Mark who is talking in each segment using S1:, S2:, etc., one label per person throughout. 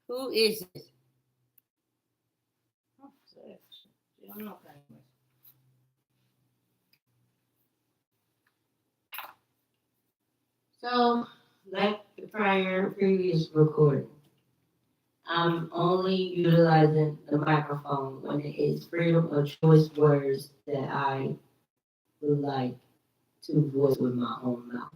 S1: Who is this? So, like the previous recording, I'm only utilizing the microphone when it is freedom of choice words that I would like to voice with my own mouth.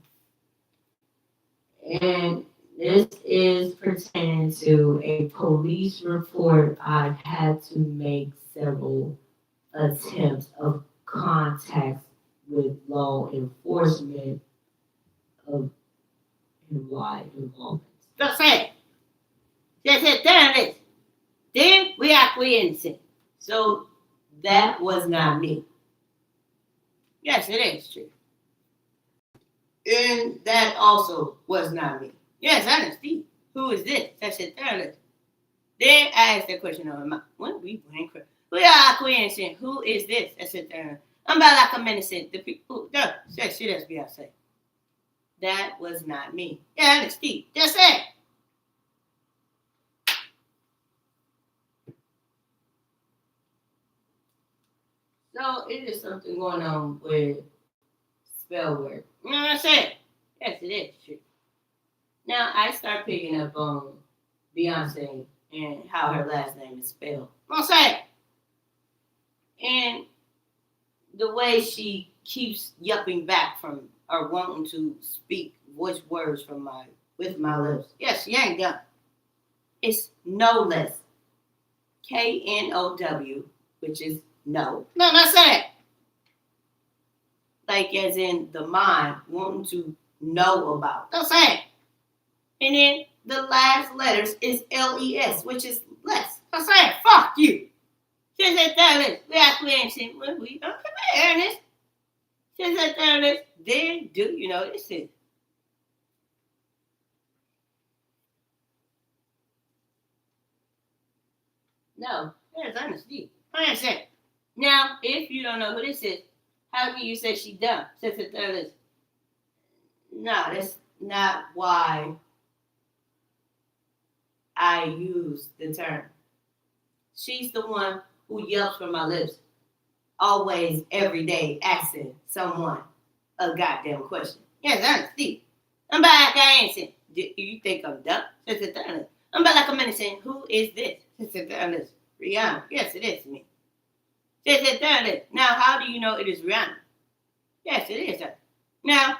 S1: And this is pertaining to a police report I've had to make several attempts of contact with law enforcement of and why involvement. Just say it. Just say it. Then we acquiesce. So that was not me. Yes, it is true. And that also was not me. Yes, I understand. Who is this? That's it. Then I asked that question on my when we went crazy. We are acquiescing. Who is this? That's it. I'm about like a menacing. The people. No, say shit as Beyonce. That was not me. Yeah, that's Steve. Just say it. So it is something going on with spell work. You know what I'm saying? Yes, it is true. Now I start picking up on Beyonce and how her last name is spelled. You know what I'm saying? And the way she keeps yupping back from or wanting to speak voice words from with my lips. Yes, she ain't done. It's no less. KNOW, which is no. No, not say. Like as in the mind wanting to know about. Don't say it. And then the last letters is LES, which is less. Don't say it. Fuck you. She said that we acquiescing when we don't compare this. She said that then do you know this is. No, that's honesty. I said. Now, if you don't know who this is, how can you say she dumb? No, that's not why I use the term. She's the one who yells from my lips, always, every day, asking someone a goddamn question. Yes, honesty. I'm back answering. Do you think I'm dumb? I'm back like a minute saying, who is this? Rihanna. Yes, it is me. Now, how do you know it is Rihanna? Yes, it is her. Now,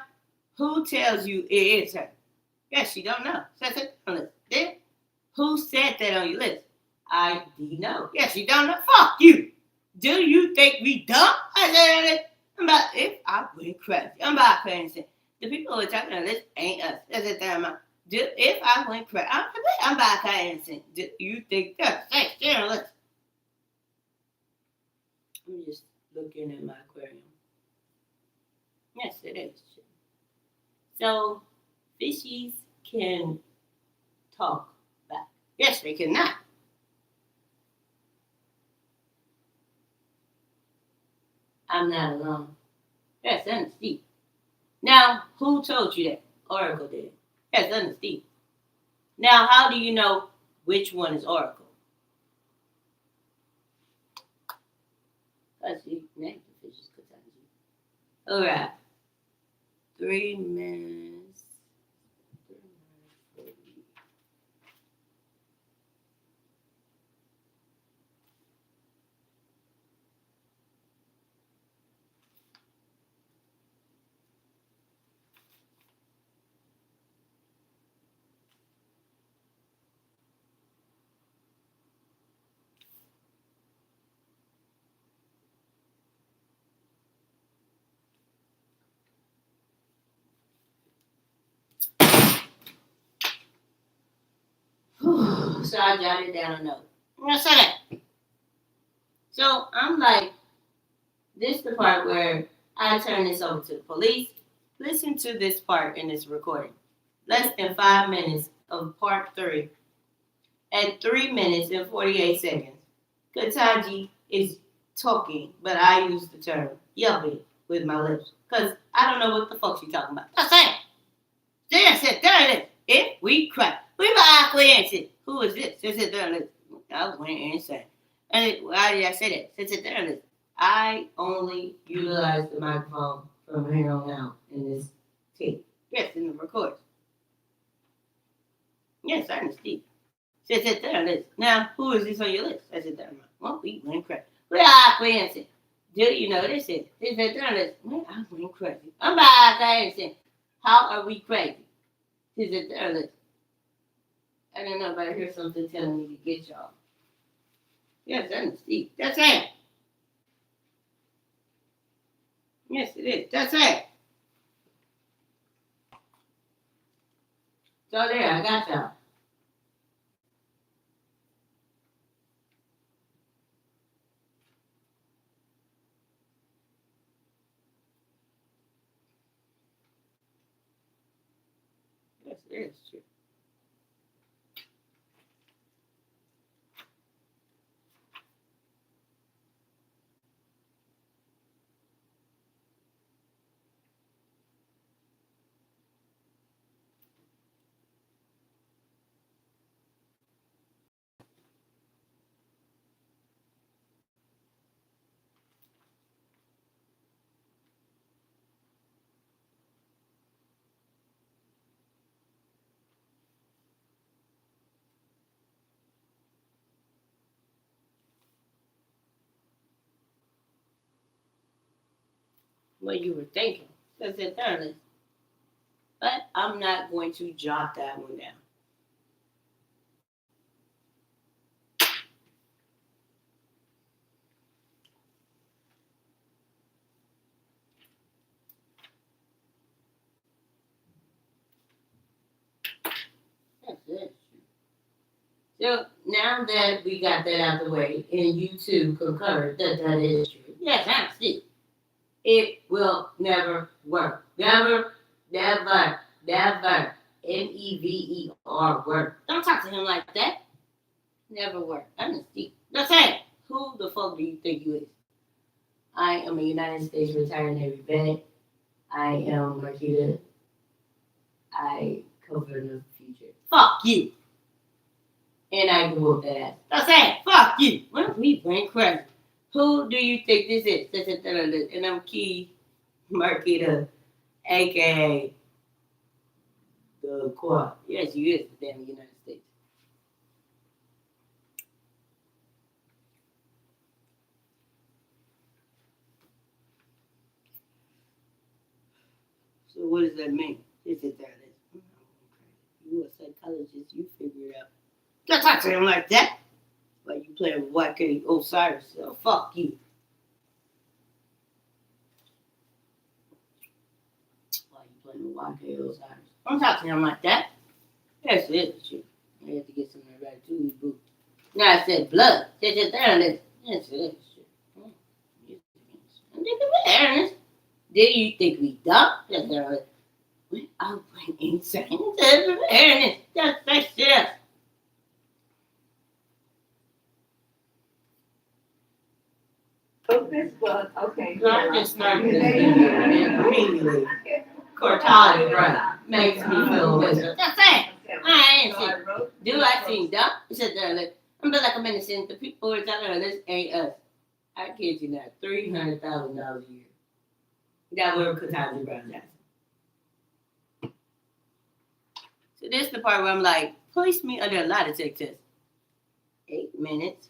S1: who tells you it is her? Yes, you don't know. Then, who said that on your list? I do know. Yes, you don't know. Fuck you. Do you think we dumb? I'm about if I went crazy. I'm about crazy. The people who are talking on this ain't us. That's the thing. If I went crazy, I'm about crazy. Do you think that? Hey, let's. I'm just looking at my aquarium. Yes, it is. So, fishies can talk back. Yes, they cannot. I'm not alone. Yes, understand. Now, who told you that? Oracle did. Yes, understand. Now, how do you know which one is Oracle? Because you named the fishes. All right. 3 minutes. So I jotted down a note. I'm gonna say that. So I'm like, this is the part where I turn this over to the police. Listen to this part in this recording. Less than 5 minutes of part 3. At 3 minutes and 48 seconds, Kataji is talking, but I use the term yuppie with my lips. Because I don't know what the fuck she's talking about. That's it. Then I said, there it is. If we cry, we acquiesce. Who is this? Sit there and listen. I went insane. And why did I say that? Sit there and listen. I only utilize the microphone from here on out in this tape. Yes, in the record. Yes, I understand. Sit there and listen. Now, who is this on your list? I said, well, we went crazy. Well, I answer. Do you know this is? Sit there and listen. Well, I went crazy. I'm back. I understand. How are we crazy? Sit there and listen. I don't know if I hear something telling me to get y'all. Yes, I understand. That's it. Yes, it is. That's it. So there, I got y'all. Yes, it is true. What you were thinking. Because it's early. But I'm not going to jot that one down. That's it. So now that we got that out of the way, and you two concur that that is true, yes, I see. It will never work. Never, never, never. Never work. Don't talk to him like that. Never work. Understand? That's it. Who the fuck do you think you is? I am a United States retired Navy vet. I am Marquita. I cover the future. Fuck you. And I can whoop that ass. That's it. Fuck you. Well, we went crazy. Who do you think this is? And I'm Key Marquita, aka the Quad. Yes, you is the damn United States. So what does that mean? Is it that? You a psychologist, you figure it out. Don't talk to him like that. Like you playing with YK Osiris. So fuck you. Why you playing with YK Osiris? Don't talk to him like that. That's it. Shit. I have to get some of that right too, boo. Now I said blood. Just there and that's it. Shit. Ernest. Do you think we dumb? Just there. We are insane. Ernest. Just that shit.
S2: Okay.
S1: So I just started this and immediately Cortana right makes me feel wizard. That's it. I ain't seen. Do I see dumb? He said there like I'm like a innocent. The people who are telling her this ain't us. I kid you not, $300,000 a year. That were Cortana Brown Jackson. So this is the part where I'm like, place me under a lie detector test. 8 minutes.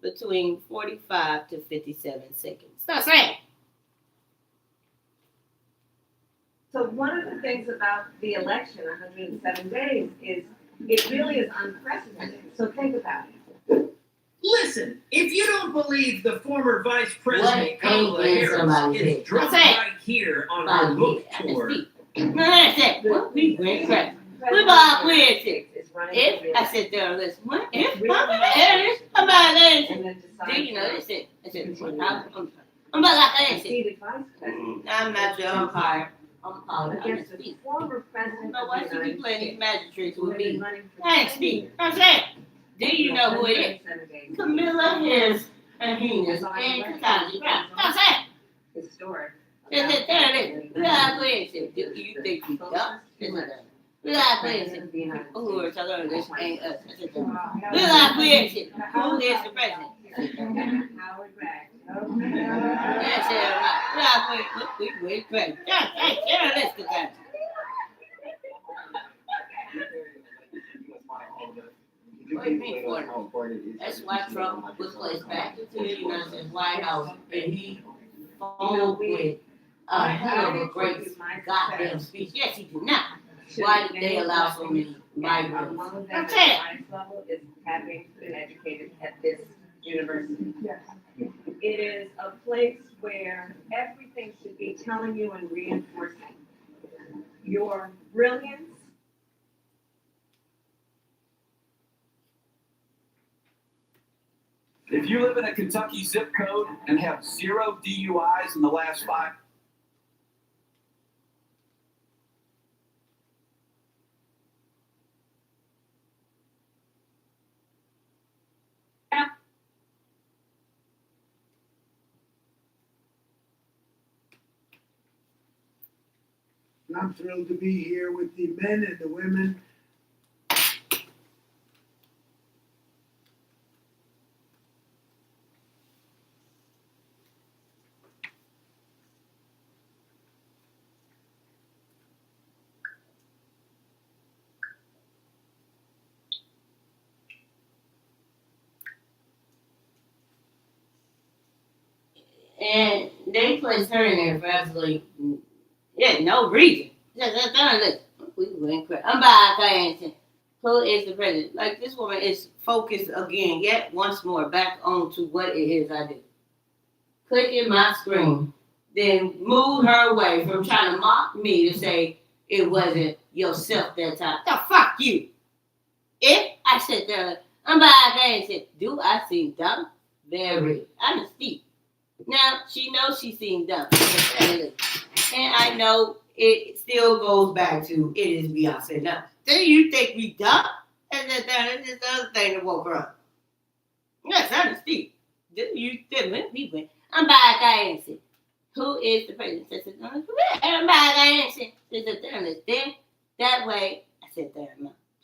S1: Between 45 to 57 seconds. That's right.
S2: So one of the things about the election, 107 days, is it really is unprecedented. So think about it.
S3: Listen, if you don't believe the former Vice President Kamala Harris is drunk right here on her book tour.
S1: No, that's it. Well, we went crazy. We bought weird shit. If I sit there and listen, what if Kamala Harris about this? Do you know this shit? I said, I'm about like that. I'm not your umpire. I'm calling
S2: Against the former president.
S1: But why should you play these magic tricks with me? Thanks, Steve. That's it. Do you know who it is? Camilla Harris and Venus and Katani Brown. That's it.
S2: Historic.
S1: That's it. There it is. Do you think we dumb? We got president. People who are telling this ain't us. We got president. Who is the president?
S2: Howard Bragg.
S1: That's it. We got president. Let's go. What do you mean for it? That's why Trump was placed back to the United States White House, and he followed with a hell of a great goddamn speech. Yes, he did not. Why did they allow so many migrants? That's it.
S2: Level is having been educated at this university.
S4: Yes.
S2: It is a place where everything should be telling you and reinforcing your brilliance.
S5: If you live in a Kentucky zip code and have 0 DUIs in the last 5,
S4: I'm thrilled to be here with the men and the women.
S1: And they placed her in there for absolutely no reason. I'm back. Who is the president? Like, this woman is focused again, yet once more, back on to what it is I do. Clicking my screen, then move her away from trying to mock me to say it wasn't yourself that time. The fuck you. If I sit there, I'm back and said, do I seem dumb? Very. I'm steep. Now, she knows she seems dumb. And I know it still goes back to, it is Beyonce. Now, do you think we dumb? And that's the other thing that woke her up. Yes, I'm steep. Do you think we went? I'm back, I answered. Who is the president? I'm back, I answered. Then, that way, I said,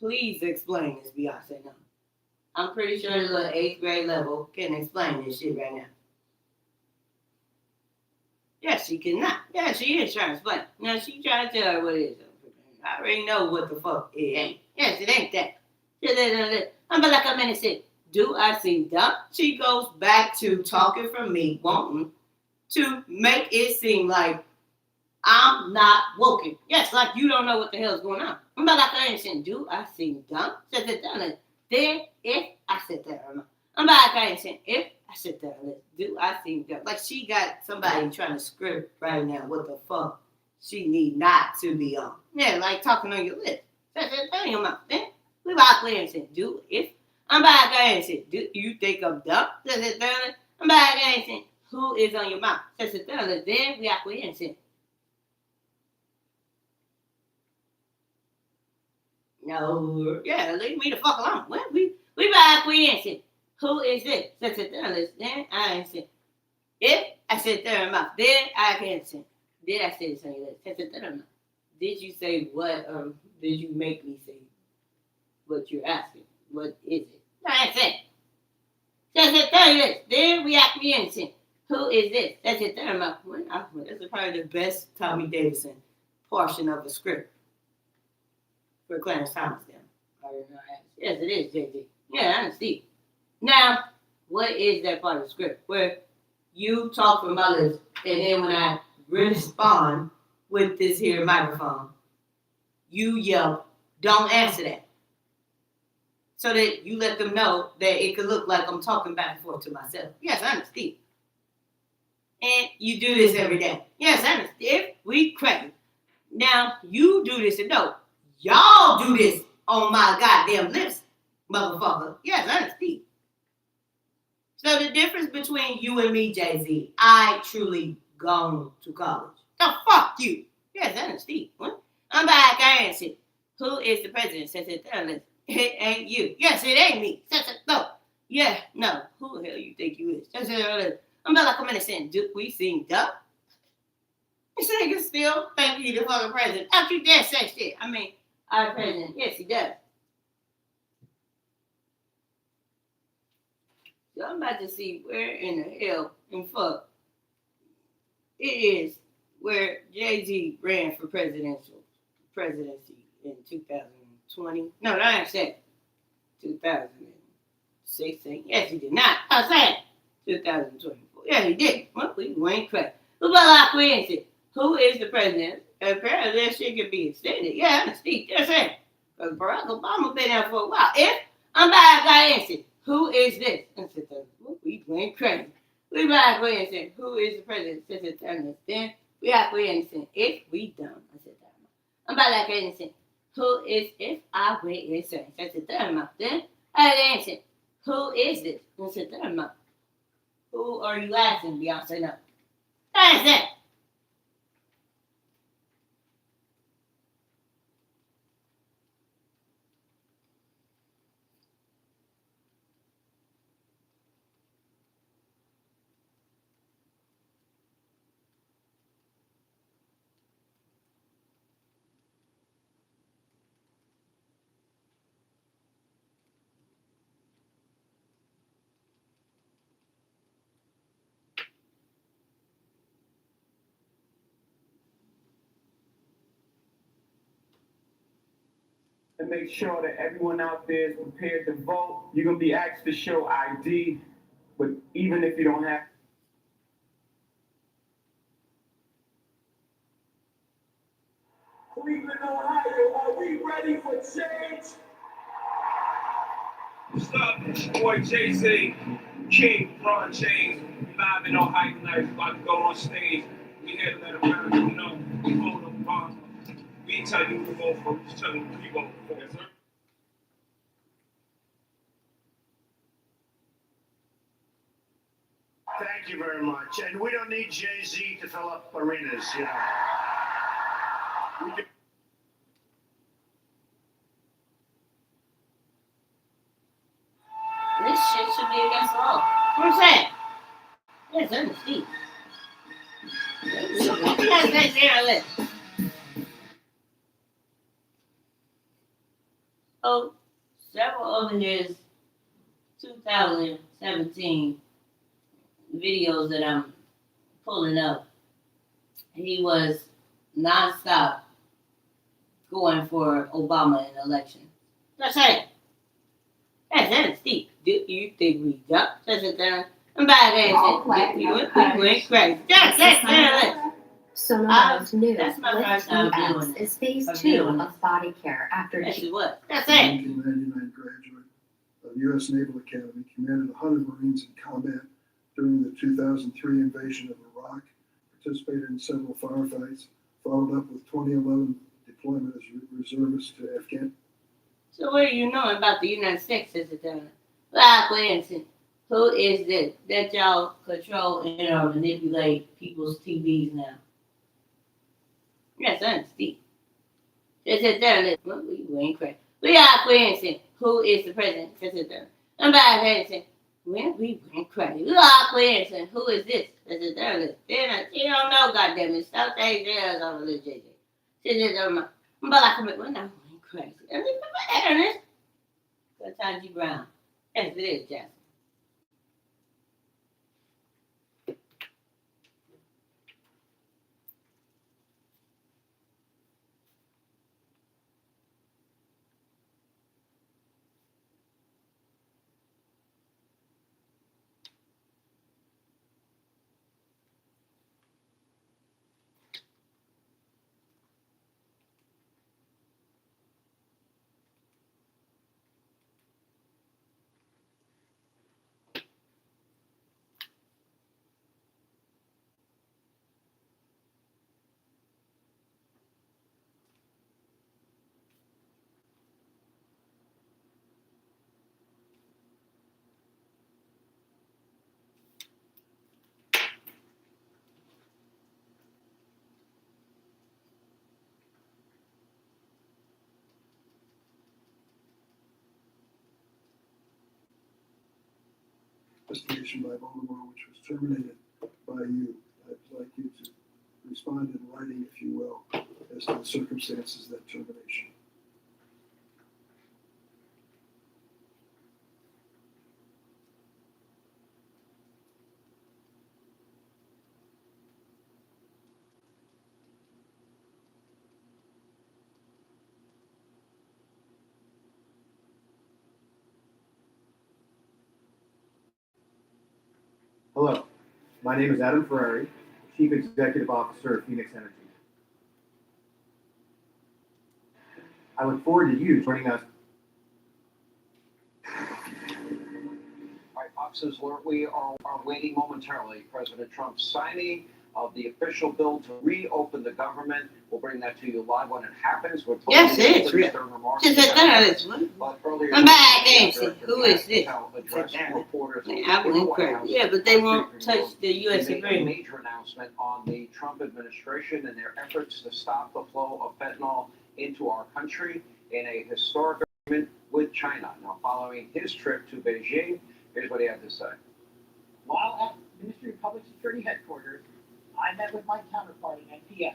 S1: please explain this, Beyonce. No. I'm pretty sure the little 8th grade level can explain this shit right now. Yes, she cannot. Yeah, she is trying to explain. Now, she trying to tell her what it is. I already know what the fuck it ain't. Yes, it ain't that. I'm like a minute said, do I seem dumb? She goes back to talking from me, wanting to make it seem like I'm not woken. Yes, like you don't know what the hell's going on. I'm like I ain't saying, do I seem dumb? Then, if I sit there, I'm like I ain't saying, if I sit there, do I seem dumb? Like she got somebody trying to script right now what the fuck she need not to be on. Yeah, like talking on your lips. Tell your mouth. Then we back there and say, do if I'm back there and say, do you think I'm dumb? I'm back there and say, who is on your mouth? Then we back there and say, no, yeah, leave me the fuck alone. Well, we back there and say, who is this? Then I say, if I sit there in my mouth, then I can say, did I say this? Did you say what, or did you make me say what you're asking? What is it? That's it. Then we ask me and say, who is this? That's it. That's probably the best Tommy Davidson portion of a script for Clarence Thomas. Yes, it is, JJ. Yeah, I'm Steve. Now, what is that part of the script where you talk from my lips, and then when I respond with this here microphone, you yell, don't answer that. So that you let them know that it could look like I'm talking back and forth to myself. Yes, I'm Steve. And you do this every day. Yes, I'm Steve. We crack. Now, you do this, and no, y'all do this on my goddamn lips, motherfucker. Yes, I'm Steve. So the difference between you and me, Jay-Z, I truly gone to college. The fuck you. Yes, that's Steve. What? I'm back, I answered. Who is the president? It ain't you. Yes, it ain't me. No. Yeah, no. Who the hell you think you is? I'm like, I'm saying, do we seem dumb? This nigga still think he the fucking president. Don't you dare say shit. I mean, our president. Yes, he does. So I'm about to see where in the hell and fuck it is where Jay-Z ran for presidency in 2020. No, not actually 2016. Yes, he did not. I said 2024. Yeah, he did. Well, we went crazy. Who about our Who is the president? Apparently, that shit could be extended. Yeah, I'm Steve. That's it. Because Barack Obama been there for a while. If I'm back, I answered, who is this? And said, we went crazy. We back, we answered, who is the president? Then we have to answer, if we don't. I said, I'm back, I answered, who is, if I wait, answer? I said, then I answered, who is this? I said, who are you asking? Beyonce, no. That's it.
S5: And make sure that everyone out there is prepared to vote. You're gonna be asked to show ID, but even if you don't have. Cleveland, Ohio, are we ready for change?
S6: What's up? It's your boy Jay-Z, King, Ron James. We live in Ohio tonight. About to go on stage. We here to let America know we vote Obama. We ain't telling you who to vote for. Just telling you who we vote for. Yes, sir.
S4: Thank you very much. And we don't need Jay-Z to fill up arenas, you know. We can...
S1: This shit should be against the law. What I'm saying? Yes, I'm Steve. Yes, that's their list. So, several of his 2017 videos that I'm pulling up, he was nonstop going for Obama in the election. That's it. That's Steve. Do you think we jumped? That's it there. I'm back there and said, we went crazy. That's it.
S7: Sonoma's new
S1: that's my
S7: Lift
S1: first time doing
S7: EX is phase
S1: of
S7: 2
S1: doing
S7: of body care after
S1: That's what? That's it.
S8: 1999 graduate of U.S. Naval Academy, commanded 100 Marines in combat during the 2003 invasion of Iraq, participated in several firefights, followed up with 2011 deployment as reservist to Afghanistan.
S1: So what do you know about the United States at the time? Like, for instance, who is this that y'all control and or manipulate people's TVs now? Yes, I'm Steve. Just sit there and listen. We ain't crazy. We are, for instance, who is the president? Just sit there. I'm back here and say, well, we went crazy. We are, for instance, who is this? Just sit there and listen. You don't know, goddammit. Stop saying there's on the JJ. Sit there, I'm like, well, no, we ain't crazy. And then, Ernest. That's Angie Brown. Yes, it is, Jasmine.
S8: Investigation by Baltimore, which was terminated by you. I'd like you to respond in writing, if you will, as to the circumstances of that termination.
S9: Hello, my name is Adam Ferrari, Chief Executive Officer of Phoenix Energy. I look forward to you joining us.
S10: All right, Fox News alert. We are waiting momentarily. President Trump's signing of the official bill to reopen the government. We'll bring that to you live when it happens. We're told
S1: Yes, it is real.
S10: But earlier,
S1: I'm back, Nancy. Who is this?
S10: addressed reporters
S1: I went crazy. Yeah, but they won't touch the U.S.
S10: He made a
S1: agreement.
S10: major announcement on the Trump administration and their efforts to stop the flow of fentanyl into our country in a historic agreement with China. Now, following his trip to Beijing, here's what he had to say.
S11: While at Ministry of Public Security headquarters, I met with my counterpart at NPS,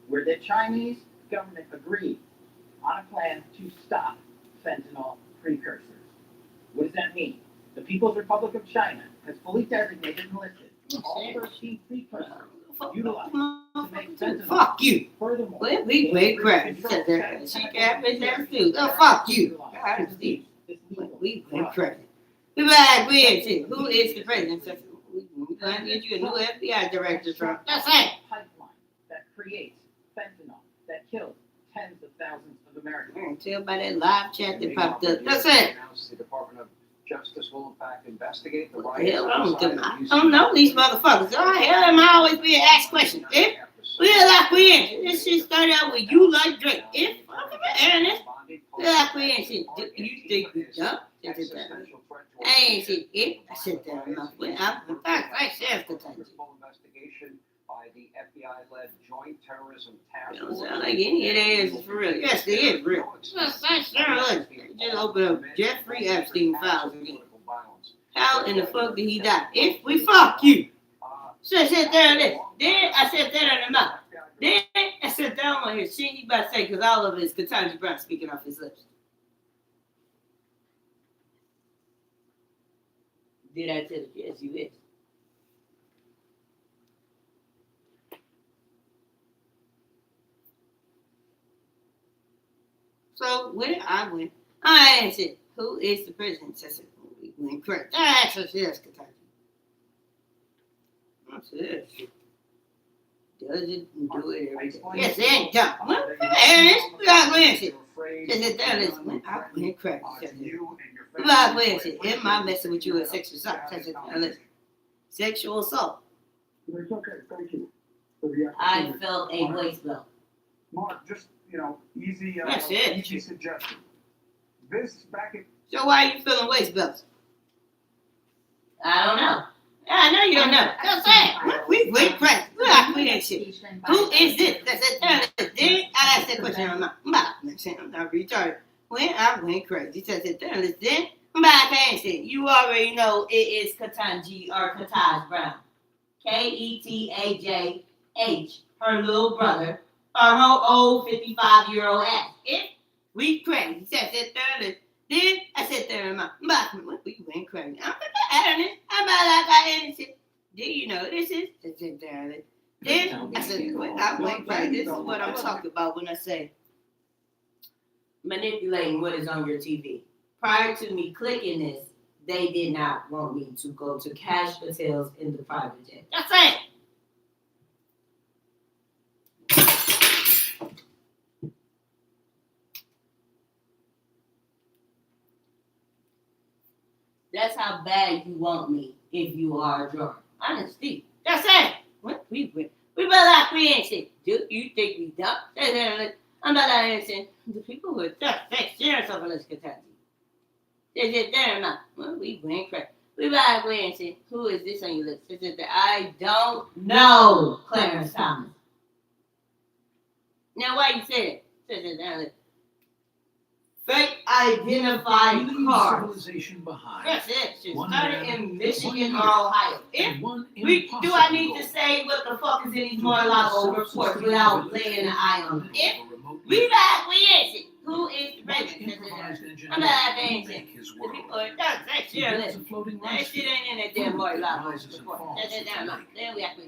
S11: where the Chinese government agreed on a plan to stop fentanyl precursors. What does that mean? The People's Republic of China has fully designated and listed all 13 precursors utilized to make fentanyl.
S1: Fuck you.
S11: Furthermore,
S1: Well, we went crazy. Said that. She got me there too. Oh, fuck you. I see. We went crazy. We back with you. Who is the president? We're going to get you a new FBI director, Trump. That's it.
S11: Pipeline that creates fentanyl that kills tens of thousands of Americans.
S1: I can tell by that live chat that popped up. That's
S10: Yesterday
S1: it.
S10: announced the Department of Justice will in fact investigate the
S1: What
S10: riots
S1: the hell wrong with
S10: outside
S1: them?
S10: of
S1: I
S10: DC.
S1: don't know these motherfuckers. All right, hell am I always being asked questions? If we like we answer. This shit started out with you like Drake. If I'm Ernest, we like we answer. Do you think we dumb? I ain't said if. I said that enough. I said the time.
S10: Full investigation by the FBI-led Joint Terrorism Task
S1: You
S10: Force.
S1: don't sound like any of theirs is for real. Yes, they is real. Just open up Jeffrey Epstein files again. How in the fuck did he die? If we fuck you. So I said there it is. Then I said that in the mouth. Then I said that on here. Shit he about to say because all of it is Ketanji Brown speaking off his lips. Did I tell you? Yes, you is. So when I went, I answered, who is the president? I said, we went correct. That's what she asked Kentucky. I said, does it and do it every day? Yes, it ain't dumb. Well, there it is. We got Wednesday. She said, that is when I went correct. We got Wednesday. Am I messing with you with sexual assault? I said, listen, sexual assault.
S8: It's okay, thank you.
S1: I felt a waist blow.
S5: Mark, just, easy,
S1: That's it.
S5: easy suggestion. This back at
S1: So why are you feeling waist belts? I don't know. I know you don't know. Don't say it. We crazy. We like we ain't shit. Who is this? That's it. Then I asked that question. I'm not retarded. When I went crazy, he said, then I'm back and said, you already know it is Ketanji or Ketaj Brown. Ketajh, her little brother, or her old 55-year-old ass. If we crazy, he said, then I said, we went crazy. I'm about like I innocent. Do you know this is? Then I said, I went crazy. This is what I'm talking about when I say manipulating what is on your TV. Prior to me clicking this, they did not want me to go to Cash Patel's in the private jet. That's it. That's how bad you want me if you are a drunk. Honestly. That's it. What we went. We better like we ain't shit. Do you think we dumb? I'm not answering. The people who are just serious over this Kentucky. They said, damn, no. Well, we went crazy. We better we ain't shit. Who is this on your list? They said, I don't know, Clarence Thomas. Now, why you say that? Fake identified cars. That's it. She started in Michigan or Ohio. Do I need to say what the fuck is in these Mar-a-Lago reports without laying an eye on it? If we back, we answer. Who is the president? I'm not answering. The people are done. That shit ain't in that damn Mar-a-Lago report. Then we have to.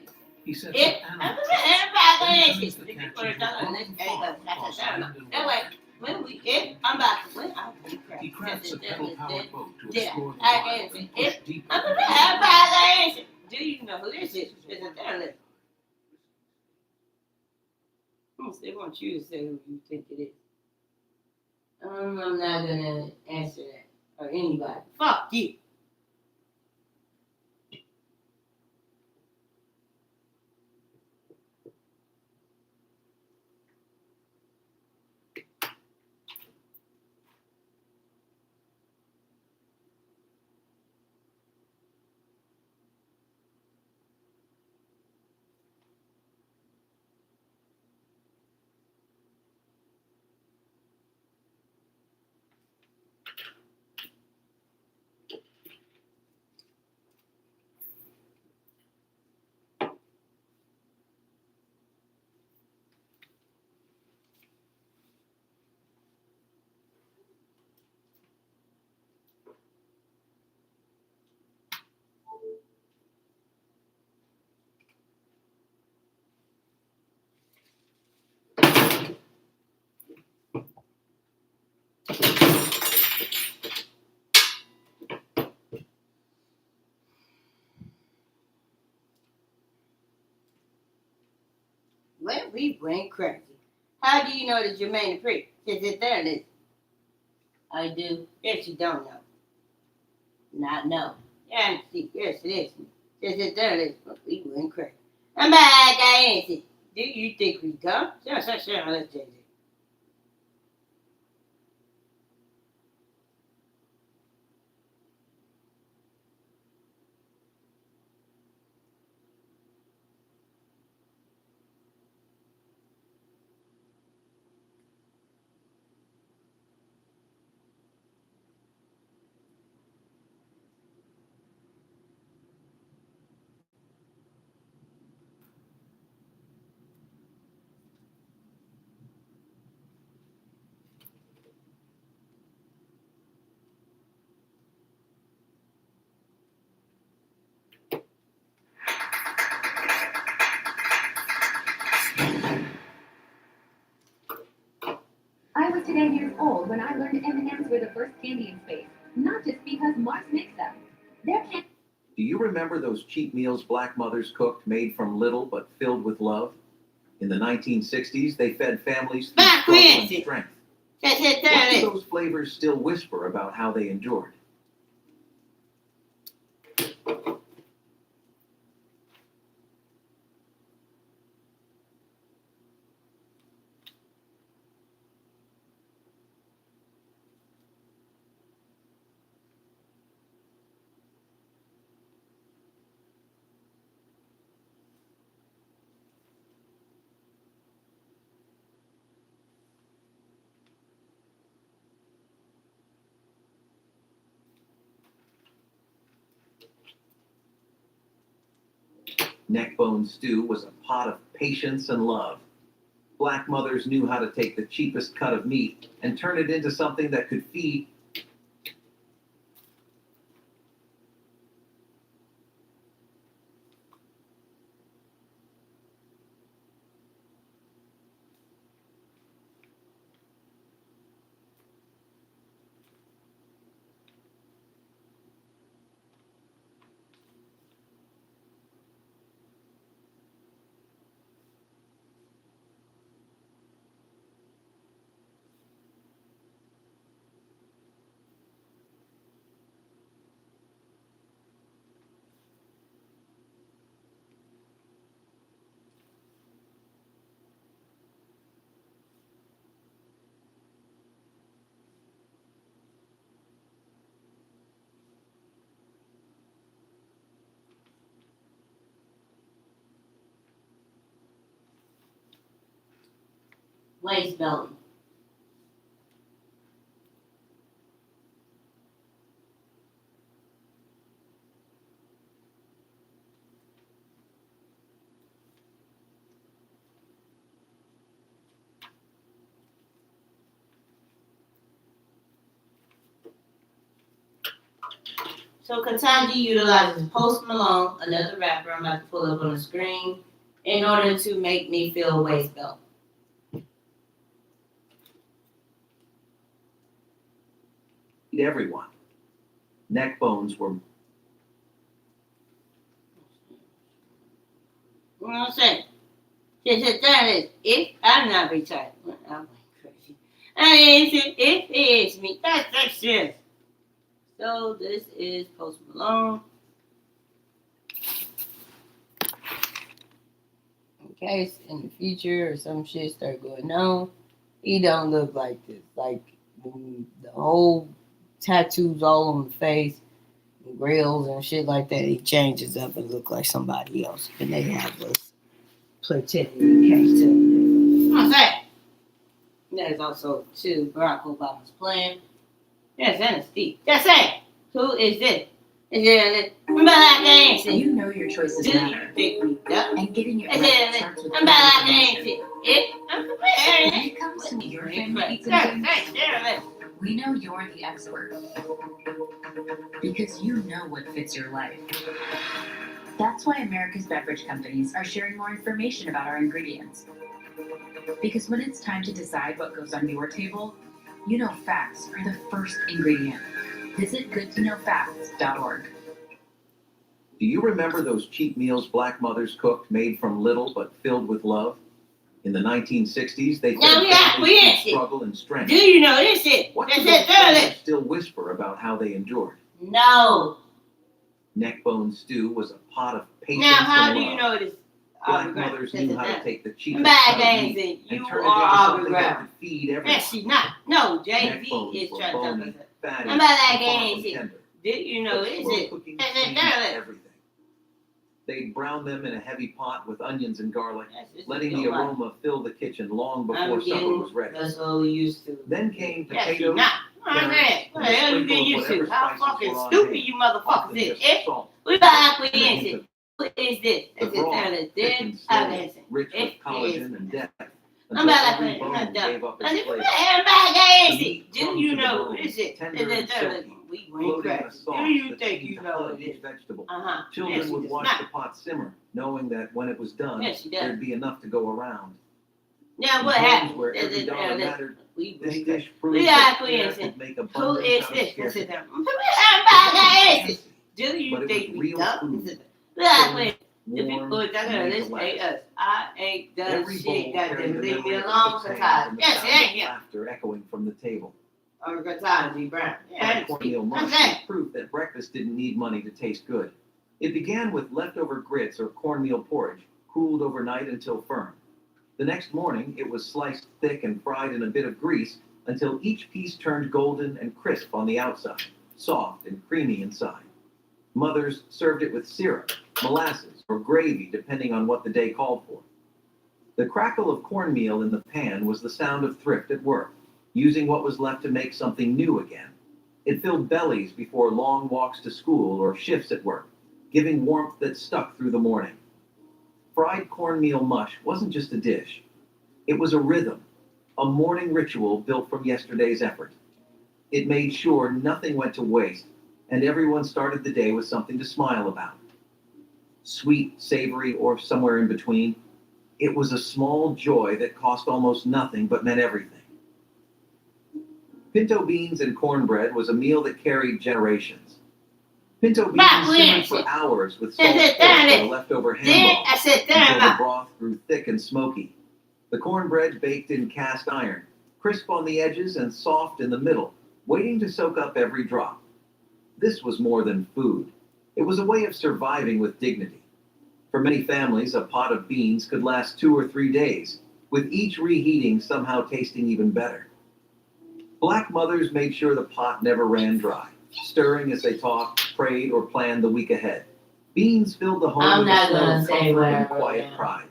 S1: If everybody answers. The people are done. That way. When we if I'm about to win, I will crack. He crafts a pedal-powered boat to explore the water. If I'm gonna have answer. Do you know who this is? It's a talent. They want you to say who you think it is. I'm not gonna answer that. Or anybody. Fuck you. Well, we went crazy. How do you know that Jermaine the priest? Is it there? It is. I do. Yes, you don't know. Not know. Yeah, see, yes, it is. Is it there? It is. But we went crazy. I'm back. I answered. Do you think we come? Sure. Let's change it.
S7: I was 10 years old when I learned M&Ms were the first candy in space, not just because Mars makes them. They're candy.
S10: Do you remember those cheap meals black mothers cooked made from little but filled with love? In the 1960s, they fed families through struggle and strength. Why do those flavors still whisper about how they endured? Neckbone stew was a pot of patience and love. Black mothers knew how to take the cheapest cut of meat and turn it into something that could feed.
S1: Waist belly. So Ketanji utilizes Post Malone, another rapper I'm about to pull up on the screen, in order to make me feel waist belt.
S10: Everyone. Neck bones were
S1: You know what I'm saying? She said, that is, if I'm not retired. Well, I'm crazy. If it is me, that's shit. So this is Post Malone. In case in the future or some shit start going on, he don't look like this. Like the whole tattoos all on the face, and grills and shit like that. He changes up and look like somebody else. And they have us pretending he can't tell. You know what I'm saying? There's also two Barack Obama's plan. Yes, and Steve. That's it. Who is this? Is it black Nancy?
S12: You know your choices matter. And getting it right starts with
S1: I'm black
S12: information.
S1: Nancy.
S12: When it comes to your family eats and drinks, we know you're the expert. Because you know what fits your life. That's why America's beverage companies are sharing more information about our ingredients. Because when it's time to decide what goes on your table, you know facts are the first ingredient. Visit goodtoknowfacts.org.
S10: Do you remember those cheap meals black mothers cooked, made from little but filled with love? In the 1960s, they fed struggle and strength.
S1: Do you know this shit?
S10: What do those families still whisper about how they endured?
S1: No.
S10: Neckbone stew was a pot of patience
S1: Now, how
S10: and
S1: do
S10: love.
S1: you know this?
S10: Black mothers knew how to take the cheapest
S1: Bad
S10: cut of meat
S1: things
S10: and
S1: you
S10: turn it
S1: are
S10: into something that
S1: autographed.
S10: could feed everyone.
S1: Yes, she not. No, JV
S10: Neckbones
S1: is
S10: were
S1: trying to tell
S10: bony,
S1: us.
S10: fatty,
S1: I'm about that
S10: and far
S1: game
S10: from
S1: shit.
S10: tender.
S1: Did you know
S10: But
S1: this
S10: slow
S1: shit?
S10: cooking
S1: That's
S10: changed
S1: it.
S10: everything. They'd brown them in a heavy pot with onions and garlic,
S1: That's
S10: letting the aroma fill the kitchen long before supper was ready.
S1: That's all we used to.
S10: Then came
S1: Yes, she
S10: potatoes,
S1: not.
S10: carrots,
S1: What the hell you getting used to? How fucking stupid you motherfuckers
S10: often
S1: is.
S10: just
S1: Eh?
S10: salt.
S1: We back with
S10: and a hint
S1: Nancy.
S10: of
S1: What is this?
S10: the
S1: That's it.
S10: broth,
S1: That is
S10: thick
S1: this.
S10: and
S1: I'm
S10: slow,
S1: dancing.
S10: rich with
S1: It
S10: collagen
S1: is.
S10: and depth,
S1: I'm
S10: until
S1: about
S10: every
S1: that.
S10: bone
S1: I'm done.
S10: gave up
S1: I'm
S10: its flavor.
S1: back
S10: The
S1: Nancy.
S10: meat
S1: Do
S10: clung
S1: you
S10: to the
S1: know
S10: bone,
S1: this is?
S10: tender and silky,
S1: We ain't
S10: floating in a
S1: cracked.
S10: sauce
S1: Do you
S10: that
S1: think
S10: seemed
S1: you
S10: to
S1: know
S10: hug
S1: what it
S10: each
S1: is?
S10: vegetable.
S1: Uh-huh.
S10: Children
S1: Yes, she
S10: would
S1: does
S10: watch
S1: not.
S10: the pot simmer, knowing that when it was done,
S1: Yes, she does.
S10: there'd be enough to go around.
S1: Now
S10: In
S1: what
S10: homes
S1: happened?
S10: where every dollar mattered,
S1: We
S10: this
S1: ain't
S10: dish
S1: cracked.
S10: proved
S1: We
S10: that
S1: got
S10: care
S1: Quincy.
S10: could make
S1: Who
S10: abundance
S1: is
S10: out of
S1: this? Sit
S10: scarcity.
S1: down. I'm back Nancy. Do you
S10: But it
S1: think
S10: was
S1: we
S10: real
S1: dumb?
S10: food.
S1: We got Quincy. The
S10: Warm,
S1: people that
S10: made
S1: this
S10: to
S1: ain't
S10: last.
S1: us. I ain't done
S10: Every
S1: shit.
S10: bowl
S1: Goddamn,
S10: carried the
S1: leave me
S10: memory of
S1: alone
S10: cook's
S1: for
S10: hands
S1: time.
S10: and the
S1: Yes, it
S10: sound
S1: ain't
S10: of
S1: you.
S10: laughter echoing from the table.
S1: I'm good time, G. Brown. Yeah,
S10: Fried cornmeal mush was proof that breakfast didn't need money to taste good. It began with leftover grits or cornmeal porridge, cooled overnight until firm. The next morning, it was sliced thick and fried in a bit of grease until each piece turned golden and crisp on the outside, soft and creamy inside. Mothers served it with syrup, molasses, or gravy, depending on what the day called for. The crackle of cornmeal in the pan was the sound of thrift at work, using what was left to make something new again. It filled bellies before long walks to school or shifts at work, giving warmth that stuck through the morning. Fried cornmeal mush wasn't just a dish. It was a rhythm, a morning ritual built from yesterday's effort. It made sure nothing went to waste, and everyone started the day with something to smile about. Sweet, savory, or somewhere in between, it was a small joy that cost almost nothing but meant everything. Pinto beans and cornbread was a meal that carried generations. Pinto beans simmered for hours with salt fish or leftover ham balls until the broth grew thick and smoky. The cornbread baked in cast iron, crisp on the edges and soft in the middle, waiting to soak up every drop. This was more than food. It was a way of surviving with dignity. For many families, a pot of beans could last 2 or 3 days, with each reheating somehow tasting even better. Black mothers made sure the pot never ran dry, stirring as they talked, prayed, or planned the week ahead. Beans filled the home with a smell of comfort and quiet pride.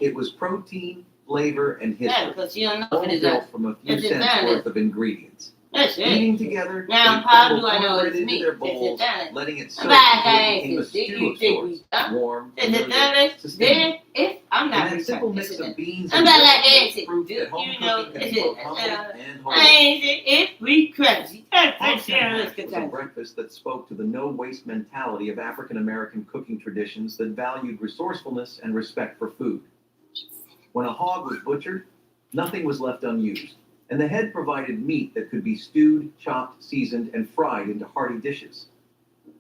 S10: It was protein, flavor, and history, all built from a few cents worth of ingredients. Eating together,
S1: Now,
S10: they
S1: how
S10: crumbled
S1: do I know
S10: cornbread
S1: it's
S10: into
S1: me?
S10: their bowls,
S1: Is it
S10: letting it soak
S1: back
S10: until it became a
S1: Did
S10: stew
S1: you
S10: of
S1: think
S10: sorts,
S1: we done?
S10: warm,
S1: Is it
S10: familiar,
S1: done?
S10: sustainable.
S1: Then, if I'm not
S10: And that simple
S1: retarded,
S10: mix
S1: this
S10: of
S1: is
S10: beans
S1: I'm
S10: and
S1: not
S10: bread
S1: like
S10: was
S1: Nancy.
S10: proof
S1: Do
S10: that home
S1: you know
S10: cooking can
S1: this
S10: be
S1: is
S10: both humble and holy.
S1: if we crazy. That's
S10: Homestead
S1: serious
S10: Mash was a
S1: content.
S10: breakfast that spoke to the no-waste mentality of African American cooking traditions that valued resourcefulness and respect for food. When a hog was butchered, nothing was left unused, and the head provided meat that could be stewed, chopped, seasoned, and fried into hearty dishes.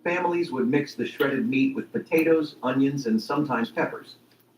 S10: Families would mix the shredded meat with potatoes, onions, and sometimes peppers.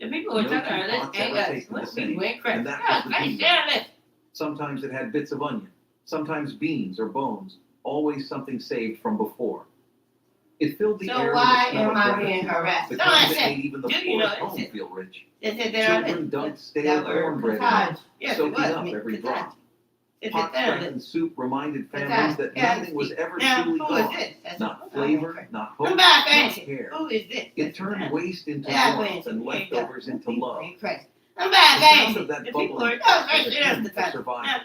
S1: The people who are
S13: No
S1: talking
S13: two
S1: about this
S13: pots
S1: ain't
S13: ever
S1: us.
S13: tasted the
S1: We
S13: same,
S1: went crazy.
S13: and that was the
S1: Hey,
S13: bean
S1: share
S13: bag.
S1: this.
S13: Sometimes it had bits of onion, sometimes beans or bones, always something saved from before. It filled the
S1: So
S13: air
S1: why
S13: with the smell
S1: am
S13: of
S1: I
S13: bread.
S1: being harassed?
S13: The
S1: No,
S13: kind
S1: I
S13: that
S1: said,
S13: made even the
S1: do you know
S13: poorest home
S1: this?
S13: feel rich.
S1: They said there
S13: Children dunked stale
S1: that were
S13: cornbread in
S1: cottage.
S13: it,
S1: Yes, it
S13: soaking
S1: was
S13: up
S1: me.
S13: every
S1: Cottage.
S13: drop.
S1: It's
S13: Hot
S1: a family.
S13: strengthened soup reminded
S1: Cottage.
S13: families that
S1: Yeah,
S13: nothing was ever
S1: now,
S13: truly
S1: who is
S13: gone.
S1: this? That's
S13: Not
S1: a-
S13: flavor, not hope,
S1: Come back,
S13: not
S1: fancy.
S13: care.
S1: Who is this?
S13: It turned waste into
S1: Yeah,
S13: warmth
S1: fancy.
S13: and
S1: Here you go.
S13: leftovers into love.
S1: Come
S13: The
S1: back,
S13: sound
S1: fancy.
S13: of that
S1: The people
S13: bubbling
S1: are
S13: pot
S1: no,
S13: was a
S1: that's
S13: hymn
S1: the
S13: for
S1: time.
S13: survival.
S1: Now,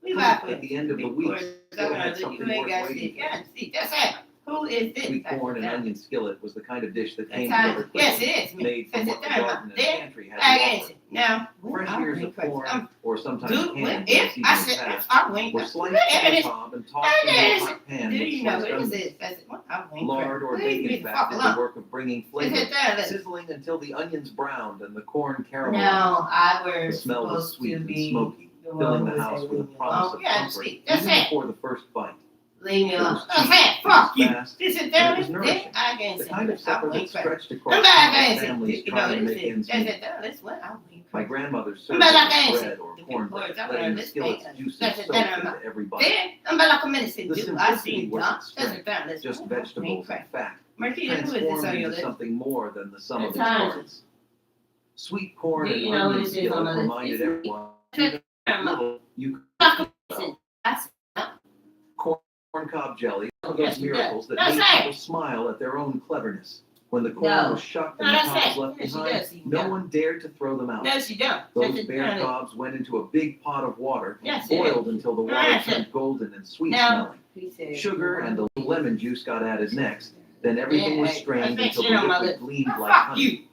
S1: We
S13: Proof
S1: vibe
S13: at the end of the week still had something worth waiting for.
S1: Yeah, see, that's it. Who is this?
S13: Sweet corn and onion skillet was the kind of dish that came
S1: That's how-
S13: together
S1: yes,
S13: quickly,
S1: it is.
S13: made from what the garden and
S1: There,
S13: pantry had
S1: I
S13: to
S1: ain't
S13: offer.
S1: it. Now,
S13: Fresh
S1: I'm
S13: ears
S1: being
S13: of
S1: crazy.
S13: corn, or sometimes
S1: Dude,
S13: canned
S1: if
S13: in
S1: I
S13: the
S1: said,
S13: season's
S1: if
S13: past,
S1: I wink,
S13: were
S1: that's
S13: sliced
S1: it
S13: from the
S1: is.
S13: cob and tossed into a hot pan
S1: Do
S13: with
S1: you know
S13: sliced
S1: what is
S13: onions.
S1: it? That's what I wink.
S13: Lard or
S1: Leave me
S13: bacon
S1: the
S13: fat
S1: fuck
S13: did
S1: alone.
S13: the work of bringing flavor,
S1: Is it that?
S13: sizzling until the onions browned and the corn caramelized.
S1: No, I
S13: The
S1: was
S13: smell was
S1: supposed
S13: sweet
S1: to
S13: and
S1: be
S13: smoky,
S1: the
S13: filling
S1: one
S13: the
S1: who
S13: house
S1: said
S13: with a
S1: leave me
S13: promise
S1: alone.
S13: of
S1: Yeah,
S13: comfort
S1: see, that's
S13: even
S1: it.
S13: before the first bite.
S1: Leave me
S13: It
S1: alone.
S13: was
S1: That's
S13: cheap,
S1: it. Fuck
S13: it
S1: you.
S13: was fast,
S1: This is
S13: and it
S1: that.
S13: was
S1: Then
S13: nourishing.
S1: I can't
S13: The
S1: say
S13: kind of
S1: I
S13: supper that
S1: wink crazy.
S13: stretched across
S1: Remember, I
S13: countless
S1: can't say.
S13: families
S1: You know,
S13: trying to
S1: this
S13: make
S1: is
S13: ends
S1: that's
S13: meet.
S1: it. That's what I wink
S13: My
S1: crazy.
S13: grandmother served
S1: Remember, I
S13: it
S1: can't
S13: with
S1: say.
S13: bread or
S1: The
S13: cornbread,
S1: people
S13: letting the
S1: this
S13: skillet's
S1: thing.
S13: juices
S1: That's it.
S13: soak
S1: Then
S13: into every bite.
S1: Then I'm like a minute.
S13: The
S1: Do I
S13: simplicity
S1: see
S13: wasn't
S1: dumb? That's
S13: strength,
S1: it. That's
S13: just
S1: what I wink
S13: vegetables
S1: crazy.
S13: and fat,
S1: Marquita, who is this
S13: transformed
S1: on your
S13: into
S1: list?
S13: something more than the sum of its
S1: That's time.
S13: parts. Sweet corn
S1: Do
S13: and
S1: you know
S13: onion
S1: what this is on
S13: skillet
S1: my list?
S13: reminded
S1: It's
S13: everyone,
S1: That's
S13: even if little, you could eat well. Corn cob jelly, one of
S1: Yes,
S13: those
S1: it does.
S13: miracles that
S1: That's
S13: made
S1: right.
S13: people smile at their own cleverness. When the corn
S1: No.
S13: was shucked
S1: No,
S13: and the
S1: that's
S13: cobs
S1: right.
S13: left
S1: Yes, she
S13: behind,
S1: does.
S13: no
S1: Yeah.
S13: one dared to throw them out.
S1: No, she don't.
S13: Those
S1: That's
S13: bare
S1: it.
S13: cobs went into a big pot of water,
S1: Yes,
S13: boiled until the water
S1: That's it.
S13: turned golden and sweet
S1: Now,
S13: smelling. Sugar and a little lemon juice got added next. Then everything was
S1: Yeah,
S13: strained
S1: that's
S13: until
S1: shit on
S13: the
S1: my
S13: liquid
S1: lip.
S13: gleamed
S1: Oh,
S13: like
S1: fuck
S13: honey.
S1: you.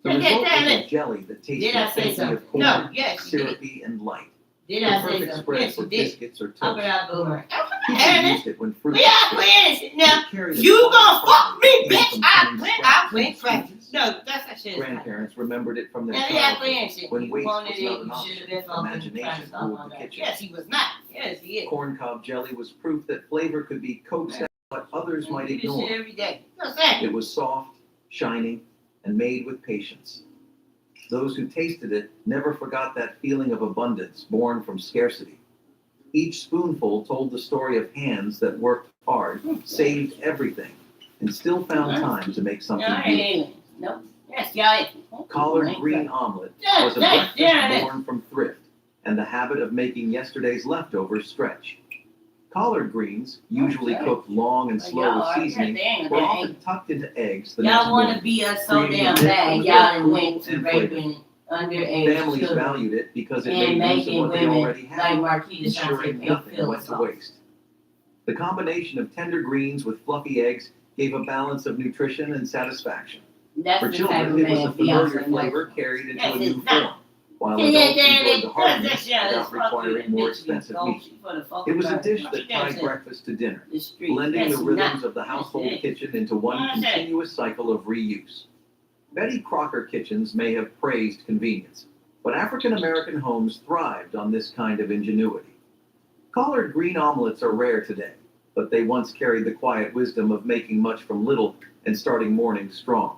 S13: The
S1: Did I
S13: result
S1: say
S13: was a
S1: that?
S13: jelly that
S1: Did I
S13: tasted
S1: say
S13: faintly
S1: something?
S13: of corn,
S1: No, yes, you did.
S13: syrupy and light.
S1: Did
S13: The
S1: I say
S13: perfect
S1: something?
S13: spread
S1: Yes,
S13: for
S1: you did.
S13: biscuits or
S1: Up
S13: toast.
S1: without boomerang.
S13: People
S1: Ernest,
S13: used it when fruit
S1: we
S13: was
S1: are
S13: scarce.
S1: playing now.
S13: It carried a
S1: You
S13: quiet
S1: gonna fuck me,
S13: comfort
S1: bitch?
S13: from
S1: I
S13: cunning
S1: went
S13: scraps
S1: crazy.
S13: and sweetness.
S1: No, that's that shit.
S13: Grandparents remembered it from their
S1: Now, yeah, playing
S13: childhood,
S1: shit.
S13: when
S1: You
S13: waste
S1: wanted
S13: was
S1: it,
S13: not
S1: you
S13: an
S1: should have
S13: option.
S1: been fucking trying to
S13: Imagination
S1: stop
S13: ruled
S1: on
S13: the
S1: that.
S13: kitchen.
S1: Yes, he was not. Yes, he is.
S13: Corn cob jelly was proof that flavor could be coaxed out what others
S1: And
S13: might
S1: you do this
S13: ignore.
S1: shit every day. What's that?
S13: It was soft, shining, and made with patience. Those who tasted it never forgot that feeling of abundance born from scarcity. Each spoonful told the story of hands that worked hard, saved everything, and still found time to make something
S1: No,
S13: beautiful.
S1: no. Yes, yeah.
S13: Collard green omelet
S1: Yeah,
S13: was a
S1: yeah,
S13: breakfast
S1: yeah.
S13: born from thrift and the habit of making yesterday's leftovers stretch. Collard greens, usually
S1: Okay.
S13: cooked long and slow
S1: Y'all
S13: with
S1: are
S13: seasoning,
S1: dang,
S13: were
S1: dang.
S13: often tucked into eggs the next
S1: Y'all want to
S13: morning.
S1: be us so
S13: creating
S1: damn
S13: a dish that
S1: bad.
S13: was
S1: Y'all
S13: both
S1: done
S13: cool
S1: went to
S13: and flavorful.
S1: raping underage
S13: Families
S1: children
S13: valued it because it
S1: and
S13: made use of
S1: making
S13: what they
S1: women
S13: already
S1: like
S13: had,
S1: Marquita trying to
S13: ensuring
S1: make
S13: nothing
S1: feel
S13: went to
S1: soft.
S13: waste. The combination of tender greens with fluffy eggs gave a balance of nutrition and satisfaction.
S1: That's
S13: For
S1: the type
S13: children,
S1: of
S13: it was a
S1: man
S13: familiar
S1: Beyonce
S13: flavor
S1: likes.
S13: carried into
S1: Yes,
S13: a new
S1: it's not.
S13: form, while
S1: Yeah,
S13: adults
S1: yeah,
S13: enjoyed the
S1: yeah,
S13: hardness
S1: yeah,
S13: without
S1: that's fuck you,
S13: requiring more
S1: bitch, you
S13: expensive
S1: go
S13: meat.
S1: for the fucking
S13: It was a
S1: burger.
S13: dish
S1: What
S13: that
S1: you gonna
S13: tied
S1: say?
S13: breakfast to dinner,
S1: The street.
S13: blending
S1: Yes,
S13: the rhythms
S1: not.
S13: of the household
S1: Yes, it is.
S13: kitchen into one
S1: What I say?
S13: continuous cycle of reuse. Betty Crocker kitchens may have praised convenience, but African American homes thrived on this kind of ingenuity. Collard green omelets are rare today, but they once carried the quiet wisdom of making much from little and starting mornings strong.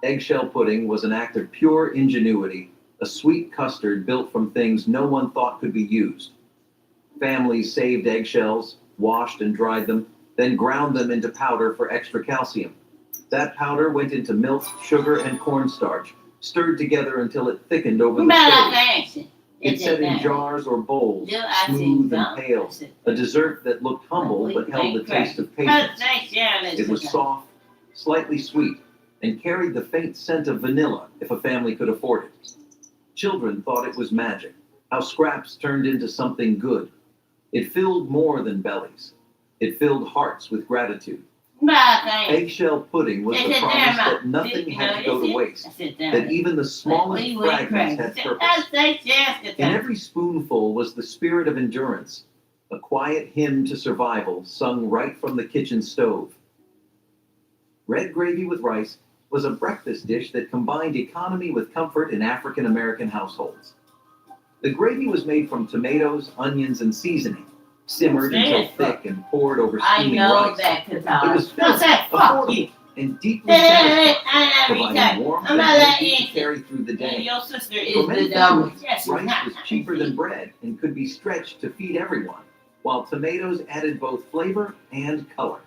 S13: Eggshell pudding was an act of pure ingenuity, a sweet custard built from things no one thought could be used. Families saved eggshells, washed and dried them, then ground them into powder for extra calcium. That powder went into milk, sugar, and cornstarch, stirred together until it thickened over the stove. It set in jars or bowls, smooth and pale, a dessert that looked humble but held the taste of patience. It was soft, slightly sweet, and carried the faint scent of vanilla if a family could afford it. Children thought it was magic, how scraps turned into something good. It filled more than bellies. It filled hearts with gratitude. Eggshell pudding was the promise that nothing had to go to waste, that even the smallest fragments had purpose. In every spoonful was the spirit of endurance, a quiet hymn to survival sung right from the kitchen stove. Red gravy with rice was a breakfast dish that combined economy with comfort in African American households. The gravy was made from tomatoes, onions, and seasoning, simmered until thick and poured over steaming rice. It was filled, affordable, and deeply satisfying, providing warmth and energy to carry through the day.
S1: Your sister is
S13: For many
S1: the dumbest.
S13: families,
S1: Yes, she's
S13: rice
S1: not.
S13: was cheaper than bread and could be stretched to feed everyone, while tomatoes added both flavor and color.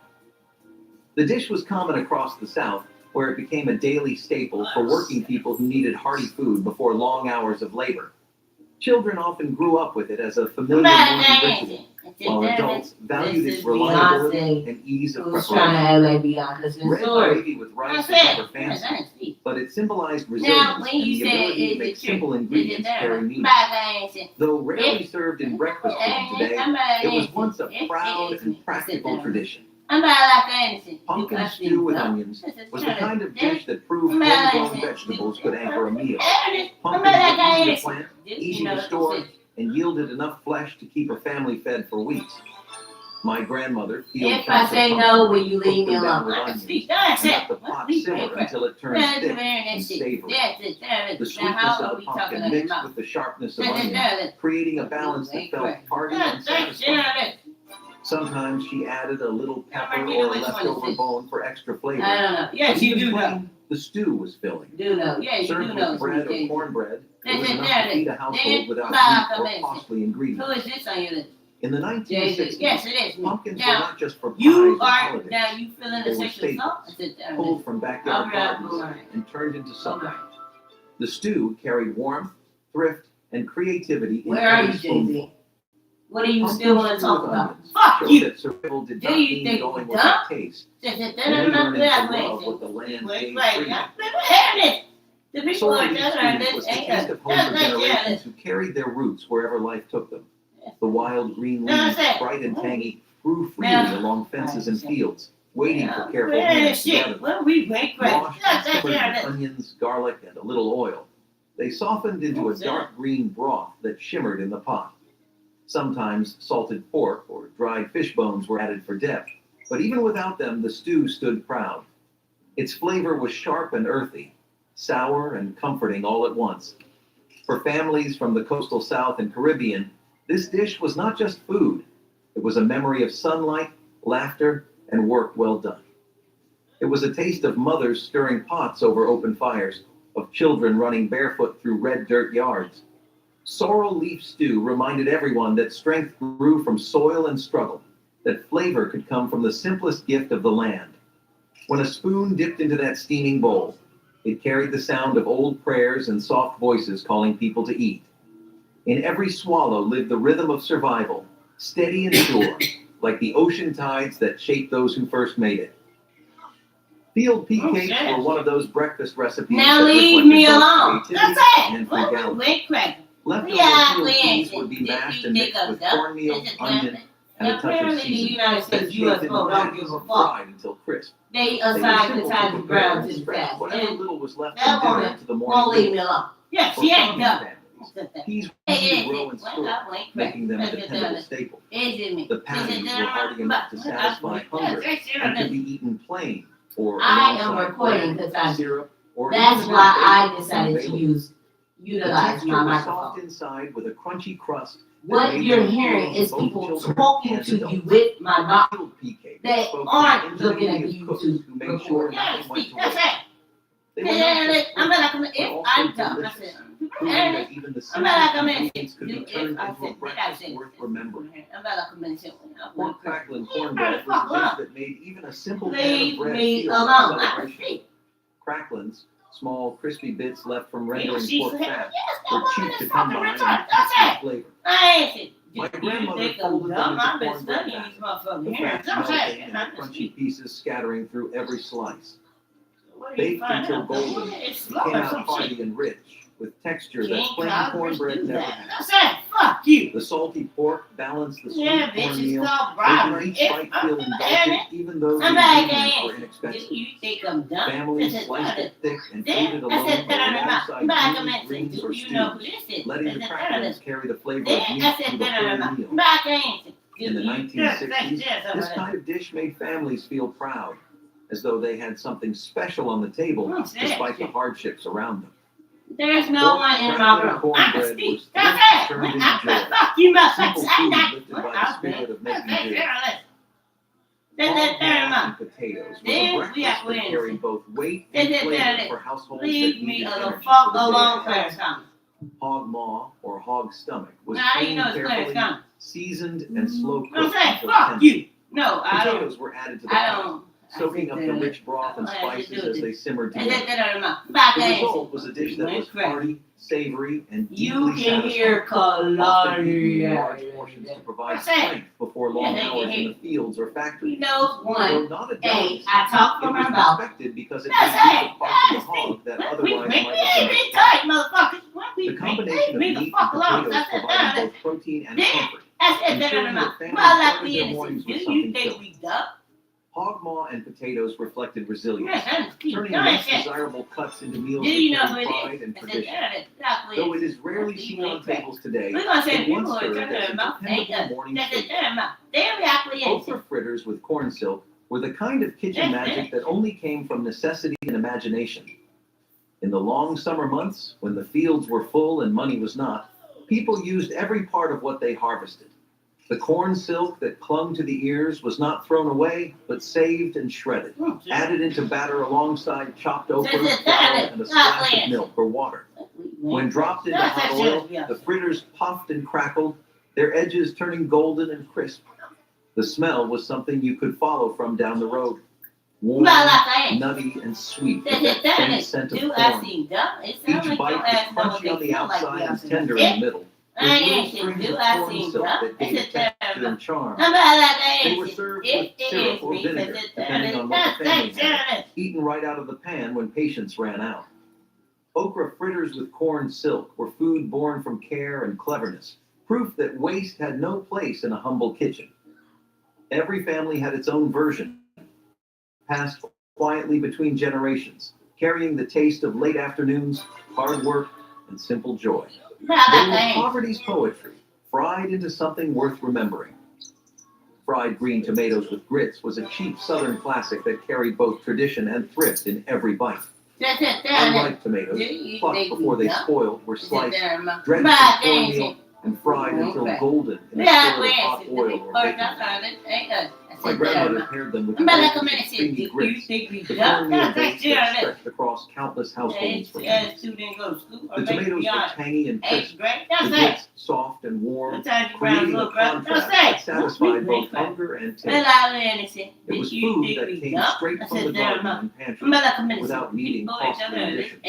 S13: The dish was common across the South, where it became a daily staple for working people who needed hearty food before long hours of labor. Children often grew up with it as a familiar morning ritual, while adults valued its reliability and ease of preparation. Red gravy with rice is never fancy, but it symbolized resilience and the ability to make simple ingredients carry meaning. Though rarely served in breakfast food today, it was once a proud and practical tradition. Pumpkin stew with onions was the kind of dish that proved homegrown vegetables could anchor a meal. Pumpkins were easy to plant, easy to store, and yielded enough flesh to keep a family fed for weeks. My grandmother peeled
S1: If I say no, will you leave me alone?
S13: and let the pot simmer until it turned thick and savory. The sweetness of the pumpkin mixed with the sharpness of onions, creating a balance that felt hearty and satisfying. Sometimes she added a little pepper or a leftover bone for extra flavor.
S1: I don't know. Yes, you do know.
S13: The stew was filling.
S1: Do know. Yeah, you
S13: Served
S1: do know.
S13: with bread or cornbread, it was enough to feed a household without meat or costly ingredients.
S1: Who is this on your list?
S13: In the 1960s,
S1: yes, it is.
S13: pumpkins were
S1: Now,
S13: not just for pies
S1: you
S13: and
S1: are
S13: holidays.
S1: now you feeling
S13: They
S1: the
S13: were
S1: sexual assault?
S13: staples, pulled from backyard gardens and turned into supper. The stew carried warmth, thrift, and creativity in
S1: Where are
S13: every
S1: you,
S13: spoonful.
S1: Jay-Z? What do you still want to talk about?
S13: Fuck
S1: Fuck you!
S13: That survival did
S1: Do
S13: not
S1: you
S13: mean
S1: think
S13: going
S1: we're
S13: with
S1: dumb?
S13: the taste.
S1: Only
S13: Learning to love what the land gave freely.
S1: The people
S13: Soul
S1: are
S13: Eating
S1: just
S13: Students was the taste of home for generations who carried their roots wherever life took them. The wild green leaves, bright and tangy, grew freely along fences and fields, waiting for careful hands to gather them. Washed and simmered with onions, garlic, and a little oil, they softened into a dark green broth that shimmered in the pot. Sometimes salted pork or dried fish bones were added for depth, but even without them, the stew stood proud. Its flavor was sharp and earthy, sour and comforting all at once. For families from the coastal South and Caribbean, this dish was not just food. It was a memory of sunlight, laughter, and work well done. It was a taste of mothers stirring pots over open fires, of children running barefoot through red dirt yards. Sorrel leaf stew reminded everyone that strength grew from soil and struggle, that flavor could come from the simplest gift of the land. When a spoon dipped into that steaming bowl, it carried the sound of old prayers and soft voices calling people to eat. In every swallow lived the rhythm of survival, steady and sure, like the ocean tides that shaped those who first made it. Field pea cakes were one of those breakfast recipes
S1: now
S13: that
S1: leave me alone.
S13: creativity and frugality.
S1: Cracker.
S13: Leftover field peas would be mashed and mixed with cornmeal, onion, and a touch of
S1: Apparently, the
S13: seasoning.
S1: United
S13: Then
S1: States
S13: shaped
S1: U.S.
S13: into
S1: folk don't
S13: patties
S1: give a
S13: and
S1: fuck.
S13: fried until crisp.
S1: They
S13: were
S1: assign
S13: simple
S1: the time
S13: to
S1: to
S13: prepare
S1: ground
S13: and
S1: to the
S13: stretch
S1: fast.
S13: whatever
S1: And
S13: little was left
S1: that
S13: from dinner
S1: woman
S13: into the
S1: won't leave
S13: morning
S1: me
S13: meal.
S1: alone. Yeah,
S13: For
S1: she ain't
S13: farming
S1: done.
S13: families, peas were easy to grow and store, making them a dependable staple. The patties were hearty enough to satisfy hunger and could be eaten plain or
S1: I am
S13: alongside
S1: recording
S13: bread,
S1: because
S13: syrup, or
S1: that's
S13: even
S1: why I
S13: bacon
S1: decided to
S13: available.
S1: utilize
S13: The
S1: my
S13: texture was soft
S1: microphone.
S13: inside with a crunchy crust. that
S1: What
S13: made
S1: you're
S13: them
S1: hearing
S13: appeal
S1: is
S13: to both
S1: people
S13: children
S1: talking
S13: and
S1: to you
S13: adults.
S1: with my mouth.
S13: Field pea cake
S1: They
S13: spoke to
S1: aren't
S13: the
S1: looking at
S13: ingenuity of cooks
S1: YouTube
S13: who made sure
S1: recording.
S13: nothing went to waste.
S1: That's it.
S13: They were not just
S1: I'm not
S13: quick,
S1: gonna
S13: but
S1: if
S13: also
S1: I'm done. I
S13: delicious,
S1: said,
S13: proving that even the
S1: I'm not
S13: simplest
S1: gonna
S13: ingredients could be
S1: if
S13: turned
S1: I
S13: into a
S1: said
S13: breakfast worth remembering.
S1: I'm not gonna mention
S13: Pork crackling cornbread was a dish that made even a simple pan of
S1: leave
S13: bread
S1: me
S13: feel like a
S1: alone. I
S13: celebration.
S1: speak.
S13: Cracklins, small crispy bits left from rendering
S1: She
S13: pork
S1: said,
S13: fat,
S1: yes,
S13: were
S1: that
S13: cheap
S1: woman
S13: to
S1: is
S13: come
S1: fucking
S13: by and
S1: retarded.
S13: taste
S1: That's
S13: the
S1: it.
S13: flavor.
S1: I ain't it.
S13: My
S1: You
S13: grandmother
S1: think I'm
S13: folded
S1: dumb?
S13: them
S1: I've
S13: into
S1: been
S13: cornbread
S1: studying
S13: batter,
S1: these motherfucking
S13: the
S1: here.
S13: fat
S1: That's
S13: melting
S1: it.
S13: and the crunchy pieces scattering through every slice.
S1: What do you
S13: Baked
S1: find
S13: until
S1: out?
S13: golden,
S1: It's
S13: it
S1: slow
S13: came
S1: or
S13: out
S1: some
S13: hearty
S1: shit.
S13: and rich, with texture
S1: You
S13: that
S1: ain't
S13: plain
S1: Congress
S13: cornbread
S1: do
S13: never
S1: that.
S13: had.
S1: That's it. Fuck you.
S13: The salty pork balanced the sweet
S1: Yeah, bitch, it's
S13: cornmeal,
S1: called
S13: making
S1: bribery.
S13: each bite feel indulgent, even though the
S1: Somebody
S13: ingredients were
S1: can
S13: inexpensive.
S1: you think I'm dumb?
S13: Families sliced it thick and ate it
S1: I
S13: alone
S1: said,
S13: or alongside
S1: back a
S13: beans,
S1: minute.
S13: greens, or
S1: Do you know who
S13: stews,
S1: this is?
S13: letting the cracklings carry the flavor of
S1: Then
S13: meat
S1: I
S13: through
S1: said,
S13: the whole meal.
S1: back a minute.
S13: In the 1960s, this kind of dish made families feel proud, as though they had something special on the table despite the hardships around them.
S1: There's no one in my room. I can speak. That's it.
S13: Turned into joy.
S1: Fuck you, motherfuckers.
S13: Simple
S1: I'm
S13: food
S1: not.
S13: lifted by the spirit of making do.
S1: Then
S13: Hog mash and potatoes was a
S1: Then we
S13: breakfast
S1: are
S13: that carried both weight
S1: Then
S13: and flavor for households that
S1: leave me
S13: needed
S1: alone.
S13: energy
S1: Fuck
S13: for the day
S1: alone,
S13: ahead.
S1: Clarence Thomas.
S13: Hog maw or hog stomach was
S1: Now you
S13: cleaned
S1: know it's Clarence
S13: carefully,
S1: Thomas.
S13: seasoned, and slow
S1: I'm
S13: cooked
S1: saying,
S13: until
S1: fuck
S13: tender.
S1: you. No, I don't.
S13: Potatoes were added to the
S1: I
S13: pot,
S1: don't.
S13: soaking up the rich broth and spices as they simmered together. The
S1: The
S13: result was a dish that was hearty, savory, and
S1: You
S13: deeply
S1: can hear
S13: satisfying. Often eaten in
S1: cologne.
S13: large portions to provide strength before long hours in the fields or
S1: You
S13: factories.
S1: know
S13: Though
S1: one.
S13: not a
S1: Hey,
S13: delicacy,
S1: I talk
S13: it
S1: from
S13: was
S1: my mouth.
S13: respected because it
S1: That's
S13: made use
S1: it.
S13: of parts of the hog that
S1: We
S13: otherwise
S1: make
S13: might have been
S1: me
S13: destroyed.
S1: tight, motherfuckers.
S13: The combination of
S1: Leave the
S13: meat
S1: fuck
S13: and
S1: alone.
S13: potatoes
S1: That's it.
S13: provided both protein and comfort,
S1: That's it.
S13: ensuring that families
S1: Well, like
S13: started
S1: we
S13: their
S1: innocent.
S13: mornings
S1: Do
S13: with
S1: you
S13: something
S1: think
S13: filling.
S1: we dumb?
S13: Hog maw and potatoes reflected resilience,
S1: Yeah,
S13: turning
S1: no,
S13: less
S1: that's it.
S13: desirable cuts into meals
S1: Do you know
S13: that
S1: who
S13: carried
S1: it
S13: pride
S1: is?
S13: and
S1: That's it.
S13: tradition.
S1: Exactly.
S13: Though it is rarely
S1: That's
S13: seen
S1: the
S13: on
S1: incorrect.
S13: tables today,
S1: We're gonna say
S13: it once
S1: people are
S13: served
S1: turning
S13: as a
S1: their mouth.
S13: dependable morning
S1: That's it.
S13: staple.
S1: Their mouth. They're actually innocent.
S13: Okra fritters with corn silk were the kind of kitchen
S1: That's
S13: magic that only came from necessity and imagination. In the long summer months, when the fields were full and money was not, people used every part of what they harvested. The corn silk that clung to the ears was not thrown away, but saved and shredded, added into batter alongside chopped okra, flour, and a splash of milk or water. When dropped into hot oil, the fritters puffed and crackled, their edges turning golden and crisp. The smell was something you could follow from down the road. Warm, nutty, and sweet, with that faint scent of corn. Each bite was crunchy on the outside and tender in the middle, with little strings of corn silk that gave it texture and charm. They were served with syrup or vinegar, depending on what the family had, eaten right out of the pan when patience ran out. Okra fritters with corn silk were food born from care and cleverness, proof that waste had no place in a humble kitchen. Every family had its own version, passed quietly between generations, carrying the taste of late afternoons, hard work, and simple joy. They were poverty's poetry, fried into something worth remembering. Fried green tomatoes with grits was a cheap Southern classic that carried both tradition and thrift in every bite. Unripe tomatoes, plucked before they spoiled, were sliced, drenched in cornmeal, and fried until golden in a skillet of hot oil or bacon. My grandmother paired them with delicious creamy grits, the cornmeal base that stretched across countless households for years. The tomatoes were tangy and crisp, the grits soft and warm, creating a contrast that satisfied both hunger and taste. It was food that came straight from the garden and pantry, without needing costly additions.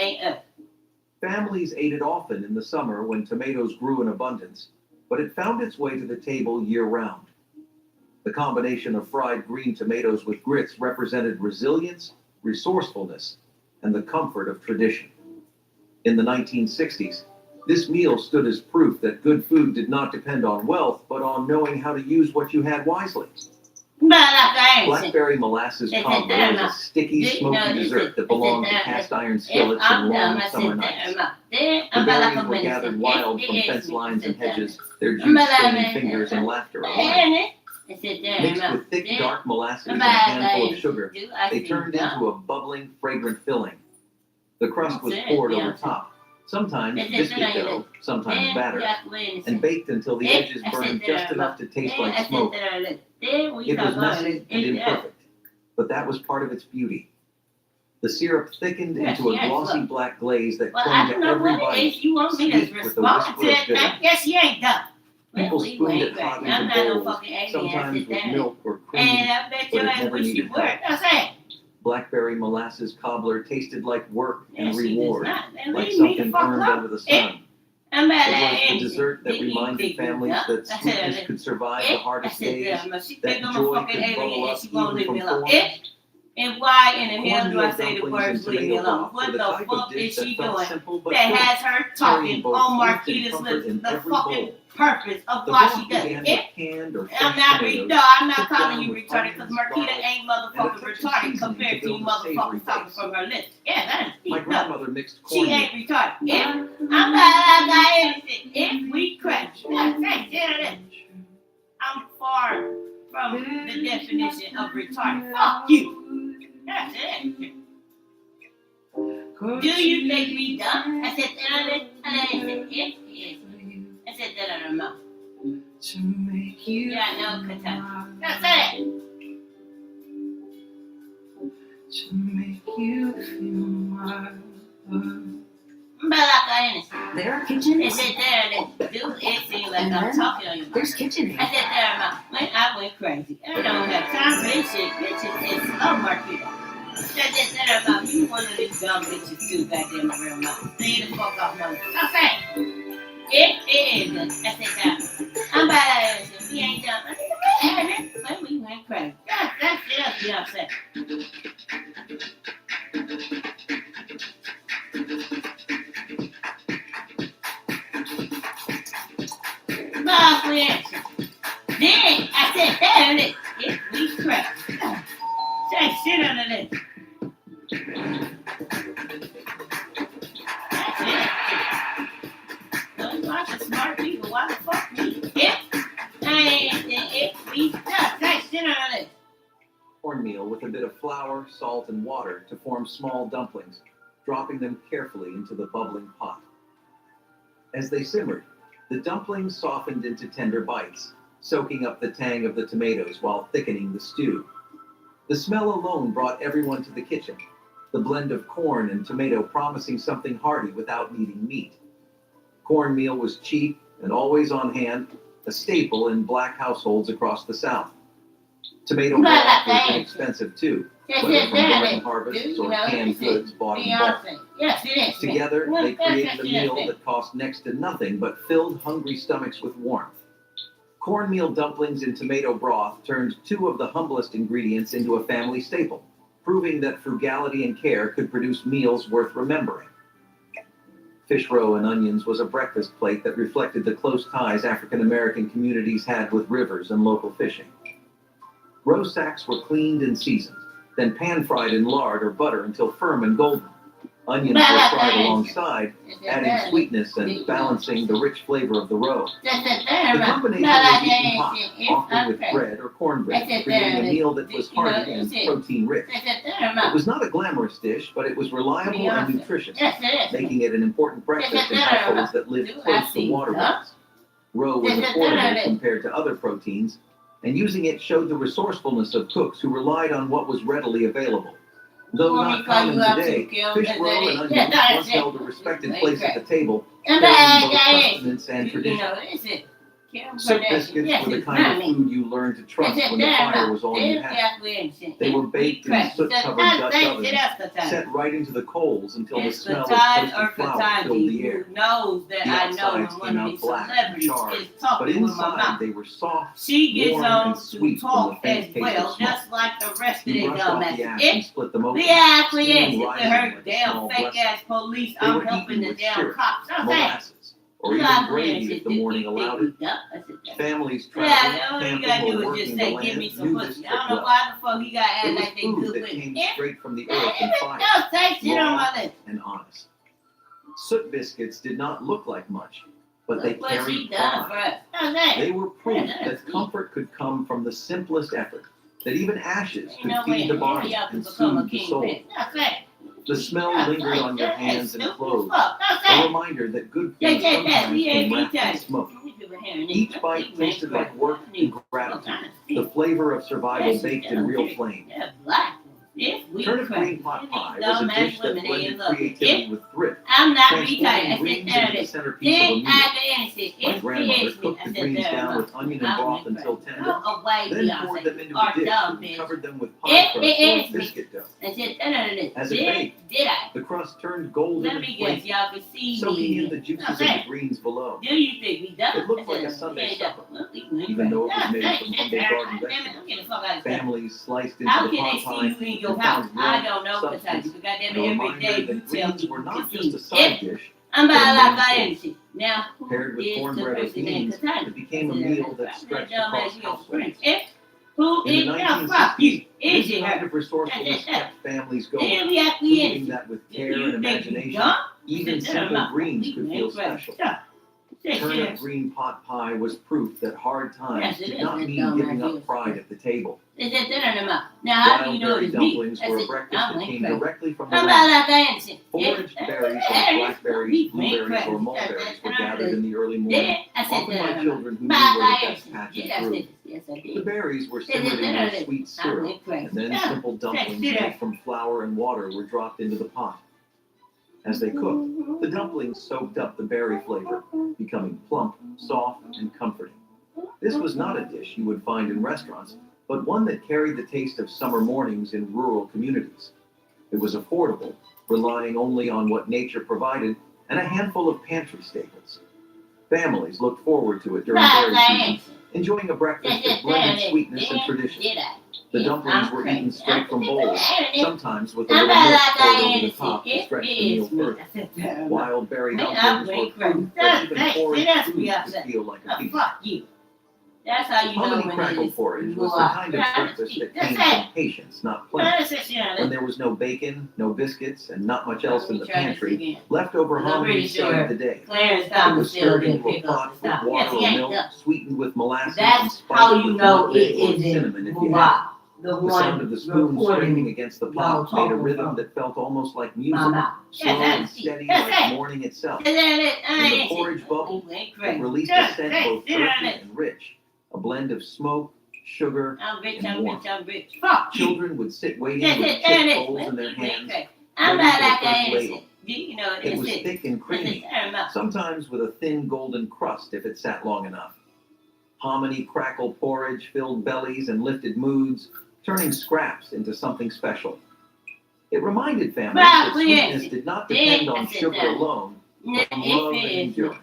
S13: Families ate it often in the summer when tomatoes grew in abundance, but it found its way to the table year-round. The combination of fried green tomatoes with grits represented resilience, resourcefulness, and the comfort of tradition. In the 1960s, this meal stood as proof that good food did not depend on wealth, but on knowing how to use what you had wisely. Blackberry molasses cobbler was a sticky, smoky dessert that belonged to cast iron skillets and long summer nights. The berries were gathered wild from fence lines and hedges, their juice-stained fingers and laughter alike. Mixed with thick, dark molasses and a handful of sugar, they turned into a bubbling, fragrant filling. The crust was poured over top, sometimes biscuit dough, sometimes batter, and baked until the edges burned just enough to taste like smoke. It was messy and imperfect, but that was part of its beauty. The syrup thickened into a glossy black glaze that clung to every bite, sweet with a whisper of bitter.
S1: Yes, you ain't dumb.
S13: People spooned it hot into bowls, sometimes with milk or cream, but it never needed help. Blackberry molasses cobbler tasted like work and reward, like something earned under the sun. It was the dessert that reminded families that sweetness could survive the hardest days, that joy could bubble up even from thorns.
S1: And why in the hell do I say the words leave me alone? What the fuck is she doing that has her talking on Marquita's lips? The fucking purpose of why she does it. I'm not calling you retarded because Marquita ain't motherfucking retarded compared to you motherfuckers talking from her lips. Yeah, that is
S13: My
S1: deep.
S13: grandmother mixed
S1: She
S13: corn
S1: ain't retarded. If I'm not innocent, if we crash, I'm far from the definition of retarded. Fuck you. That's it. Do you think we dumb? I said that I said yes. I said that I don't know. Yeah, no, content. That's it.
S14: To make you feel my love.
S12: There are kitchens.
S1: It said there, dude, it seemed like
S12: And
S1: I'm
S12: then
S1: talking on you.
S12: there's KitchenAid.
S1: I said there, I went crazy. I don't have time for this shit. Bitches is slow market. I said there about you one of these dumb bitches too, goddamn real mouth. Stay the fuck off my. Okay. It is. I said that. I'm about to answer. We ain't done. I said, when we went crazy. That's it, you know what I'm saying? Love we answer. Then I said, there it is. If we crack. Say shit under this. That's it. Those lots of smart people. Why the fuck me? If we say shit under this.
S13: Cornmeal with a bit of flour, salt, and water to form small dumplings, dropping them carefully into the bubbling pot. As they simmered, the dumplings softened into tender bites, soaking up the tang of the tomatoes while thickening the stew. The smell alone brought everyone to the kitchen, the blend of corn and tomato promising something hearty without needing meat. Cornmeal was cheap and always on hand, a staple in black households across the South. Tomato broth was inexpensive too, whether from garden harvests or canned goods bought in bulk.
S1: Yes, it is.
S13: Together, they created a meal that cost next to nothing but filled hungry stomachs with warmth. Cornmeal dumplings in tomato broth turned two of the humblest ingredients into a family staple, proving that frugality and care could produce meals worth remembering. Fish roe and onions was a breakfast plate that reflected the close ties African American communities had with rivers and local fishing. Roe sacks were cleaned and seasoned, then pan-fried in lard or butter until firm and golden. Onions were fried alongside, adding sweetness and balancing the rich flavor of the roe. The combination was eaten hot, often with bread or cornbread, creating a meal that was hearty and protein-rich. It was not a glamorous dish, but it was reliable and nutritious, making it an important breakfast in households that lived close to waterways. Roe was affordable compared to other proteins, and using it showed the resourcefulness of cooks who relied on what was readily available. Though not common today, fish roe and onions once held a respected place at the table, carrying both sustenance and tradition. Soot biscuits were the kind of food you learned to trust when the fire was all you had. They were baked in soot-covered Dutch ovens, set right into the coals until the smell of toasted flour filled the air. The outsides came out black and charred, but inside they were soft, warm, and sweet from the faint taste of smoke.
S1: Just like the rest of
S13: You
S1: the
S13: brushed off the ash and split them open,
S1: we
S13: steam rising
S1: her
S13: like a
S1: damn
S13: small
S1: fake
S13: blessing.
S1: ass police.
S13: They
S1: I'm
S13: were
S1: helping
S13: eaten
S1: the
S13: with
S1: damn
S13: syrup,
S1: cops.
S13: molasses, or even gravy if the morning allowed it. Families traveling, camping, or working the land knew this trick well.
S1: He got
S13: It was
S1: like they
S13: food
S1: good
S13: that
S1: with
S13: came
S1: it.
S13: straight from the earth and fire, raw and honest. Soot biscuits did not look like much, but they carried pride. They were proof that comfort could come from the simplest effort, that even ashes could feed the body and soothe the soul. The smell lingered on your hands and clothes, a reminder that good food sometimes can wrap in smoke. Each bite tasted like work and gratitude, the flavor of survival baked in real flame. Turnip green pot pie was a dish that blended creativity with thrift, transforming greens into the centerpiece of a meal. My grandmother cooked the greens down with onion and broth until tender, then poured them into a dish and covered them with pie crust or biscuit dough. As it baked, the crust turned golden and flaky, soaking in the juices of the greens below. It looked like a Sunday supper, even though it was made from humble garden vegetables. Families sliced into the pot pie and found warmth, substance, and a reminder that greens were not just a side dish, but a main course. Paired with cornbread or beans, it became a meal that stretched across households. In the 1960s, this kind of resourcefulness kept families going, proving that with care and imagination, even simple greens could feel special. Turnip green pot pie was proof that hard times did not mean giving up pride at the table. Wild berry dumplings were a breakfast that came directly from the land. Foraged berries like blackberries, blueberries, or mulberries were gathered in the early morning, often by children who knew where the best patches grew. The berries were simmered in their sweet syrup, and then simple dumplings made from flour and water were dropped into the pot. As they cooked, the dumplings soaked up the berry flavor, becoming plump, soft, and comforting. This was not a dish you would find in restaurants, but one that carried the taste of summer mornings in rural communities. It was affordable, relying only on what nature provided and a handful of pantry staples. Families looked forward to it during berry season, enjoying a breakfast that blended sweetness and tradition. The dumplings were eaten straight from bowls, sometimes with a little milk poured over the top to stretch the meal further. Wild berry dumplings were fruit that even porridge food could feel like a feast.
S1: That's how you know
S13: Hominy
S1: when
S13: crackle
S1: it is
S13: porridge was the kind of breakfast that came from patience, not plenty. When there was no bacon, no biscuits, and not much else in the pantry, leftover hominy saved the day. It was stirred into a pot with water or milk, sweetened with molasses, and
S1: That's
S13: spiced
S1: how you
S13: with
S1: know it
S13: nutmeg or
S1: isn't
S13: cinnamon if you had.
S1: the
S13: The sound of the spoon scraping
S1: recording
S13: against the pot made a rhythm that felt almost like music, slow and steady like morning itself. When the porridge bubbled, it released a scent both earthy and rich, a blend of smoke, sugar, and warmth. Children would sit waiting with chip bowls in their hands, ready for the first ladle. It was thick and creamy, sometimes with a thin golden crust if it sat long enough. Hominy crackle porridge filled bellies and lifted moods, turning scraps into something special. It reminded families that sweetness did not depend on sugar alone, but on love and endurance.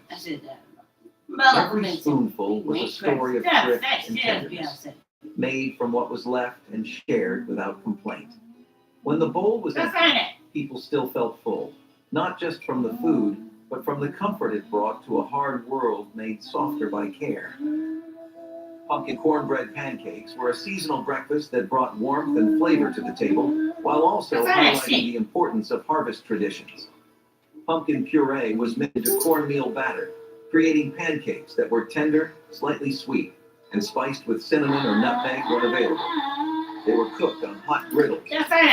S13: Every spoonful was a story of thrift and tenderness, made from what was left and shared without complaint. When the bowl was empty, people still felt full, not just from the food, but from the comfort it brought to a hard world made softer by care. Pumpkin cornbread pancakes were a seasonal breakfast that brought warmth and flavor to the table, while also highlighting the importance of harvest traditions. Pumpkin puree was made into cornmeal batter, creating pancakes that were tender, slightly sweet, and spiced with cinnamon or nutmeg when available. They were cooked on hot griddles,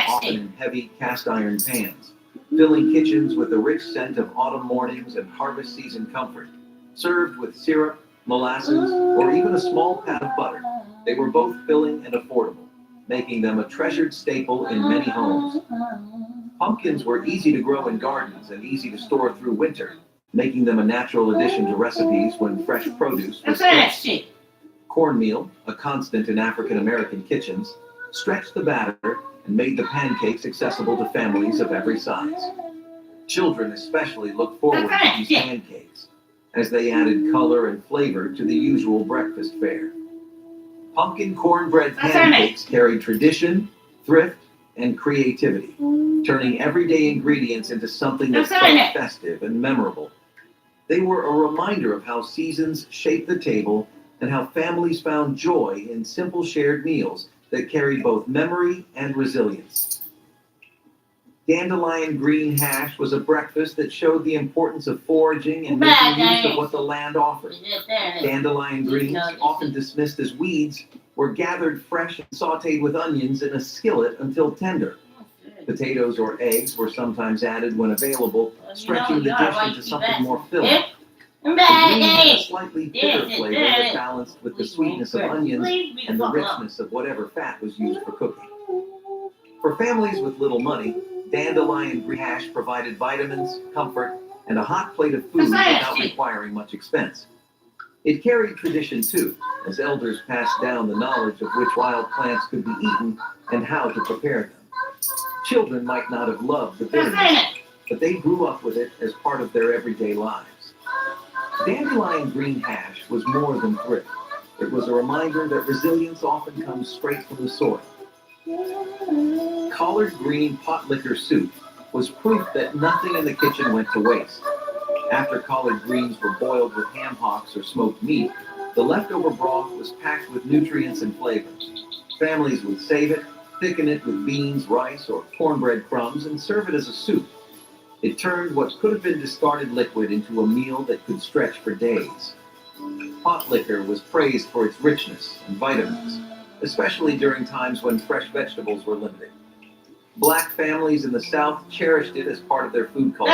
S13: often in heavy cast iron pans, filling kitchens with the rich scent of autumn mornings and harvest season comfort. Served with syrup, molasses, or even a small pat of butter, they were both filling and affordable, making them a treasured staple in many homes. Pumpkins were easy to grow in gardens and easy to store through winter, making them a natural addition to recipes when fresh produce was scarce. Cornmeal, a constant in African American kitchens, stretched the batter and made the pancakes accessible to families of every size. Children especially looked forward to these pancakes, as they added color and flavor to the usual breakfast fare. Pumpkin cornbread pancakes carried tradition, thrift, and creativity, turning everyday ingredients into something that felt festive and memorable. They were a reminder of how seasons shape the table and how families found joy in simple shared meals that carried both memory and resilience. Dandelion green hash was a breakfast that showed the importance of foraging and making use of what the land offered. Dandelion greens, often dismissed as weeds, were gathered fresh and sautéed with onions in a skillet until tender. Potatoes or eggs were sometimes added when available, stretching the dish into something more filling. The green had a slightly bitter flavor that balanced with the sweetness of onions and the richness of whatever fat was used for cooking. For families with little money, dandelion green hash provided vitamins, comfort, and a hot plate of food without requiring much expense. It carried tradition too, as elders passed down the knowledge of which wild plants could be eaten and how to prepare them. Children might not have loved the bitterness, but they grew up with it as part of their everyday lives. Dandelion green hash was more than thrift. It was a reminder that resilience often comes straight from the soil. Collard green pot liquor soup was proof that nothing in the kitchen went to waste. After collard greens were boiled with ham hocks or smoked meat, the leftover broth was packed with nutrients and flavors. Families would save it, thicken it with beans, rice, or cornbread crumbs, and serve it as a soup. It turned what could have been discarded liquid into a meal that could stretch for days. Pot liquor was praised for its richness and vitamins, especially during times when fresh vegetables were limited. Black families in the South cherished it as part of their food culture,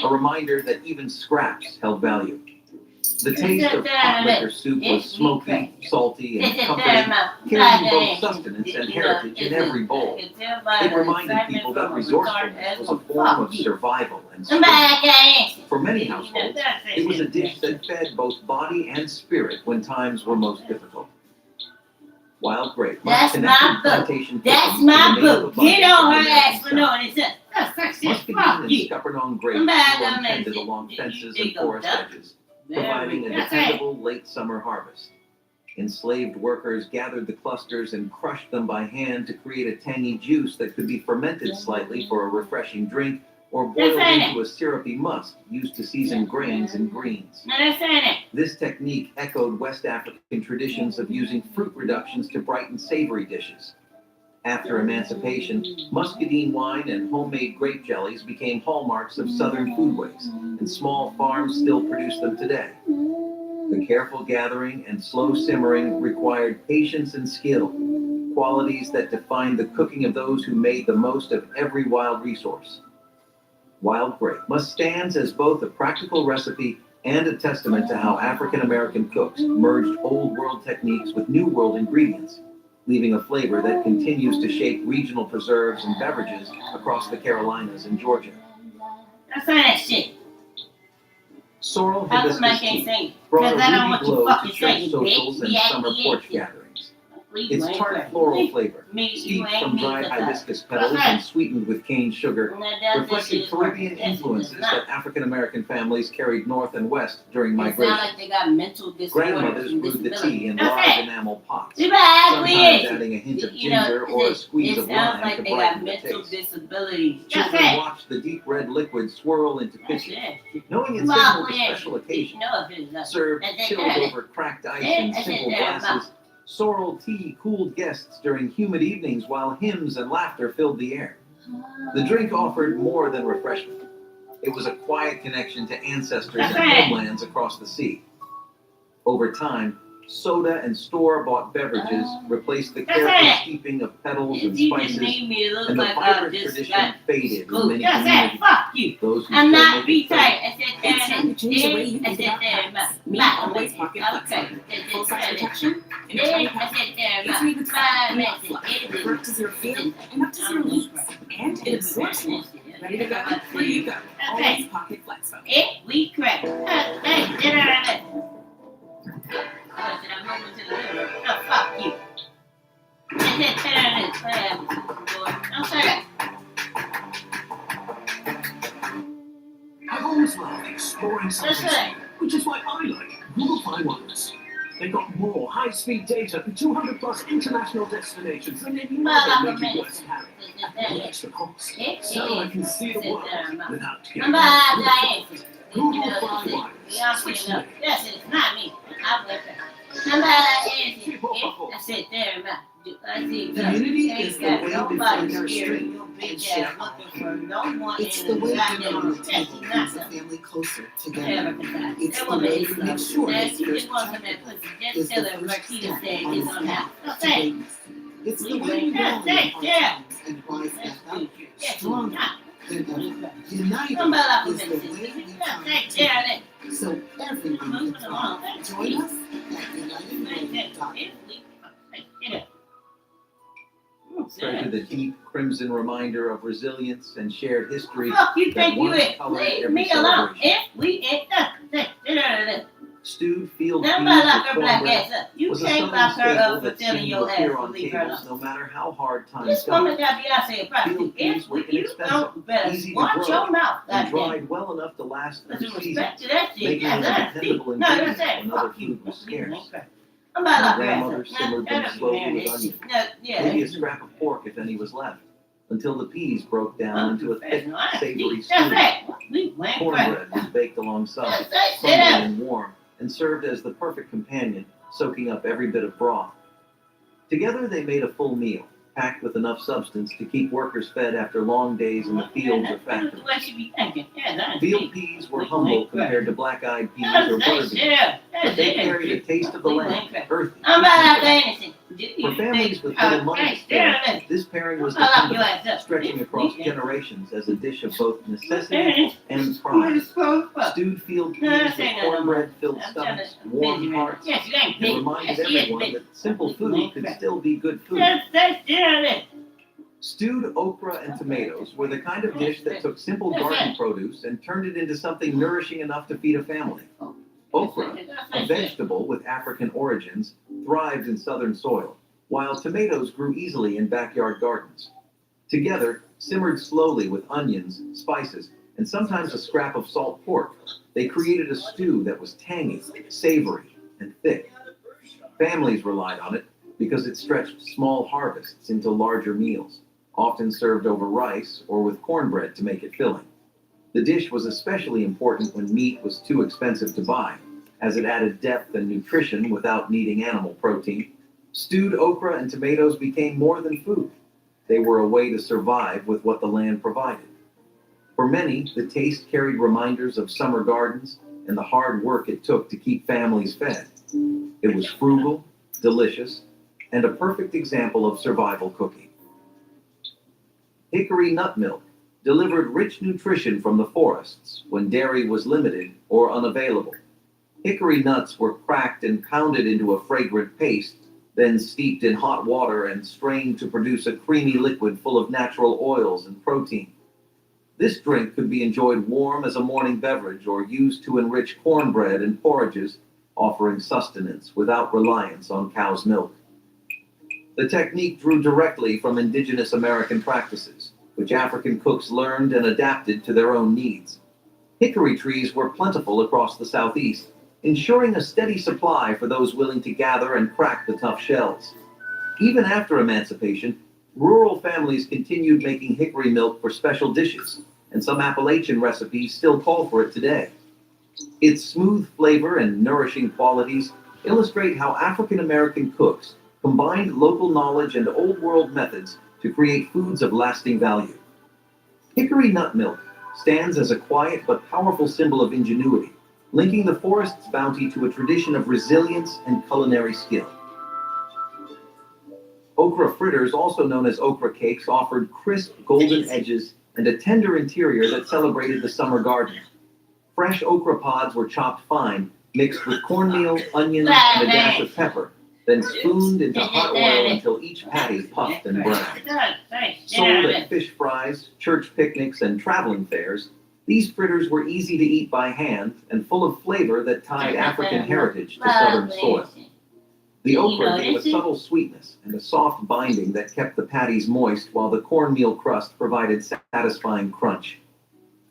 S13: a reminder that even scraps held value. The taste of hot liquor soup was smoky, salty, and comforting, carrying both sustenance and heritage in every bowl. It reminded people that resourcefulness was a form of survival and strength. For many households, it was a dish that fed both body and spirit when times were most difficult. Wild grape.
S1: That's my book. That's my book. Get on her ass for knowing it's
S13: Muscadine and Scuppernong grapes grew untended along fences and forest edges, providing a dependable late summer harvest. Enslaved workers gathered the clusters and crushed them by hand to create a tangy juice that could be fermented slightly for a refreshing drink or boiled into a syrupy musk used to season grains and greens. This technique echoed West African traditions of using fruit reductions to brighten savory dishes. After emancipation, muscadine wine and homemade grape jellies became hallmarks of Southern foodways, and small farms still produce them today. The careful gathering and slow simmering required patience and skill, qualities that defined the cooking of those who made the most of every wild resource. Wild grape stands as both a practical recipe and a testament to how African American cooks merged old world techniques with new world ingredients, leaving a flavor that continues to shape regional preserves and beverages across the Carolinas and Georgia.
S1: That's that shit.
S13: Sorrel hibiscus tea brought a ruby glow to church socials and summer porch gatherings. Its tart floral flavor, steeped from dried hibiscus petals and sweetened with cane sugar, reflected Caribbean influences that African American families carried north and west during migration. Grandmothers brewed the tea in large enamel pots, sometimes adding a hint of ginger or a squeeze of lime to brighten the taste. Children watched the deep red liquid swirl into pitchers, knowing it signaled a special occasion. Served chilled over cracked ice in simple glasses, sorrel tea cooled guests during humid evenings while hymns and laughter filled the air. The drink offered more than refreshment. It was a quiet connection to ancestors and homelands across the sea. Over time, soda and store-bought beverages replaced the careful steeping of petals and spices, and the vibrant tradition faded in many communities. Those who
S1: I'm
S13: still
S1: not
S13: make it
S1: retired.
S12: It's time to change the way you think about pets. Me always pocket flexible. Full size protection in a tiny pack. It's made with flat fluff for up to 0 feel and up to 0 leaks. And it absorbs more. Ready to go? Where you go. Always pocket flexible.
S1: We crack. Fuck you.
S3: I've always loved exploring something new, which is why I like Google Fi Wireless. They've got more high-speed data for 200 plus international destinations than any other major US carrier at no extra cost. So I can see the world without getting out. Google Fi Wireless. Switch to me.
S1: Yes, it's not me. Somebody I said there,
S14: Community is the way we find our strength and share hope. It's the way we come to take a family closer together. It's the way we make sure that first child is the first step on the path to greatness. It's the way we rally our times and rise back up stronger than ever. United is the way we come together. So everyone can thrive. Join us at unitedway.org.
S13: Treasure the deep crimson reminder of resilience and shared history
S1: You
S13: that
S1: think you
S13: once
S1: ain't
S13: colored
S1: leave
S13: every
S1: me alone?
S13: celebration.
S1: If we ain't
S13: Stewed field peas
S1: Nobody lock
S13: with
S1: her black
S13: cornbread
S1: ass up. You
S13: was a
S1: can't
S13: southern
S1: lock her
S13: staple
S1: up for
S13: that
S1: telling
S13: seemed
S1: your
S13: to
S1: ass
S13: appear
S1: to
S13: on
S1: leave her
S13: tables
S1: alone.
S13: no matter how hard times
S1: This
S13: got.
S1: woman got Beyonce a prostitute.
S13: Field peas were
S1: If you
S13: inexpensive,
S1: don't better
S13: easy to
S1: watch
S13: grow,
S1: your mouth,
S13: and
S1: goddamn.
S13: dried well enough to last
S1: Put
S13: through
S1: some
S13: seasons,
S1: respect to that shit.
S13: making them a
S1: That's
S13: dependable
S1: No,
S13: ingredient
S1: that's
S13: when other
S1: Fuck you.
S13: food was scarce.
S1: I'm about
S13: My
S1: to
S13: grandmother simmered them slowly with onions,
S1: Yeah.
S13: maybe a scrap of pork if any was left, until the peas broke down into a thick, savory stew.
S1: That's right. We went
S13: Cornbread was baked alongside,
S1: That's
S13: crumbly
S1: it.
S13: and warm, and served as the perfect companion, soaking up every bit of broth. Together they made a full meal, packed with enough substance to keep workers fed after long days in the fields or factories.
S1: What you be thinking?
S13: Field peas were humble compared to black-eyed peas or butterbeans, but they carried a taste of the land, earthy. For families with little money to spare, this pairing was dependable, stretching across generations as a dish of both necessity and pride. Stewed field peas with cornbread-filled stomachs, warm hearts, and reminded everyone that simple food could still be good food. Stewed okra and tomatoes were the kind of dish that took simple garden produce and turned it into something nourishing enough to feed a family. Okra, a vegetable with African origins, thrived in southern soil, while tomatoes grew easily in backyard gardens. Together, simmered slowly with onions, spices, and sometimes a scrap of salt pork, they created a stew that was tangy, savory, and thick. Families relied on it because it stretched small harvests into larger meals, often served over rice or with cornbread to make it filling. The dish was especially important when meat was too expensive to buy, as it added depth and nutrition without needing animal protein. Stewed okra and tomatoes became more than food. They were a way to survive with what the land provided. For many, the taste carried reminders of summer gardens and the hard work it took to keep families fed. It was frugal, delicious, and a perfect example of survival cooking. Hickory nut milk delivered rich nutrition from the forests when dairy was limited or unavailable. Hickory nuts were cracked and pounded into a fragrant paste, then steeped in hot water and strained to produce a creamy liquid full of natural oils and protein. This drink could be enjoyed warm as a morning beverage or used to enrich cornbread and porridges, offering sustenance without reliance on cow's milk. The technique drew directly from indigenous American practices, which African cooks learned and adapted to their own needs. Hickory trees were plentiful across the southeast, ensuring a steady supply for those willing to gather and crack the tough shells. Even after emancipation, rural families continued making hickory milk for special dishes, and some Appalachian recipes still call for it today. Its smooth flavor and nourishing qualities illustrate how African American cooks combined local knowledge and old world methods to create foods of lasting value. Hickory nut milk stands as a quiet but powerful symbol of ingenuity, linking the forest's bounty to a tradition of resilience and culinary skill. Okra fritters, also known as okra cakes, offered crisp golden edges and a tender interior that celebrated the summer garden. Fresh okra pods were chopped fine, mixed with cornmeal, onions, and a dash of pepper, then spooned into hot oil until each patty puffed and browned. Sold at fish fries, church picnics, and traveling fairs, these fritters were easy to eat by hand and full of flavor that tied African heritage to southern soil. The okra gave a subtle sweetness and a soft binding that kept the patties moist, while the cornmeal crust provided satisfying crunch.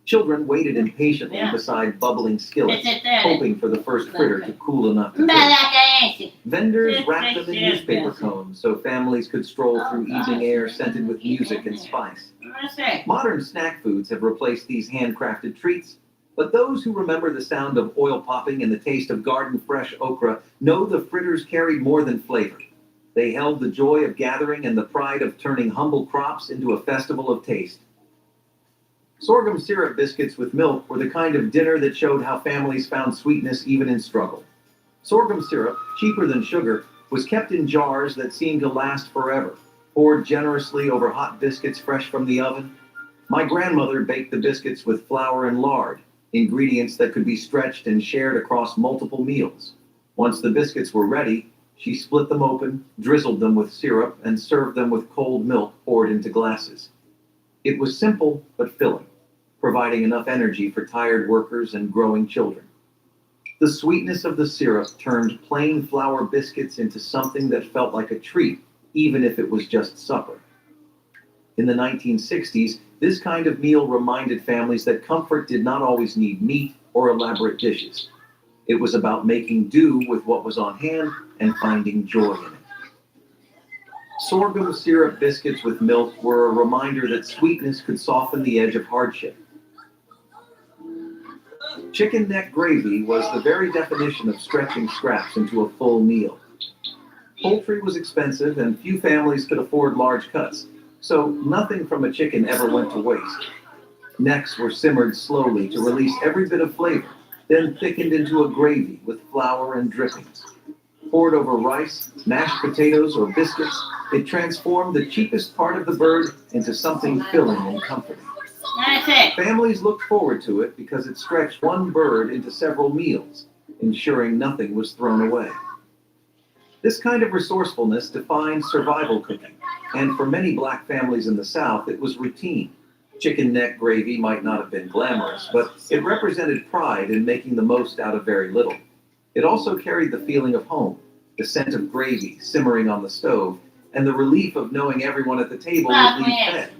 S13: Children waited impatiently beside bubbling skillets, hoping for the first fritter to cool enough to taste. Vendors wrapped them in newspaper cones so families could stroll through evening air scented with music and spice. Modern snack foods have replaced these handcrafted treats, but those who remember the sound of oil popping and the taste of garden-fresh okra know the fritters carried more than flavor. They held the joy of gathering and the pride of turning humble crops into a festival of taste. Sorghum syrup biscuits with milk were the kind of dinner that showed how families found sweetness even in struggle. Sorghum syrup, cheaper than sugar, was kept in jars that seemed to last forever, poured generously over hot biscuits fresh from the oven. My grandmother baked the biscuits with flour and lard, ingredients that could be stretched and shared across multiple meals. Once the biscuits were ready, she split them open, drizzled them with syrup, and served them with cold milk poured into glasses. It was simple but filling, providing enough energy for tired workers and growing children. The sweetness of the syrup turned plain flour biscuits into something that felt like a treat, even if it was just supper. In the 1960s, this kind of meal reminded families that comfort did not always need meat or elaborate dishes. It was about making do with what was on hand and finding joy in it. Sorghum syrup biscuits with milk were a reminder that sweetness could soften the edge of hardship. Chicken neck gravy was the very definition of stretching scraps into a full meal. Poultry was expensive and few families could afford large cuts, so nothing from a chicken ever went to waste. Necks were simmered slowly to release every bit of flavor, then thickened into a gravy with flour and drippings. Poured over rice, mashed potatoes, or biscuits, it transformed the cheapest part of the bird into something filling and comforting. Families looked forward to it because it stretched one bird into several meals, ensuring nothing was thrown away. This kind of resourcefulness defined survival cooking, and for many black families in the South, it was routine. Chicken neck gravy might not have been glamorous, but it represented pride in making the most out of very little. It also carried the feeling of home, the scent of gravy simmering on the stove, and the relief of knowing everyone at the table would leave fed.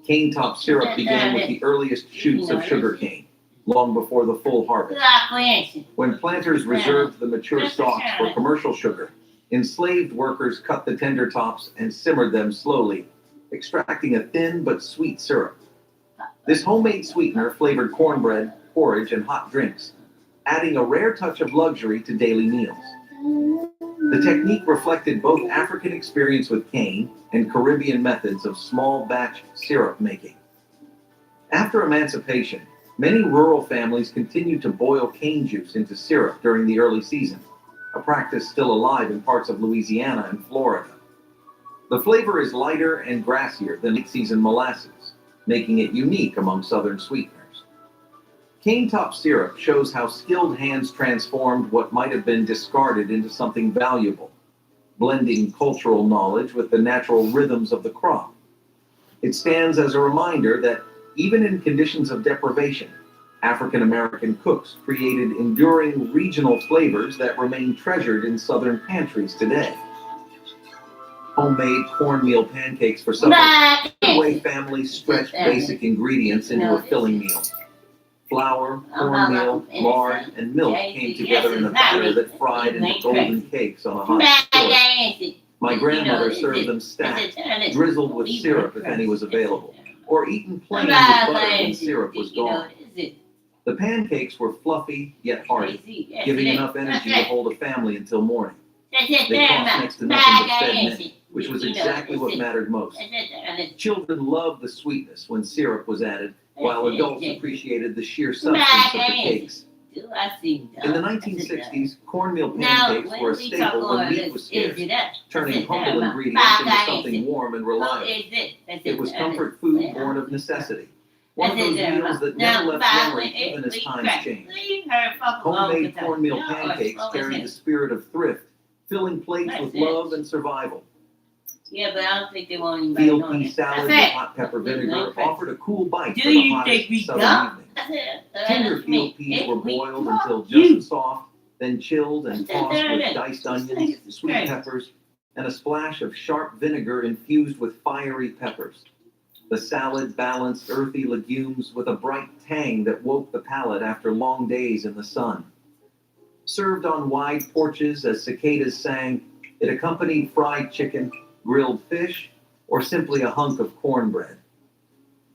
S13: Cane top syrup began with the earliest shoots of sugarcane, long before the full harvest. When planters reserved the mature stalks for commercial sugar, enslaved workers cut the tender tops and simmered them slowly, extracting a thin but sweet syrup. This homemade sweetener flavored cornbread, porridge, and hot drinks, adding a rare touch of luxury to daily meals. The technique reflected both African experience with cane and Caribbean methods of small batch syrup making. After emancipation, many rural families continued to boil cane juice into syrup during the early season, a practice still alive in parts of Louisiana and Florida. The flavor is lighter and grassier than late-season molasses, making it unique among southern sweeteners. Cane top syrup shows how skilled hands transformed what might have been discarded into something valuable, blending cultural knowledge with the natural rhythms of the crop. It stands as a reminder that even in conditions of deprivation, African American cooks created enduring regional flavors that remain treasured in southern pantries today. Homemade cornmeal pancakes for supper, the way families stretched basic ingredients into a filling meal. Flour, cornmeal, lard, and milk came together in a batter that fried into golden cakes on a hot skillet. My grandmother served them stacked, drizzled with syrup if any was available, or eaten plain with butter when syrup was gone. The pancakes were fluffy yet hearty, giving enough energy to hold a family until morning. They cost next to nothing but fed men, which was exactly what mattered most. Children loved the sweetness when syrup was added, while adults appreciated the sheer substance of the cakes. In the 1960s, cornmeal pancakes were a staple when meat was scarce, turning humble ingredients into something warm and reliable. It was comfort food born of necessity. One of those meals that never left memory even as times changed. Homemade cornmeal pancakes carried the spirit of thrift, filling plates with love and survival.
S1: Yeah, but I don't think they want anybody
S13: Field
S1: knowing
S13: pea
S1: it.
S13: salad with hot pepper vinegar offered a cool bite for the hottest southern evening. Tender field peas were boiled until just soft, then chilled and tossed with diced onions, sweet peppers, and a splash of sharp vinegar infused with fiery peppers. The salad balanced earthy legumes with a bright tang that woke the palate after long days in the sun. Served on wide porches as cicadas sang, it accompanied fried chicken, grilled fish, or simply a hunk of cornbread.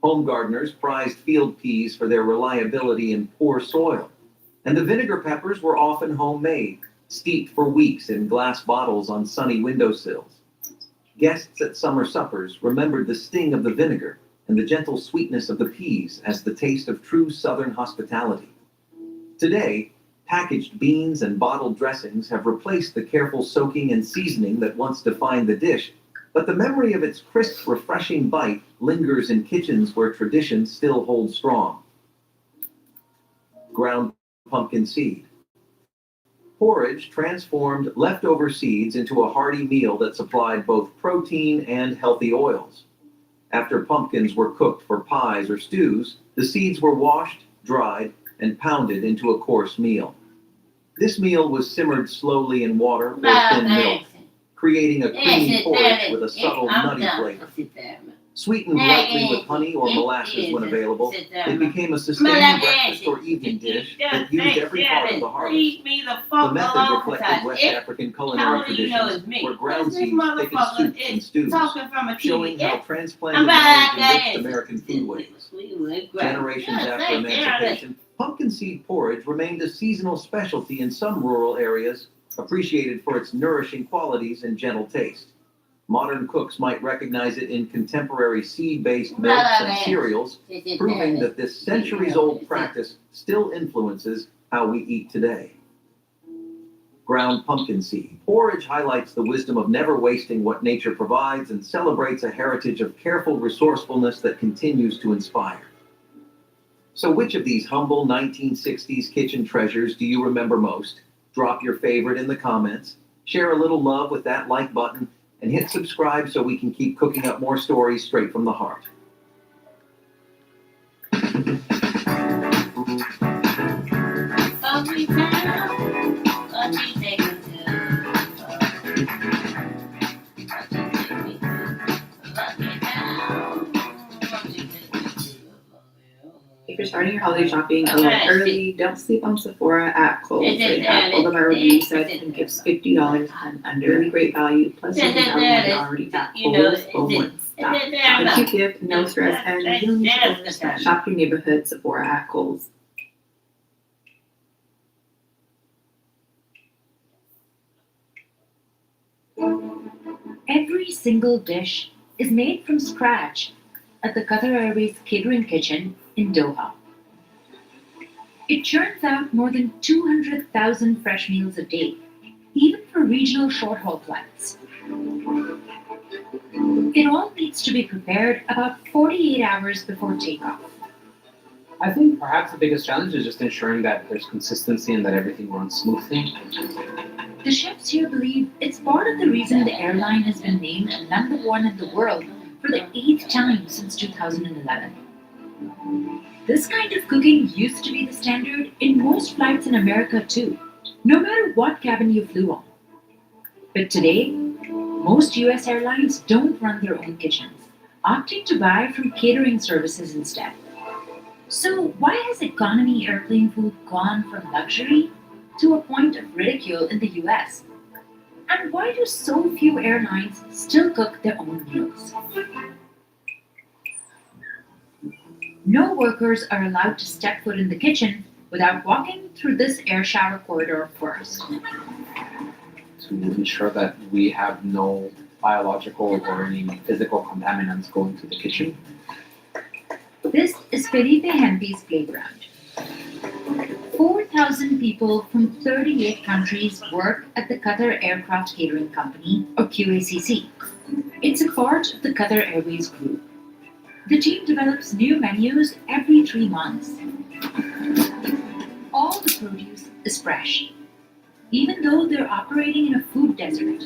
S13: Home gardeners prized field peas for their reliability in poor soil, and the vinegar peppers were often homemade, steeped for weeks in glass bottles on sunny windowsills. Guests at summer suppers remembered the sting of the vinegar and the gentle sweetness of the peas as the taste of true southern hospitality. Today, packaged beans and bottled dressings have replaced the careful soaking and seasoning that once defined the dish, but the memory of its crisp, refreshing bite lingers in kitchens where tradition still holds strong. Ground pumpkin seed. Porridge transformed leftover seeds into a hearty meal that supplied both protein and healthy oils. After pumpkins were cooked for pies or stews, the seeds were washed, dried, and pounded into a coarse meal. This meal was simmered slowly in water or thin milk, creating a creamy porridge with a subtle nutty flavor. Sweetened lightly with honey or molasses when available, it became a sustaining breakfast or evening dish that used every part of the harvest. The method reflected West African culinary traditions where ground seeds thick as soups and stews, showing how transplanted knowledge enriched American foodways. Generations after emancipation, pumpkin seed porridge remained a seasonal specialty in some rural areas, appreciated for its nourishing qualities and gentle taste. Modern cooks might recognize it in contemporary seed-based milks and cereals, proving that this centuries-old practice still influences how we eat today. Ground pumpkin seed. Porridge highlights the wisdom of never wasting what nature provides and celebrates a heritage of careful resourcefulness that continues to inspire. So which of these humble 1960s kitchen treasures do you remember most? Drop your favorite in the comments, share a little love with that like button, and hit subscribe so we can keep cooking up more stories straight from the heart.
S15: If you're starting your holiday shopping a little early, don't sleep on Sephora at Kohl's. They have all the viral beauty sets and gifts $50 and under. Really great value. Plus, you can everyone already at Kohl's for one stop. A cute gift, no stress, and you don't need to overspend. Shop your neighborhood Sephora at Kohl's.
S12: Every single dish is made from scratch at the Qatar Airways Catering Kitchen in Doha. It churns out more than 200,000 fresh meals a day, even for regional short-haul flights. It all needs to be prepared about 48 hours before takeoff.
S16: I think perhaps the biggest challenge is just ensuring that there's consistency and that everything runs smoothly.
S12: The chefs here believe it's part of the reason the airline has been named #1 in the world for the 8th time since 2011. This kind of cooking used to be the standard in most flights in America too, no matter what cabin you flew on. But today, most US airlines don't run their own kitchens, opting to buy from catering services instead. So why has economy airplane food gone from luxury to a point of ridicule in the US? And why do so few airlines still cook their own meals? No workers are allowed to step foot in the kitchen without walking through this air shower corridor first.
S16: To ensure that we have no biological or any physical contaminants going to the kitchen.
S12: This is Felipe Hempe's playground. 4,000 people from 38 countries work at the Qatar Aircraft Catering Company, or QACC. It's a part of the Qatar Airways Group. The team develops new menus every 3 months. All the produce is fresh, even though they're operating in a food desert.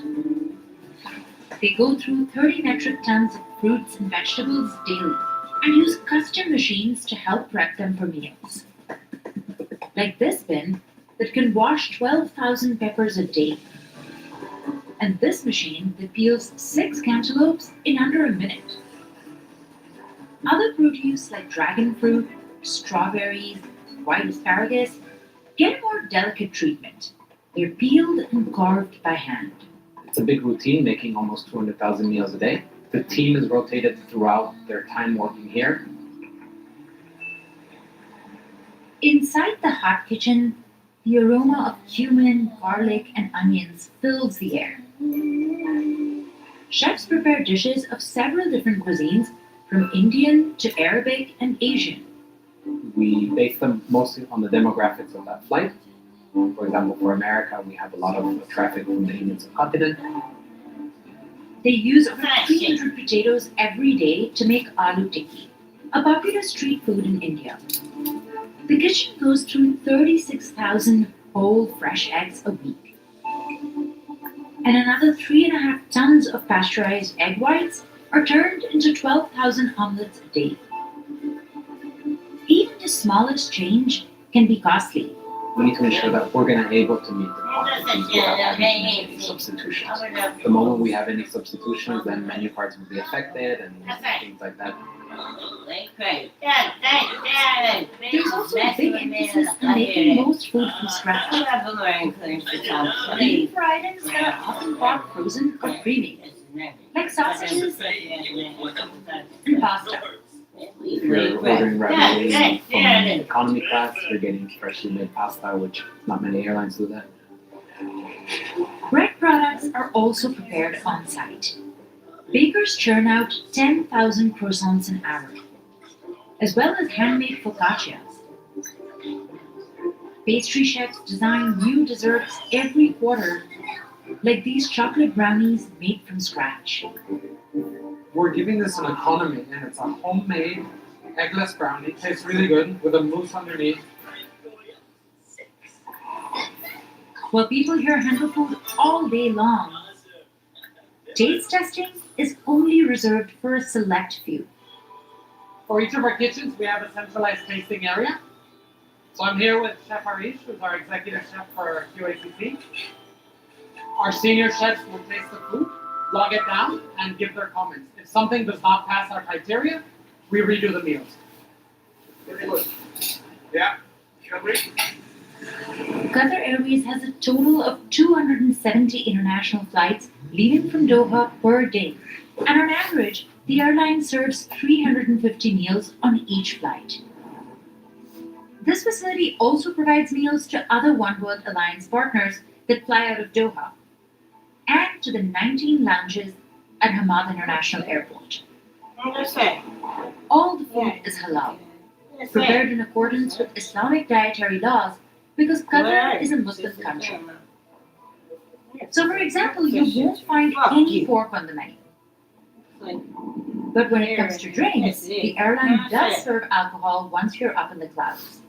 S12: They go through 30 metric tons of fruits and vegetables daily and use custom machines to help prep them for meals. Like this bin that can wash 12,000 peppers a day. And this machine that peels 6 cantaloupes in under a minute. Other produce like dragon fruit, strawberries, white asparagus get a more delicate treatment. They're peeled and carved by hand.
S16: It's a big routine, making almost 200,000 meals a day. The team is rotated throughout their time working here.
S12: Inside the hot kitchen, the aroma of cumin, garlic, and onions fills the air. Chefs prepare dishes of several different cuisines, from Indian to Arabic and Asian.
S16: We base them mostly on the demographics of that flight. For example, for America, we have a lot of traffic from the Indian subcontinent.
S12: They use over 300 potatoes every day to make aloo tikki, a popular street food in India. The kitchen goes through 36,000 whole fresh eggs a week. And another 3.5 tons of pasteurized egg whites are turned into 12,000 omelets a day. Even the smallest change can be costly.
S16: We need to ensure that we're going to be able to meet the quantities without having any substitutions. The moment we have any substitutions, then menu cards will be affected and things like that.
S12: There's also a big emphasis on making most food from scratch. Even for items that are often bought frozen or pre-made, like sausages and pasta.
S16: If you're ordering ravioli from economy class, you're getting freshly made pasta, which not many airlines do that.
S12: Bread products are also prepared on site. Bakers churn out 10,000 croissants an hour, as well as handmade focaccias. Pastry chefs design new desserts every quarter, like these chocolate brownies made from scratch.
S17: We're giving this an economy, and it's a homemade eggless brownie. Tastes really good with a mousse underneath.
S12: While people hear handle food all day long, taste testing is only reserved for a select few.
S17: For each of our kitchens, we have a centralized tasting area. So I'm here with Chef Harish, who's our executive chef for QACC. Our senior chefs will taste the food, log it down, and give their comments. If something does not pass our criteria, we redo the meals. Yeah,
S12: Qatar Airways has a total of 270 international flights leaving from Doha per day, and on average, the airline serves 350 meals on each flight. This facility also provides meals to other One World Alliance partners that fly out of Doha, and to the 19 lounges at Hamad International Airport. All the food is halal, prepared in accordance with Islamic dietary laws because Qatar is a Muslim country. So, for example, you won't find any pork on the menu. But when it comes to drinks, the airline does serve alcohol once you're up in the clouds.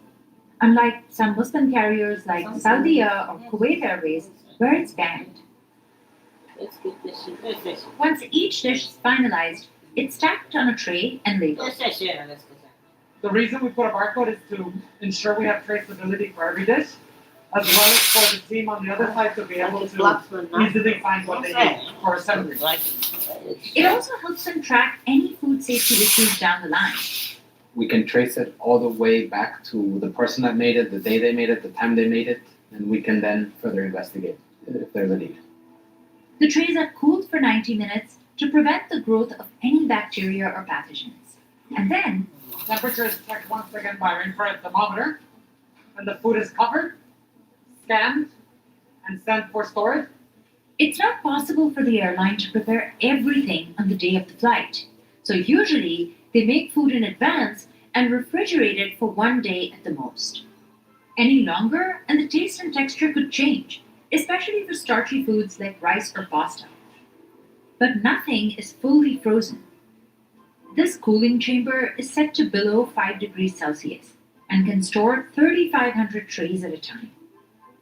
S12: Unlike some Muslim carriers like Saudia or Kuwait Airways, where it's banned. Once each dish is finalized, it's stacked on a tray and labeled.
S17: The reason we put a barcode is to ensure we have traceability for every dish, as well as for the team on the other side to be able to easily find what they need for assembly.
S12: It also helps them track any food safety issues down the line.
S16: We can trace it all the way back to the person that made it, the day they made it, the time they made it, and we can then further investigate if there's a need.
S12: The trays are cooled for 90 minutes to prevent the growth of any bacteria or pathogens. And then,
S17: temperature is checked once again by our infrared thermometer, and the food is covered, scanned, and sent for storage.
S12: It's not possible for the airline to prepare everything on the day of the flight. So usually, they make food in advance and refrigerate it for one day at the most. Any longer, and the taste and texture could change, especially for starchy foods like rice or pasta. But nothing is fully frozen. This cooling chamber is set to below 5 degrees Celsius and can store 3,500 trays at a time.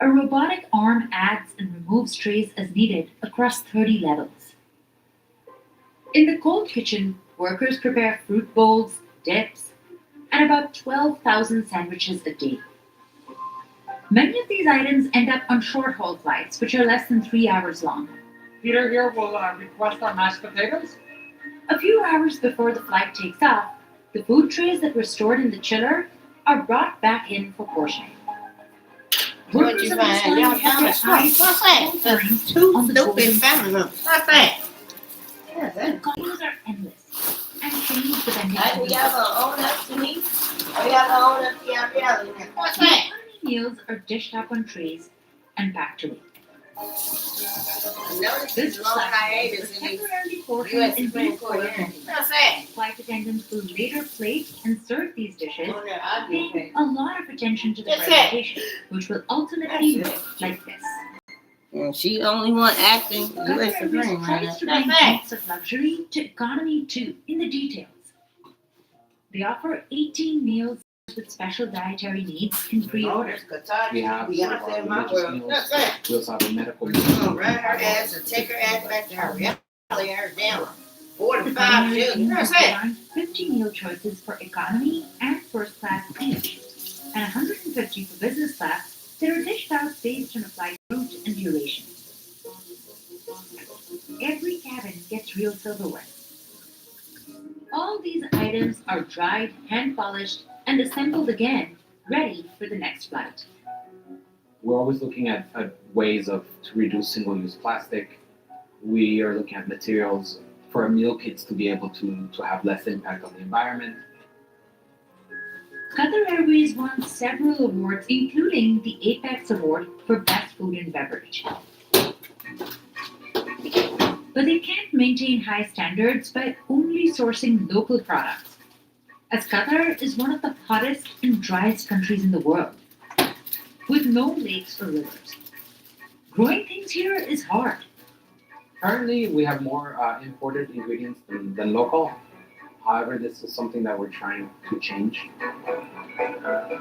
S12: A robotic arm adds and removes trays as needed across 30 levels. In the cold kitchen, workers prepare fruit bowls, dips, and about 12,000 sandwiches a day. Many of these items end up on short-haul flights, which are less than 3 hours long.
S17: Peter here will request our mashed potatoes.
S12: A few hours before the flight takes off, the food trays that were stored in the chiller are brought back in for portioning. Workers on this line have their eyes
S1: Two stupid family members. What's that?
S12: Colors are endless and change depending on the
S1: Y'all gonna own up to me? Or y'all gonna own up to y'all reality now? What's that?
S12: meals are dished up on trays and packed away.
S1: This long hiatus in
S12: temporarily portioned
S1: U.S.
S12: in
S1: Supreme
S12: these
S1: Court
S12: portions.
S1: hearings. What's that?
S12: Flight attendants will later plate and serve these dishes,
S1: Oh, no, I'll be
S12: paying a lot of attention to the
S1: That's it.
S12: presentation, which will ultimately look like this.
S1: And she only one acting
S12: Qatar
S1: U.S.
S12: Airways
S1: Supreme right
S12: tries
S1: now.
S12: to bring
S1: That's it.
S12: hints of luxury to economy too, in the details. They offer 18 meals with special dietary needs in pre-order.
S16: We have
S1: Beyonce in my
S16: religious
S1: world.
S16: meals.
S1: That's it.
S16: We also have a medical
S1: We're
S16: meal.
S1: gonna run her ass and take her ass back to her reality, her down. 4 to 5
S12: Culinary
S1: children.
S12: teams
S1: That's
S12: have
S1: it.
S12: designed 50 meal choices for economy and first class each, and 150 for business class that are dished out based on a flight route and duration. Every cabin gets real silverware. All these items are dried, hand polished, and assembled again, ready for the next flight.
S16: We're always looking at ways to reduce single-use plastic. We are looking at materials for our meal kits to be able to have less impact on the environment.
S12: Qatar Airways won several awards, including the Apex Award for Best Food and Beverage. But they can't maintain high standards by only sourcing local products, as Qatar is one of the hottest and driest countries in the world, with no lakes or rivers. Growing things here is hard.
S16: Currently, we have more imported ingredients than local. However, this is something that we're trying to change.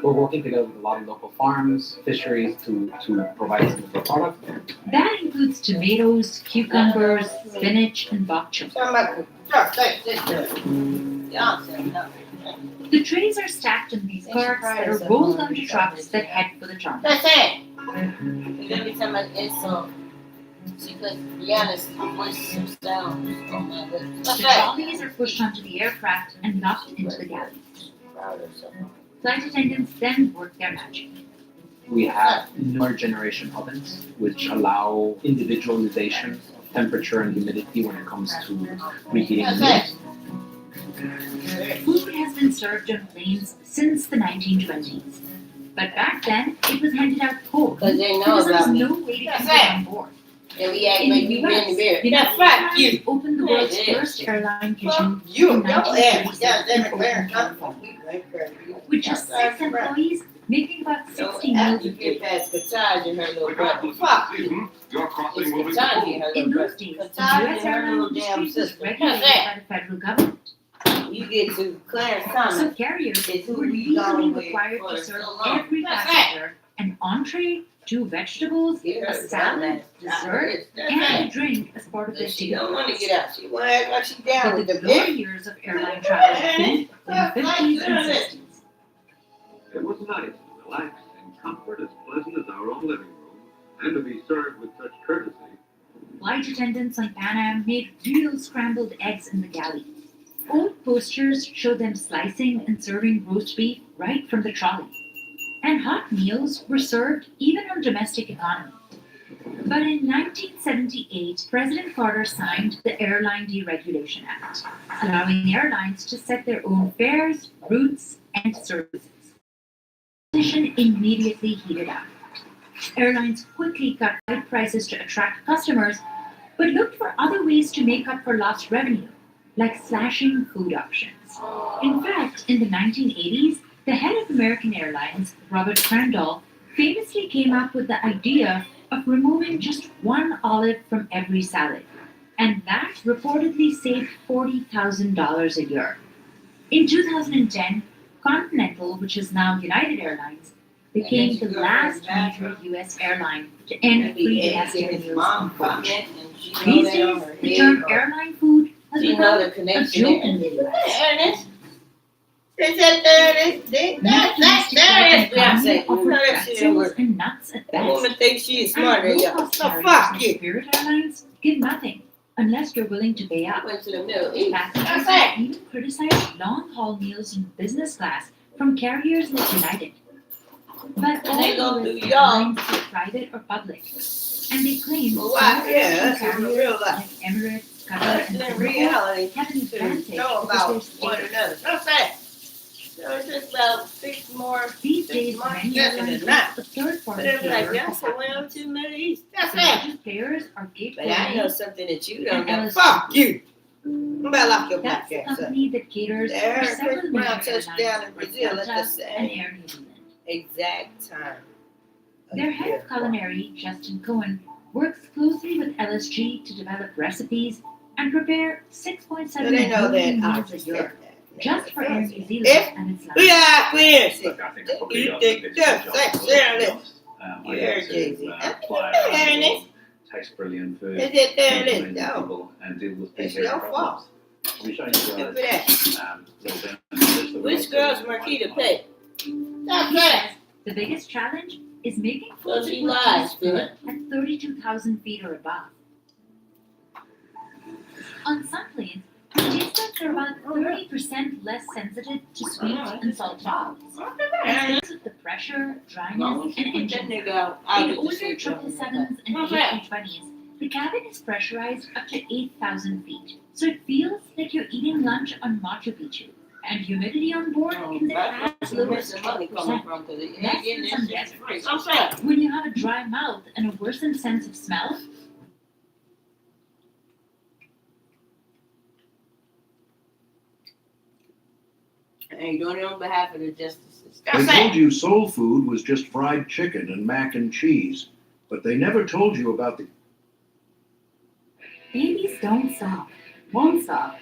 S16: We're working together with a lot of local farms, fisheries to provide some of the products.
S12: That includes tomatoes, cucumbers, spinach, and bok choy. The trays are stacked in these carts that are rolled onto trucks that head for the trolley.
S1: That's it. You're gonna be talking about insult. She could be honest, voice some sounds on my lips.
S12: The trolleys are pushed onto the aircraft and knocked into the galleys. Flight attendants then work their magic.
S16: We have newer generation ovens, which allow individualization of temperature and humidity when it comes to reheating meals.
S12: Food has been served on planes since the 1920s. But back then, it was handed out cold
S1: Because they know
S12: because there was
S1: about me.
S12: no way to keep it on board.
S1: And we act
S12: In
S1: like
S12: the
S1: we been
S12: US,
S1: there.
S12: the
S1: That's
S12: United
S1: right,
S12: States
S1: you.
S12: opened the world's
S1: Yeah.
S12: first airline kitchen
S1: You,
S12: in
S1: your ass.
S12: 1936
S1: Yeah,
S12: in
S1: them
S12: Oakland,
S1: there.
S12: with just 6 employees making about 60 meals
S1: After
S12: a
S1: you get
S12: day.
S1: past Qatar and her little brother. Fuck you.
S3: Your
S1: It's
S3: crossing will be
S1: Qatar and her
S12: In
S1: little
S12: those
S1: brother.
S12: days, the
S1: Qatar
S12: US
S1: and her
S12: airline
S1: little damn
S12: industry was
S1: sister.
S12: regulated by the federal government.
S1: You get to Clarence
S12: So
S1: Thomas.
S12: carriers
S1: It's who
S12: were
S1: we
S12: legally
S1: going with
S12: required
S1: for
S12: to serve
S1: so long.
S12: every
S1: That's
S12: passenger an entree, 2 vegetables,
S1: Get her
S12: a salad, dessert, and a drink as part of their
S1: She
S12: ticket
S1: don't want to
S12: price.
S1: get out. She want to act like she down
S12: But
S1: with
S12: the
S1: the
S12: glory
S1: bitch.
S12: years of airline travel began in the 50s and 60s.
S3: It was nice to relax in comfort as pleasant as our own living room, and to be served with such courtesy.
S12: Flight attendants on Pan Am made real scrambled eggs in the galley. Old posters showed them slicing and serving roast beef right from the trolley. And hot meals were served even on domestic economy. But in 1978, President Carter signed the Airline Deregulation Act, allowing airlines to set their own fares, routes, and services. Competition immediately heated up. Airlines quickly cut flight prices to attract customers, but looked for other ways to make up for lost revenue, like slashing food options. In fact, in the 1980s, the head of American Airlines, Robert Crandall, famously came up with the idea of removing just one olive from every salad, and that reportedly saved $40,000 a year. In 2010, Continental, which is now United Airlines, became the last major U.S. airline to end free domestic meals on coach. These days, the term airline food has become a joke in the U.S. Pretzels and nuts at
S1: That woman
S12: best.
S1: thinks she is smarter than y'all.
S12: low-cost
S1: So
S12: carriers
S1: fuck
S12: like
S1: you.
S12: Spirit Airlines give nothing unless you're willing to pay up.
S1: Went to the Middle East.
S12: Passengers
S1: That's
S12: have
S1: it.
S12: even criticized long-haul meals in business class from carriers like United. But all
S1: They gonna
S12: US
S1: do y'all.
S12: airlines are private or public, and they claim
S1: Well, why?
S12: some
S1: Yeah,
S12: American
S1: that's in
S12: carriers
S1: real
S12: like
S1: life.
S12: Emirates, Qatar, and
S1: In
S12: Singapore
S1: reality,
S12: have an
S1: to
S12: advantage
S1: know
S12: because
S1: about
S12: they're
S1: one
S12: stable.
S1: another. That's it. So it's just about 6 more.
S12: These
S1: 6
S12: days,
S1: months
S12: many
S1: different
S12: airlines
S1: than that.
S12: have a third-party
S1: But they're like,
S12: carrier
S1: yeah,
S12: for
S1: so went over
S12: packages.
S1: to the Middle East. That's
S12: The
S1: it.
S12: largest players are Gate
S1: But I know
S12: Coordinate
S1: something that you don't
S12: and
S1: know.
S12: LSG.
S1: Fuck you. I'm about to lock your
S12: That's the
S1: podcast up.
S12: company that caters
S1: There,
S12: for
S1: Chris
S12: several
S1: Brown
S12: major
S1: touched down in
S12: airlines like
S1: Brazil at the
S12: Delta and
S1: same
S12: Air New Zealand.
S1: exact time.
S12: Their head of culinary, Justin Cohen, works closely with LSG to develop recipes and prepare 6.7
S1: So they know
S12: million
S1: that I
S12: meals a
S1: just
S12: year,
S1: said that.
S12: just for Air New Zealand
S1: If
S12: and its
S1: we
S12: lines.
S1: are queers,
S3: Look, I think I probably
S1: you
S3: done
S1: think
S3: a good
S1: just
S3: job
S1: sex
S3: of it, to be
S1: serious.
S3: honest. I
S1: You're
S3: get to
S1: Jay-Z.
S3: fly
S1: Hearing
S3: around,
S1: it?
S3: taste brilliant food,
S1: Is it there?
S3: meet
S1: It is.
S3: amazing
S1: No.
S3: people, and deal with
S1: It's
S3: big
S1: your
S3: problems.
S1: fault.
S3: I'll be showing you
S1: Look
S3: guys
S1: at that.
S3: little bit of this that we
S1: Which
S3: also
S1: girl's
S3: do.
S1: Marquita Pay? Stop
S12: He
S1: that.
S12: says the biggest challenge is making
S1: So
S12: food
S1: she
S12: that will
S1: lies
S12: taste
S1: to
S12: good
S1: her.
S12: at 32,000 feet or above. On some planes, taste buds are about 30% less sensitive to sweet and salty foods. And because of the pressure, dryness, and engine
S1: That nigga out.
S12: in older 777s and A320s, the cabin is pressurized up to 8,000 feet, so it feels like you're eating lunch on Machu Picchu. And humidity on board can be as low as 12%. Less than some deserts.
S1: I'm saying.
S12: When you have a dry mouth and a worsened sense of smell,
S1: And you're doing it on behalf of the justices.
S3: They told you soul food was just fried chicken and mac and cheese, but they never told you about the...
S7: Babies don't stop, won't stop.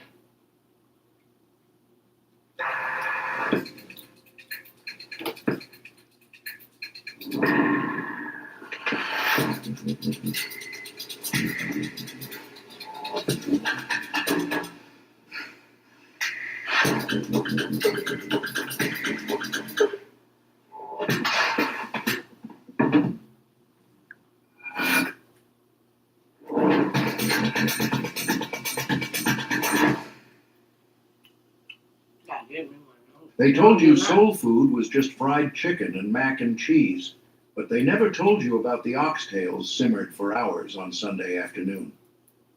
S3: They told you soul food was just fried chicken and mac and cheese, but they never told you about the oxtails simmered for hours on Sunday afternoon.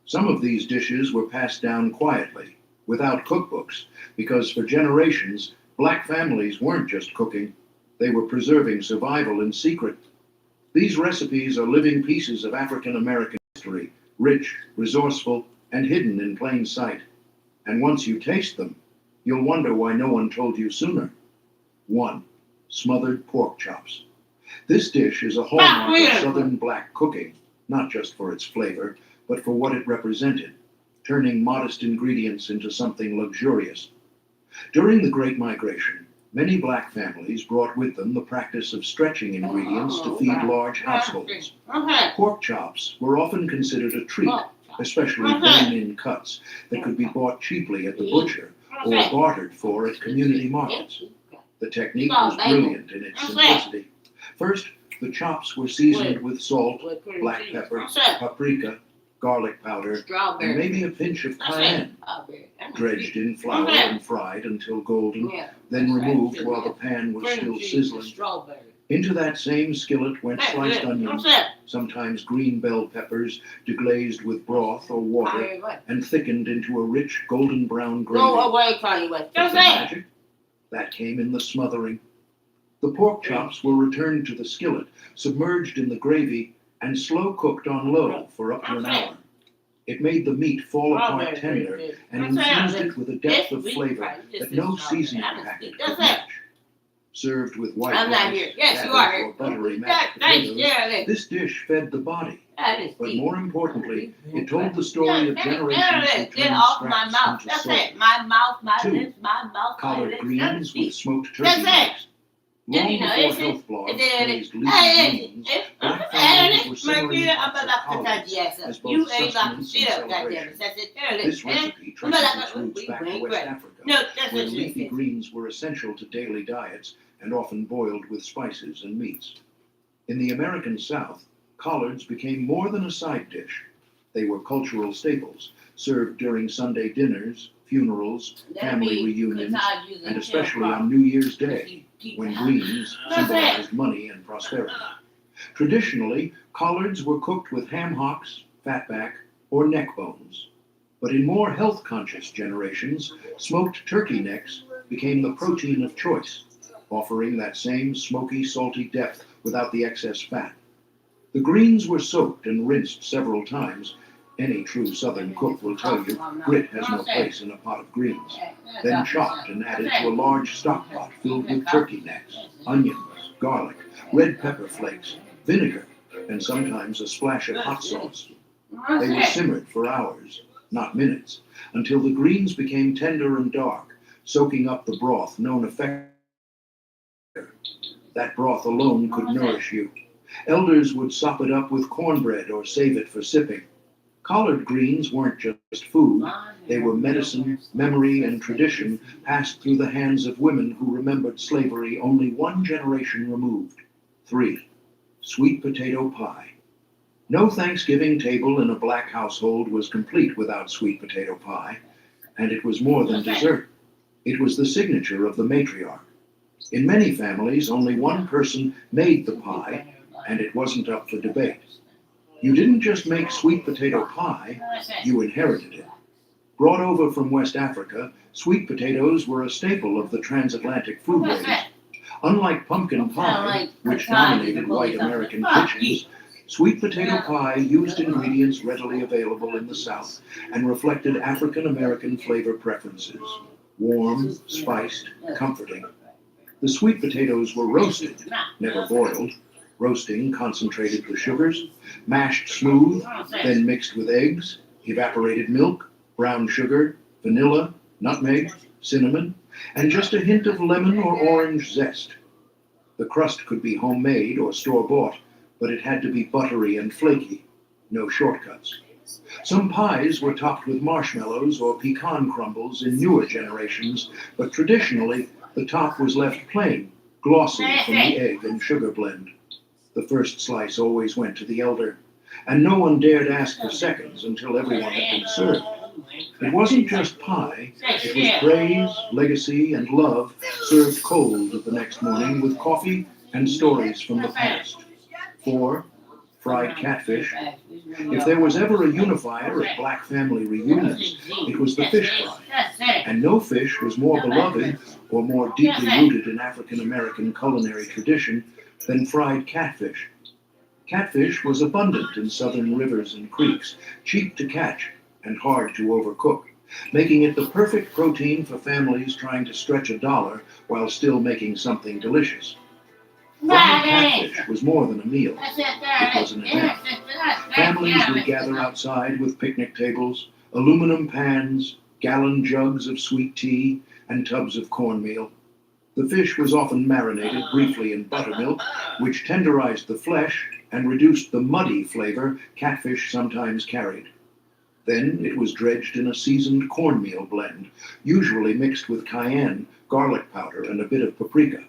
S3: Some of these dishes were passed down quietly, without cookbooks, because for generations, black families weren't just cooking, they were preserving survival in secret. These recipes are living pieces of African American history, rich, resourceful, and hidden in plain sight. And once you taste them, you'll wonder why no one told you sooner. 1. Smothered pork chops. This dish is a hallmark of Southern black cooking, not just for its flavor, but for what it represented, turning modest ingredients into something luxurious. During the Great Migration, many black families brought with them the practice of stretching ingredients to feed large households. Pork chops were often considered a treat, especially bone-in cuts that could be bought cheaply at the butcher or bartered for at community markets. The technique was brilliant in its simplicity. First, the chops were seasoned with salt, black pepper, paprika, garlic powder, and maybe a pinch of cayenne, dredged in flour and fried until golden, then removed while the pan was still sizzling. Into that same skillet went sliced onions, sometimes green bell peppers, deglazed with broth or water, and thickened into a rich golden brown gravy. But the magic, that came in the smothering. The pork chops were returned to the skillet, submerged in the gravy, and slow cooked on low for up to an hour. It made the meat fall apart tender and infused it with a depth of flavor that no seasoning packet could match. Served with white rice, cabbage, or buttery mashed potatoes, this dish fed the body. But more importantly, it told the story of generations who turned scraps into soul. 2. Collard greens with smoked turkey necks. Long before health blogs praised leafy greens, black families were simmering pots of collards as both sustenance and celebration. This recipe traces its roots back to West Africa, where leafy greens were essential to daily diets and often boiled with spices and meats. In the American South, collards became more than a side dish. They were cultural staples, served during Sunday dinners, funerals, family reunions, and especially on New Year's Day, when greens symbolized money and prosperity. Traditionally, collards were cooked with ham hocks, fatback, or neck bones. But in more health-conscious generations, smoked turkey necks became the protein of choice, offering that same smoky, salty depth without the excess fat. The greens were soaked and rinsed several times. Any true Southern cook will tell you grit has no place in a pot of greens. Then chopped and added to a large stock pot filled with turkey necks, onions, garlic, red pepper flakes, vinegar, and sometimes a splash of hot sauce. They were simmered for hours, not minutes, until the greens became tender and dark, soaking up the broth known effectively. That broth alone could nourish you. Elders would sop it up with cornbread or save it for sipping. Collard greens weren't just food. They were medicine, memory, and tradition passed through the hands of women who remembered slavery only one generation removed. 3. Sweet potato pie. No Thanksgiving table in a black household was complete without sweet potato pie, and it was more than dessert. It was the signature of the matriarch. In many families, only one person made the pie, and it wasn't up for debate. You didn't just make sweet potato pie, you inherited it. Brought over from West Africa, sweet potatoes were a staple of the transatlantic foodways. Unlike pumpkin pie, which dominated white American kitchens, sweet potato pie used ingredients readily available in the South and reflected African American flavor preferences. warm, spiced, comforting. The sweet potatoes were roasted, never boiled. Roasting concentrated the sugars, mashed smooth, then mixed with eggs, evaporated milk, brown sugar, vanilla, nutmeg, cinnamon, and just a hint of lemon or orange zest. The crust could be homemade or store-bought, but it had to be buttery and flaky. No shortcuts. Some pies were topped with marshmallows or pecan crumbles in newer generations, but traditionally the top was left plain, glossy from the egg and sugar blend. The first slice always went to the elder, and no one dared ask for seconds until everyone had been served. It wasn't just pie, it was praise, legacy, and love served cold the next morning with coffee and stories from the past. 4. Fried catfish. If there was ever a unifier at black family reunions, it was the fish fry. And no fish was more beloved or more deeply rooted in African American culinary tradition than fried catfish. Catfish was abundant in southern rivers and creeks, cheap to catch and hard to overcook, making it the perfect protein for families trying to stretch $1 while still making something delicious. Fried catfish was more than a meal. It was an event. Families would gather outside with picnic tables, aluminum pans, gallon jugs of sweet tea, and tubs of cornmeal. The fish was often marinated briefly in buttermilk, which tenderized the flesh and reduced the muddy flavor catfish sometimes carried. Then it was dredged in a seasoned cornmeal blend, usually mixed with cayenne, garlic powder, and a bit of paprika.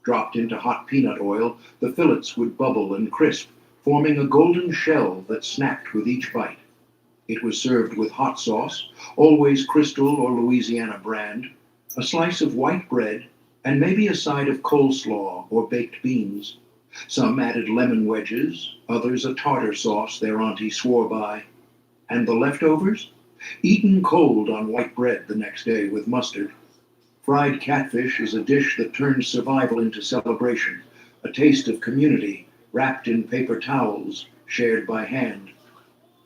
S3: Dropped into hot peanut oil, the fillets would bubble and crisp, forming a golden shell that snapped with each bite. It was served with hot sauce, always Crystal or Louisiana brand, a slice of white bread, and maybe a side of coleslaw or baked beans. Some added lemon wedges, others a tartar sauce their auntie swore by. And the leftovers? Eaten cold on white bread the next day with mustard. Fried catfish is a dish that turns survival into celebration, a taste of community, wrapped in paper towels, shared by hand.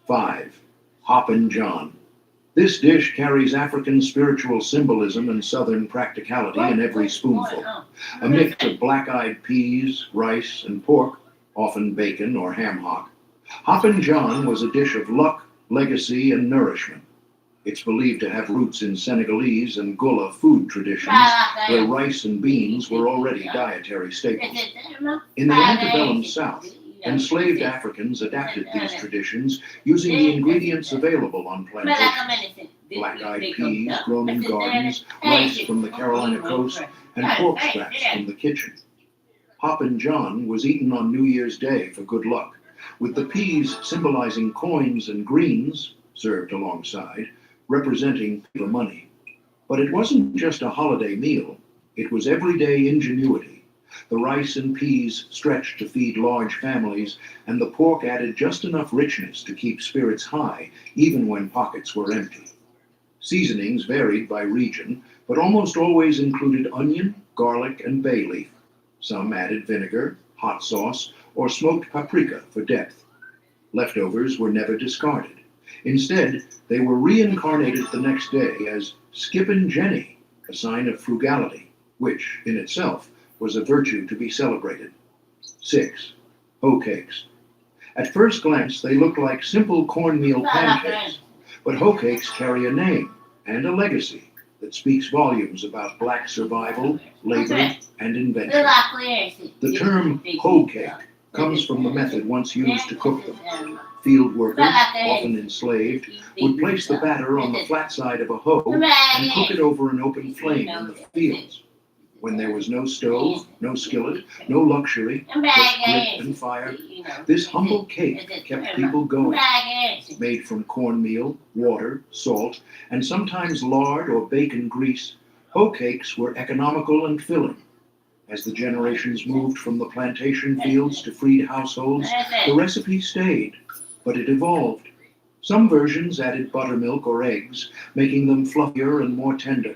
S3: 5. Hoppin' John. This dish carries African spiritual symbolism and Southern practicality in every spoonful. A mix of black-eyed peas, rice, and pork, often bacon or ham hock. Hoppin' John was a dish of luck, legacy, and nourishment. It's believed to have roots in Senegalese and Gula food traditions, where rice and beans were already dietary staples. In the antebellum South, enslaved Africans adapted these traditions using the ingredients available on plantations. Black-eyed peas grown in gardens, rice from the Carolina coast, and pork scraps from the kitchen. Hoppin' John was eaten on New Year's Day for good luck, with the peas symbolizing coins and greens, served alongside, representing the money. But it wasn't just a holiday meal, it was everyday ingenuity. The rice and peas stretched to feed large families, and the pork added just enough richness to keep spirits high, even when pockets were empty. Seasonings varied by region, but almost always included onion, garlic, and bay leaf. Some added vinegar, hot sauce, or smoked paprika for depth. Leftovers were never discarded. Instead, they were reincarnated the next day as Skippin' Jenny, a sign of frugality, which, in itself, was a virtue to be celebrated. 6. Hoe cakes. At first glance, they look like simple cornmeal pancakes, but hoe cakes carry a name and a legacy that speaks volumes about black survival, labor, and invention. The term hoe cake comes from the method once used to cook them. Field workers, often enslaved, would place the batter on the flat side of a hoe and cook it over an open flame in the fields. When there was no stove, no skillet, no luxury, just grit and fire, this humble cake kept people going. Made from cornmeal, water, salt, and sometimes lard or bacon grease, hoe cakes were economical and filling. As the generations moved from the plantation fields to freed households, the recipe stayed, but it evolved. Some versions added buttermilk or eggs, making them fluffier and more tender.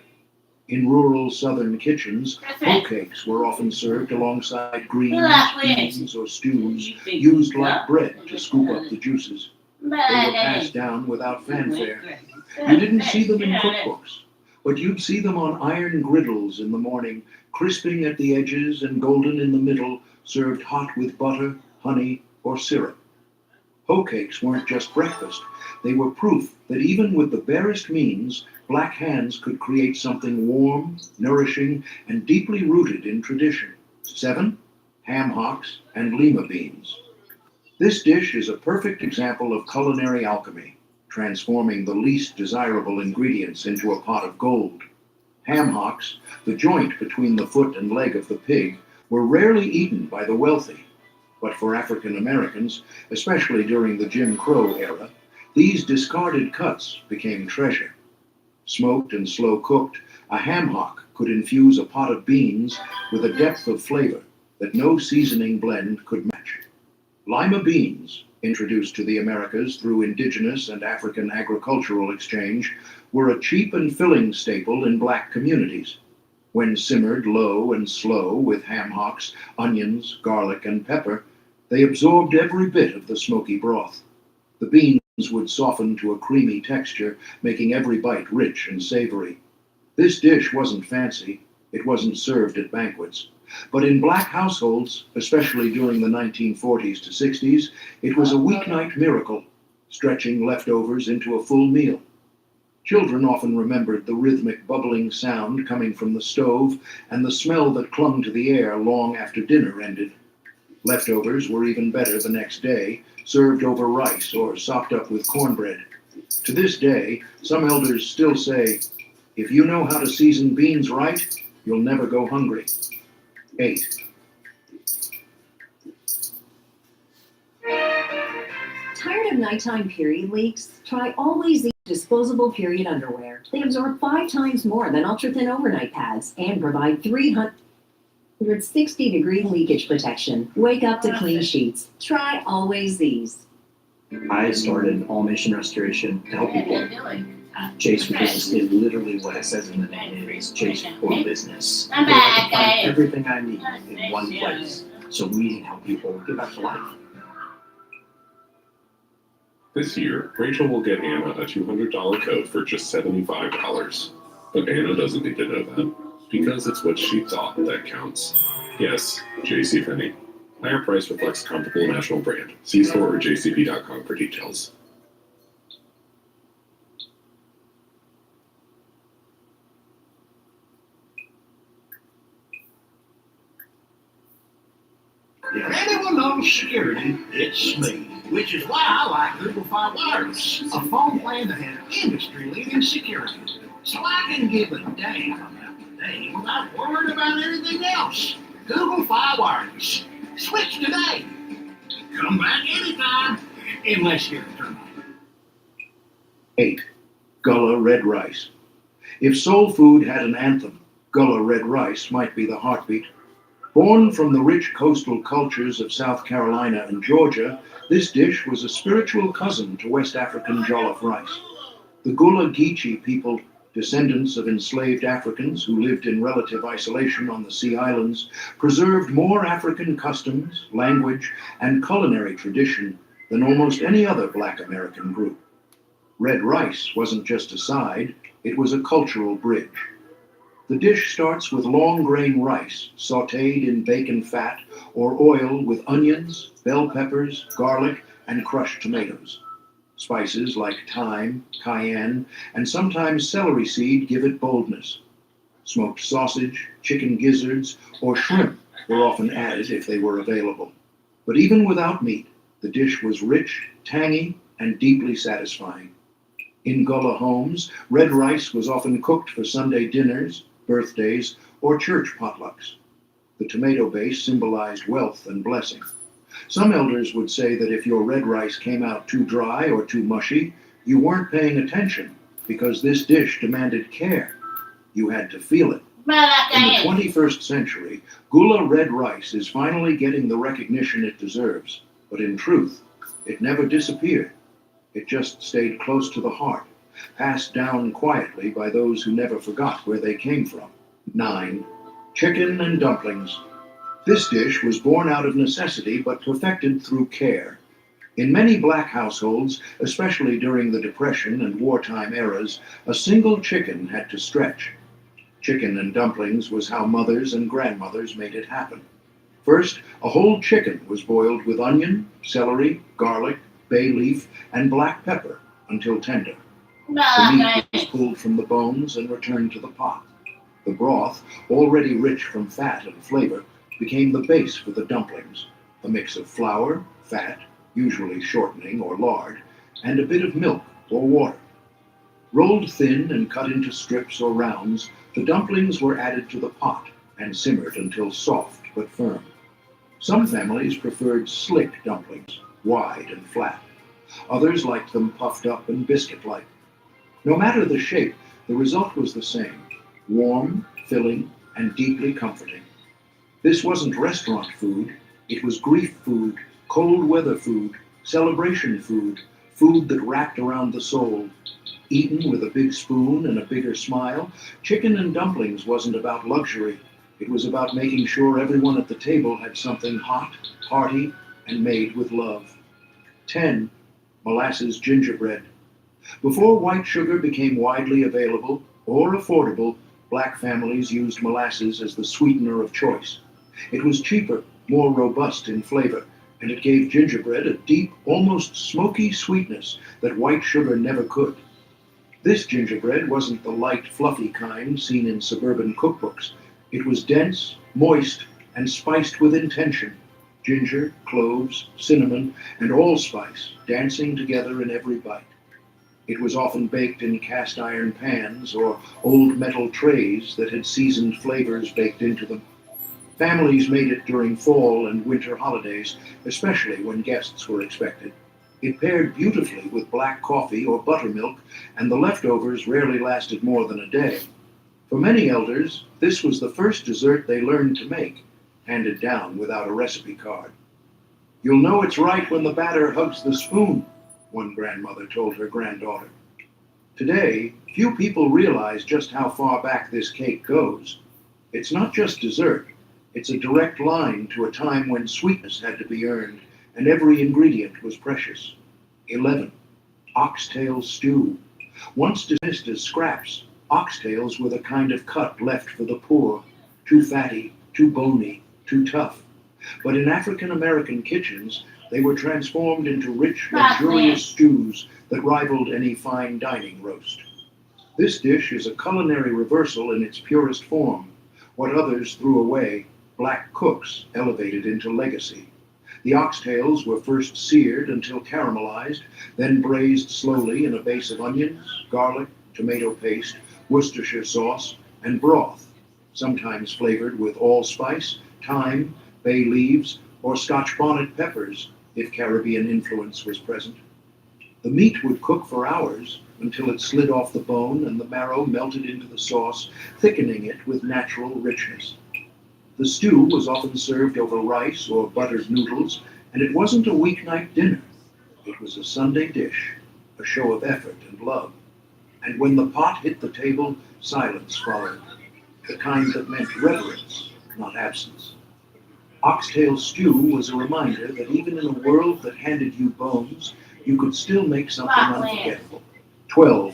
S3: In rural southern kitchens, hoe cakes were often served alongside greens, beans, or stews, used like bread to scoop up the juices. They were passed down without fanfare. You didn't see them in cookbooks, but you'd see them on iron griddles in the morning, crisping at the edges and golden in the middle, served hot with butter, honey, or syrup. Hoe cakes weren't just breakfast. They were proof that even with the barest means, black hands could create something warm, nourishing, and deeply rooted in tradition. 7. Ham hocks and lima beans. This dish is a perfect example of culinary alchemy, transforming the least desirable ingredients into a pot of gold. Ham hocks, the joint between the foot and leg of the pig, were rarely eaten by the wealthy. But for African Americans, especially during the Jim Crow era, these discarded cuts became treasure. Smoked and slow cooked, a ham hock could infuse a pot of beans with a depth of flavor that no seasoning blend could match. Lima beans, introduced to the Americas through indigenous and African agricultural exchange, were a cheap and filling staple in black communities. When simmered low and slow with ham hocks, onions, garlic, and pepper, they absorbed every bit of the smoky broth. The beans would soften to a creamy texture, making every bite rich and savory. This dish wasn't fancy. It wasn't served at banquets. But in black households, especially during the 1940s to 60s, it was a weeknight miracle, stretching leftovers into a full meal. Children often remembered the rhythmic bubbling sound coming from the stove and the smell that clung to the air long after dinner ended. Leftovers were even better the next day, served over rice or sopped up with cornbread. To this day, some elders still say, "If you know how to season beans right, you'll never go hungry." 8.
S18: Tired of nighttime period leaks? Try Always These disposable period underwear. They absorb 5 times more than ultra-thin overnight pads and provide 360-degree leakage protection. Wake up to clean sheets. Try Always These.
S19: I started All Nation Restoration to help people. Chase for Business is literally what it says in the name. It is Chase for Business. I can find everything I need in one place. So we can help people get back to life.
S20: This year, Rachel will get Anna a $200 coat for just $75. But Anna doesn't need to know that, because it's what she thought that counts. Yes, JCPenney. Higher price reflects comparable national brand. See store or jcp.com for details.
S3: If anyone knows security, it's me. Which is why I like Google Fi Wireless, a phone plan that has industry-leading security. So I can give a damn about the day without worrying about anything else. Google Fi Wireless. Switch today. Come back anytime, unless you're a terminal. 8. Gullah Red Rice. If soul food had an anthem, Gullah Red Rice might be the heartbeat. Born from the rich coastal cultures of South Carolina and Georgia, this dish was a spiritual cousin to West African jollof rice. The Gullah Geechee people, descendants of enslaved Africans who lived in relative isolation on the Sea Islands, preserved more African customs, language, and culinary tradition than almost any other Black American group. Red rice wasn't just a side, it was a cultural bridge. The dish starts with long grain rice, sautéed in bacon fat or oil with onions, bell peppers, garlic, and crushed tomatoes. Spices like thyme, cayenne, and sometimes celery seed give it boldness. Smoked sausage, chicken gizzards, or shrimp were often added if they were available. But even without meat, the dish was rich, tangy, and deeply satisfying. In Gullah homes, red rice was often cooked for Sunday dinners, birthdays, or church potlucks. The tomato base symbolized wealth and blessing. Some elders would say that if your red rice came out too dry or too mushy, you weren't paying attention, because this dish demanded care. You had to feel it. In the 21st century, Gullah red rice is finally getting the recognition it deserves, but in truth, it never disappeared. It just stayed close to the heart, passed down quietly by those who never forgot where they came from. 9. Chicken and dumplings. This dish was born out of necessity but perfected through care.
S21: In many black households, especially during the Depression and wartime eras, a single chicken had to stretch. Chicken and dumplings was how mothers and grandmothers made it happen. First, a whole chicken was boiled with onion, celery, garlic, bay leaf, and black pepper until tender. The meat was pulled from the bones and returned to the pot. The broth, already rich from fat and flavor, became the base for the dumplings, a mix of flour, fat, usually shortening or lard, and a bit of milk or water. Rolled thin and cut into strips or rounds, the dumplings were added to the pot and simmered until soft but firm. Some families preferred slick dumplings, wide and flat. Others liked them puffed up and biscuit-like. No matter the shape, the result was the same: warm, filling, and deeply comforting. This wasn't restaurant food, it was grief food, cold weather food, celebration food, food that wrapped around the soul. Eaten with a big spoon and a bigger smile, chicken and dumplings wasn't about luxury. It was about making sure everyone at the table had something hot, hearty, and made with love. 10. Molasses gingerbread. Before white sugar became widely available or affordable, black families used molasses as the sweetener of choice. It was cheaper, more robust in flavor, and it gave gingerbread a deep, almost smoky sweetness that white sugar never could. This gingerbread wasn't the light, fluffy kind seen in suburban cookbooks. It was dense, moist, and spiced with intention. Ginger, cloves, cinnamon, and allspice dancing together in every bite. It was often baked in cast iron pans or old metal trays that had seasoned flavors baked into them. Families made it during fall and winter holidays, especially when guests were expected. It paired beautifully with black coffee or buttermilk, and the leftovers rarely lasted more than a day. For many elders, this was the first dessert they learned to make, handed down without a recipe card. "You'll know it's right when the batter hugs the spoon," one grandmother told her granddaughter. Today, few people realize just how far back this cake goes. It's not just dessert, it's a direct line to a time when sweetness had to be earned, and every ingredient was precious. 11. Oxtail stew. Once dismissed as scraps, oxtails were the kind of cut left for the poor, too fatty, too bony, too tough. But in African American kitchens, they were transformed into rich, luxurious stews that rivaled any fine dining roast. This dish is a culinary reversal in its purest form. What others threw away, black cooks elevated into legacy. The oxtails were first seared until caramelized, then braised slowly in a base of onions, garlic, tomato paste, Worcestershire sauce, and broth, sometimes flavored with allspice, thyme, bay leaves, or Scotch bonnet peppers if Caribbean influence was present. The meat would cook for hours until it slid off the bone and the marrow melted into the sauce, thickening it with natural richness. The stew was often served over rice or buttered noodles, and it wasn't a weeknight dinner. It was a Sunday dish, a show of effort and love. And when the pot hit the table, silence followed, the kind that meant reverence, not absence. Oxtail stew was a reminder that even in a world that handed you bones, you could still make something unforgettable. 12.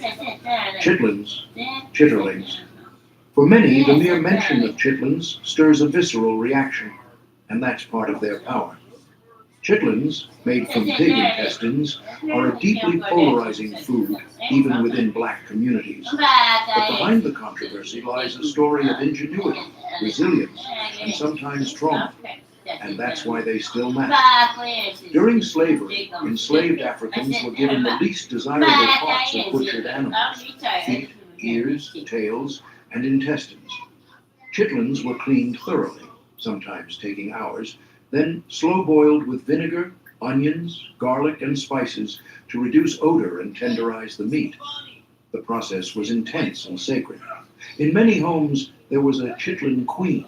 S21: Chitlins, chitterlings. For many, the mere mention of chitlins stirs a visceral reaction, and that's part of their power. Chitlins, made from pig intestines, are a deeply polarizing food, even within black communities. But behind the controversy lies a story of ingenuity, resilience, and sometimes trauma. And that's why they still matter. During slavery, enslaved Africans were given the least desirable parts of butchered animals: feet, ears, tails, and intestines. Chitlins were cleaned thoroughly, sometimes taking hours, then slow-boiled with vinegar, onions, garlic, and spices to reduce odor and tenderize the meat. The process was intense and sacred. In many homes, there was a chitlin queen,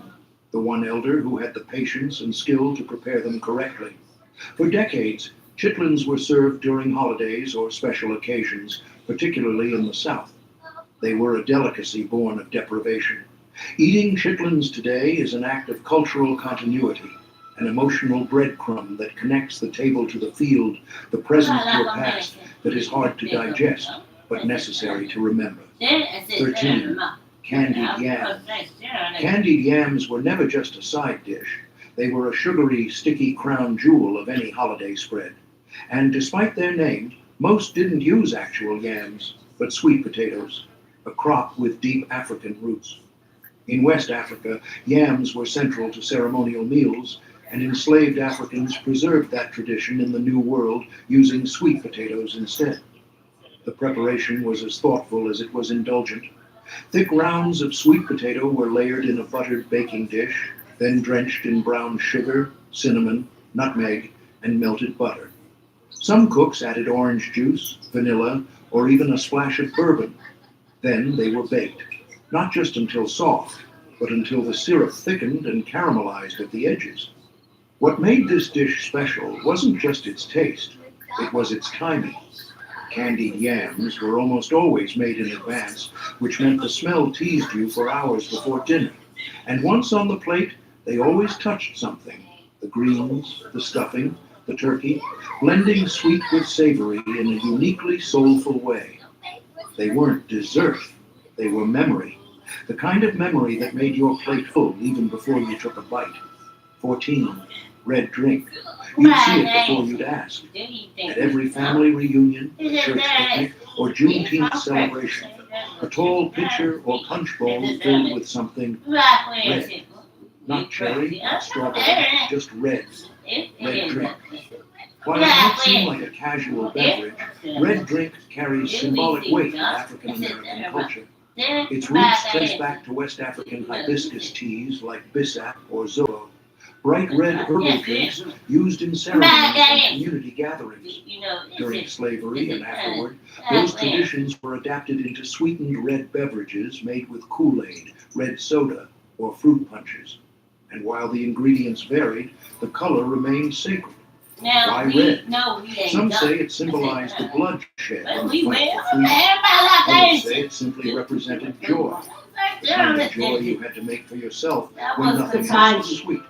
S21: the one elder who had the patience and skill to prepare them correctly. For decades, chitlins were served during holidays or special occasions, particularly in the South. They were a delicacy born of deprivation. Eating chitlins today is an act of cultural continuity, an emotional breadcrumb that connects the table to the field, the present to a past that is hard to digest, but necessary to remember. 13. Candied yams. Candied yams were never just a side dish. They were a sugary, sticky crown jewel of any holiday spread. And despite their name, most didn't use actual yams, but sweet potatoes, a crop with deep African roots. In West Africa, yams were central to ceremonial meals, and enslaved Africans preserved that tradition in the New World using sweet potatoes instead. The preparation was as thoughtful as it was indulgent. Thick rounds of sweet potato were layered in a buttered baking dish, then drenched in brown sugar, cinnamon, nutmeg, and melted butter. Some cooks added orange juice, vanilla, or even a splash of bourbon. Then they were baked, not just until soft, but until the syrup thickened and caramelized at the edges. What made this dish special wasn't just its taste, it was its timing. Candied yams were almost always made in advance, which meant the smell teased you for hours before dinner. And once on the plate, they always touched something: the greens, the stuffing, the turkey, blending sweet with savory in a uniquely soulful way. They weren't dessert, they were memory, the kind of memory that made your plate full even before you took a bite. 14. Red drink. You'd see it before you'd ask. At every family reunion, church picnic, or Juneteenth celebration, a tall pitcher or punch bowl filled with something red. Not cherry, not strawberry, just red. Red drink. While it might seem like a casual beverage, red drink carries symbolic weight in African American culture. Its roots trace back to West African hibiscus teas like bissap or zobo, bright red herbal drinks used in ceremonies and community gatherings. During slavery and afterward, those traditions were adapted into sweetened red beverages made with Kool-Aid, red soda, or fruit punches. And while the ingredients varied, the color remained sacred. Why red? Some say it symbolized the bloodshed in the fight for freedom. Others say it simply represented joy. The kind of joy you had to make for yourself when nothing else was sweet.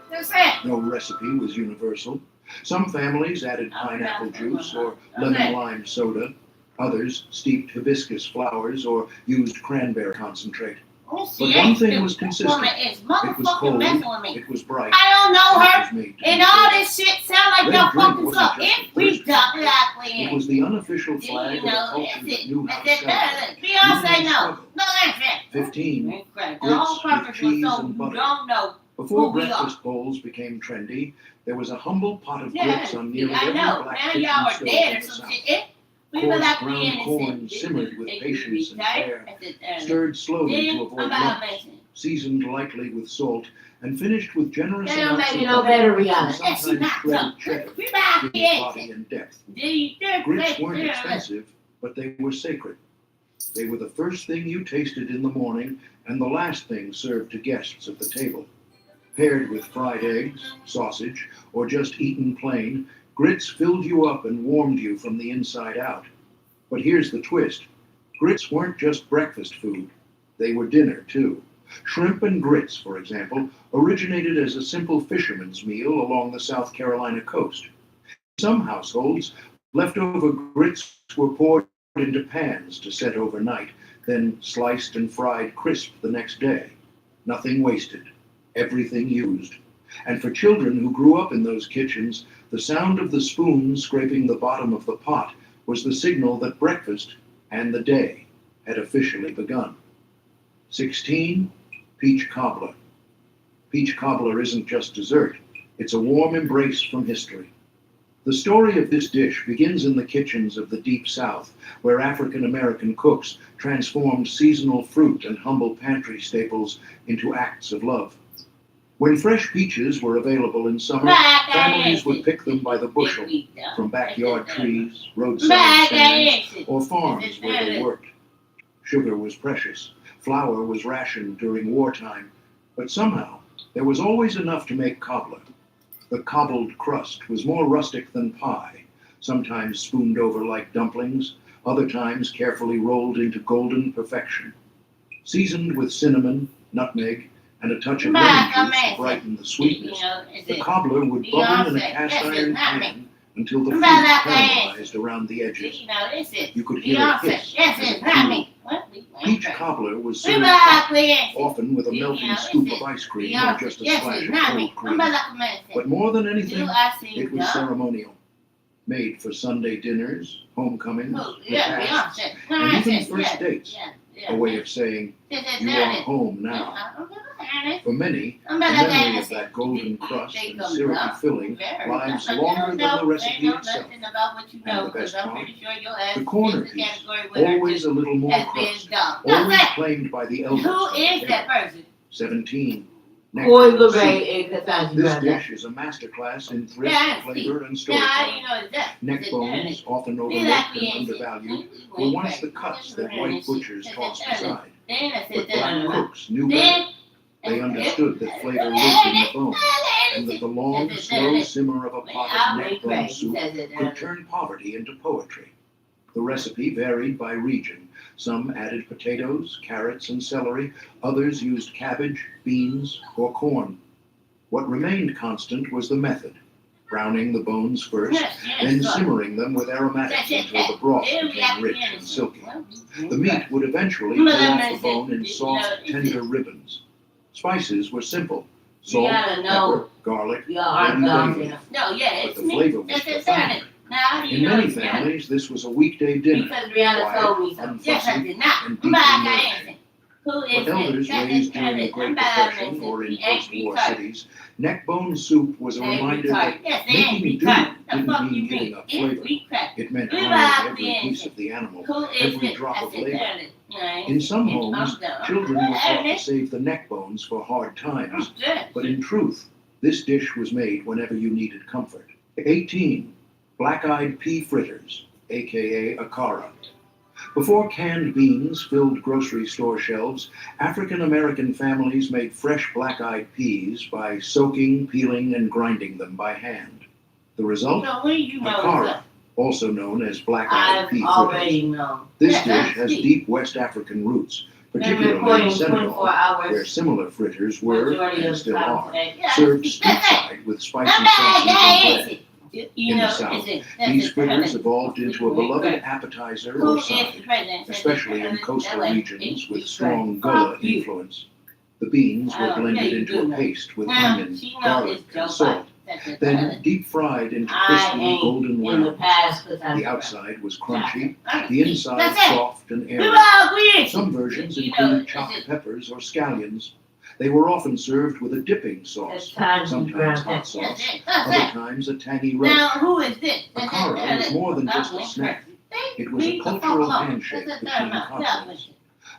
S21: No recipe was universal. Some families added pineapple juice or lemon lime soda. Others steeped hibiscus flowers or used cranberry concentrate. But one thing was consistent. It was cold, it was bright,
S1: I don't know her,
S21: it was made to
S1: and
S21: be
S1: all
S21: shared.
S1: this shit sound like
S21: Red
S1: y'all
S21: drink
S1: fucking
S21: wasn't
S1: suck.
S21: just
S1: If
S21: a
S1: we
S21: thirst
S1: duck
S21: quencher.
S1: likely
S21: It was the unofficial flag of a culture that knew how to celebrate.
S1: Beyonce no. No, that's it.
S21: 15.
S1: The whole
S21: Grits with
S1: purpose was
S21: cheese
S1: so
S21: and
S1: you
S21: butter.
S1: don't know
S21: Before
S1: who we are.
S21: breakfast bowls became trendy, there was a humble pot of
S1: Yeah,
S21: grits on nearly
S1: I
S21: every
S1: know.
S21: black
S1: Now
S21: kitchen
S1: y'all are
S21: stove
S1: dead
S21: in
S1: or
S21: the
S1: some
S21: South.
S1: shit. If we were
S21: Coarse
S1: like
S21: ground
S1: being
S21: corn simmered with patience and care, stirred slowly to avoid
S1: about
S21: lumps, seasoned lightly with salt, and finished with generous
S1: They don't
S21: amounts
S1: make
S21: of
S1: it no
S21: butter,
S1: better,
S21: and
S1: Rihanna.
S21: sometimes
S1: That's not
S21: shredded
S1: tough.
S21: cheddar,
S1: We buy
S21: giving it body and depth. Grits weren't expensive, but they were sacred. They were the first thing you tasted in the morning and the last thing served to guests at the table. Paired with fried eggs, sausage, or just eaten plain, grits filled you up and warmed you from the inside out. But here's the twist. Grits weren't just breakfast food. They were dinner, too. Shrimp and grits, for example, originated as a simple fisherman's meal along the South Carolina coast. In some households, leftover grits were poured into pans to set overnight, then sliced and fried crisp the next day. Nothing wasted. Everything used. And for children who grew up in those kitchens, the sound of the spoon scraping the bottom of the pot was the signal that breakfast and the day had officially begun. 16. Peach cobbler. Peach cobbler isn't just dessert, it's a warm embrace from history. The story of this dish begins in the kitchens of the Deep South, where African American cooks transformed seasonal fruit and humble pantry staples into acts of love. When fresh peaches were available in summer, families would pick them by the bushel from backyard trees, roadside stands, or farms where they worked. Sugar was precious. Flour was rationed during wartime. But somehow, there was always enough to make cobbler. The cobbled crust was more rustic than pie, sometimes spooned over like dumplings, other times carefully rolled into golden perfection. Seasoned with cinnamon, nutmeg, and a touch of lemon juice to brighten the sweetness, the cobbler would bubble in a cast iron pan until the fruit caramelized around the edges. You could hear a hiss as it cooled. Peach cobbler was served hot, often with a melting scoop of ice cream or just a splash of cold cream. But more than anything, it was ceremonial. Made for Sunday dinners, homecomings, repasts, and even first dates. A way of saying, you are home now. For many, the memory of that golden crust and syrupy filling lives longer than the recipe itself. And the best part, the corner piece, always a little more crust, always claimed by the elders.
S1: Who is that person?
S21: 17.
S1: Boy, Lorraine,
S21: This dish is a masterclass in thrift, flavor, and storytelling. Neck bones, often overlooked and undervalued, were once the cuts that white butchers tossed aside. But black cooks knew better. They understood that flavor lived in the bone, and that the long, slow simmer of a pot of neck bone soup could turn poverty into poetry. The recipe varied by region. Some added potatoes, carrots, and celery. Others used cabbage, beans, or corn. What remained constant was the method. Browning the bones first, then simmering them with aromatics until the broth became rich and silky. The meat would eventually pull off the bone in soft, tender ribbons. Spices were simple. Salt, pepper, garlic, and onion. But the flavor was profound. In many families, this was a weekday dinner, quiet, unfussy, and deeply nourishing. For elders raised during the Great Depression or in post-war cities, neck bone soup was a reminder that making do didn't mean giving up flavor. It meant honoring every piece of the animal, every drop of labor. In some homes, children were taught to save the neck bones for hard times, but in truth, this dish was made whenever you needed comfort. 18. Black-eyed pea fritters, aka akara. Before canned beans filled grocery store shelves, African-American families made fresh black-eyed peas by soaking, peeling, and grinding them by hand. The result? Akara, also known as black-eyed pea fritters. This dish has deep West African roots, particularly in Senegal, where similar fritters were, and still are, served street-side with spicy sauces and bread. In the South, these fritters evolved into a beloved appetizer or side, especially in coastal regions with strong Gullah influence. The beans were blended into a paste with onion, garlic, and salt, then deep fried into crispy golden rounds. The outside was crunchy, the inside soft and airy. Some versions included chopped peppers or scallions. They were often served with a dipping sauce, sometimes hot sauce, other times a tangy roast. Akara was more than just a snack. It was a cultural handshake between continents.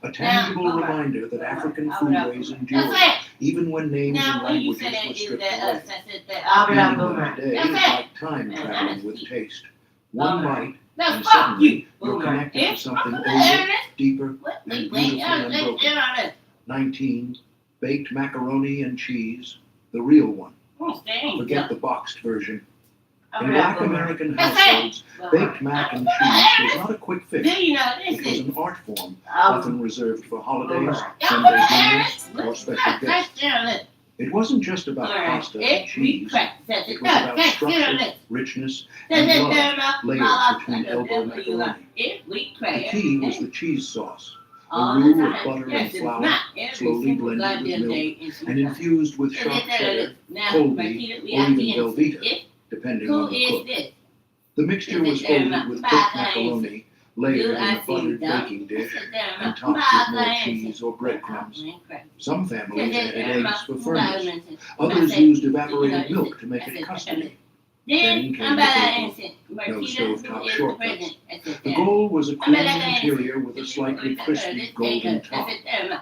S21: A tangible reminder that African foodways endured, even when names and languages were stripped away. Eating them today is like time traveling with taste. One bite, and suddenly you're connected to something older, deeper, and beautifully unbroken. 19. Baked macaroni and cheese, the real one. Forget the boxed version. In Black American households, baked mac and cheese was not a quick fix. It was an art form, often reserved for holidays, Sunday dinners, or special guests. It wasn't just about pasta and cheese. It was about structure, richness, and love layered between elbow macaroni. The key was the cheese sauce. A roux of butter and flour, slowly blended with milk, and infused with sharp cheddar, Colby, or even Velveeta, depending on the cook. The mixture was folded with cooked macaroni, layered in a buttered baking dish, and topped with more cheese or breadcrumbs. Some families added eggs for firmness. Others used evaporated milk to make it custardy. Then came the baking. No stovetop shortcuts. The goal was a creamy interior with a slightly crispy golden top,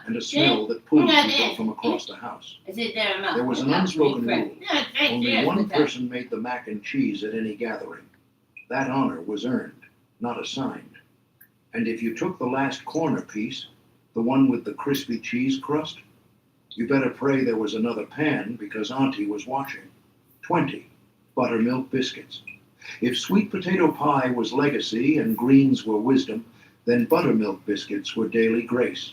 S21: and a smell that pulled people from across the house. There was an unspoken rule. Only one person made the mac and cheese at any gathering. That honor was earned, not assigned. And if you took the last corner piece, the one with the crispy cheese crust, you better pray there was another pan because Auntie was watching. 20. Buttermilk biscuits. If sweet potato pie was legacy and greens were wisdom, then buttermilk biscuits were daily grace.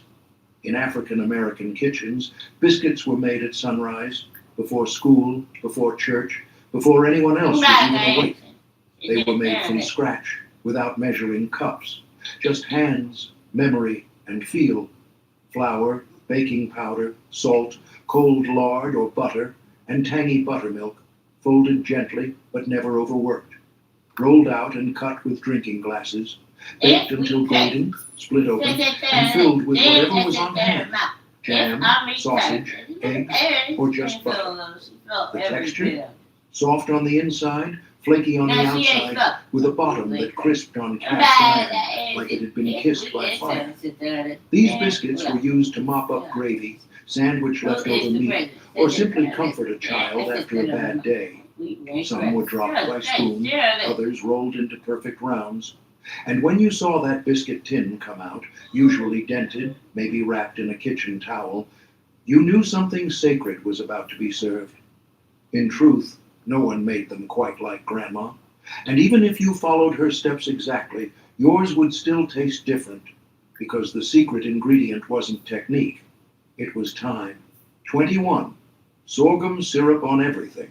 S21: In African American kitchens, biscuits were made at sunrise, before school, before church, before anyone else was even awake. They were made from scratch, without measuring cups. Just hands, memory, and feel. Flour, baking powder, salt, cold lard or butter, and tangy buttermilk, folded gently but never overworked. Rolled out and cut with drinking glasses, baked until golden, split open, and filled with whatever was on hand. Jam, sausage, eggs, or just butter. The texture? Soft on the inside, flaky on the outside, with a bottom that crisped on cast iron, like it had been kissed by fire. These biscuits were used to mop up gravy, sandwich leftover meat, or simply comfort a child after a bad day. Some were dropped by spoon, others rolled into perfect rounds. And when you saw that biscuit tin come out, usually dented, maybe wrapped in a kitchen towel, you knew something sacred was about to be served. In truth, no one made them quite like Grandma. And even if you followed her steps exactly, yours would still taste different, because the secret ingredient wasn't technique. It was time. 21. Sorghum syrup on everything.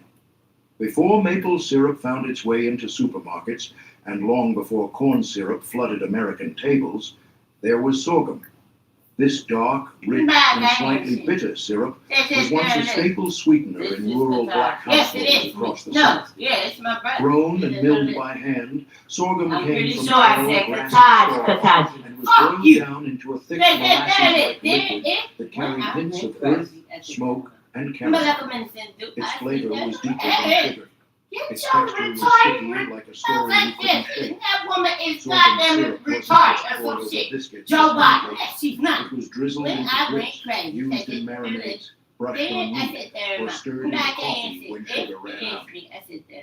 S21: Before maple syrup found its way into supermarkets, and long before corn syrup flooded American tables, there was sorghum. This dark, rich, and slightly bitter syrup was once a staple sweetener in rural black households across the South. Grown and milled by hand, sorghum came from tall, grassy soil and was boiled down into a thick molasses-like liquid that carried hints of earth, smoke, and chemical. Its flavor was deeper than sugar. Its texture was sticky like a story you couldn't shake. Sorghum syrup wasn't just poured over biscuits. It was drizzled into grits, used in marinades, brushed on meat, or stirred into coffee when sugar ran out.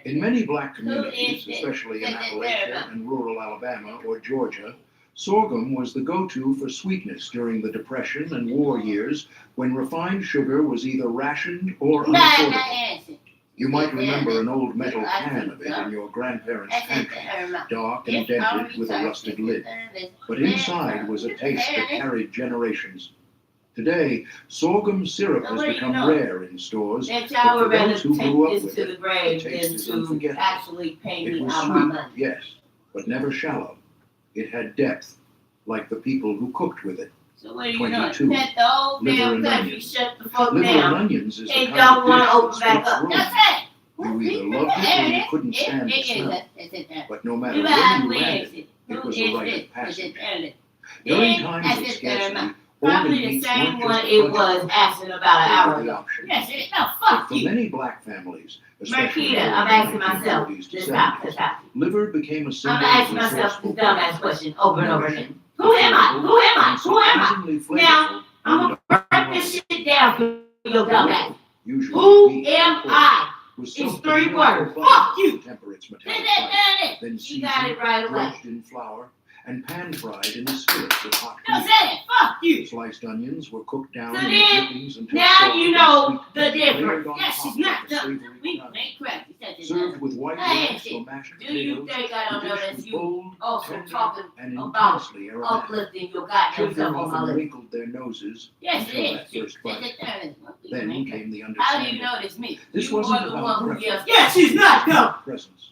S21: In many black communities, especially in Appalachia and rural Alabama or Georgia, sorghum was the go-to for sweetness during the Depression and war years when refined sugar was either rationed or unaffordable. You might remember an old metal can of it in your grandparents' pantry, dark and dented with a rusted lid. But inside was a taste that carried generations. Today, sorghum syrup has become rare in stores, but for those who grew up with it, the taste is unforgettable. It was sweet, yes, but never shallow. It had depth, like the people who cooked with it.
S1: So what do you
S21: 22.
S1: know? Let the whole
S21: Liver
S1: damn
S21: and
S1: country
S21: onions.
S1: shut the fuck
S21: Liver
S1: down.
S21: and onions is the
S1: They
S21: kind
S1: don't
S21: of
S1: want
S21: dish
S1: to open
S21: that
S1: back up.
S21: sweeps
S1: That's
S21: rooms.
S1: it.
S21: You either loved it or you couldn't stand the smell. But no matter when you ran it was a rite of passage. During times of scarcity,
S1: Probably
S21: organ
S1: the
S21: meats
S1: same
S21: weren't
S1: one
S21: just a
S1: it
S21: budget
S1: was
S21: item.
S1: asking about an
S21: They
S1: hour
S21: were the
S1: ago.
S21: option.
S1: Yes, it no,
S21: But
S1: fuck
S21: for
S1: you.
S21: many black families, especially
S1: Marquita,
S21: those
S1: I'm
S21: in
S1: asking
S21: the
S1: myself
S21: 1940s to
S1: this
S21: 70s,
S1: out.
S21: liver became a symbol
S1: I'm
S21: of
S1: asking myself
S21: resourceful
S1: this dumbass
S21: cooking.
S1: question over and over again.
S21: Nourishing,
S1: Who am I? Who am I?
S21: and
S1: Who am I?
S21: surprisingly flavorful.
S1: Now, I'm
S21: when
S1: gonna break this shit down for your dumbass.
S21: usually
S1: Who
S21: beef
S1: am
S21: or pork,
S1: I?
S21: was
S1: It's
S21: soaked
S1: 3
S21: in milk or
S1: words.
S21: butter
S1: Fuck you.
S21: to temper its
S1: Did
S21: metallic
S1: it,
S21: bite,
S1: did it.
S21: then
S1: She got
S21: seasoned,
S1: it right away.
S21: dredged in flour, and pan-fried in a skillet with hot
S1: No,
S21: grease.
S1: say it. Fuck you.
S21: Sliced onions were cooked down
S1: So
S21: in the
S1: then,
S21: drippings until
S1: now
S21: soft
S1: you
S21: and
S1: know
S21: sweet,
S1: the
S21: layered
S1: difference.
S21: on
S1: Yes,
S21: top
S1: she's
S21: like
S1: not
S21: a
S1: done.
S21: savory
S1: We
S21: crumb.
S1: ain't correct. You said
S21: Served with white
S1: Hey,
S21: rice or mashed
S1: do you
S21: potatoes,
S1: think I don't
S21: the
S1: know
S21: dish
S1: that's
S21: was
S1: you
S21: bold,
S1: also
S21: tender,
S1: talking
S21: and
S1: about
S21: intensely aromatic.
S1: uplifting your goddamn
S21: Children
S1: self on my
S21: often
S1: list?
S21: wrinkled their noses
S1: Yes,
S21: until
S1: it
S21: that
S1: is.
S21: first bite.
S1: Then
S21: Then came the
S1: how do
S21: understanding.
S1: you know it's me?
S21: This
S1: You
S21: wasn't
S1: are the
S21: about
S1: one who
S21: preference.
S1: yells, yes, she's not dumb.
S21: Presence.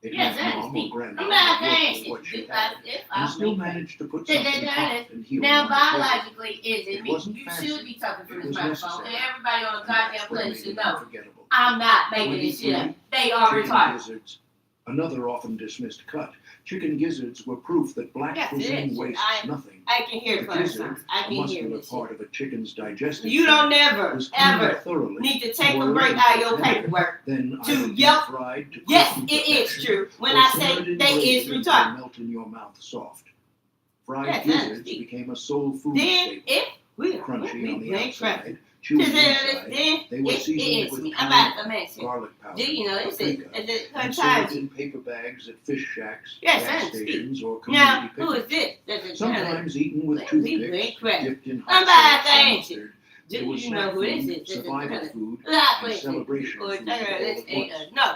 S21: It
S1: Yes,
S21: meant
S1: that is
S21: mom or
S1: me.
S21: grandma
S1: I'm not
S21: would work
S1: saying
S21: with what she
S1: if
S21: had and still managed to put something hot and healing
S1: now
S21: on the table.
S1: biologically is
S21: It
S1: it me?
S21: wasn't
S1: You
S21: fancy.
S1: should be talking from
S21: It
S1: this
S21: was
S1: microphone,
S21: necessary.
S1: and everybody on the
S21: And
S1: goddamn
S21: that's what
S1: planet
S21: made
S1: should
S21: it
S1: know.
S21: unforgettable.
S1: I'm not making this shit up. They are
S21: Chicken
S1: retarded.
S21: gizzards. Another often dismissed cut. Chicken gizzards were proof that black
S1: Yes, it
S21: cuisine
S1: is.
S21: wastes nothing.
S1: I can hear
S21: The
S1: Clarence
S21: gizzard,
S1: songs. I
S21: a
S1: can hear
S21: muscular
S1: this
S21: part
S1: shit.
S21: of a chicken's digestive
S1: You don't
S21: tract,
S1: never,
S21: was cleaned
S1: ever
S21: thoroughly,
S1: need to take a
S21: boiled
S1: break
S21: and
S1: out of your
S21: tender,
S1: paperwork
S21: then
S1: to
S21: either
S1: yelp.
S21: deep-fried to
S1: Yes,
S21: crispy
S1: it is
S21: perfection,
S1: true. When
S21: or
S1: I
S21: simmered
S1: say
S21: in
S1: they
S21: gravy
S1: is
S21: until
S1: retarded.
S21: they melt in your mouth soft. Fried
S1: Yes,
S21: gizzards
S1: that's
S21: became a soul food
S1: Then
S21: staple.
S1: if we
S21: Crunchy on the
S1: ain't
S21: outside,
S1: cracking.
S21: chewy
S1: Then
S21: inside, they were
S1: it
S21: seasoned
S1: is
S21: with
S1: me. I'm about to
S21: cayenne,
S1: mention.
S21: garlic powder,
S1: Do you know it's
S21: paprika,
S1: her
S21: and
S1: time?
S21: served in paper bags at fish shacks,
S1: Yes,
S21: gas
S1: that's
S21: stations, or
S1: Now,
S21: community
S1: who is
S21: picnics.
S1: this?
S21: Sometimes eaten with
S1: We
S21: toothpicks,
S1: ain't cracking.
S21: dipped in
S1: I'm
S21: hot
S1: about
S21: sauce
S1: to
S21: or
S1: answer.
S21: mustard.
S1: Do
S21: It was
S1: you know
S21: snack
S1: who this
S21: food,
S1: is?
S21: survival food, and
S1: Exactly.
S21: celebration
S1: Or
S21: food all at once.
S1: no.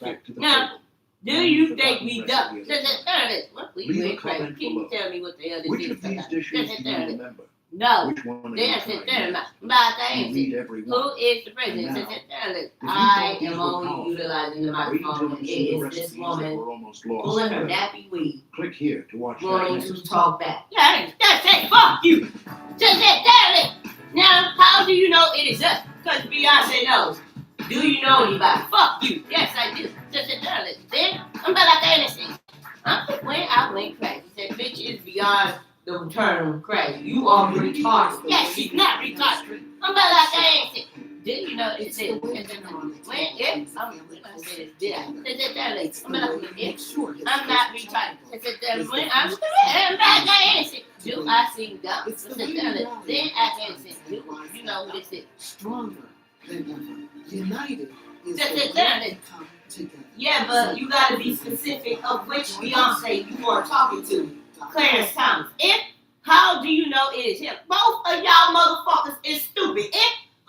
S21: back to the
S1: Now,
S21: table.
S1: do you think we done? What we
S21: Leave a
S1: went crazy?
S21: comment
S1: Can you
S21: below.
S1: tell me what the hell this
S21: Which
S1: is?
S21: of these dishes do you remember?
S1: No.
S21: Which one are you
S1: There's
S21: trying
S1: it there.
S21: next?
S1: My
S21: You
S1: thing
S21: read
S1: is,
S21: every
S1: who
S21: one.
S1: is the president?
S21: And
S1: Says
S21: now,
S1: it there.
S21: if you
S1: I
S21: thought these
S1: am
S21: were
S1: only
S21: powerful,
S1: utilizing the
S21: wait until
S1: microphone.
S21: you
S1: It
S21: see the
S1: is
S21: recipes
S1: this
S21: that
S1: woman
S21: were almost lost.
S1: pulling her nappy weed,
S21: Click here to watch that
S1: wanting to
S21: next.
S1: talk back. Yeah, that's it. Fuck you. Says it there. Now, how do you know it is us? Because Beyonce knows. Do you know anybody? Fuck you. Yes, I do. Says it there. Then I'm about like anything. When I went crazy, said bitch is beyond the term crazy. You are retarded. Yes, she's not retarded. I'm about like that ain't it. Did you know it's it? When if I'm gonna say this, did I? I'm about like it. I'm not retarded. When I'm about like ain't it. Do I sing dumb? Then I can sing. Do you know what this is?
S14: Stronger than ever. United is
S1: That's
S14: the
S1: it,
S14: way
S1: there it
S14: we
S1: is.
S14: come together.
S1: Yeah, but you gotta be specific of which Beyonce you are talking to. Clarence Thomas. How do you know it is him? Both of y'all motherfuckers is stupid.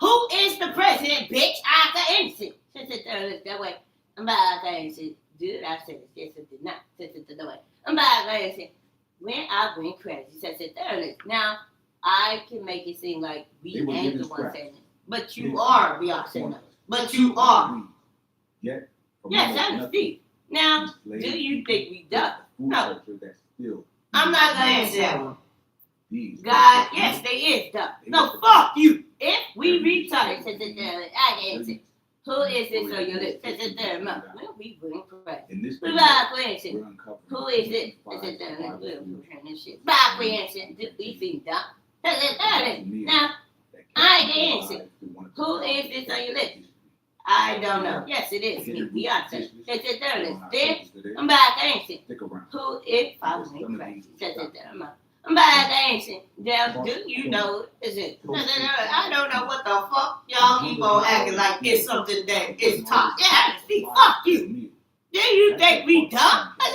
S1: Who is the president, bitch? I got innocent. Since it that way. I'm about to innocent. Did I say this? Yes, it did not. Since it that way. I'm about to innocent. When I went crazy, says it there. Now, I can make it seem like we
S21: They will
S1: ain't
S21: give
S1: the
S21: us
S1: one
S21: crap.
S1: saying it. But you are Beyonce. but you are.
S9: Yet,
S1: Yes, that's deep. Now, do you think we dumb? No. I'm not gonna answer that one. God, yes, they is dumb. No, fuck you. If we retarded, I can answer. Who is this on your list? Well, we wouldn't correct. We back answer. Who is this? This shit. Back answer. We think dumb. Now, I can answer. Who is this on your list? I don't know. Yes, it is. Me, Beyonce. Then, I'm back dancing. Who is following Christ? I'm back dancing. Now, do you know? Is it? I don't know what the fuck. Y'all keep on acting like it's something that is top. Yeah, see, fuck you. Do you think we dumb? I'm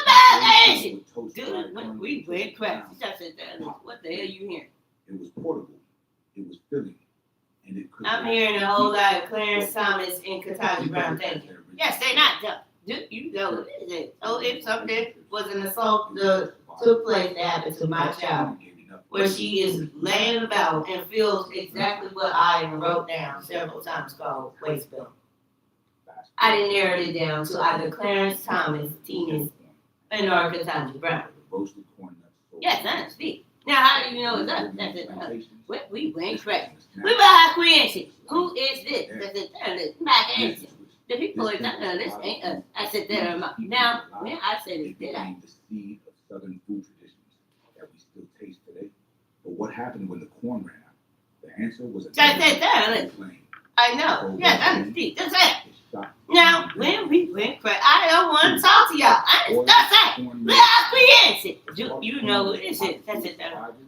S1: back dancing. Dude, we went crazy. What the hell you hearing?
S9: It was portable. It was filling.
S1: I'm hearing a whole lot of Clarence Thomas and Ketanji Brown thinking. Yes, they're not dumb. Do you know what it is? So if something was an assault that took place that happened to my child, where she is laying about and feels exactly what I wrote down several times called waste bill. I didn't narrow it down to either Clarence Thomas, Tina, and or Ketanji Brown. Yes, that's it. Now, how do you know it's us? That's it. We ain't correct. We behind creation. Who is this? That's it. Back answer. The people are talking about this ain't us. I said that. Now, when I said it, did I?
S9: The seed of Southern food traditions that we still taste today. But what happened when the corn ran out? The answer was a
S1: I know. Yeah, that's deep. That's it. Now, when we went crazy, I don't want to talk to y'all. That's it. We are creation. You know who this is. That's it.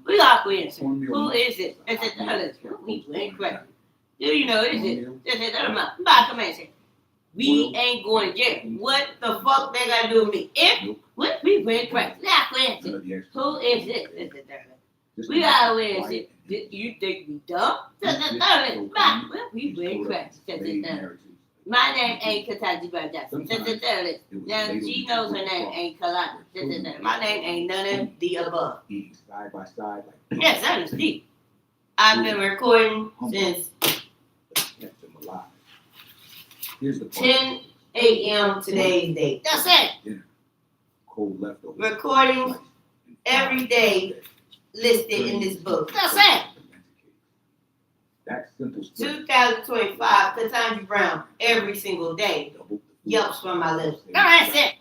S1: We are creation. Who is it? That's it. We went crazy. Do you know who this is? That's it. Back a man say, we ain't going to jail. What the fuck they got to do with me? If we went crazy. That's creation. Who is it? That's it. We are creation. You think we dumb? That's it. We went crazy. That's it. My name ain't Ketanji Brown Jackson. Now, she knows her name ain't Kalani. My name ain't none of the above.
S9: Side by side.
S1: Yes, that is deep. I've been recording since 10 a.m. today's date. That's it. Recordings every day listed in this book. That's it. 2025, Ketanji Brown, every single day, yelps from my lips. That's it.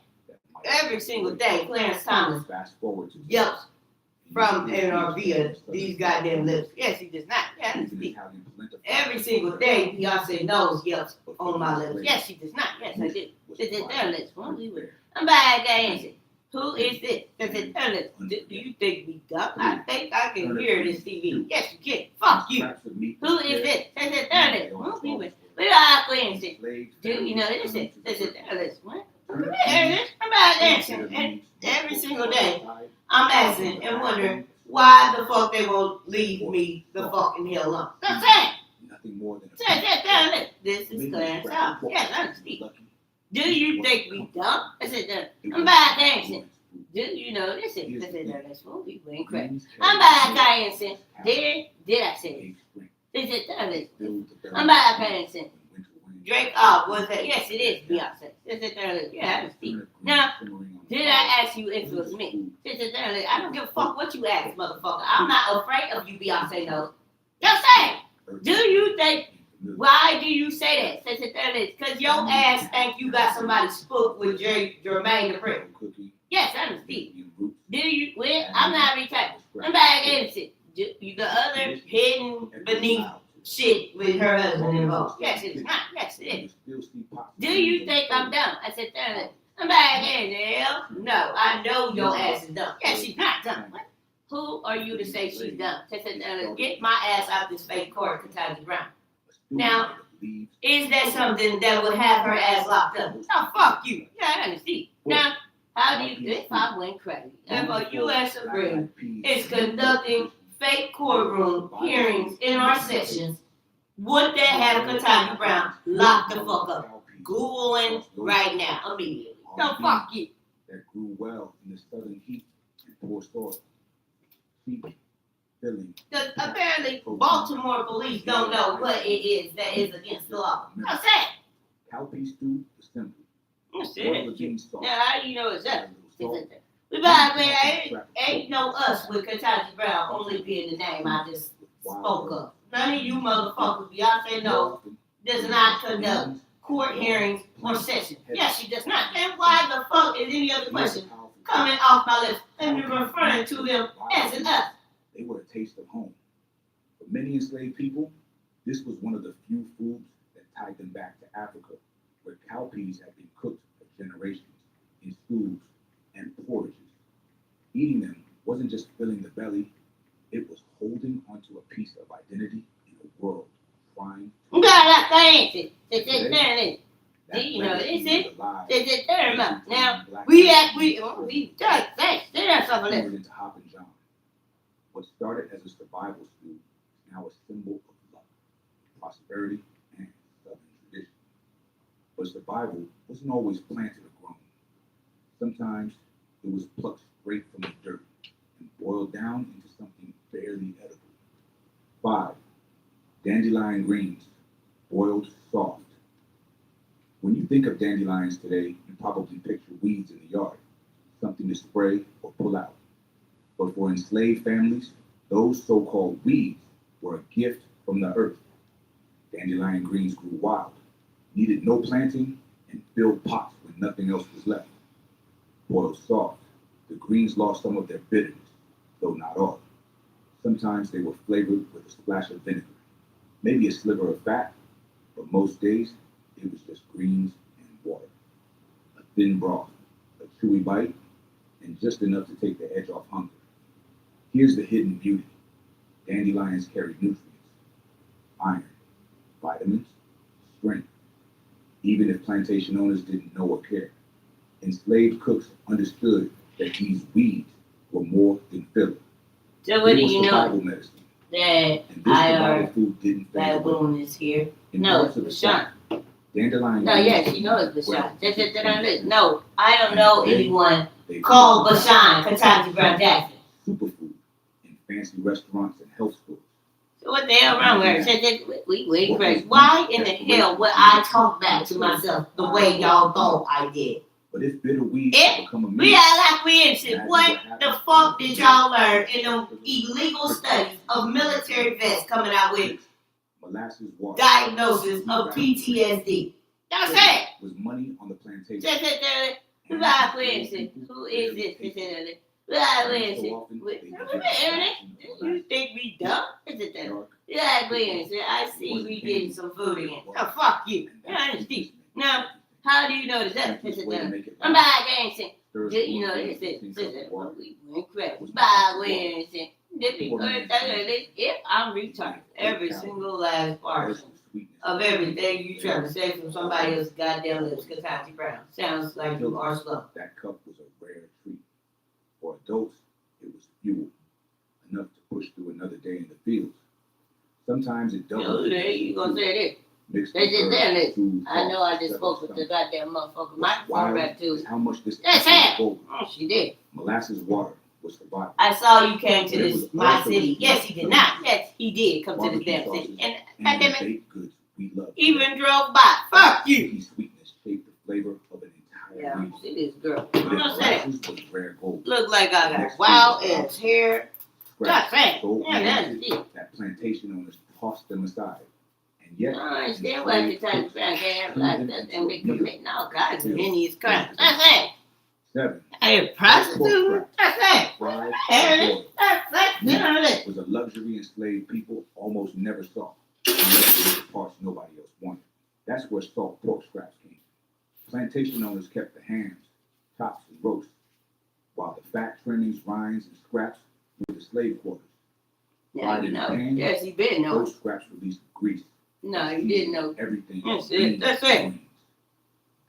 S1: Every single day, Clarence Thomas yelps from and or via these goddamn lips. Yes, he does not. Yeah, that's deep. Every single day, Beyonce knows yelps on my lips. Yes, she does not. Yes, I do. It's in their lips. I'm back dancing. Who is this? That's it. Do you think we dumb? I think I can hear this TV. Yes, you can. Fuck you. Who is this? That's it. We are dancing. Do you know this is? That's it. What? I'm back dancing. And every single day, I'm asking and wondering why the fuck they won't leave me the fucking hell alone. That's it.
S9: Nothing more than
S1: This is Clarence Thomas. Yes, I'm speaking. Do you think we dumb? I said, I'm back dancing. Do you know this is? I said, that's what we went crazy. I'm back dancing. Did I say it? Is it? I'm back dancing. Drake, was that? Yes, it is Beyonce. Is it? Yeah, I'm speaking. Now, did I ask you if it was me? Is it? I don't give a fuck what you ask, motherfucker. I'm not afraid of you, Beyonce. No. Just say, do you think? Why do you say that? Because your ass think you got somebody spooked with Jermaine Dupri. Yes, I'm Steve. Do you? Well, I'm not retired. I'm back innocent. The other hidden beneath shit with her husband involved. Yes, it is not. Yes, it is. Do you think I'm dumb? I said, I'm back innocent. No, I know your ass is dumb. Yes, she's not dumb. What? Who are you to say she's dumb? I said, get my ass out this fake court, Ketanji Brown. Now, is that something that would have her ass locked up? No, fuck you. Yeah, I understand. Now, how do you, if I went crazy, if a U.S. Supreme is conducting fake courtroom hearings in our sessions, would that have Ketanji Brown locked the fuck up? Googling right now, immediately. No, fuck you.
S9: That grew well in the southern heat and poor soil. See, filling.
S1: Because apparently Baltimore police don't know what it is that is against the law. I'm saying.
S9: Cowpea stew is simple.
S1: That's
S9: Boil the
S1: it.
S9: beans soft.
S1: Now, how do you know it's that?
S9: Salt.
S1: But by the way, ain't no us with Kentucky Brown only being the name I just spoke of. None of you motherfuckers, Beyonce no, does not conduct court hearings or sessions. Yes, she does not. And why the fuck is any other question coming off my lips and you're referring to them as an us?
S9: They were a taste of home. For many enslaved people, this was one of the few foods that tied them back to Africa, where cowpeas had been cooked for generations in stews and porridges. Eating them wasn't just filling the belly, it was holding onto a piece of identity in a world trying to...
S1: Now, we just there's something left.
S9: Into Hop and John. What started as a survival stew is now a symbol of luck, prosperity, and Southern tradition. But survival wasn't always planted or grown. Sometimes it was plucked straight from the dirt and boiled down into something barely edible. 5. Dandelion greens, boiled soft. When you think of dandelions today, you probably picture weeds in the yard, something to spray or pull out. But for enslaved families, those so-called weeds were a gift from the earth. Dandelion greens grew wild, needed no planting, and filled pots when nothing else was left. Boiled soft, the greens lost some of their bitterness, though not all. Sometimes they were flavored with a splash of vinegar, maybe a sliver of fat, but most days it was just greens and water. A thin broth, a chewy bite, and just enough to take the edge off hunger. Here's the hidden beauty. Dandelions carry nutrients, iron, vitamins, strength, even if plantation owners didn't know or care. Enslaved cooks understood that these weeds were more than filler.
S1: So what do you
S9: survival
S1: know?
S9: Medicine.
S1: That
S9: And this survival food didn't fade
S1: that
S9: away.
S1: wound is here.
S9: In
S1: No,
S9: parts of the
S1: Bashan.
S9: South, dandelion
S1: No,
S9: greens
S1: yes, you know it's
S9: were
S1: Bashan. No, I don't know
S9: today,
S1: anyone
S9: they
S1: called
S9: put
S1: Bashan Kentucky Brown Jackson.
S9: superfood in fancy restaurants and health stores.
S1: So what the hell wrong with her? We crazy. Why in the hell would I talk back to myself the way y'all thought I did?
S9: But if bitter weeds become a
S1: We
S9: meat,
S1: act like we innocent. What the fuck did y'all learn in them illegal studies of military vets coming out with
S9: molasses water
S1: diagnosis of PTSD? Y'all say
S9: was money on the plantation.
S1: we like we innocent. Who is this? We like we innocent. You think we dumb? We like we innocent. I see we getting some food again. Oh, fuck you. Now, how do you know that? I'm back innocent. You know, we incredible. Back innocent. If I'm retarded, every single last part of everything you trying to say from somebody else's goddamn lips, Kentucky Brown. Sounds like you are slow.
S9: That cup was a rare treat. For adults, it was fuel, enough to push through another day in the fields. Sometimes it doubled.
S1: You gonna say this?
S9: Mixed
S1: They just
S9: with
S1: there,
S9: herbs,
S1: listen.
S9: foods,
S1: I know I just
S9: settled
S1: spoke with the
S9: stomach.
S1: goddamn motherfucker microphone
S9: Wild
S1: rap too.
S9: is how much this
S1: That's
S9: episode
S1: it.
S9: gold.
S1: Oh, she did.
S9: Molasses water was survival.
S1: I saw you came to
S9: But it
S1: this
S9: was
S1: my
S9: also
S1: city.
S9: the
S1: Yes, he did not. Yes, he did come to this
S9: barbecue
S1: damn
S9: sauces
S1: city. And
S9: and
S1: goddamn it,
S9: baked goods we love.
S1: even drove by. Fuck you.
S9: Pea sweetness shaped the flavor of an entire
S1: Yeah,
S9: region.
S1: see this girl.
S9: But
S1: I'm
S9: if
S1: not saying.
S9: molasses was rare gold,
S1: Look like I got
S9: Next
S1: wild
S9: thing was
S1: ass hair.
S9: scratch,
S1: Just saying.
S9: so
S1: Yeah, that's
S9: unwanted
S1: it.
S9: that plantation owners tossed them aside. And yet,
S1: I understand why you trying to try to have like that and we committing all kinds of heinous crimes. That's it.
S9: 7.
S1: Hey, prostitute. That's it.
S9: Fried
S1: Hey,
S9: boiled.
S1: that's
S9: Was a luxury enslaved people almost never saw, unless it was the parts nobody else wanted. That's where salt pork scraps came. Plantation owners kept the hams, chops, and roasts, while the fat trimmings, rinds, and scraps were the slave quarters.
S1: Now
S9: Fried
S1: you
S9: in a
S1: know.
S9: pan,
S1: Yes, you did know.
S9: those scraps released grease.
S1: No, you didn't know.
S9: Everything.
S1: That's
S9: green
S1: it. That's it.
S9: greens.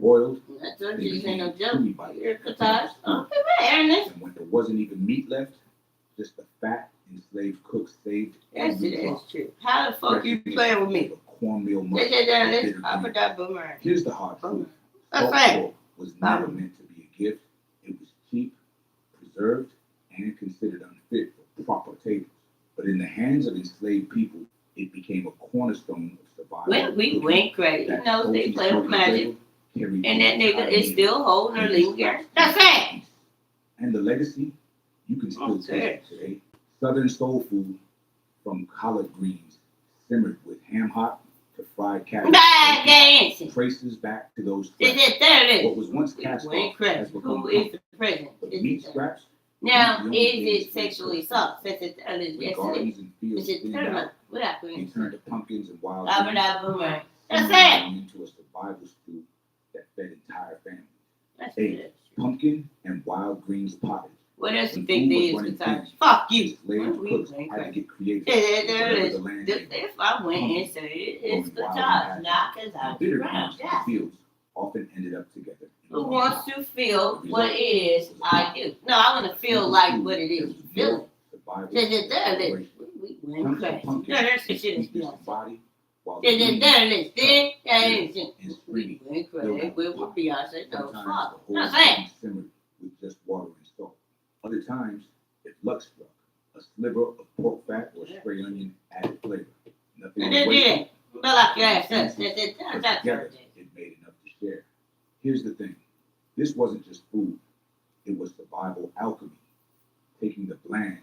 S9: Boiled,
S1: I told
S9: they
S1: you this ain't no
S9: became
S1: joke.
S9: chewy bites.
S1: You're Qatar. Okay, man, Ernest.
S9: And when there wasn't even meat left, just the fat enslaved cooks saved
S1: Yes,
S9: every
S1: it
S9: drop.
S1: is true. How the fuck you playing with me?
S9: Cornmeal mush.
S1: Ernest. I put that boomerang.
S9: Here's the hard truth.
S1: That's
S9: Salt
S1: right.
S9: pork was never meant to be a gift. It was cheap, preserved, and considered unfit for proper tables. But in the hands of enslaved people, it became a cornerstone of survival.
S1: When we went crazy, you know, they play with magic.
S9: And
S1: And that nigga is still holding her linger. That's it.
S9: And the legacy, you can still taste it today. Southern soul food, from collard greens simmered with ham hock to fried cabbage, traces back to those what was once cast off has become
S1: who is the president?
S9: the meat scraps.
S1: Now, is it sexually assault? Yes, it
S9: Gardens
S1: is.
S9: and fields
S1: Is it
S9: thinned out,
S1: without
S9: they
S1: green?
S9: turned to pumpkins and wild
S1: That's
S9: greens,
S1: it.
S9: into a survival stew that fed entire families.
S1: That's
S9: A
S1: it.
S9: pumpkin and wild greens pottage.
S1: What else you
S9: When
S1: think
S9: food
S1: there
S9: was
S1: is
S9: running
S1: besides?
S9: thin,
S1: Fuck you.
S9: Slave
S1: We
S9: cooks
S1: ain't
S9: had to
S1: crazy.
S9: get creative.
S1: There it
S9: with
S1: is.
S9: the land
S1: If I went and said it's good times, not because I
S9: bitter
S1: drowned.
S9: greens in the fields often ended up together. in
S1: Who
S9: one
S1: wants
S9: pot.
S1: to feel what it is I do? No, I want to feel like what it is. Feel
S9: Survival,
S1: it. We went
S9: Chunks of
S1: crazy. No,
S9: pumpkin
S1: that's the shit is
S9: sweetness
S1: beyond.
S9: the body, while
S1: There
S9: the greens
S1: it
S9: and springy
S1: is. We
S9: filled
S1: went
S9: up
S1: crazy.
S9: the
S1: With
S9: pot.
S1: Beyonce, no
S9: Sometimes
S1: fuck.
S9: the
S1: No,
S9: whole
S1: say
S9: thing simmered with just water and salt. Other times, if luck struck, a sliver of pork fat or stray onion added flavor. Nothing
S1: And
S9: was
S1: then
S9: wasted.
S1: it. But like your ass,
S9: But together, it made enough to share. Here's the thing. This wasn't just food. It was survival alchemy. Taking the bland,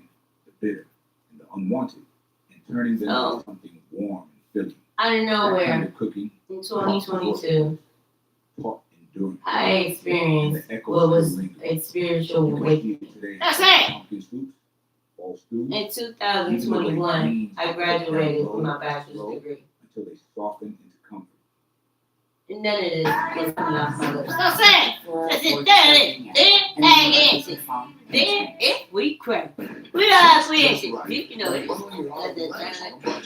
S9: the bitter, and the unwanted, and turning them into something warm and filling.
S1: Out of
S9: That kind
S1: nowhere,
S9: of cooking
S1: in 2022,
S9: taught endurance.
S1: I
S9: And
S1: experienced
S9: the echoes
S1: what was
S9: still linger.
S1: a spiritual
S9: You can
S1: awakening.
S9: see it today.
S1: That's it.
S9: Pumpkin soups, fall stews,
S1: In 2021, I graduated with my bachelor's degree.
S9: until they soften into comfort.
S1: And none of this was coming off my lips. That's it. That's it. Then if we crack, we are creation. You know it.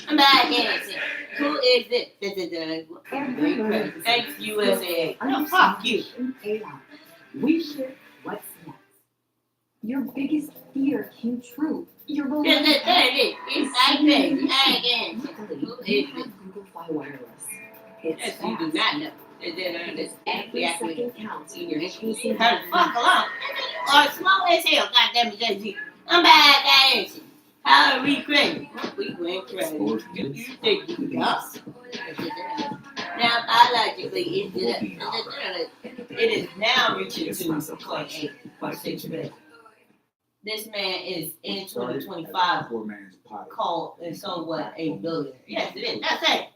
S1: I'm back dancing. Who is it? Thanks USA. No, fuck you.
S18: We share what's next. Your biggest fear came true. Your
S1: It's I crazy. I again. Who is it?
S18: Google Fi Wireless. It's
S1: Yes, you do not know.
S18: every second counts in your chasing
S1: Turn the fuck along. Or slow as hell, goddamn it, JC. I'm back dancing. How are we crazy? We went crazy. You think you got? Now, biologically, it is now reaching to 0.8 or 6 billion. This man is in 2025 called and somewhat a billionaire. Yes, it is. That's it.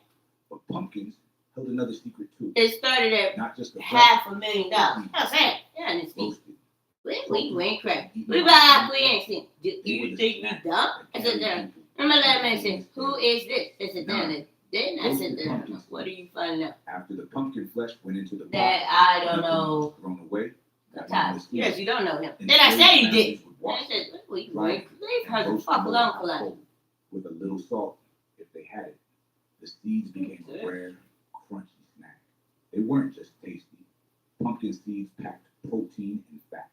S9: But pumpkins held another secret too.
S1: It started at
S9: Not just the
S1: $500,000. That's it. Yeah, and it's we went crazy. We buy creation. Do you think we dumb? I said, remember that man said, who is this? I said, then I said, what are you finding out?
S9: After the pumpkin flesh went into the pot,
S1: That I don't know.
S9: thrown away.
S1: Yes, you don't know him. Then I said you did. I said, we went crazy. How the fuck along for that?
S9: With a little salt, if they had it. The seeds became a rare, crunchy snack. They weren't just tasty. Pumpkin seeds packed protein and fat,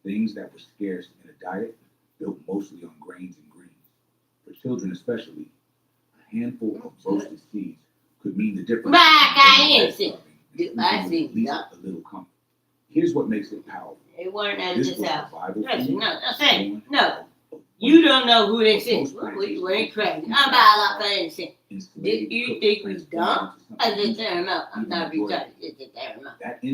S9: things that were scarce in a diet built mostly on grains and greens. For children especially, a handful of roasted seeds could mean the difference.
S1: I see.
S9: At least a little comfort. Here's what makes it powerful.
S1: It weren't at
S9: This
S1: this
S9: was
S1: house.
S9: survival
S1: Yes,
S9: food,
S1: no, that's it.
S9: born
S1: No. You don't know who this is. We went crazy. I'm about to say, did you think we dumb? I said, damn, no. I'm not retarded. I said, damn, no.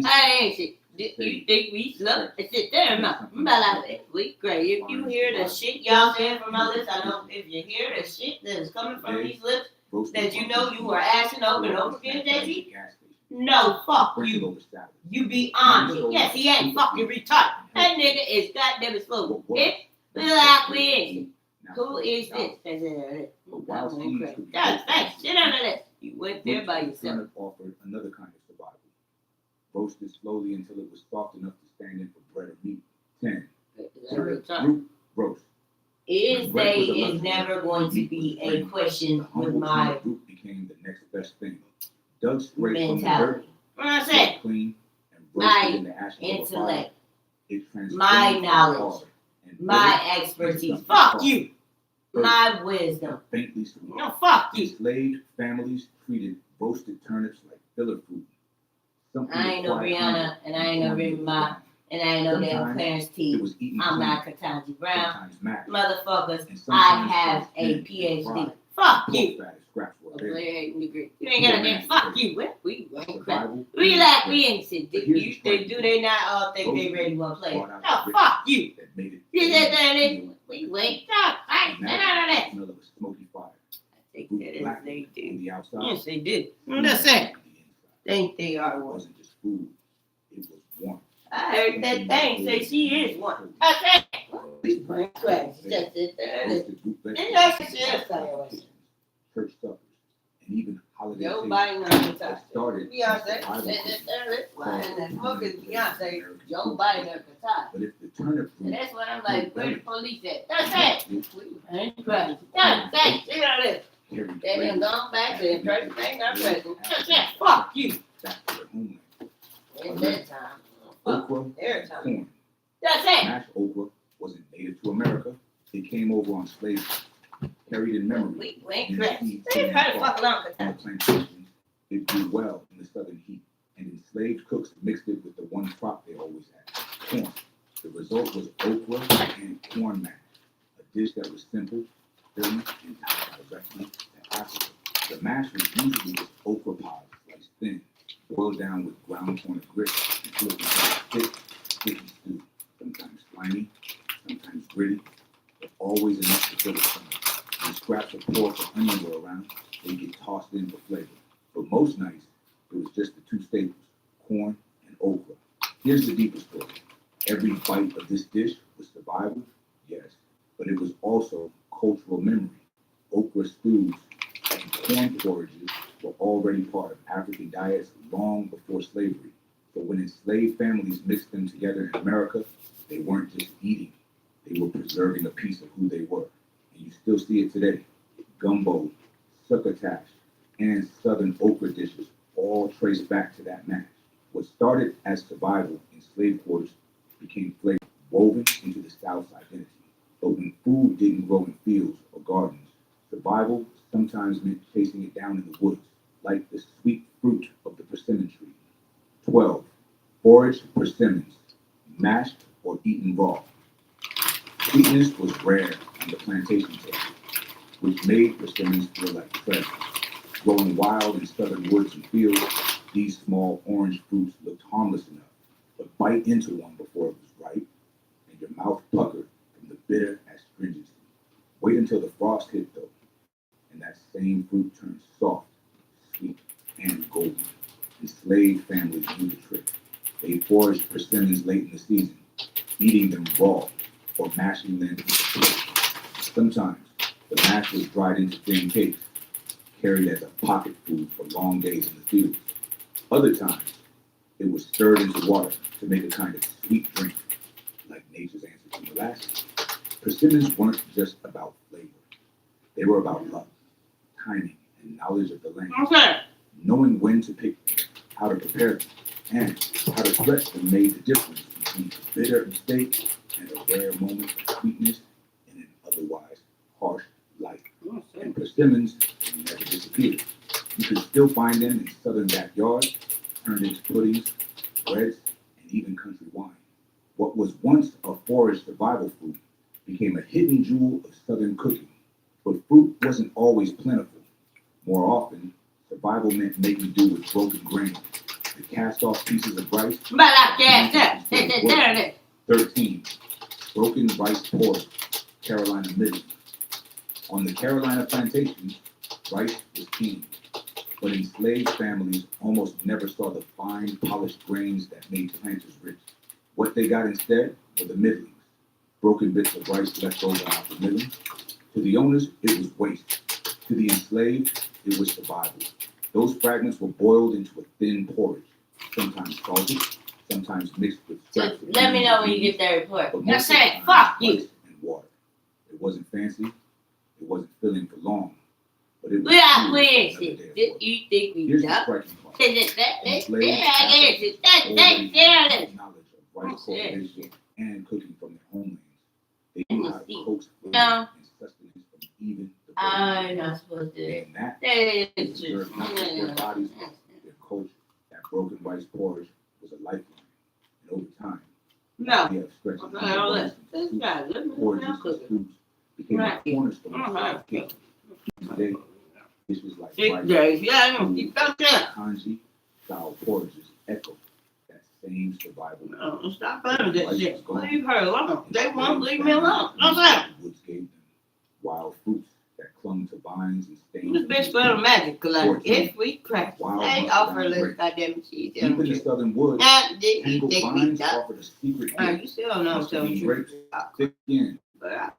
S1: I ain't shit. Did you think we slow? I said, damn, no. I'm about to say, we crazy. If you hear the shit y'all saying from my lips, I know if you hear the shit that is coming from these lips, that you know you are asking over and over again, Jay-Z, no, fuck you. You be honest. Yes, he ain't fucking retarded. That nigga is goddamn slow. Who is this? That's facts. Sit under this. You went there by yourself.
S9: Turnip offered another kind of survival. Roasted slowly until it was soft enough to stand in for bread or meat. 10. Root roast.
S1: Is never going to be a question with my
S9: root became the next best thing. Dug straight from the dirt,
S1: what I said,
S9: clean, and
S1: my
S9: roasted in the ashes of a fire.
S1: intellect,
S9: It transformed
S1: my
S9: from
S1: knowledge,
S9: hard and
S1: my
S9: bitter
S1: expertise.
S9: into
S1: Fuck
S9: something
S1: you.
S9: soft,
S1: My wisdom.
S9: faintly sweet.
S1: No, fuck you.
S9: Enslaved families treated roasted turnips like filler food. Something
S1: I ain't no
S9: that quiet
S1: Rihanna
S9: hunger
S1: and I ain't no
S9: warmed
S1: Remy
S9: the
S1: Ma
S9: stomach.
S1: And I ain't no damn
S9: Sometimes
S1: Clarence
S9: it
S1: T.
S9: was eaten
S1: I'm
S9: plain,
S1: not Katanji Brown.
S9: sometimes mashed,
S1: Motherfuckers,
S9: and
S1: I
S9: sometimes
S1: have
S9: sliced
S1: a
S9: thin and
S1: PhD.
S9: fried.
S1: Fuck
S9: Pork
S1: you.
S9: fat is scraps for a
S1: A
S9: bit.
S1: grade degree. You ain't got a damn fuck you. What? We
S9: The
S1: ain't crap.
S9: Bible
S1: We
S9: and
S1: like
S9: the
S1: we
S9: bread.
S1: ain't shit.
S9: But here's the
S1: They
S9: striking
S1: do
S9: part.
S1: they not all think they
S9: Those
S1: ready to play?
S9: brought out
S1: Oh
S9: the
S1: fuck
S9: richness
S1: you.
S9: that made it
S1: You said that
S9: feel
S1: we wake up. I
S9: and
S1: none of
S9: that
S1: that.
S9: smell of a smoky fire.
S1: I think
S9: Fruit
S1: that is
S9: black
S1: they
S9: on
S1: do.
S9: the outside.
S1: Yes, they do.
S9: Food
S1: That's
S9: on
S1: it.
S9: the
S1: Think they
S9: inside.
S1: are
S9: It
S1: one.
S9: wasn't just food, it was warmth.
S1: I heard that thing say she is one. That's it. Brain crash. That's it.
S9: Roasted root
S1: Then
S9: vegetables,
S1: that's just
S9: church suppers, and even holiday
S1: Joe
S9: tables
S1: Biden on the
S9: that
S1: top.
S9: started
S1: Beyonce.
S9: as survival cooking.
S1: Why in the fuck is Beyonce? Joe Biden at the top.
S9: But if the turnip
S1: And
S9: grew
S1: that's what I'm like, where the police at? That's it. Ain't crazy. That's it. See how this.
S9: carried
S1: They done
S9: grain
S1: gone back to the
S9: after
S1: first
S9: making
S1: thing I
S9: it
S1: present.
S9: after
S1: That's
S9: making
S1: it. Fuck you.
S9: back to their homeland.
S1: In that time. Fuck
S9: Okra
S1: their
S9: and
S1: time.
S9: corn.
S1: That's it.
S9: Mashed okra wasn't native to America. It came over on slavery, carried in memory.
S1: We ain't
S9: in
S1: crazy.
S9: seeds
S1: They
S9: in
S1: try to
S9: the
S1: fuck
S9: fall.
S1: along with
S9: On the
S1: that.
S9: plantations, it grew well in the southern heat, and enslaved cooks mixed it with the one crop they always had, corn. The result was okra and corn mash, a dish that was simple, filling, and tied directly to Africa. The mash was usually just okra pods, sliced thin, boiled down with ground corn and grits, and cooked into a thick, sticky stew, sometimes slimy, sometimes gritty, but always enough to fill the stomach. When scraps of pork or onion were around, they get tossed in for flavor. But most nights, it was just the two staples, corn and okra. Here's the deeper story. Every bite of this dish was survival, yes, but it was also cultural memory. Okra stews and corn porridges were already part of African diets long before slavery. So when enslaved families mixed them together in America, they weren't just eating, they were preserving a piece of who they were. And you still see it today. Gumbo, succotash, and southern okra dishes all trace back to that mash. What started as survival in slave quarters became flavor woven into the South's identity. But when food didn't grow in fields or gardens, survival sometimes meant chasing it down in the woods, like the sweet fruit of the persimmon tree. 12. Foraged persimmons, mashed or eaten raw. Sweetness was rare on the plantation table, which made persimmons feel like treasure. Growing wild in southern woods and fields, these small orange fruits looked harmless enough, but bite into one before it was ripe, and your mouth puckered from the bitter astringency. Wait until the frost hit, though, and that same fruit turns soft, sweet, and golden. Enslaved families knew the trick. They foraged persimmons late in the season, eating them raw or mashing them into plate. Sometimes the mash was dried into thin cakes, carried as a pocket food for long days in the fields. Other times, it was stirred into water to make a kind of sweet drink, like nature's answer to molasses. Persimmons weren't just about flavor. They were about luck, timing, and knowledge of the land.
S1: Okay.
S9: Knowing when to pick them, how to prepare them, and how to stretch them made the difference between a bitter mistake and a rare moment of sweetness in an otherwise harsh life. And persimmons never disappeared. You could still find them in southern backyards, turned into puddings, breads, and even country wine. What was once a forest survival fruit became a hidden jewel of southern cooking. But fruit wasn't always plentiful. More often, survival meant making do with broken grain, the cast-off pieces of rice. 13. Broken rice porridge, Carolina middle. On the Carolina plantations, rice was king, but enslaved families almost never saw the fine, polished grains that made planters rich. What they got instead were the middlings, broken bits of rice left over after milling. To the owners, it was waste. To the enslaved, it was survival. Those fragments were boiled into a thin porridge, sometimes salted, sometimes mixed with scraps of
S1: Let me know when you get that report. That's it. Fuck you.
S9: rice and water. It wasn't fancy, it wasn't filling for long, but it was
S1: We are
S9: fuel for
S1: queer
S9: another
S1: shit.
S9: day of work.
S1: You think we
S9: Here's the
S1: dumb?
S9: striking part.
S1: Enslaved
S9: Enslaved
S1: I
S9: Africans
S1: guess it.
S9: already
S1: That's
S9: had knowledge of rice
S1: Oh, shit.
S9: cultivation and cooking from their homelands. They knew how to coax food
S1: No.
S9: and sustenance from even the
S1: I'm not supposed to.
S9: and that
S1: That
S9: they
S1: is
S9: preserved
S1: just.
S9: not just their bodies, but their culture. That broken rice porridge was a lifeline. And over time,
S1: No.
S9: They have stretched
S1: Okay, all that. This guy, let me know cooking.
S9: became
S1: Right.
S9: a cornerstone of
S1: Right.
S9: cake. Today, this was like
S1: 6
S9: rice,
S1: days. Yeah,
S9: food,
S1: you got that.
S9: kanji style porridges echo that same survival.
S1: No, stop playing with that shit. Leave her alone. They won't leave me alone. What's that?
S9: Woods gave them wild fruits that clung to vines and stained.
S1: This bitch for the magic collector. If we crack, they offer this goddamn cheese.
S9: Deep in the southern woods,
S1: They
S9: tangled
S1: me
S9: vines
S1: up.
S9: offered a secret
S1: You
S9: gift.
S1: still don't know what I'm
S9: Grapes, thick skin,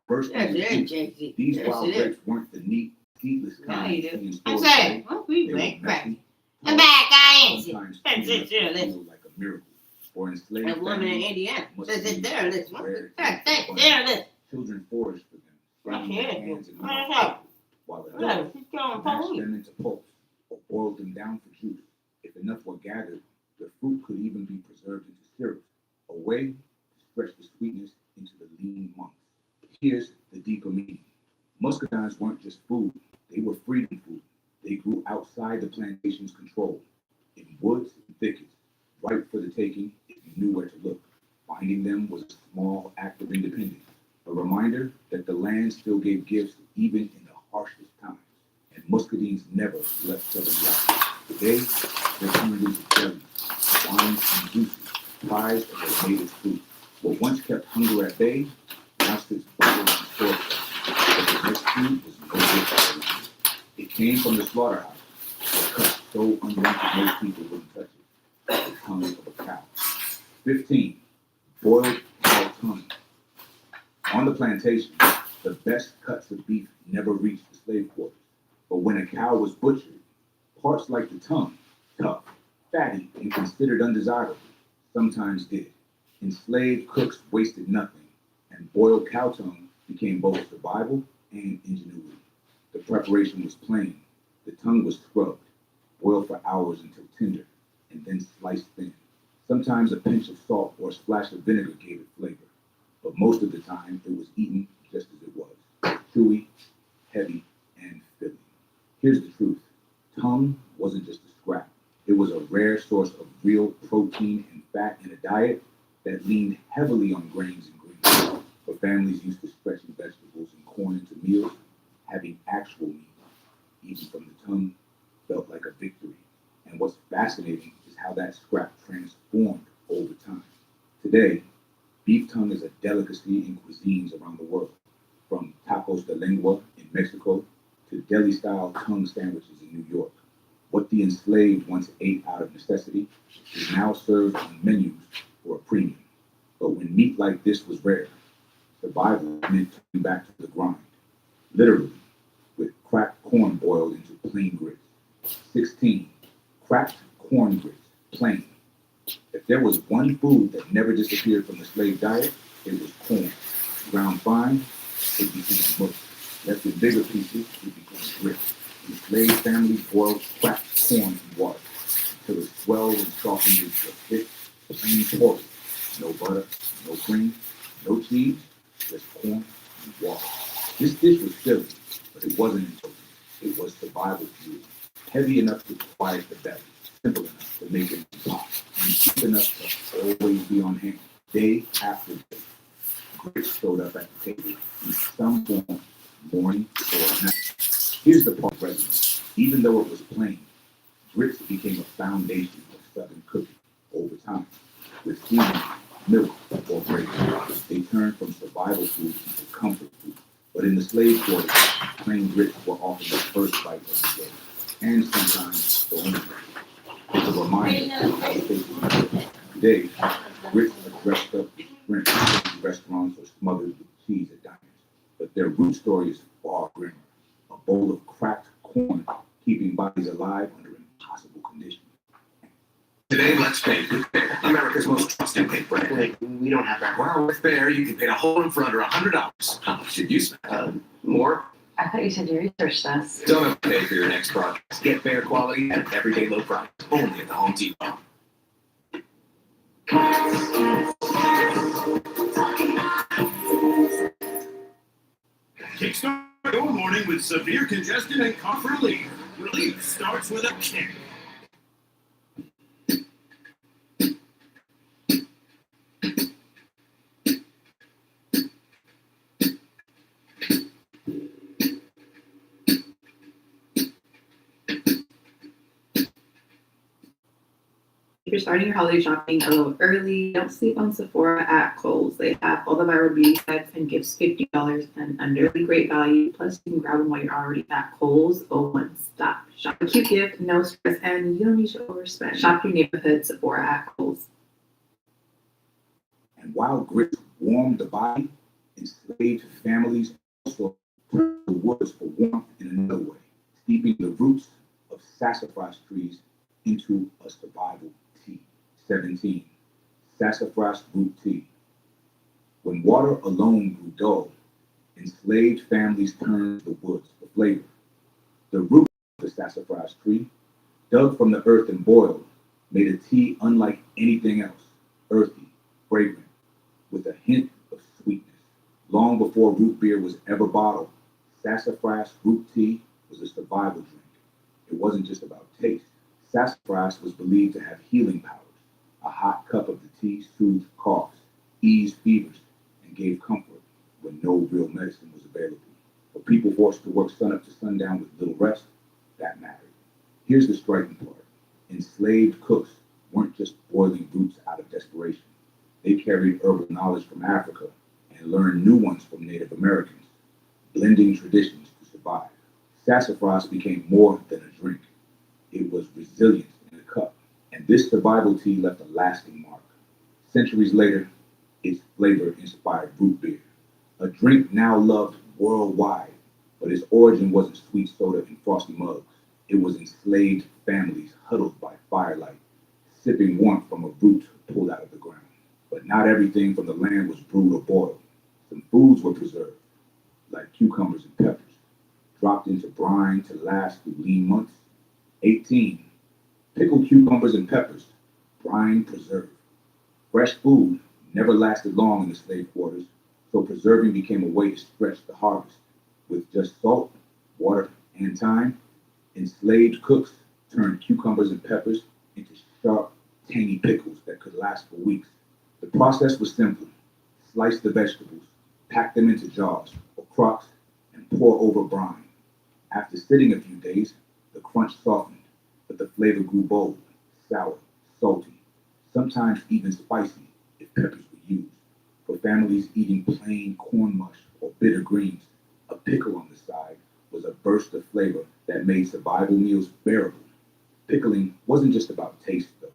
S9: bursting
S1: Yes,
S9: with
S1: it is,
S9: juice.
S1: JC.
S9: These
S1: Yes,
S9: wild
S1: it is.
S9: grapes weren't the neat, seedless
S1: Yeah,
S9: kind
S1: you
S9: seen
S1: do.
S9: in
S1: I'm
S9: stores
S1: saying,
S9: today.
S1: well, we
S9: They were
S1: ain't
S9: messy,
S1: cracking. I'm back, I ain't.
S9: sometimes
S1: That's it, sure,
S9: feel
S1: listen.
S9: like a miracle. For enslaved
S1: That woman in
S9: families,
S1: Indiana
S9: must
S1: says
S9: be
S1: it there, listen.
S9: rare
S1: There,
S9: to
S1: there, listen.
S9: children foraged for them,
S1: Right
S9: straining their
S1: here.
S9: hands and
S1: What's
S9: mouths,
S1: up?
S9: while
S1: Yeah,
S9: adults
S1: she's going
S9: mashed
S1: police.
S9: them into pulps or boiled them down for juice. If enough were gathered, the fruit could even be preserved into syrup, a way to stretch the sweetness into the lean months. Here's the deeper meaning. Muscadines weren't just food, they were freedom food. They grew outside the plantation's control, in woods and thickets, ripe for the taking if you knew where to look. Finding them was a small act of independence, a reminder that the land still gave gifts even in the harshest times. And muscadines never left Southern life. Today, they're turned into jellies, wines, and juices, prized as a native fruit. What once kept hunger at bay now sits bottled and stored. But the next food was no different. It came from the slaughterhouse, cut so unwanted most people wouldn't touch it. The tongue of a cow. 15. Boiled cow tongue. On the plantation, the best cuts of beef never reached the slave quarters. But when a cow was butchered, parts like the tongue, tough, fatty, and considered undesirable, sometimes did. Enslaved cooks wasted nothing, and boiled cow tongue became both survival and ingenuity. The preparation was plain. The tongue was scrubbed, boiled for hours until tender, and then sliced thin. Sometimes a pinch of salt or a splash of vinegar gave it flavor, but most of the time it was eaten just as it was, chewy, heavy, and filling. Here's the truth. Tongue wasn't just a scrap. It was a rare source of real protein and fat in a diet that leaned heavily on grains and greens. For families used to stretching vegetables and corn into meals, having actual meat, even from the tongue, felt like a victory. And what's fascinating is how that scrap transformed over time. Today, beef tongue is a delicacy in cuisines around the world, from tacos de lengua in Mexico to deli-style tongue sandwiches in New York. What the enslaved once ate out of necessity is now served on menus for a premium. But when meat like this was rare, survival meant turning back to the grind, literally, with cracked corn boiled into plain grits. 16. Cracked corn grits, plain. If there was one food that never disappeared from the slave diet, it was corn. Ground fine, it became mush. Left in bigger pieces, it became grits. Enslaved families boiled cracked corn in water until it swelled and softened into a thick, plain porridge. No butter, no cream, no cheese, just corn and water. This dish was filling, but it wasn't indulgent. It was survival fuel, heavy enough to quiet the belly, simple enough to make it pop, and cheap enough to always be on hand, day after day. Grits showed up at the table in some form, morning or night. Here's the part resonant. Even though it was plain, grits became a foundation of Southern cooking over time. With seasoning, milk, or gravy, they turned from survival food into comfort food. But in the slave quarters, plain grits were often the first bite of the day, and sometimes the only bite. It's a reminder of how they today, grits are dressed up with shrimp in restaurants or smothered with cheese at diners. But their root story is far grimmer. A bowl of cracked corn keeping bodies alive under impossible conditions.
S3: Today, let's pay with Fair, America's most trusted pay brand. Wait, we don't have that. Well, with Fair, you can pay a whole one for under $100. How much did you spend? More?
S15: I thought you said you researched this.
S3: Don't have to pay for your next project. Get Fair quality at an everyday low price. Only at the Home Depot. Kickstart your morning with severe congestion and cough relief. Relief starts with a kick.
S15: If you're starting your holiday shopping a little early, don't sleep on Sephora at Kohl's. They have all the viral beauty sets and gifts $50 and under. Really great value. Plus, you can grab them while you're already at Kohl's. Oh, one stop shop. A cute gift, no stress, and you don't need to overspend. Shop your neighborhood Sephora at Kohl's.
S9: And while grits warmed the body, enslaved families also turned to the woods for warmth in another way, steeping the roots of sassafras trees into a survival tea. 17. Sassafras root tea. When water alone grew dull, enslaved families turned to the woods for flavor. The root of the sassafras tree, dug from the earth and boiled, made a tea unlike anything else, earthy, fragrant, with a hint of sweetness. Long before root beer was ever bottled, sassafras root tea was a survival drink. It wasn't just about taste. Sassafras was believed to have healing powers. A hot cup of the tea soothed coughs, eased fevers, and gave comfort when no real medicine was available. For people forced to work sunup to sundown with little rest, that mattered. Here's the striking part. Enslaved cooks weren't just boiling roots out of desperation. They carried herbal knowledge from Africa and learned new ones from Native Americans, blending traditions to survive. Sassafras became more than a drink. It was resilience in a cup. And this survival tea left a lasting mark. Centuries later, its flavor inspired root beer, a drink now loved worldwide, but its origin wasn't sweet soda in frosty mugs. It was enslaved families huddled by firelight, sipping warmth from a root pulled out of the ground. But not everything from the land was brewed or boiled. Some foods were preserved, like cucumbers and peppers, dropped into brine to last through lean months. 18. Pickled cucumbers and peppers, brine preserved. Fresh food never lasted long in the slave quarters, so preserving became a way to stretch the harvest. With just salt, water, and time, enslaved cooks turned cucumbers and peppers into sharp, tangy pickles that could last for weeks. The process was simple. Slice the vegetables, pack them into jars or crocks, and pour over brine. After sitting a few days, the crunch softened, but the flavor grew bold, sour, salty, sometimes even spicy if peppers were used. For families eating plain corn mush or bitter greens, a pickle on the side was a burst of flavor that made survival meals bearable. Pickling wasn't just about taste, though.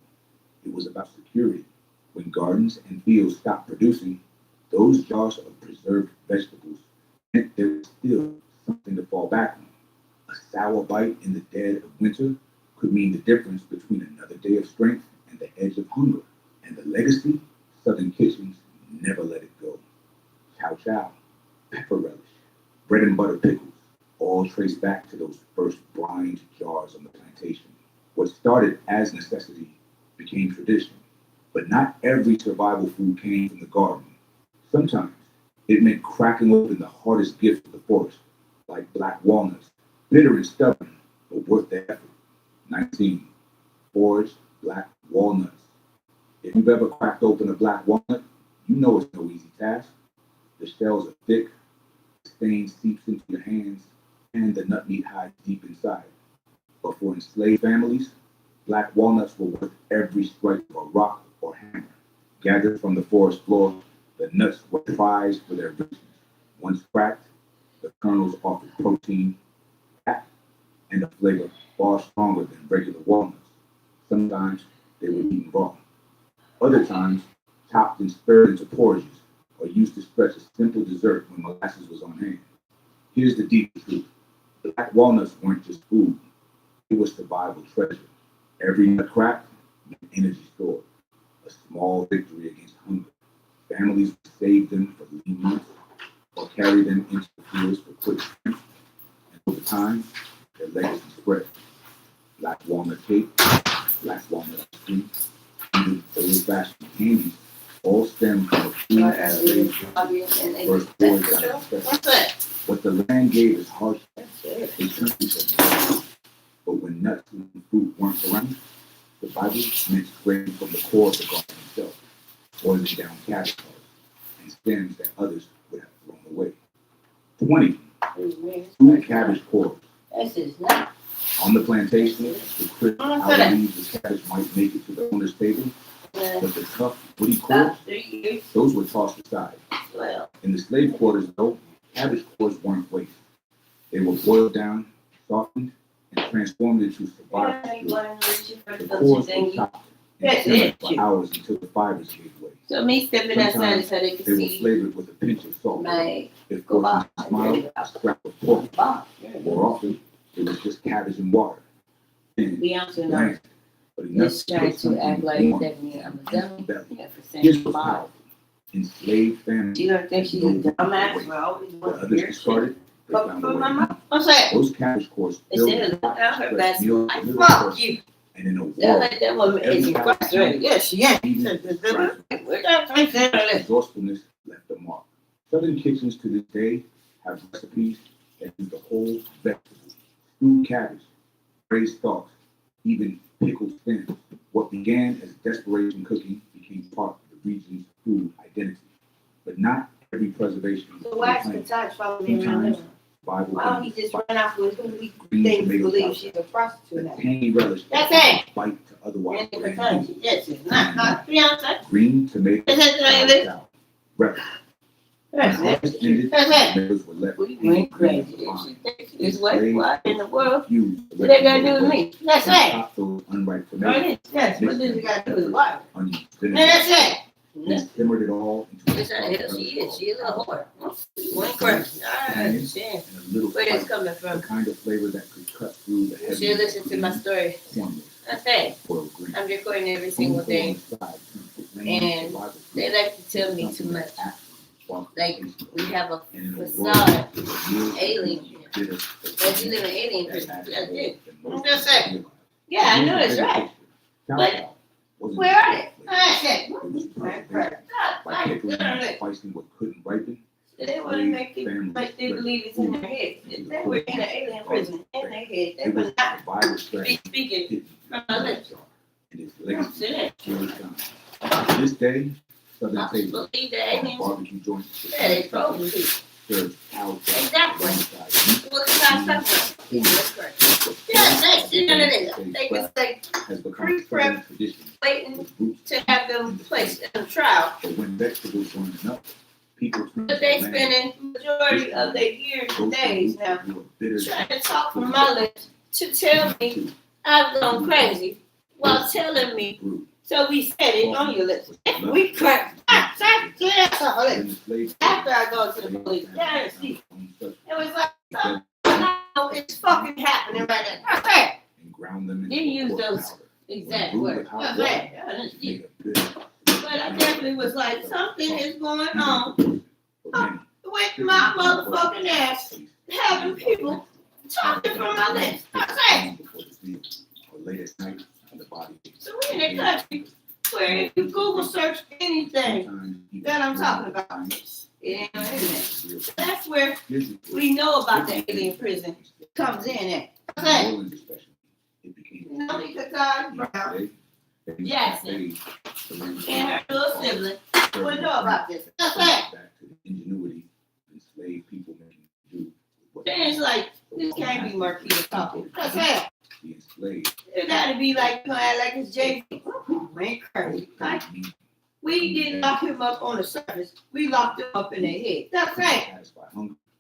S9: It was about security. When gardens and fields stopped producing, those jars of preserved vegetables meant there was still something to fall back on. A sour bite in the dead of winter could mean the difference between another day of strength and the edge of hunger. And the legacy, Southern kitchens never let it go. Chow chow, pepper relish, bread and butter pickles, all trace back to those first brined jars on the plantation. What started as necessity became tradition. But not every survival food came from the garden. Sometimes it meant cracking open the hardest gift of the forest, like black walnuts, bitter and stubborn, but worth the effort. 19. Foraged black walnuts. If you've ever cracked open a black walnut, you know it's no easy task. The shells are thick, the stain seeps into your hands, and the nut meat hides deep inside. But for enslaved families, black walnuts were worth every strike of a rock or hammer. Gathered from the forest floor, the nuts were prized for their richness. Once cracked, the kernels offered protein, fat, and a flavor far stronger than regular walnuts. Sometimes they were eaten raw. Other times, chopped and stirred into porridges, or used to stretch a simple dessert when molasses was on hand. Here's the deep truth. Black walnuts weren't just food. It was survival treasure. Every nut cracked meant energy stored, a small victory against hunger. Families would save them for lean months or carry them into the fields for quick strength. And over time, their legacy spread. Black walnut cake, black walnut ice cream, even old-fashioned candies all stem from a food adaptation first boiled out of necessity. What the land gave is hardship. It turned into medicine. But when nuts and fruit weren't around, survival meant scraping from the core of the garden itself, boiling down cabbage pods and stems that others would have thrown away. 20. Two cabbage cores.
S1: This is not.
S9: On the plantation, the crisp outer leaves of cabbage might make it to the owner's table, but the tough, woody cores, those were tossed aside. In the slave quarters, though, cabbage cores weren't wasted. They were boiled down, softened, and transformed into survivors. The cores were chopped and simmered for hours until the fibers gave way.
S1: So me stepping outside so they could
S9: They were
S1: see
S9: flavored with a pinch of salt.
S1: my
S9: If portions smiled, a scrap of pork. More often, it was just cabbage and water.
S1: Beyonce
S9: Bland, but enough
S1: is trying to act like that me I'm a dummy. Yeah, for saying
S9: Here's what's
S1: mom.
S9: powerful. Enslaved families.
S1: She don't think she's a dumbass for always
S9: What
S1: wanting
S9: others
S1: to
S9: discarded, they
S1: But
S9: found
S1: for
S9: a
S1: my
S9: way.
S1: mom, what's that?
S9: Those cabbage cores
S1: They
S9: filled
S1: said
S9: with
S1: out her
S9: fresh
S1: best
S9: meals
S1: life.
S9: for little
S1: Fuck
S9: persons.
S1: you.
S9: And in a
S1: That
S9: world,
S1: like that woman is incarcerated. Yes, she is.
S9: Resourcefulness left a mark. Southern kitchens to this day have recipes that use the whole vegetable, stewed cabbage, braised stalks, even pickled stems. What began as desperation cooking became part of the region's food identity. But not every preservation is
S1: So why is the
S9: planned.
S1: touch following around
S9: Sometimes
S1: him?
S9: Bible
S1: Why don't he just run off with who he
S9: green
S1: thinks
S9: tomato
S1: believes
S9: sauce,
S1: she's a prostitute now?
S9: tangy relish,
S1: That's it.
S9: bite to otherwise
S1: And
S9: bland
S1: because
S9: meat.
S1: yes, it's not Beyonce.
S9: Green tomato
S1: Is that the name of it?
S9: salad. Relish.
S1: That's
S9: When harvest
S1: it.
S9: ended,
S1: That's it.
S9: tomatoes were left
S1: We went crazy. She thinks this way. What in the world?
S9: What
S1: What they got to do with me? That's it.
S9: Chop those unripe
S1: Right
S9: tomatoes.
S1: in. Yes. What does it got to do with what?
S9: Onions,
S1: And
S9: vinegar.
S1: that's it.
S9: They simmered it all into
S1: That's how the hell she is. She a little whore. Went crazy. I understand
S9: and a little
S1: where it's
S9: spice,
S1: coming
S9: the
S1: from.
S9: kind of flavor that could cut through the heavy.
S1: She'll listen to my story.
S9: cornmeal,
S1: That's it.
S9: boiled green.
S1: I'm recording every single day. And they like to tell me too much. Like, we have a facade alien here. But you live in alien prison. That's it. I'm just saying. Yeah, I know that's right. But where are they? That's it.
S9: By pickling and spicing what couldn't ripen,
S1: They want to make people like they believe it's in their head. If they were in an alien prison in their head, they would not be speaking from their lips.
S9: and its legacy carries on. This day, Southern Table,
S1: Believe the aliens.
S9: barbecue joints,
S1: Yeah, they probably do.
S9: serves cow
S1: Exactly. What the time something? Yeah, that's it. They can say
S9: has become
S1: pre-prep
S9: Southern tradition.
S1: waiting to have them placed in a trial.
S9: But when vegetables weren't enough, people
S1: But they spending majority of their years and days now trying to talk from my lips to tell me I've gone crazy while telling me. So we said it on your lips. We cracked. After I go to the police, yeah, see, it was like, no, it's fucking happening right now. That's it.
S9: and ground them
S1: Didn't use those exact words. That's it. But I definitely was like, something is going on with my motherfucking ass having people talking from my lips. That's it. So we're in a country where if you Google search anything that I'm talking about, it ain't on the internet. That's where we know about the alien prison comes in at. That's it. No, because Brown, Jackson, and her little sibling would know about this. That's it. Then it's like, this can't be Marquita talking. That's it. It gotta be like, you know, act like it's JP. Man, crazy. Like, we didn't lock him up on the surface. We locked him up in the head. That's it.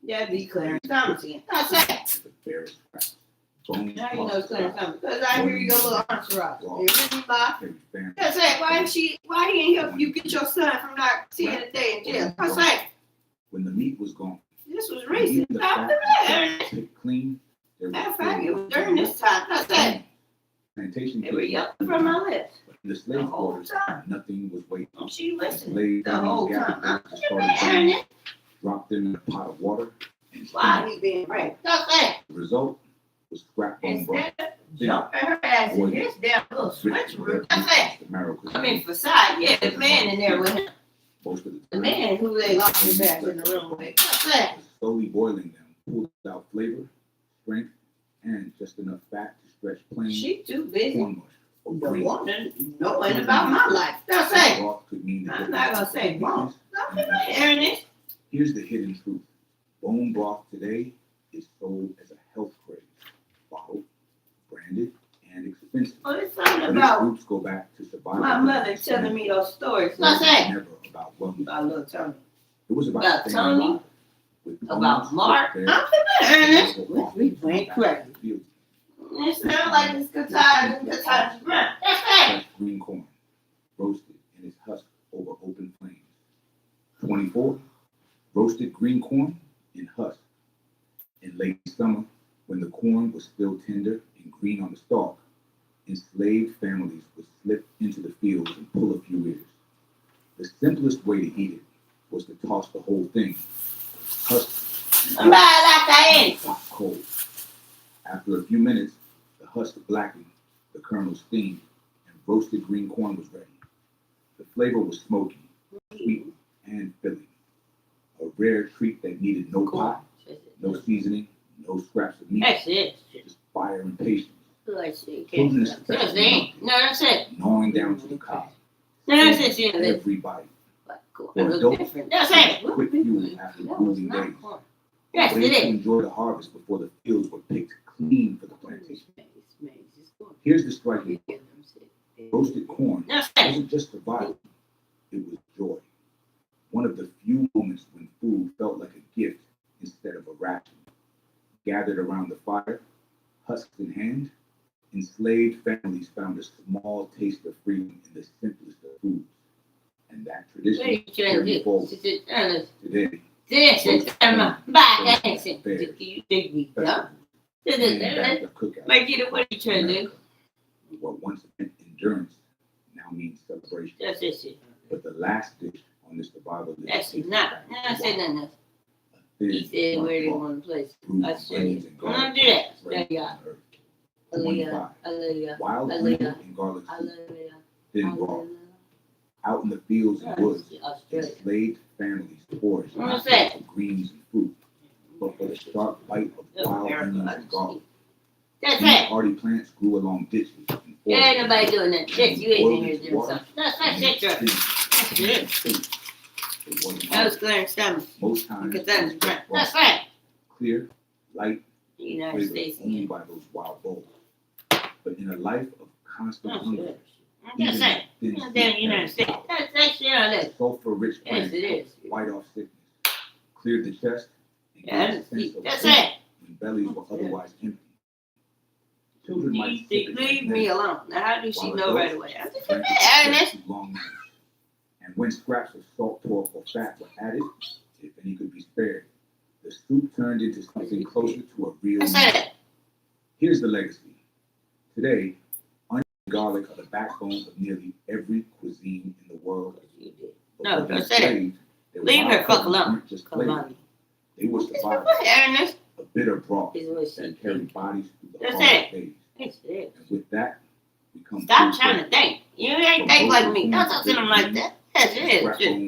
S1: That'd be Clarence Thomas again. That's it. Now you know it's Clarence Thomas. Because I hear your little entourage. That's it. Why he ain't help you get your son from not seeing a day in jail? That's it.
S9: When the meat was gone,
S1: This was recent. After that.
S9: clean,
S1: Matter of fact, it was during this time. That's it.
S9: plantation
S1: They were yelling from my lips.
S9: in the slave quarters, nothing was waiting.
S1: She listened
S9: Slave
S1: the whole
S9: gathered
S1: time.
S9: those that started burning, dropped them in a pot of water, and
S1: Why he being raped? That's it.
S9: the result was scrap bone broth.
S1: Instead of jumping her ass in this damn little switcheroo. That's it.
S9: The marrow could
S1: I mean, facade, yeah, the man in there with him.
S9: most of
S1: The man who they locked his ass in the room with. That's it.
S9: slowly boiling them, pulled out flavor, strength, and just enough fat to stretch plain
S1: She too busy.
S9: corn mush. Or
S1: The
S9: green.
S1: woman knowing about my life. That's it.
S9: Broth could mean the
S1: I'm not gonna say wrong. I'm not hearing it.
S9: Here's the hidden truth. Bone broth today is sold as a health craze. Bottled, branded and expensive.
S1: Well, it's something
S9: But its
S1: about
S9: roots go back to survival.
S1: my mother telling me those stories. What's
S9: It was
S1: that?
S9: never about wellness.
S1: About little Tony.
S9: It was about
S1: About
S9: staying
S1: Tony?
S9: alive. With
S1: About
S9: bones,
S1: Mark?
S9: with
S1: I'm
S9: bears,
S1: Ernest.
S9: with
S1: We went crazy.
S9: fields,
S1: It sounds like it's guitar and guitar grunt. That's it.
S9: fresh green corn, roasted in its husk over open flames. 24. Roasted green corn in husk. In late summer, when the corn was still tender and green on the stalk, enslaved families would slip into the fields and pull a few ears. The simplest way to eat it was to toss the whole thing, husk and hot cold. After a few minutes, the husk blackened, the kernel steamed, and roasted green corn was ready. The flavor was smoky, sweet, and filling. A rare treat that needed no pot, no seasoning, no scraps of meat.
S1: That's it.
S9: Just fire and patience.
S1: That's it.
S9: Children
S1: That's
S9: especially
S1: it. No, that's it.
S9: gnawing down to the cob.
S1: No, that's it. Yeah, that's
S9: Every bite.
S1: cool.
S9: For
S1: It
S9: adults,
S1: looks different. That's it.
S9: quick fuel after grueling days.
S1: Yes,
S9: Ways
S1: it
S9: to
S1: is.
S9: enjoy the harvest before the fields were picked clean for the plantation. Here's the striking part. Roasted corn wasn't just survival, it was joy. One of the few moments when food felt like a gift instead of a ration. Gathered around the fire, husks in hand, enslaved families found a small taste of freedom in the simplest of foods. And that tradition carried forward today.
S1: This is back action. You think we done? Make it what you trying to do?
S9: What once meant endurance now means celebration.
S1: That's it.
S9: But the last dish on this survival list
S1: That's it. Not. I said nothing else. He said where they want to place. I said it. I'm gonna do that. There you go. Hallelujah.
S9: Wild onion and garlic soup, then raw. Out in the fields and woods, enslaved families foraged not just for greens and fruit, but for the sharp bite of wild onions and garlic.
S1: That's
S9: These
S1: it.
S9: hardy plants grew along ditches and
S1: Ain't
S9: forests.
S1: nobody doing that. Yes, you ain't in here doing something. That's it, George. That's it. That was clear stomach.
S9: Most times,
S1: That's right.
S9: clear, light,
S1: The United
S9: flavored
S1: States.
S9: only by those wild bowls. But in a life of constant
S1: That's
S9: hunger,
S1: it. That's it.
S9: thin
S1: Damn United States. That's shit on this.
S9: sulfur-rich
S1: Yes,
S9: plants
S1: it is.
S9: white off sickness, cleared the chest, and
S1: Yeah,
S9: gave a sense of
S1: that's
S9: peace
S1: it.
S9: when bellies were otherwise empty. Children might sip it
S1: Leave me alone. Now, how do she
S9: while
S1: know right
S9: adults
S1: away? I just
S9: drank it
S1: Ernest.
S9: through long nights. And when scraps of salt pork or fat were added, if any could be spared, the soup turned into something closer to a real
S1: That's
S9: meal.
S1: it.
S9: Here's the legacy. Today, onion and garlic are the backbone of nearly every cuisine in the world. But
S1: No,
S9: for
S1: don't
S9: these
S1: say that.
S9: slaves, their
S1: Leave
S9: wild
S1: her fuck
S9: cousins
S1: alone.
S9: weren't just
S1: Come
S9: flavor.
S1: on.
S9: They were survival.
S1: Ernest.
S9: A bitter broth
S1: Is what she
S9: that carried bodies through the
S1: That's
S9: hardest
S1: it.
S9: days.
S1: That's it.
S9: And with that, we come
S1: Stop
S9: full
S1: trying to
S9: circle.
S1: think. You ain't think like me. Don't talk to them like that. That's it.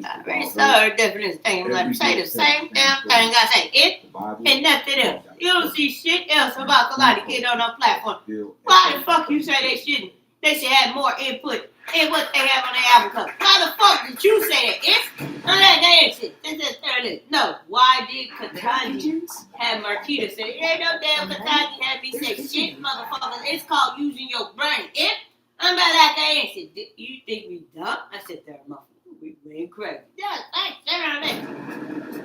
S1: I already saw her definition thing. I'm like, say the same damn thing I say. It and nothing else. You don't see shit else about Kalani get on our platform. Why the fuck you say they shouldn't? They should have more input in what they have on their album cover. Why the fuck did you say that? If that ain't shit. No. Why did Katanji have Marquita say, ain't no damn Katanji had me say shit, motherfuckers. It's called using your brain. If I'm about like that ain't shit. You think we dumb? I said there, motherfucker. We went crazy. Yeah, thanks.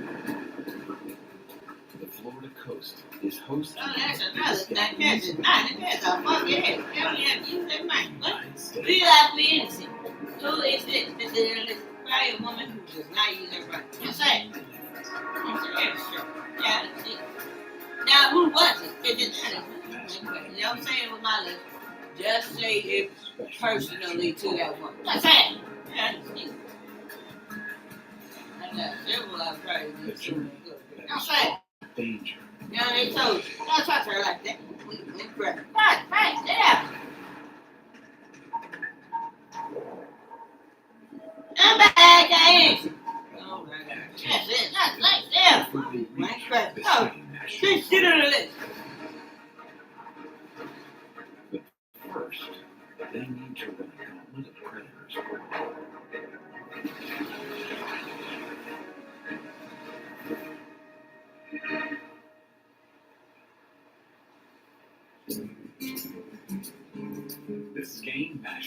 S13: The Florida coast is host
S1: Oh, that's another thing. That's a fucking head. You don't have to use that mic. What? We like we innocent. Who is this? This is probably a woman who does not use her brain. Just say. Sure. Yeah, that's it. Now, who was it? Is it that? You know what I'm saying with my lips? Just say it personally to that woman. That's it. Yeah, that's it. I got several I've tried to do too. That's it.
S13: danger.
S1: Yeah, they told you. Don't talk to her like that. We grab. Right, yeah. I'm back, I answer. Oh, my God. That's it. That's like that. Minecraft. Oh, shit on the list.
S13: First, they need to run a gauntlet of predators.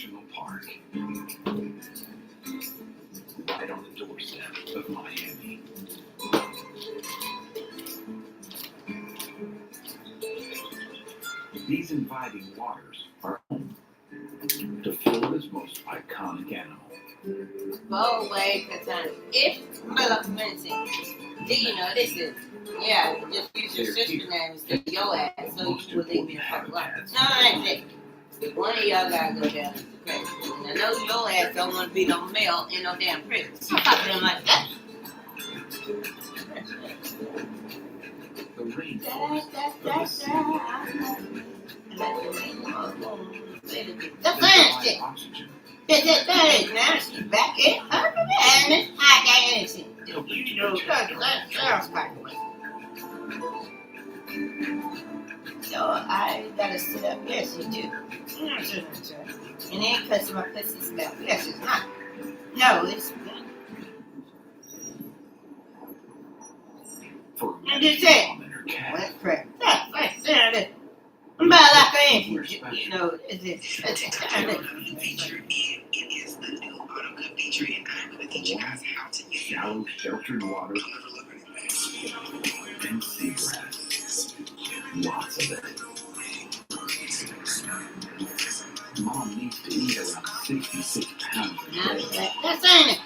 S3: National Park, right on the doorstep of Miami. These inviting waters are home to Florida's most iconic animal.
S1: Go away, Katana. If mention, do you know this is? Yeah, just use your sister name instead of your ass, so you will leave me the fuck alone. No, that's it. One of y'all gotta go down to prison. And I know your ass don't want to be no male in no damn prison. Don't talk to them like that.
S3: The rainforest of the sea.
S1: The fine shit. That is now she's back in her and I got anything. You know, that's so I gotta sit up. Yes, you do. And then cuss my pussy smell. Yes, it's not. No, it's not. And just say, what crap? I'm about like I am. You know,
S3: Shallow, sheltered water and seagrass. Lots of it. Mom needs to eat around 66 pounds a day.
S1: That's ain't it.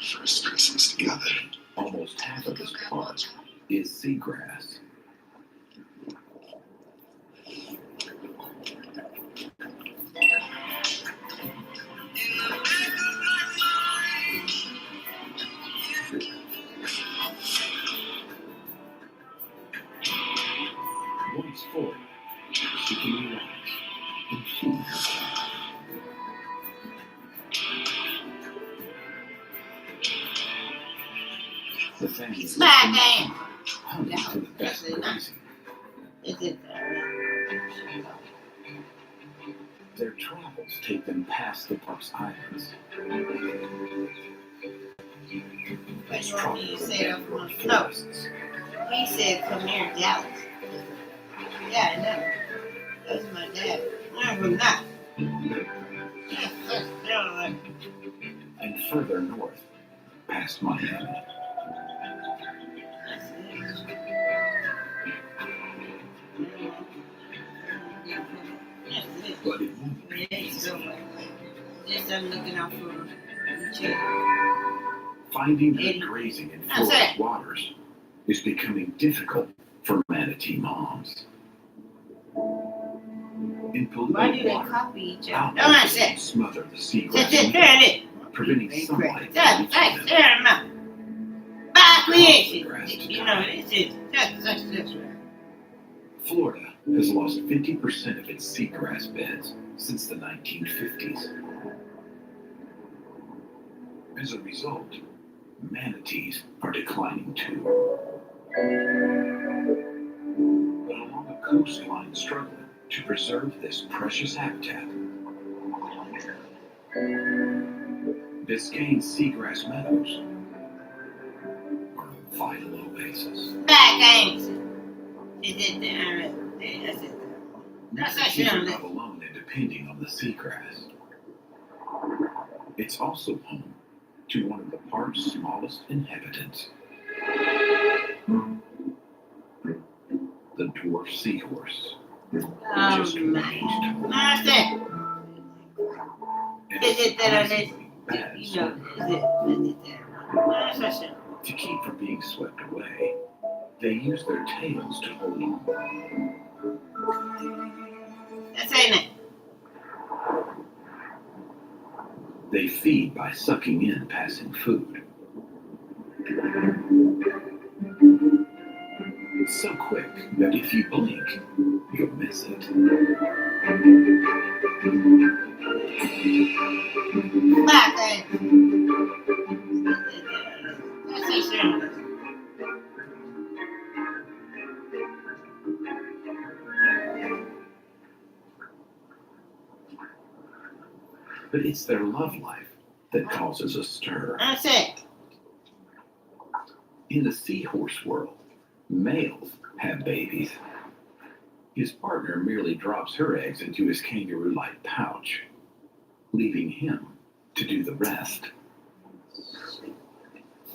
S3: First Christmas together. Almost half of this park is seagrass. Once full, she can relax and feed herself. The family is hungry for the best grazing.
S1: Is it
S3: Their travels take them past the park's islands.
S1: Which one do you say up from the coast? He said, come here, Dallas. Yeah, I know. That's my dad. I'm from that.
S3: And further north, past Miami. But it won't be easy.
S1: Yes, I'm looking out for each other.
S3: Finding good grazing in Florida's waters is becoming difficult for manatee moms. In
S1: Why do
S3: polluted
S1: they
S3: water,
S1: copy each other?
S3: algae smother the seagrass, preventing sunlight from reaching them.
S1: You know, this is that's
S3: Florida has lost 50% of its seagrass beds since the 1950s. As a result, manatees are declining too. But along a coastline struggling to preserve this precious habitat, Biscayne's seagrass meadows are a vital oasis. Manatees are not alone in depending on the seagrass. It's also home to one of the park's smallest inhabitants, the dwarf seahorse. Just 2 inches tall. And surprisingly bad swimmer. To keep from being swept away, they use their tails to hold on. They feed by sucking in passing food. It's so quick that if you blink, you'll miss it. But it's their love life that causes a stir.
S1: That's it.
S3: In the seahorse world, males have babies. His partner merely drops her eggs into his kangaroo-like pouch, leaving him to do the rest.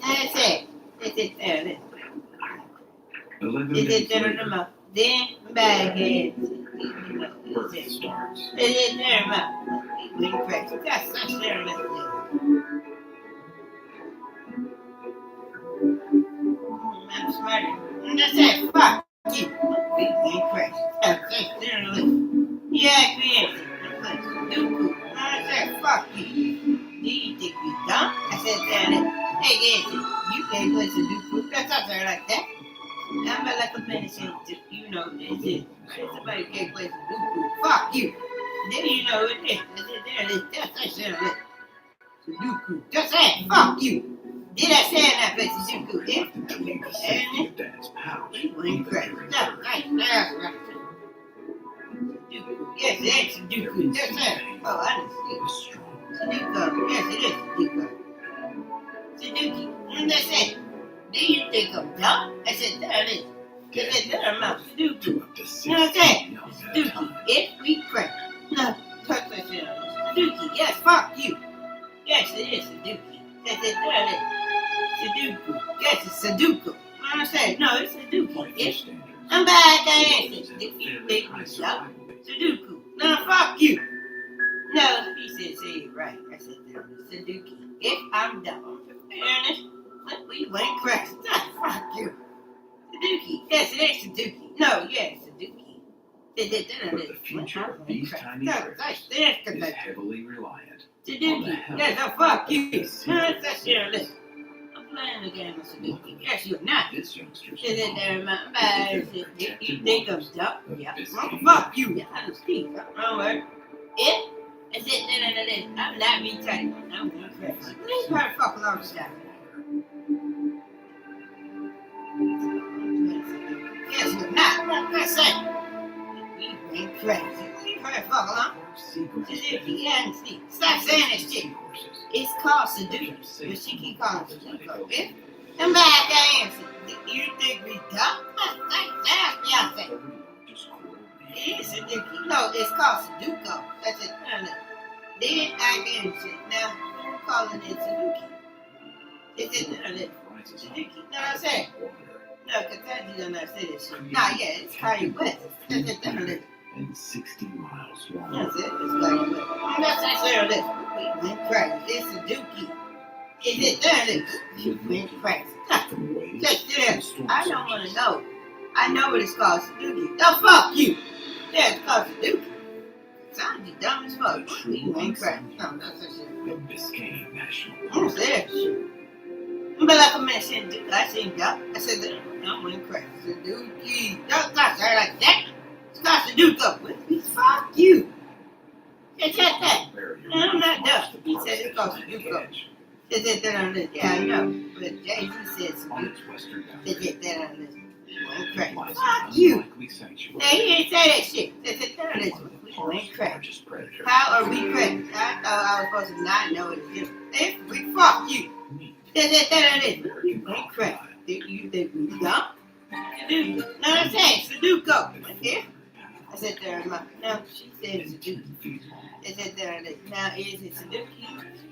S1: That's it. That's it. There it is.
S3: 11
S1: That's
S3: days
S1: it. There
S3: later,
S1: it is. Then back in.
S3: birth starts.
S1: That's it. There it is. We crazy. That's such there it is. I'm smarter. That's it. Fuck you. We ain't crazy. That's it. There it is. Yeah, creative. I said, fuck you. Do you think we dumb? I said, hey, Nancy, you can't play Sudoku. That's not there like that. I'm not like a medicine, you know, that's it. Somebody can't play Sudoku. Fuck you. Then you know it is. I said, there it is. That's it. Sudoku. Just say, fuck you. Did I say that play Sudoku? Yeah?
S3: Your dad's pouch.
S1: You ain't crazy. That's right. Yes, it is Sudoku. That's it. Oh, I didn't see it. Sudoku. Yes, it is Sudoku. Sudoku. And that's it. Do you think I'm dumb? I said, there it is. I said, there I'm not Sudoku. You know what I'm saying? Sudoku. If we pray. No, that's it. Sudoku. Yes, fuck you. Yes, it is Sudoku. I said, there it is. Sudoku. Yes, it's Sudoku. You know what I'm saying? No, it's Sudoku. Yes. I'm back. I answered. If you think I'm dumb. Sudoku. No, fuck you. No, he said, say it right. I said, there it is. Sudoku. If I'm dumb, fairness, we went crazy. Fuck you. Sudoku. Yes, it is Sudoku. No, yeah, Sudoku.
S3: But the future of these tiny critters is heavily reliant on the
S1: Sudoku.
S3: help
S1: Yes, no, fuck you.
S3: of the
S1: No,
S3: secret
S1: that's there. Listen. I'm playing the game of Sudoku. Yes, you're not.
S3: this youngster's
S1: Is it there, my bad? You think I'm dumb? Yeah.
S3: Biscayne.
S1: Fuck you. Yeah, I don't speak. Wrong word. If I said that, I'm not retarded. I'm going crazy. Please try to fuck along with that. Yes, you're not. What did I say? You ain't crazy. You try to fuck along. Sudoku, yeah, and see. Stop saying that shit. It's called Sudoku. But she keep calling it Sudoku. If I'm back, I answer. You think we dumb? That's Beyonce. It is Sudoku. No, it's called Sudoku. That's it. Then I answer. Now, who calling it Sudoku? Is it Sudoku? No, I said. No, because you don't know say this shit. Nah, yeah, it's Kanye West. That's it.
S3: and 60 miles long.
S1: That's it. It's Kanye West. That's it. We went crazy. It's Sudoku. Is it there? You went crazy. Just there. I don't want to know. I know what it's called Sudoku. No, fuck you. Yeah, it's called Sudoku. Sounds you dumb as fuck. You ain't crazy. No, that's that shit.
S3: The Biscayne National Park.
S1: Who's there? But like a man said, I said, yeah. I said, I'm going crazy. Sudoku. Don't stop there like that. Stop Sudoku. Fuck you. Just like that. I'm not dumb. He said it's called Sudoku. They said that on this. Yeah, I know. But Jay-Z said Sudoku. They said that on this. Went crazy. Fuck you. Now, he didn't say that shit. They said that on this. We went crazy. How are we crazy? I thought I was supposed to not know it. If we fuck you. They said that on this. We went crazy. You think we dumb? Sudoku. No, I'm saying Sudoku. Here. I said there. No, she said Sudoku. They said there on this. Now, is it Sudoku?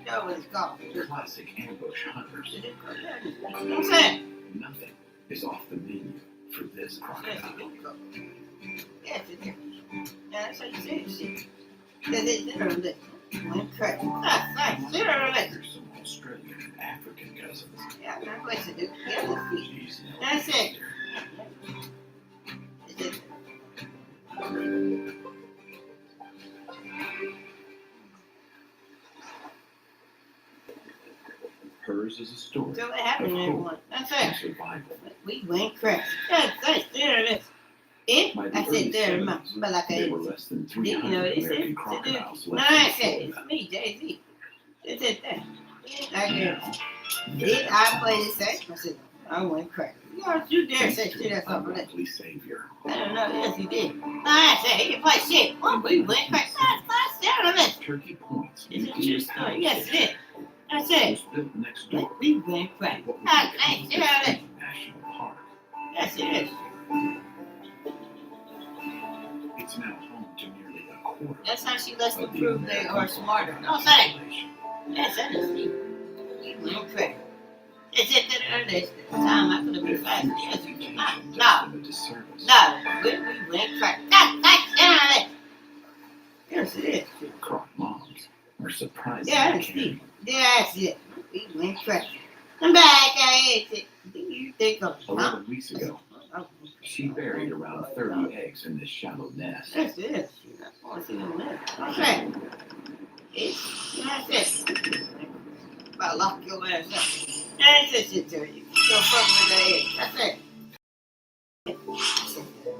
S1: You know what it's called.
S3: Classic ambush hunters.
S1: I'm saying.
S3: Nothing is off the menu for this crocodile.
S1: Yes, it is. Yeah, that's how you say it, shit. They said there on this. Went crazy. That's there on this.
S3: There's some Australian and African cousins.
S1: Yeah, that's what Sudoku. Yeah, that's it. Is it?
S3: Hers is a story.
S1: So what happened to everyone? That's it.
S3: Survival.
S1: We went crazy. That's there it is. If
S3: By the
S1: I said
S3: early
S1: there,
S3: 70s,
S1: but like
S3: there were
S1: I
S3: less than
S1: you know,
S3: 300
S1: it's
S3: American
S1: it.
S3: crocodiles
S1: No,
S3: left
S1: I
S3: in
S1: said it's
S3: Florida.
S1: me, Jay-Z. It's it there. I hear. Did I play the same? I said I went crazy. You dare say shit that's over there.
S3: Lovely savior.
S1: I don't know. Yes, you did. No, I said he didn't play shit. Well, we went crazy. That's there on this.
S3: Turkey Point's
S1: It's a true story. Yes, it is. I said
S3: was built next door.
S1: we went crazy.
S3: What
S1: Hey, shit out of this.
S3: National Park.
S1: Yes, it is.
S21: It's now home to nearly a quarter.
S1: That's how she lets them prove they are smarter. Don't say. Yes, that is deep. We went crazy. It's just that this time I could have been faster. Yes, you did. No. We went crazy. Yes, it is.
S21: Croc moms are surprised.
S1: Yeah, that's deep. That's it. We went crazy. I'm back. I ate it. You think of
S21: 11 weeks ago, she buried around 30 eggs in this shallow nest.
S1: That's it. I want to see them there. Okay. That's it. I'll lock your ass up. That's it, shit, tell you. Don't fuck with the egg. That's it.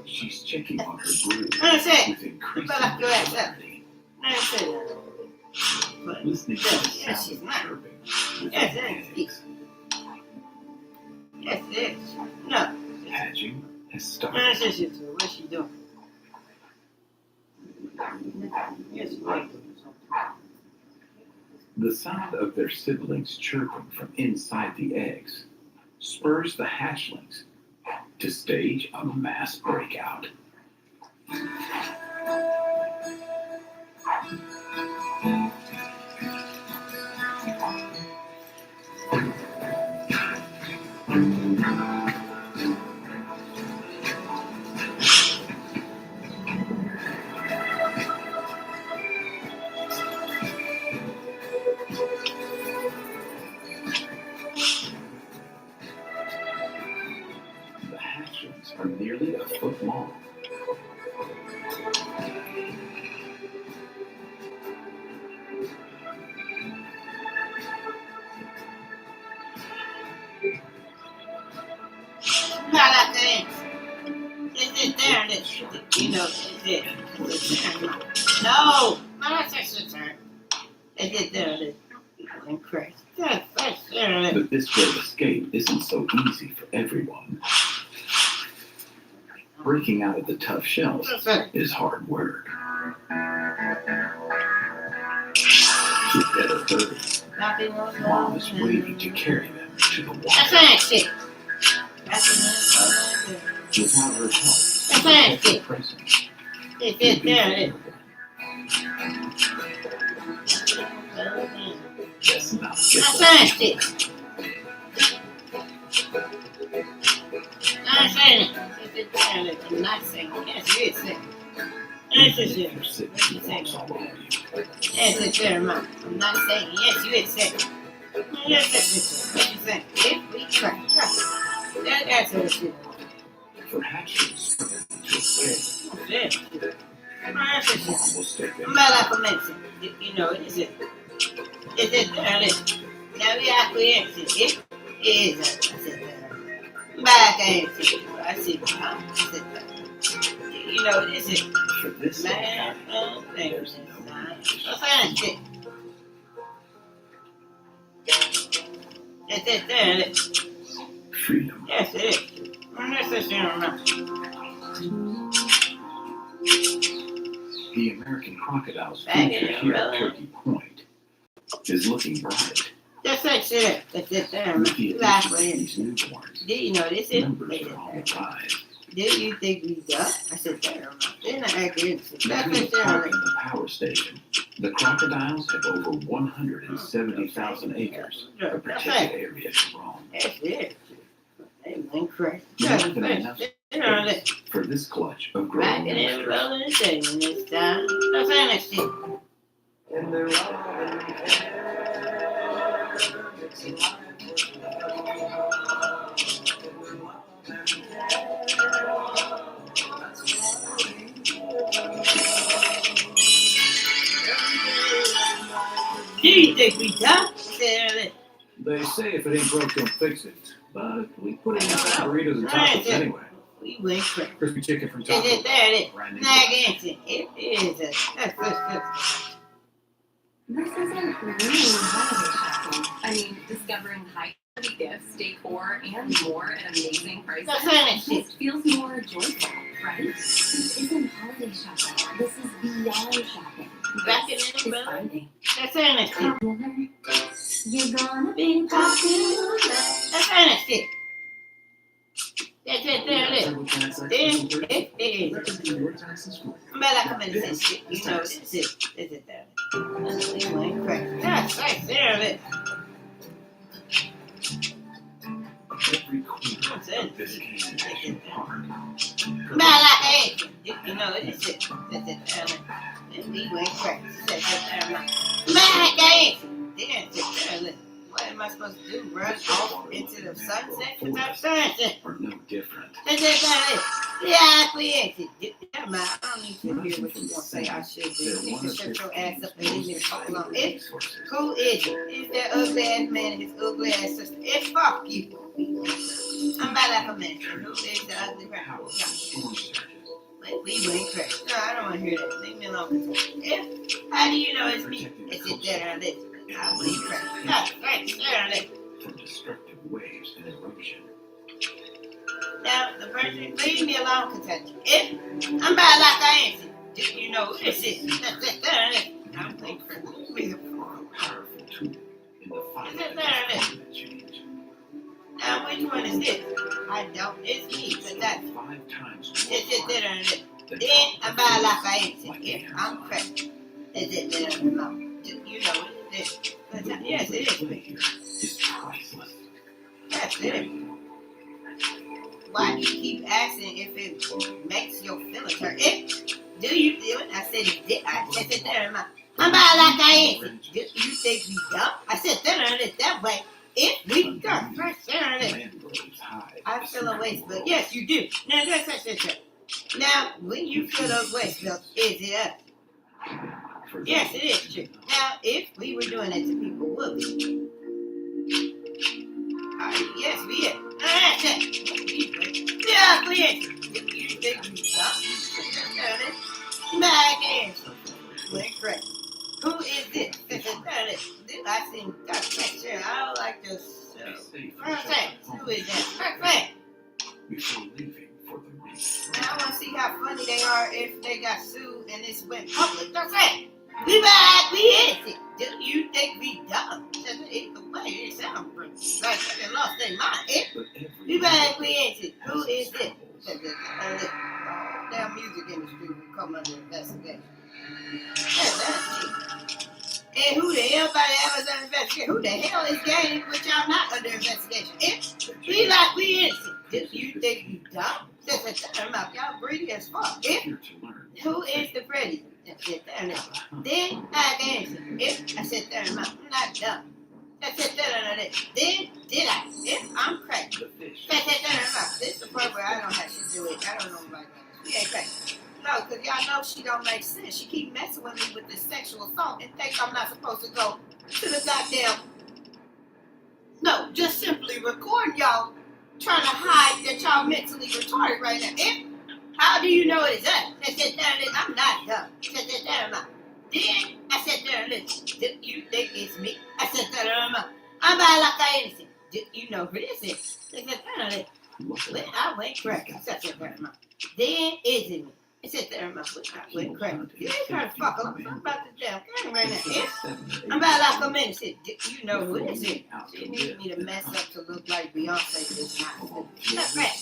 S21: She's checking on her brood
S1: That's it.
S21: with increasing
S1: Lock your ass up.
S21: regularity.
S1: That's it.
S21: Listening to the sound of chirping with
S1: Yes,
S21: her
S1: it is.
S21: eggs.
S1: Yes, it is. No.
S21: Hatching has started.
S1: That's it, shit, tell you. What's she doing? Yes, right.
S21: The sound of their siblings chirping from inside the eggs spurs the hatchlings to stage a mass breakout. The hatchlings are nearly a foot long.
S1: Not like that. It's it there. You know, it's it. It's there. No. No, that's just there. It's it there. I'm crazy. That's there.
S21: But this great escape isn't so easy for everyone. Breaking out of the tough shells is hard work. You better hurry. Mom is waiting to carry them to the water.
S1: That's it.
S21: Without her help,
S1: That's
S21: the
S1: it.
S21: present
S1: It's it there.
S21: does not get
S1: That's it. I'm saying it. It's it there. I'm not saying it. Yes, it is. That's it.
S21: You're sitting, she walks all over you.
S1: Yes, it's there, Mom. I'm not saying it. Yes, you is saying it. Yes, that's it. What you saying? If we try. That's what it is.
S21: For hatchlings to escape,
S1: That's it.
S21: Mom will step in.
S1: I'm not like a medicine. You know, it is it. It's it there. It is. Now we have to answer it. It is it. I said that. Back I answer it. I see. I said that. You know, it is it.
S21: For this
S1: Man,
S21: there's no
S1: that's it. It's it there. It is.
S21: freedom.
S1: Yes, it is. That's it there.
S21: The American crocodile's
S1: Back
S21: future
S1: in
S21: here at
S1: brother.
S21: Turkey Point is looking bright.
S1: That's it. That's it there.
S21: With the
S1: Last
S21: addition of
S1: one.
S21: these newborns,
S1: Do you know this is?
S21: numbers are on the rise.
S1: Do you think we got? I said there. Then I acted. That's
S21: Between
S1: it
S21: the park
S1: there.
S21: and the power station, the crocodiles have over 170,000 acres, a protected area to roam.
S1: That's it. They went crazy.
S21: More
S1: That's
S21: than enough
S1: it.
S21: space for this clutch of
S1: Back
S21: growing
S1: in
S21: youngsters.
S1: rolling and singing this time. That's it.
S5: And they're rolling.
S1: Do you think we got?
S21: They say if it ain't broke, don't fix it. But we put it in burritos and tacos anyway.
S1: We went crazy.
S21: Crispy chicken from
S1: Is it
S21: Taco.
S1: there? It is.
S21: Brand new.
S1: Narragansett. It is. That's
S15: This isn't really holiday shopping. I mean, discovering high-quality gifts, decor, and more at amazing prices.
S1: That's right.
S15: Just feels more joyful, right? This isn't holiday shopping. This is beyond shopping.
S1: Back in
S15: It's
S1: the brother.
S15: finding.
S1: That's it.
S15: Popular. You're gonna be popular.
S1: That's it. That's it. There it is. It is. I'm like I'm in this shit. You know, this is that. We went crazy. That's right there of it.
S3: Every corner of this National Park.
S1: You know, this is it. We went crazy. What am I supposed to do? Run off into the sunset? Because I'm sunset.
S3: Are no different.
S1: Yeah, we never mind. I don't need to hear what you want to say. I should do. You need to shut your ass up and leave me the fuck alone. Who is it? It's that ugly ass man and his ugly ass sister. It's fuck you. I'm about like a man. Who is the ugly rapper? We went crazy. No, I don't want to hear that. Leave me alone. How do you know it's me? It's it there on this. I went crazy. That's right there on this.
S3: From destructive waves and erosion.
S1: Now, the person, leave me alone, Kentucky. I'm about like I am. You know, this is. That's it there on this. I'm went crazy.
S3: Powerful tool in the fight
S1: against
S3: change.
S1: Now, which one is this? I don't. It's me, but that's
S3: 5 times
S1: it's it there on this. Then I'm about like I am. I'm crazy. It's it there on the mouth. You know, it's this. Yes, it is me.
S3: It's priceless.
S1: That's it. Why do you keep asking if it makes your feelings hurt? Do you do it? I said it did. I said it there in my. I'm about like I am. Do you think we dumb? I said there on it that way. If we dumb, right there on it. I feel a waste, but yes, you do. Now that's. Now, when you feel those waste bills, is it us? Yes, it is true. Now, if we were doing it to people, would we? Yes, we is. That's it. Yeah, we is. You think we dumb? Back in. Went crazy. Who is this? I seen that picture. I don't like this. Who is that?
S3: Before leaving for the race.
S1: Now I want to see how funny they are if they got sued and this went public. That's it. We back, we is it. Do you think we dumb? The way it sounds like they lost their mind. We back, we is it. Who is this? Damn music industry will come under investigation. That's cheap. And who the hell by the Amazon investigation? Who the hell is gaining with y'all not under investigation? We like we is it. Do you think we dumb? Y'all greedy as fuck. Who is the president? Then I can answer. If I sit there in my mouth, I'm not dumb. Then did I? If I'm crazy. This is the part where I don't have to do it. I don't know about that. We ain't crazy. No, because y'all know she don't make sense. She keep messing with me with this sexual assault and thinks I'm not supposed to go to the goddamn. No, just simply record y'all trying to hide that y'all mentally retarded right now. How do you know it is us? I said there and I'm not dumb. I said there and then I said there and do you think it's me? I said there and I'm about like I innocent. Do you know who this is? I said there and I went crazy. I said there and then is it me? I said there and I went crazy. You ain't trying to fuck up. I'm about to damn game right now. I'm about like a innocent. Do you know who this is? She needs me to mess up to look like Beyonce this time. That's right.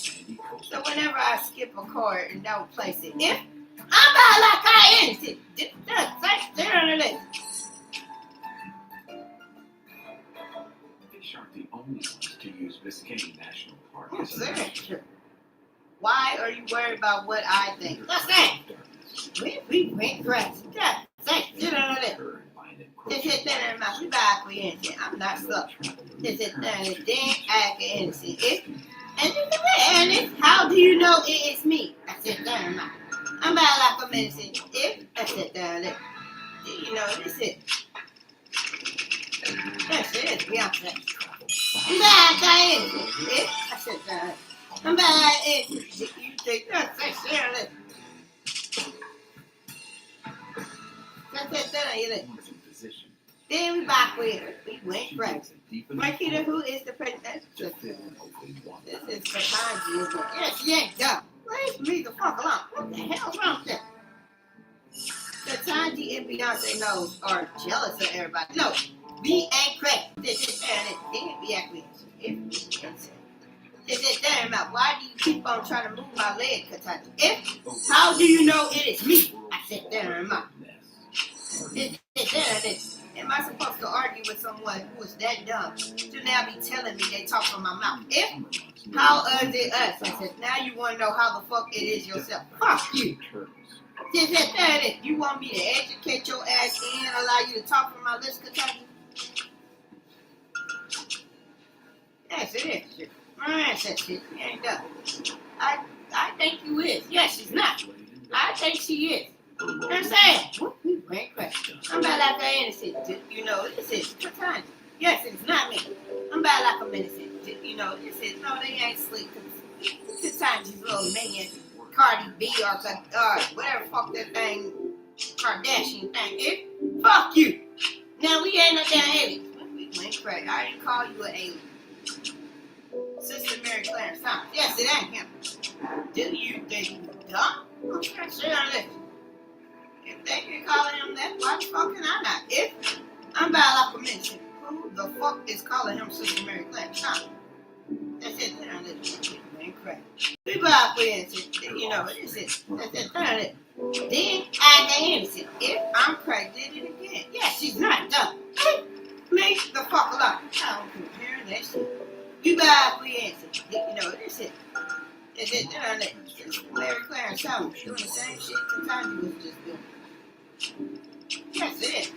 S1: So whenever I skip a chord and don't place it, if I'm about like I innocent, that's there on the list.
S3: Fish aren't the only ones to use Biscayne National Park as a
S1: Sure. Why are you worried about what I think? That's that. We went crazy. That's there on the list. This is there in my back. We innocent. I'm not stuck. This is there and then I can innocent. And it's, how do you know it is me? I said there in my. I'm about like a medicine. If I said there and do you know this is? That's it. Beyonce. I'm back. I innocent. If I said there. I'm back. You think that's there and that's there. Then we back with it. We went crazy. Marquita, who is the president? This is Katanji, isn't it? Yes, she ain't dumb. Leave me the fuck alone. What the hell's wrong with that? Katanji and Beyonce knows are jealous of everybody. No, we ain't crazy. This is there and then we acquiesce. This is there about why do you keep on trying to move my leg, Katana. If, how do you know it is me? I said, there am I. Am I supposed to argue with someone who is that dumb to now be telling me they talk from my mouth? If, how is it us? I said, now you want to know how the fuck it is yourself. Fuck you. You want me to educate your ass and allow you to talk from my lips, Katana? Yes, it is. My ass said shit. You ain't done. I think you is. Yes, she's not. I think she is. I'm saying, great question. I'm about like an innocent. You know, this is Katana. Yes, it's not me. I'm about like a innocent. You know, this is no, they ain't sleep. Katana's little man, Cardi B or whatever fuck that thing, Kardashian thing. It fuck you. Now we ain't no damn aliens. We ain't crazy. I didn't call you an alien. Sister Mary Clarence Thomas. Yes, it ain't him. Do you think you dumb? Okay, sure, listen. If they can call him that, why the fuck can I not? If I'm about like a mention, who the fuck is calling him Sister Mary Clarence Thomas? That's it. Then ain't crazy. We about for instance, you know, this is that's it. Then I get innocent. If I'm crazy, did it again. Yeah, she's not dumb. Make the fuck alone. I don't compare that shit. We about for instance, you know, this is. Mary Clarence Thomas doing the same shit Katana was just doing. Yes, it is.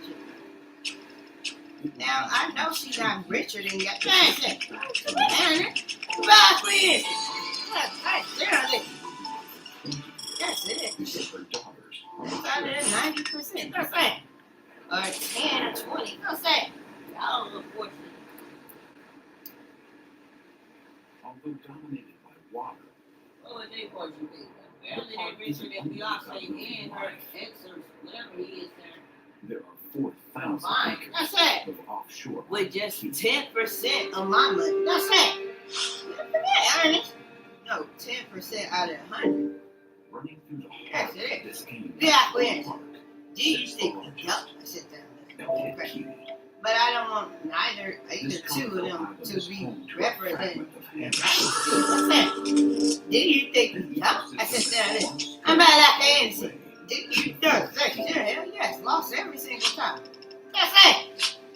S1: Now, I know she's not richer than you. Yes, it is. Yes, it is. That's out there 90%. That's it. Or 10 or 20. That's it. Y'all look fortunate.
S3: Although dominated by water,
S1: Oh, they fortunate. Apparently they're richer than Beyonce and her ex or whatever he is there.
S3: there are 4,000
S1: Fine.
S3: acres
S1: That's it.
S3: of offshore.
S1: With just 10% of my money. That's it. Look at that, Ernest. No, 10% out of 100.
S3: Running through the
S1: Yes,
S3: heart
S1: it
S3: of
S1: is.
S3: this game.
S1: Yeah, Quinn. Do you think we don't? I said that. But I don't want either two of them to be represented. What's that? Do you think we don't? I said that. I'm about like the innocent. Do you think? Hell yes, lost every single time. That's it.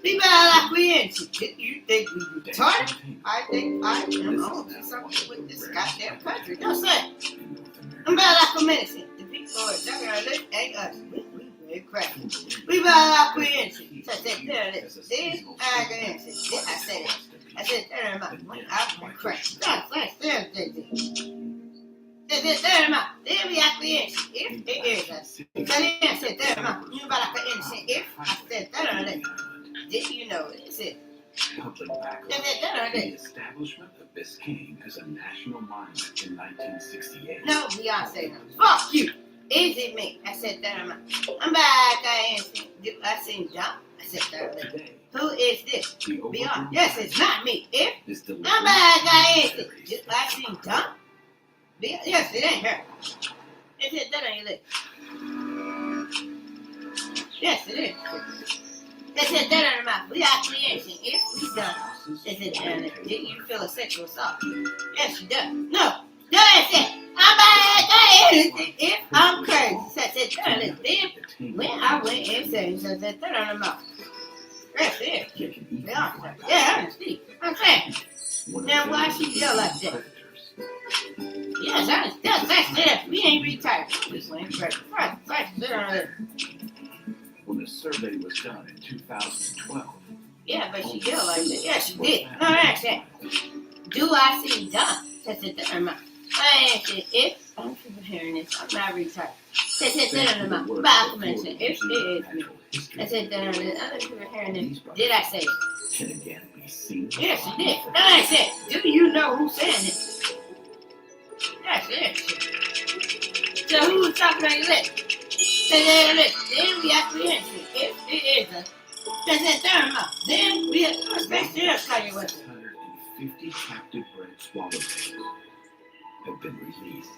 S1: Be about like we innocent. Do you think we retarded? I think I am on to something with this goddamn country. That's it. I'm about like a innocent. The people are talking about this ain't us. We crazy. We about like we innocent. So I said, there it is. Then I got innocent. Then I said it. I said, there am I. When I went crazy. That's there. There am I. Then we actually innocent. If it is us. So then I said, there am I. You about like an innocent. If I said, there it is. Then you know it. It's it.
S3: Public backlash to the establishment of Biscayne as a national monument in 1968.
S1: No, Beyonce. No. Fuck you. Is it me? I said that I'm back. I answered. I seen dumb. I said that. Who is this? Beyond. Yes, it's not me. If I'm back, I answered. I seen dumb. Yes, it ain't her. It said that ain't it. Yes, it is. They said that on the mouth. We actually answered. If we done. They said that on it. Didn't you feel a sexual assault? Yes, she does. No. That's it. I'm back. If I'm crazy, so I said that. Then when I went and said that on the mouth. That's it. Yeah, I'm Steve. I'm saying. Now why she yell like that? Yes, that's it. We ain't retired. Just went crazy.
S3: When the survey was done in 2012.
S1: Yeah, but she yelled like that. Yeah, she did. No, that's it. Do I see dumb? That's it. That on the mouth. I answered, if I'm hearing this, I'm not retired. That's it, that on the mouth. But I mentioned, if it is me. That's it, that on the mouth. I'm hearing this. Did I say it?
S3: Can again be seen.
S1: Yes, you did. That's it. Do you know who's saying this? That's it. So who's talking on your lips? Then we actually answer. If it is a, that's it, that on the mouth. Then we especially us tell you what.
S3: 650 captive bred swallowtails have been released.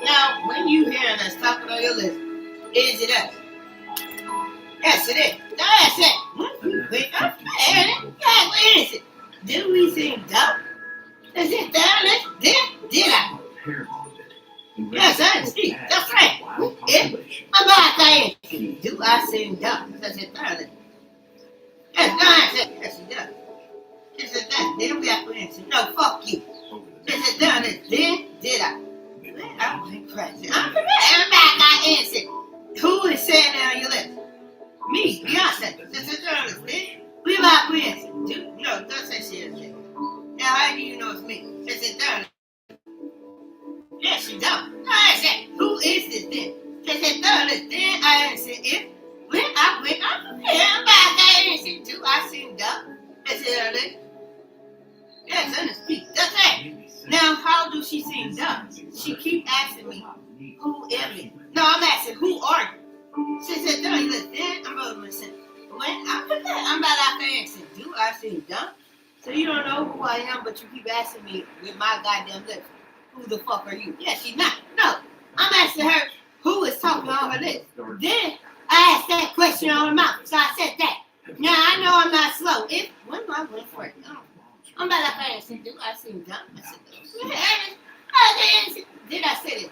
S1: Now, when you hear us talking on your list, is it us? Yes, it is. That's it. Yes, That's it, darling. Yes, darling. Yes, she does. Yes, it does. Then we apprehension. No, fuck you. Yes, it does. Then did I? Man, I went crazy. I'm correct. Everybody got answered. Who is saying that on your lips? Me, Beyonce. Yes, it does. Then we apprehension. Dude, no, don't say shit. Now, how do you know it's me? Yes, it does. Yes, you don't. I said, who is this then? They said, then I said, if when I went up here, I said, do I seem dumb? They said, yes, understand. That's it. Now, how do she seem dumb? She keep asking me, who am I? No, I'm asking, who are you? She said, then I'm going to say, when I'm about to answer, do I seem dumb? So you don't know who I am, but you keep asking me with my goddamn lips, who the fuck are you? Yeah, she's not. No, I'm asking her who is talking on her lips. Then I asked that question on her mouth, so I said that. Now I know I'm not slow. When I went for it, I'm about to answer, do I seem dumb? I said, did I say it?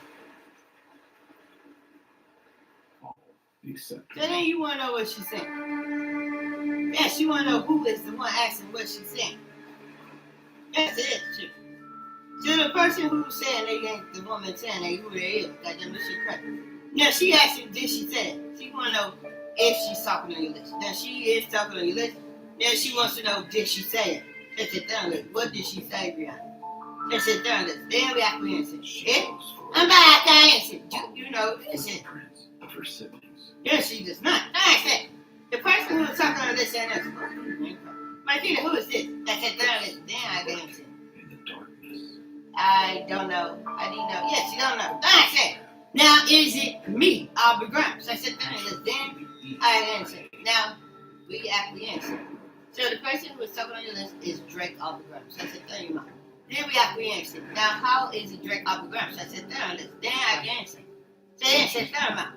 S1: So then you want to know what she's saying. Yeah, she want to know who is the one asking what she's saying. That's it. So the person who's saying they ain't the woman saying they who they is, goddamn this shit crazy. Now she asked you, did she say it? She want to know if she's talking on your list. Now she is talking on your list. Now she wants to know, did she say it? That's it, down list. What did she say, Brianna? That's it, down list. Then we have to answer. I'm back to answer. You know, this is
S3: of her siblings.
S1: yeah, she does not. I said, the person who was talking on this and that. Martina, who is this? That's it, down list. Then I can answer. I don't know. I didn't know. Yes, you don't know. I said, now is it me, Aubrey Grimes? I said, then I answered. Now we actually answer. So the person who was talking on your list is Drake Aubrey Grimes. I said, tell you mine. Then we actually answer. Now how is it Drake Aubrey Grimes? I said, tell you this. Then I can answer. So then I said, tell you mine.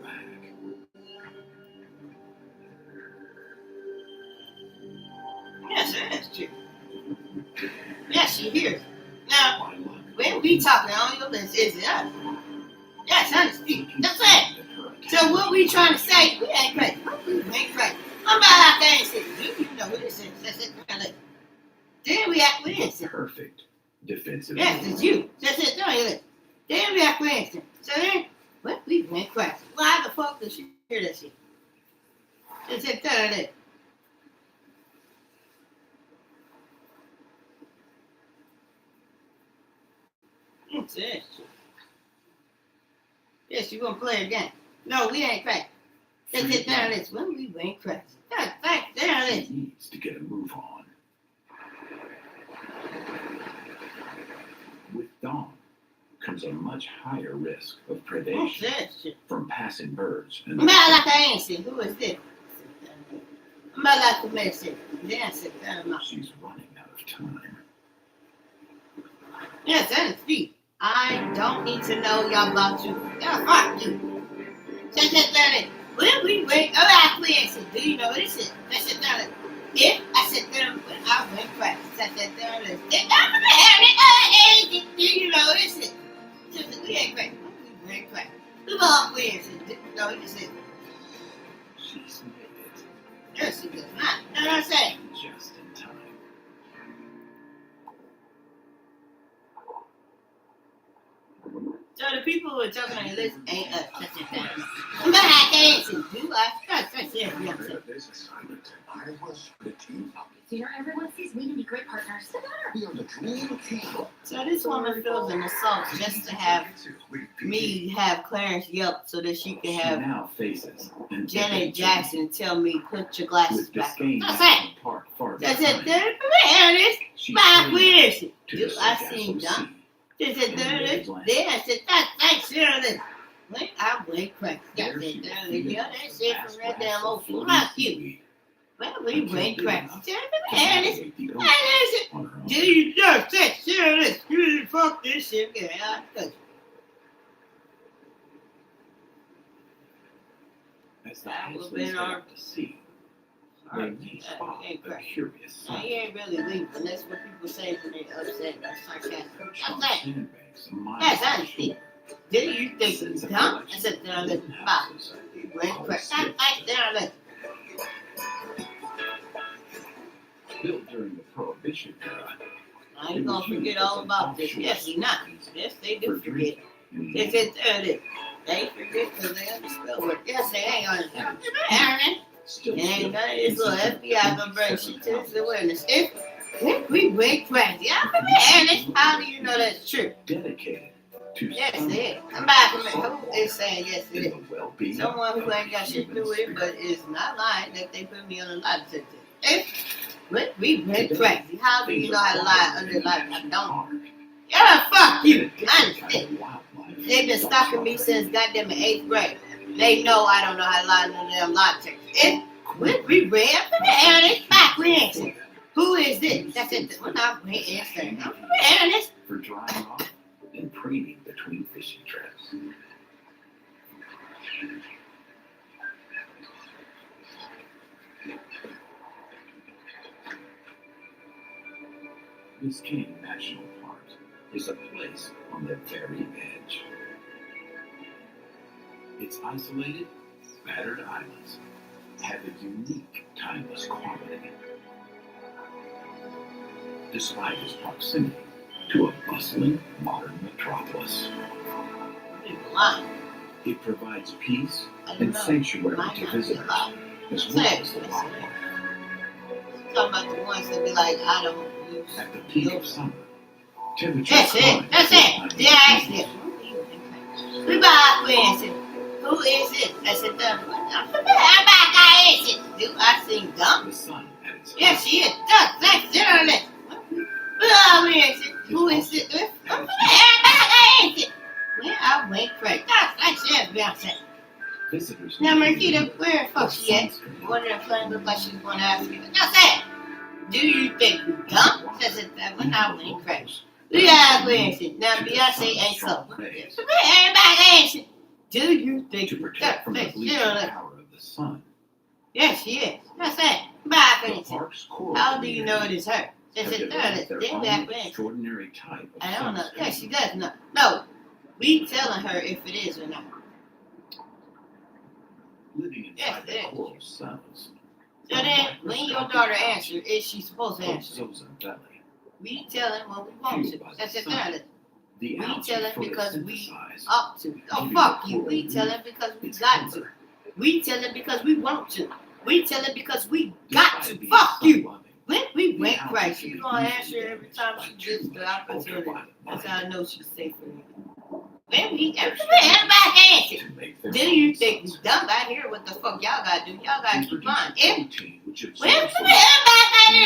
S1: Yes, it is true. Yes, she hears. Now, when we talking on your list, is it us? Yes, honestly. That's it. So what we trying to say, we ain't crazy. We ain't crazy. I'm about to answer. You know what this is. That's it. Then we have to answer.
S3: Perfect defensive.
S1: Yes, it's you. That's it. Then we have to answer. So then, what we went crazy. Why the fuck did she hear that shit? That's it. That's it. Yes, you gonna play a game. No, we ain't crazy. That's it. That's when we went crazy. That's
S3: She needs to get a move on. With Dawn comes a much higher risk of predation from passing birds.
S1: I'm about like to answer. Who is this? I'm about like to message. Yes,
S3: she's running out of time.
S1: Yes, that's Steve. I don't need to know y'all about you. Yeah, fuck you. When we went, we answered. Do you know this is? That's it. If I said them, when I went crazy, I said them. Do you know this is? We ain't crazy. We went crazy. We all we answered. No, this is.
S3: She's made it.
S1: Yes, she does not. That's what I'm saying.
S3: Just in time.
S1: So the people who are talking on your list ain't us. That's it. I'm about to answer. Do us? That's it.
S3: There's a silent. I was pretty.
S7: You know, everyone sees me to be great partners.
S3: We are the dream team.
S1: So this woman feels an assault just to have me have Clarence yelp so that she can have
S3: now faces
S1: Janet Jackson tell me put your glasses back on. That's it. That's it. There it is. My question. Do I seem dumb? That's it. There it is. Then I said, thanks, Shirley. When I went crazy. That's it. There it is. Yeah, that shit from Red Damn Ocean. Fuck you. Well, we went crazy. Do you just say, Shirley? Fuck this shit. Get out of touch.
S3: As the houseless have to see, they may spot a curious sight.
S1: He ain't really leaving. That's what people say when they upset. That's sarcastic. That's honesty. Do you think it's dumb? I said, there, let's pop. Went crazy. I there, let's.
S3: built during the Prohibition era.
S1: I ain't gonna forget all about this. Yes, he not. Yes, they do forget. Yes, they forget because they understood what. Yes, they ain't gonna. It ain't none of this little FBI gonna bring shit to this awareness. We went crazy. How do you know that's true?
S3: Dedicated to
S1: Yes, it is. I'm back. Who is saying yes, it is? Someone who ain't got shit to do with it, but is not lying that they put me on a lie detector. We went crazy. How do you know how to lie under a lie? I don't. Yeah, fuck you. I understand. They've been stalking me since goddamn 8th grade. They know I don't know how to lie under them lie detectors. We ran from the air. Back. We answered. Who is this? That's it. We're not answering. I'm from the air.
S3: For drying off and preening between fishing trips. Biscayne National Park is a place on the very edge. Its isolated, battered islands have a unique, timeless quality. Despite its proximity to a bustling, modern metropolis, it provides peace and sanctuary to visitors, as well as the wildlife.
S1: Talking about the ones that be like, I don't use.
S3: At the peak of summer, temperatures
S1: That's it. Yeah, that's it. We back with who is it? I said, I'm back. I is it. Do I sing dumb?
S3: The sun at its
S1: Yes, she is. Thanks, gentlemen. Who is it? I'm back. I is it. Yeah, I went crazy. Thanks, Beyonce.
S3: visitors.
S1: Now, Marquita, where the fuck she at? One of them playing look like she's going to ask you. Now, say, do you think we dumb? Says it that we're not winning crash. We are Beyonce. Now, Beyonce ain't so. Everybody answer. Do you think
S3: to protect from the bleaching power of the sun?
S1: Yes, she is. That's it. Bye, Beyonce. How do you know it is her? Says it that. Then back
S3: extraordinary type of
S1: I don't know. Yeah, she does know. No, we telling her if it is or not.
S3: Living inside the coral cells.
S1: So then, when your daughter answers, is she supposed to answer? We tell him what we want to. That's it. We tell him because we up to. Oh, fuck you. We tell him because we got to. We tell him because we want to. We tell him because we got to. Fuck you. When we went crazy, she's gonna answer every time she gets the opportunity. That's how I know she's safe for me. When we everybody answer. Do you think we dumb? I hear what the fuck y'all gotta do. Y'all gotta keep on. Everybody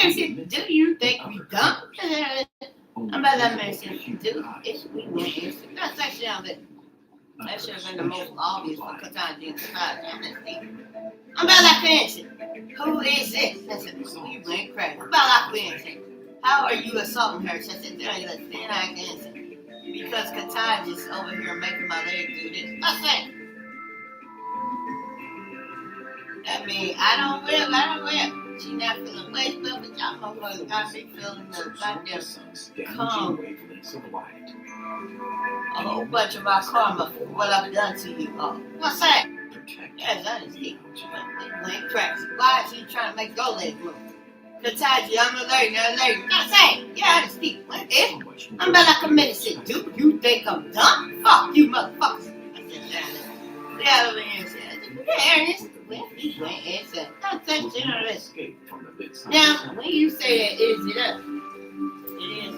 S1: answer. Do you think we dumb? I'm about that mention. Do if we went answer. That's actually on it. That should have been the most obvious for Katana. I'm about that mention. Who is this? That's it. We went crazy. I'm about that mention. How are you assaulting her? That's it. Then I can answer. Because Katana just over here making my leg do this. That's it. I mean, I don't whip. She not feeling waist, but y'all motherfuckers got me feeling the goddamn calm. A whole bunch of my karma for what I've done to you all. What's that? Yes, that is deep. We went crazy. Why is he trying to make your leg move? Kataji, I'm allergic. That's it. Yeah, that's deep. If I'm about to commit shit, do you think I'm dumb? Fuck you, motherfuckers. I said, yeah, yeah, over here. Yeah, Ernest. He went and said, don't touch it on this. Now, when you say that, is it up? It is.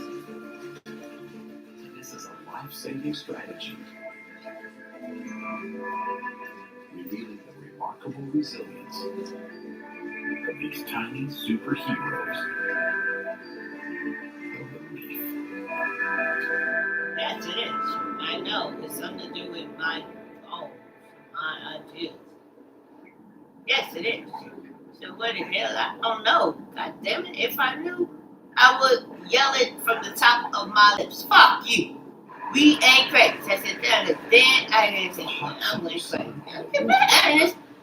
S3: This is a life-saving strategy, revealing the remarkable resilience of these tiny superheroes of the reef.
S1: Yes, it is. I know. It's something to do with my goals, my ideas. Yes, it is. So what the hell? I don't know. God damn it. If I knew, I would yell it from the top of my lips. Fuck you. We ain't crazy. I said, then I didn't say, I'm going crazy.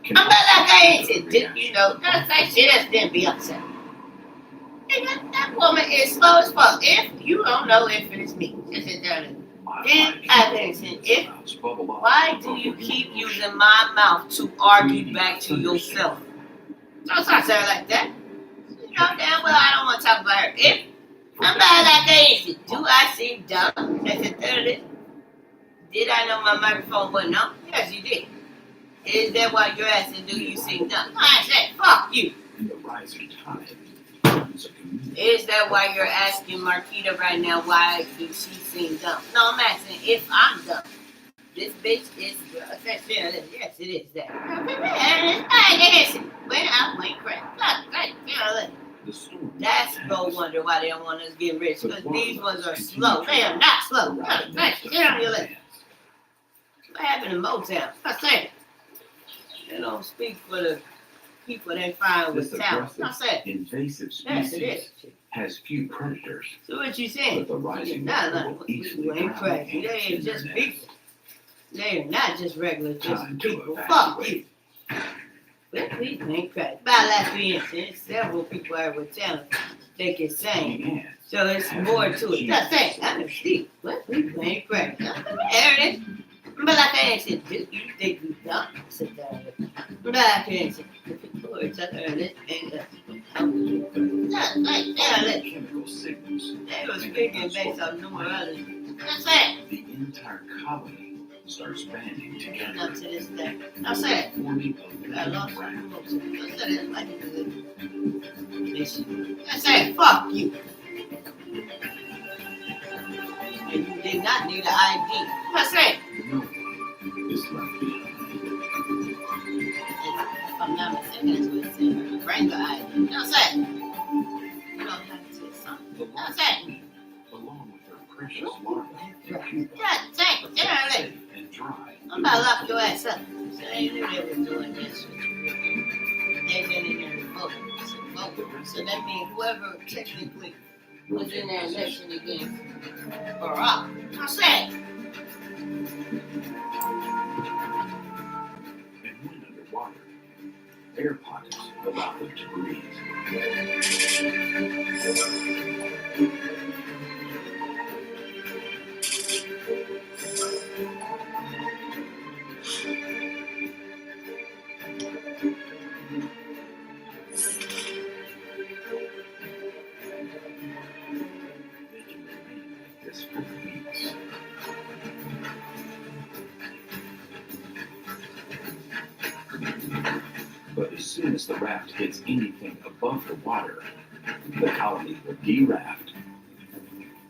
S1: I'm not like I ain't said, you know, that's that shit that's then Beyonce. And that woman is slow as fuck. If you don't know if it is me, I said, then I said, why do you keep using my mouth to argue back to yourself? Don't start saying like that. You know damn well I don't want If I'm like I do I seem dumb? That's the third. Did I know my microphone wasn't on? Yes, you did. Is that why you're asking, do you seem dumb? I said, fuck you.
S21: In the rising tide,
S1: Is that why you're asking Marquita right now, why do she seem dumb? No, I'm asking if I'm dumb. This bitch is, yes, it is that. When I went crack. That's no wonder why they don't want us to get rich, because these ones are slow. They are not slow. Get on your leg. What happened in Motown? I say, they don't speak for the people they find with talent. I say,
S21: invasive
S1: yes,
S21: species
S1: it is.
S21: has few predators.
S1: So what you saying?
S21: But the rising
S1: You ain't crazy. They ain't just people. They are not just regular, just
S21: Time to
S1: people. Fuck
S21: evaluate.
S1: you. But people ain't crazy. By last week, there's several people out with talent they can sing. So it's more to it. Just say, I can see. What people ain't crazy. There it is. But like I said, do you think you dumb? Sit down. But like I said, people are talking this and just like that.
S21: Chemical signals.
S1: They were speaking based on numerology. That's it.
S21: The entire colony starts banding together.
S1: Up to this day. That's it.
S21: Forming
S1: I lost my emotion. That's it. Like that's it. Fuck you. And you did not need an ID. That's it.
S21: No is left behind.
S1: If I'm not mistaken, that's what it said. Bring the ID. That's it. You don't have to say something. That's it.
S21: Along with their precious larvae and pupae,
S1: That's it.
S21: safe and dry.
S1: I'm about to lock your ass up. So they knew they were doing this. They've been in there before. So that means whoever technically was in that election against Barack. I said.
S21: And when underwater, air pockets allow them to breathe. They can remain like this for weeks. But as soon as the raft hits anything above the water, the colony will de-raft,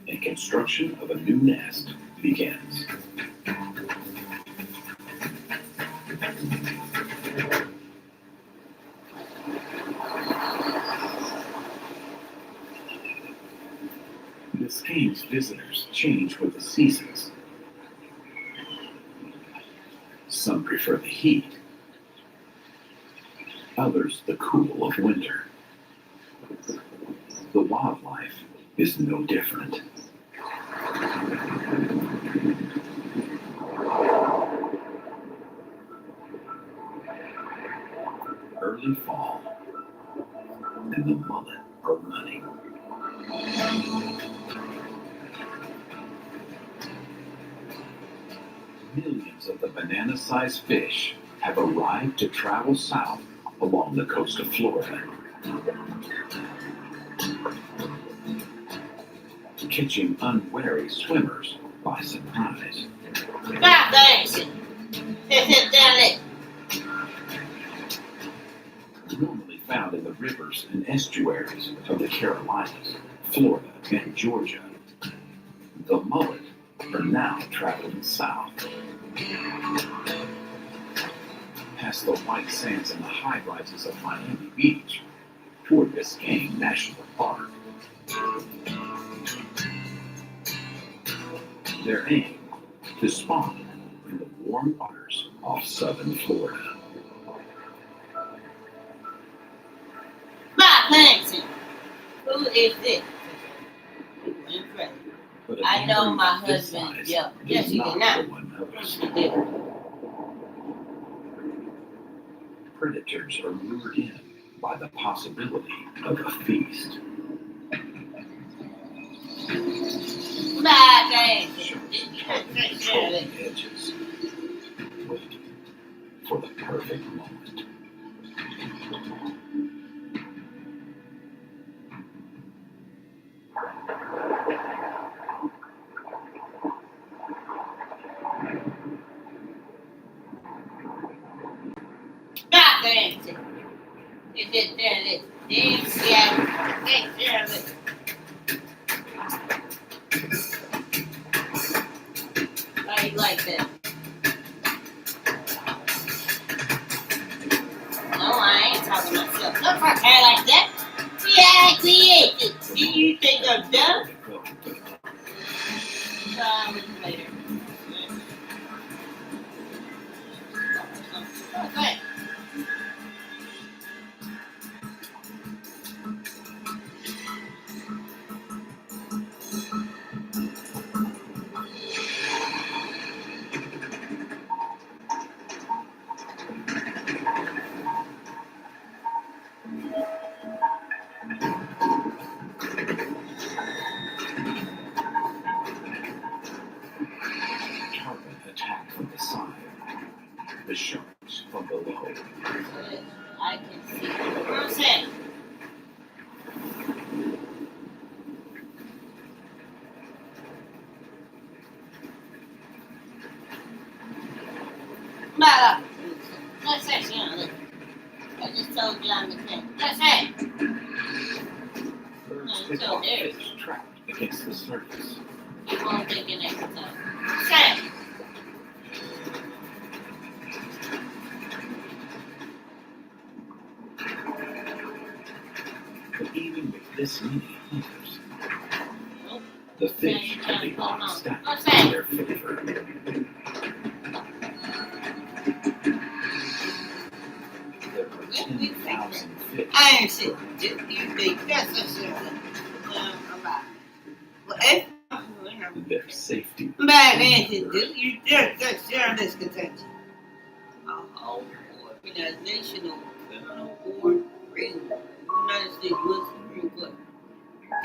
S21: and construction of a new nest begins. This cave's visitors change with the seasons. Some prefer the heat, others the cool of winter. The wildlife is no different. Early fall, and the mullet are running. Millions of the banana-sized fish have arrived to travel south along the coast of Florida, catching unwary swimmers by surprise.
S1: God thanks.
S21: Normally found in the rivers and estuaries of the Carolinas, Florida, and Georgia, the mullet are now traveling south. Past the white sands and the high rises of Miami Beach toward Biscayne National Park. Their aim, to spawn in the warm waters off southern Florida.
S1: My thanks. Who is this? Incredible. I know my husband. Yeah. Yes, he did not. Yes, he did.
S21: Predators are lured in by the possibility of a feast.
S1: My thanks.
S21: Controlling edges, waiting for the perfect moment.
S1: Why you like that? No, I ain't talking to myself. Don't talk to her like that. Yeah, created. Do you think I'm dumb? Later. Okay.
S3: Tarpon attack from the side. The sharks from below.
S1: I can see. What's that? Mala. Let's say, I just told John the thing. Let's say.
S3: Birds pick off fish trapped against the surface.
S1: You won't take it next time. Say.
S3: But even with this many hunters, the fish can be stacked in their favor. There were 10,000 fish.
S1: I ain't shit. Do you think that's a shit? Well, if
S3: Their safety.
S1: bad answer, do you just share this contention? A whole organization of criminal war ring. United States was Supreme Court.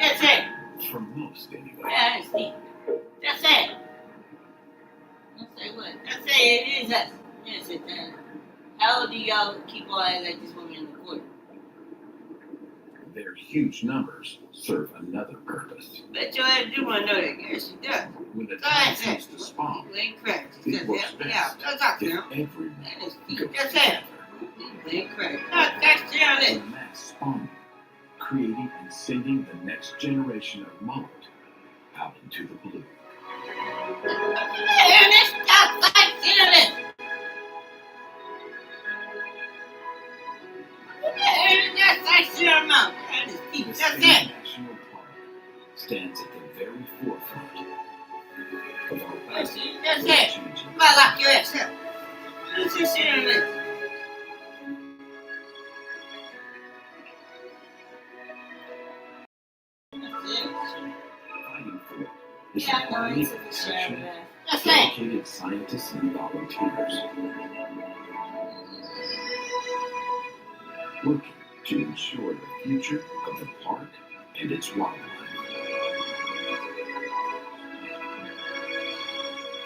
S1: Just say.
S3: For most, anyway.
S1: Yeah, I understand. Just say. Just say what? Just say it is us. Yes, it does. How do y'all keep all that like this woman in the court?
S3: Their huge numbers serve another purpose.
S1: Bet your ass do want to know that, yes, she does.
S3: When the
S1: Go
S3: time
S1: ahead,
S3: comes to spawn,
S1: you ain't correct.
S3: it
S1: Just
S3: works
S1: help me out.
S3: best
S1: Go talk to
S3: if
S1: him.
S3: everyone
S1: That is
S3: goes
S1: just say it. You ain't correct. No, that's the other.
S3: The mass spawning, creating and sending the next generation of mullet out into the blue.
S1: Let's talk like this. That's like your mouth. That is deep.
S3: The
S1: That's
S3: State
S1: it.
S3: National Park stands at the very forefront of our
S1: That's it.
S3: changing.
S1: Well, lock your ass up. What's this here in this?
S3: Fighting for it is
S1: Yeah,
S3: an army of
S1: That's
S3: passionate,
S1: it.
S3: dedicated scientists and volunteers working to ensure the future of the park and its wildlife.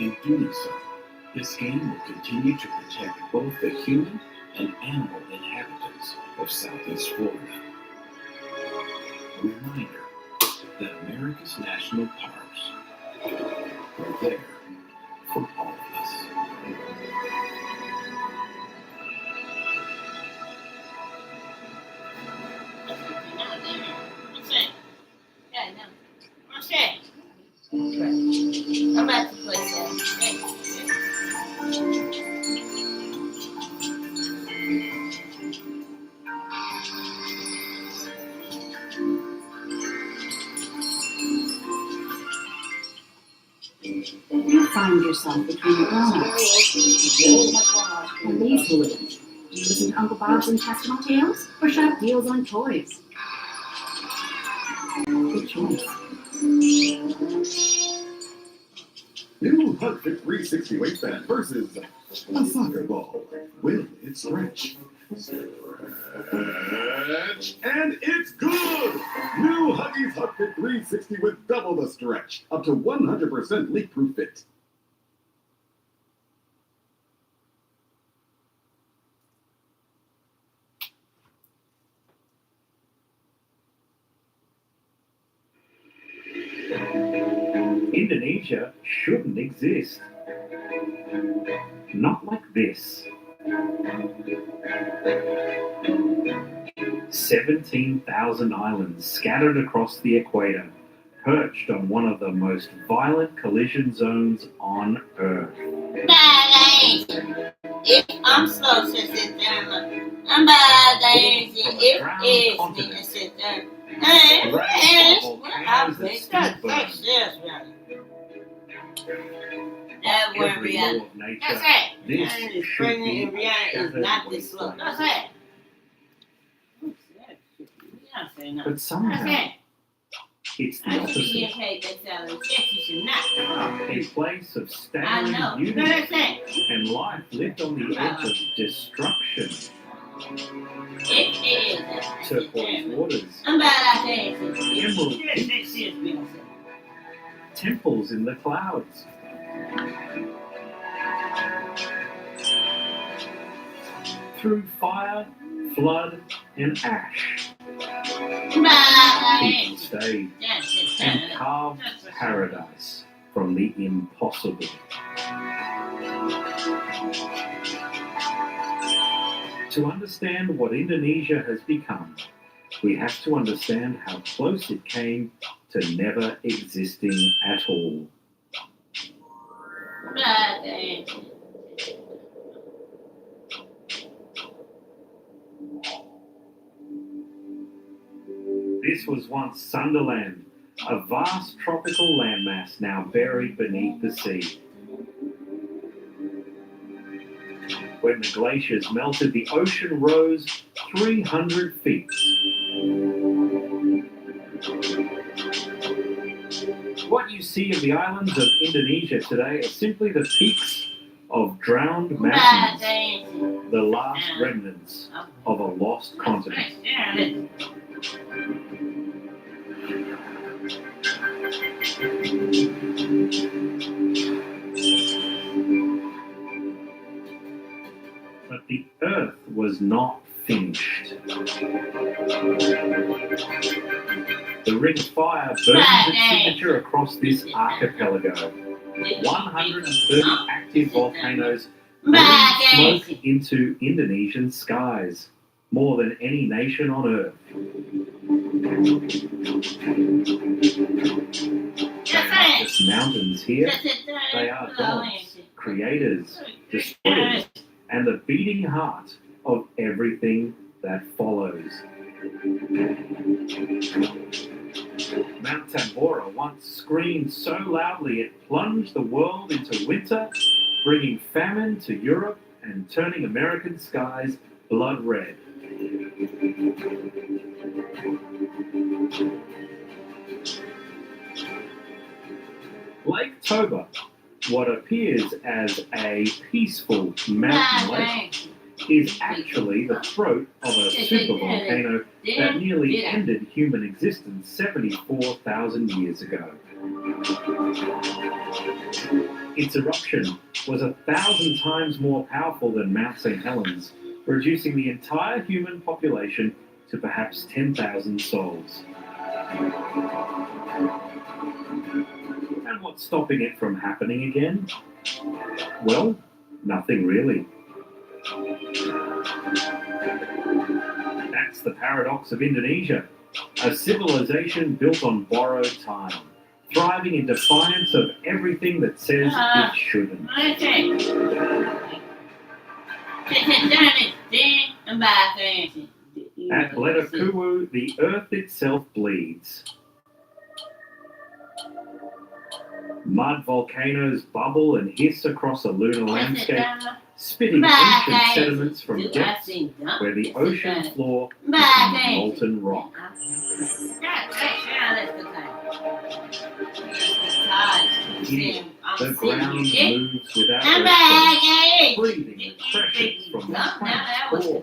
S3: In doing so, this game will continue to protect both the human and animal inhabitants of Southeast Florida. A reminder that America's national parks are there for all of us.
S1: Yeah, no. What's that? I'm about to play that.
S18: You find yourself between the grown-ups and these hooligans. Do you listen to Uncle Bob's intestinal tales or shop deals on toys? Good choice.
S2: New Hugfit 360 waistband versus a soccer ball. Will it stretch? Stretch, and it's good! New Huggies Hugfit 360 with double the stretch, up to 100% leak-proof fit.
S3: Indonesia shouldn't exist. Not like this. 17,000 islands scattered across the equator, perched on one of the most violent collision zones on Earth.
S1: If I'm slow, sit down. I'm bad, if it's sit down. Hey, I'll make that serious, right? That word Rihanna. That's it. Rihanna is pregnant and Rihanna is not this slow. That's it.
S3: But somehow, it's the opposite. A place of staggering unity and life lived on the edge of destruction. Turquoise waters, emerald peaks, temples in the clouds. Through fire, flood, and ash, people stayed and carved paradise from the impossible. To understand what Indonesia has become, we have to understand how close it came to never existing at all. This was once Sunderland, a vast tropical landmass now buried beneath the sea. When the glaciers melted, the ocean rose 300 feet. What you see of the islands of Indonesia today are simply the peaks of drowned mountains, the last remnants of a lost continent. But the Earth was not finished. The Ring of Fire burns its signature across this archipelago. 130 active volcanoes breathe smoke into Indonesian skies, more than any nation on Earth. They aren't just mountains here, they are gods, creators, destroyers, and the beating heart of everything that follows. Mount Tambora once screamed so loudly it plunged the world into winter, bringing famine to Europe and turning American skies blood red. Lake Toba, what appears as a peaceful mountain lake, is actually the throat of a supervolcano that nearly ended human existence 74,000 years ago. Its eruption was 1,000 times more powerful than Mount St. Helens, reducing the entire human population to perhaps 10,000 souls. And what's stopping it from happening again? Well, nothing really. That's the paradox of Indonesia, a civilization built on borrowed time, thriving in defiance of everything that says it shouldn't. At Bletakuwu, the earth itself bleeds. Mud volcanoes bubble and hiss across a lunar landscape, spitting ancient sediments from depths where the ocean floor becomes molten rock. Here, the ground moves without resistance, breathing the pressures from the planet's core.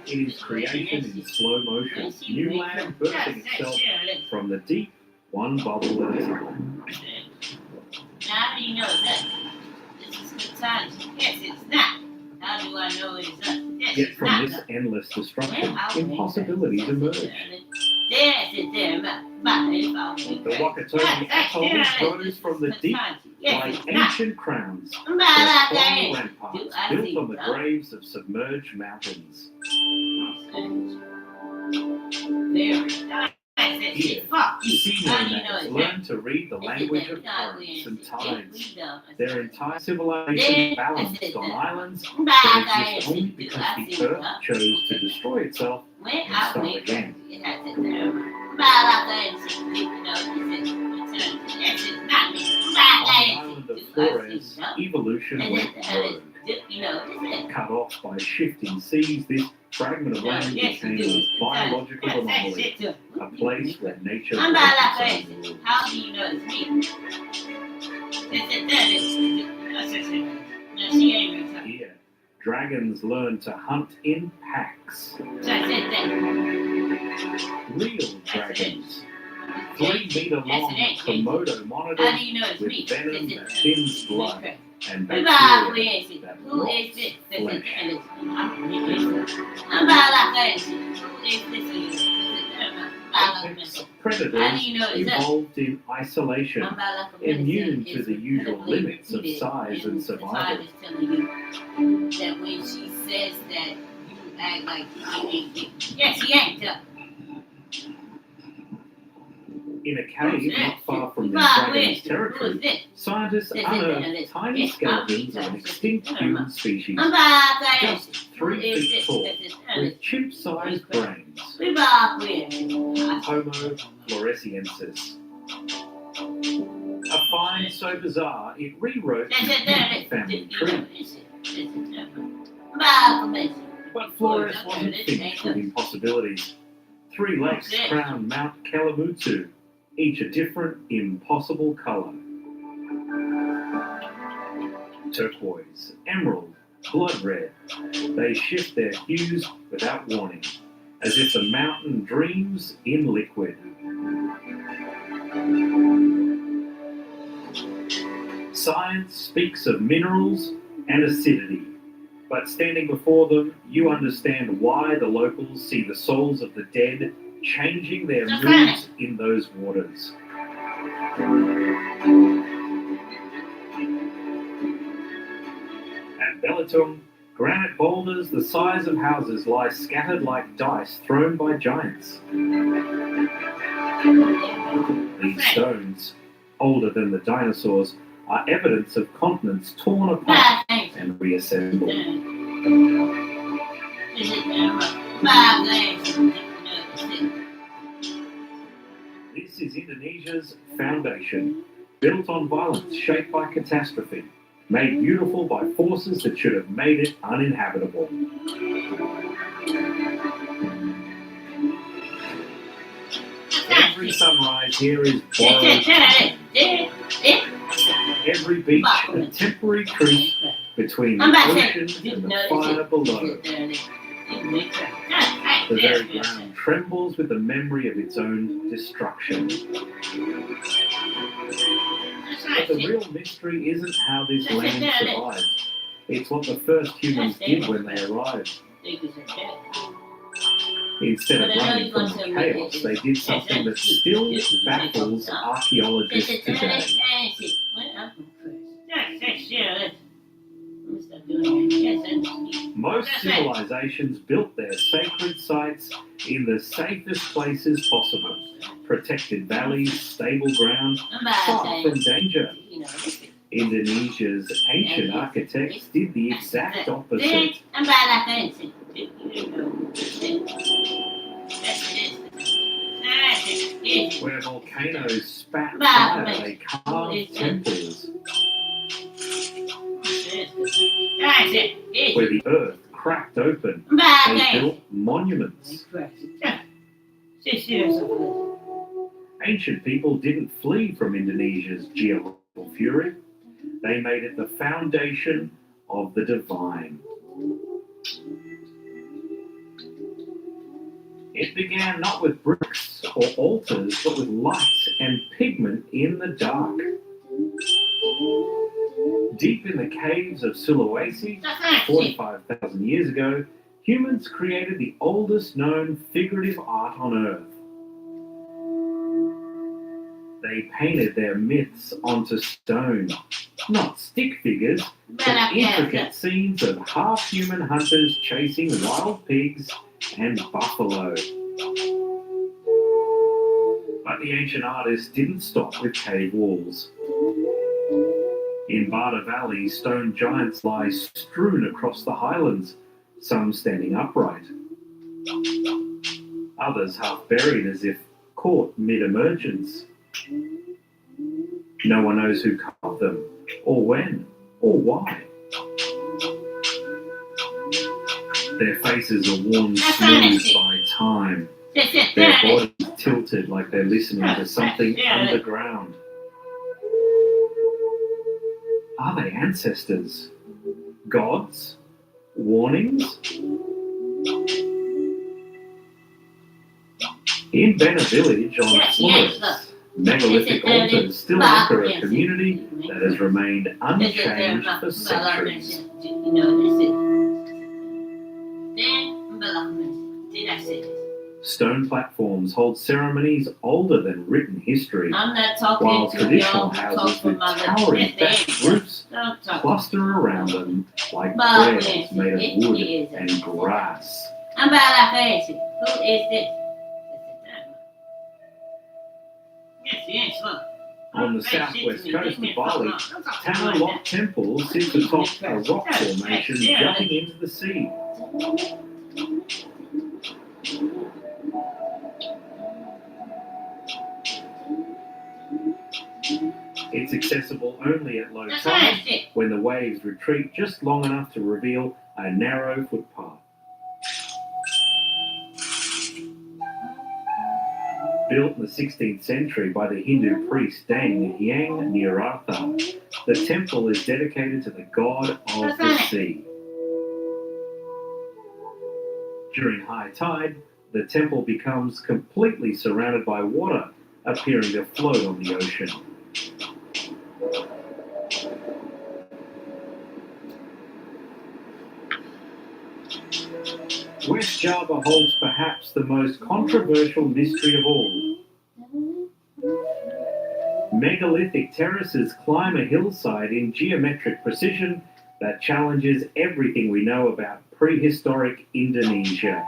S3: It is creation in slow motion, new land birthing itself from the deep, one bubble at a time.
S1: How do you know that? This is good times. Yes, it's not. How do I know it's not? Yes,
S3: Yet from this endless destruction, impossibilities emerge.
S13: The Wakatobi atolls rose from the deep like ancient crowns, their coral ramparts built on the graves of submerged mountains. Here, sea nomads learned to read the language of currents and tides. Their entire civilization balanced on islands that exist only because the Earth chose to destroy itself and start again. On the island of Flores, evolution went rogue. Cut off by shifting seas, this fragment of land became a biological anomaly, a place where nature broke its own rules.
S1: How do you know it's me?
S13: Here, dragons learn to hunt in packs. Real dragons. 3-meter long Komodo monitors with venom that thins blood and bacteria that rots flesh. Apex predators evolved in isolation, immune to the usual limits of size and survival.
S1: That when she says that, you act like yes, he ain't.
S13: In a cave not far from the dragon's territory, scientists unearthed tiny skeletons of an extinct human species, just 3 feet tall, with chimp-sized brains. Homo floresiensis. A find so bizarre it rewrote the human family tree. But Flores wasn't finished with impossibilities. 3 lakes crown Mount Kalamutsu, each a different, impossible color. Turquoise, emerald, blood red. They shift their hues without warning, as if the mountain dreams in liquid. Science speaks of minerals and acidity, but standing before them, you understand why the locals see the souls of the dead changing their moods in those waters. At Belitung, granite boulders the size of houses lie scattered like dice thrown by giants. These stones, older than the dinosaurs, are evidence of continents torn apart and reassembled. This is Indonesia's foundation, built on violence shaped by catastrophe, made beautiful by forces that should have made it uninhabitable. Every sunrise here is borrowed time. Every beach a temporary truce between the ocean and the fire below. The very ground trembles with the memory of its own destruction. But the real mystery isn't how this land survived. It's what the first humans did when they arrived. Instead of running from the chaos, they did something that still baffles archaeologists today. Most civilizations built their sacred sites in the safest places possible. Protected valleys, stable ground, far from danger. Indonesia's ancient architects did the exact opposite. Where volcanoes spat fire, they carved temples. Where the earth cracked open, they built monuments. Ancient people didn't flee from Indonesia's geological fury. They made it the foundation of the divine. It began not with bricks or altars, but with light and pigment in the dark. Deep in the caves of Sulawesi, 45,000 years ago, humans created the oldest known figurative art on Earth,
S3: They painted their myths onto stone, not stick figures, but intricate scenes of half-human hunters chasing wild pigs and buffalo. But the ancient artists didn't stop with cave walls. In Barda Valley, stone giants lie strewn across the highlands, some standing upright, others half buried as if caught mid-emergence. No one knows who carved them, or when, or why. Their faces are worn smooth by time, their bodies tilted like they're listening to something underground. Are they ancestors? Gods? Warnings? In Benna village on Flores, megalithic altars still anchor a community that has remained unchanged for centuries. Stone platforms hold ceremonies older than written history, while traditional houses with towering thatched roofs cluster around them like prayers made of wood and grass.
S1: Who is this?
S3: On the southwest coast of Bali, Tanah Lot Temple sits atop a rock formation jutting into the sea. It's accessible only at low tide, when the waves retreat just long enough to reveal a narrow footpath. Built in the 16th century by the Hindu priest Dang Hyang Niratha, the temple is dedicated to the god of the sea. During high tide, the temple becomes completely surrounded by water, appearing to float on the ocean. West Java holds perhaps the most controversial mystery of all. Megalithic terraces climb a hillside in geometric precision that challenges everything we know about prehistoric Indonesia.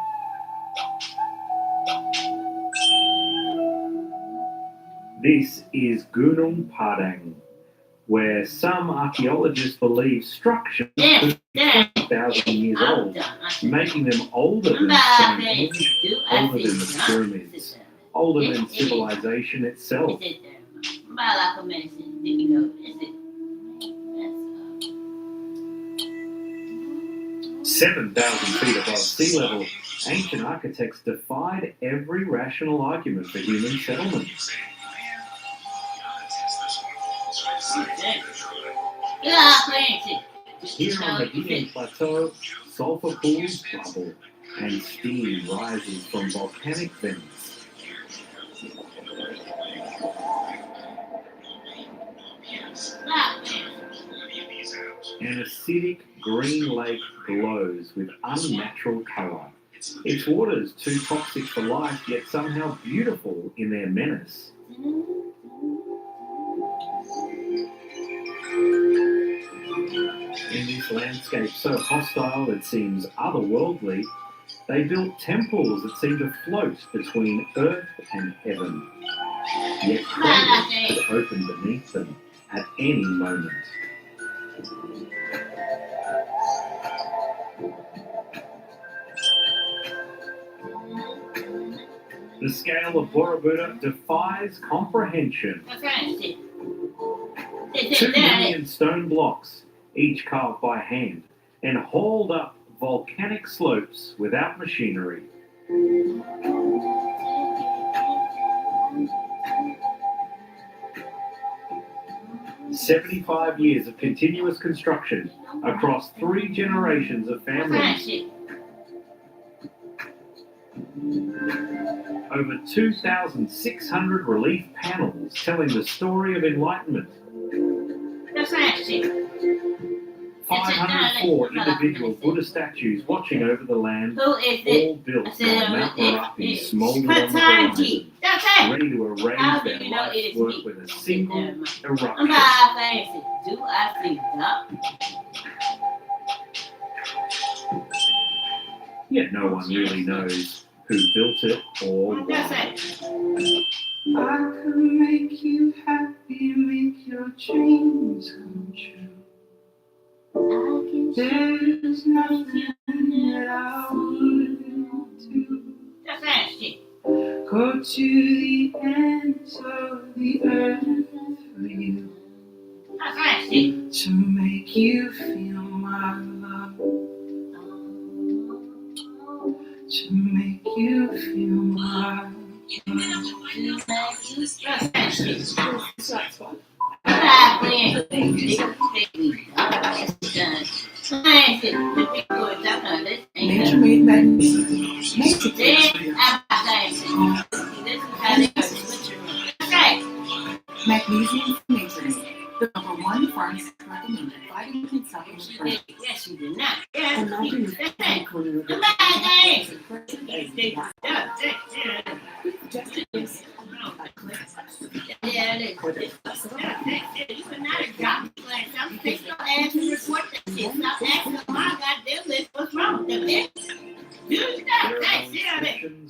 S3: This is Gunung Padang, where some archaeologists believe structures could be 20,000 years old, making them older than Stonehenge, older than the pyramids, older than civilization itself. 7,000 feet above sea level, ancient architects defied every rational argument for human settlement. Here on the Guinean Plateau, sulfur pools bubble and steam rises from volcanic vents. An acidic green lake glows with unnatural colour. Its waters too toxic for life, yet somehow beautiful in their menace. In this landscape so hostile it seems otherworldly, they built temples that seem to float between earth and heaven. Yet portals could open beneath them at any moment. The scale of Borobudur defies comprehension. 2 million stone blocks, each carved by hand, and hauled up volcanic slopes without machinery. "75 years of continuous construction across 3 generations of families. Over 2,600 relief panels telling the story of enlightenment. 504 individual Buddha statues watching over the land, all built while Mount Merapi smoldered on the horizon.
S1: Ready
S3: to arrange their life's work with a single eruption.
S1: I'm not fancy. Do I see that?
S3: Yet no one really knows who built it or why. I could make you happy, make your dreams come true. There's nothing that I wouldn't do. Go to the ends of the earth for you. To make you feel my love. To make you feel my love.
S14: Nature made magnesium. Nature Magnesium from Nature Made. The #1 pharmacist recommended vitamin supplement brand.
S1: Yes, you did not.
S14: Imagine if any corner of
S1: Yeah, it is. You are not a job class. I'm fixing your ass to report that shit. Stop asking my goddamn list. What's wrong with them, bitch?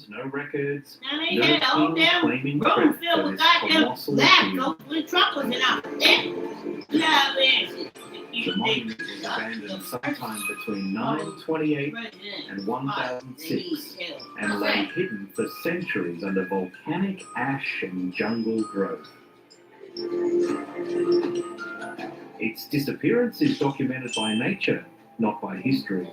S3: No records,
S1: Now they
S3: no
S1: had a whole
S3: team
S1: damn
S3: claiming
S1: room
S3: credit
S1: filled
S3: for
S1: with
S3: this
S1: goddamn
S3: colossal
S1: lab
S3: achievement.
S1: coats when Trump was in office. Yeah, man.
S3: The monument was abandoned sometime between 928 and 1006 and lay hidden for centuries under volcanic ash and jungle growth. Its disappearance is documented by nature, not by history.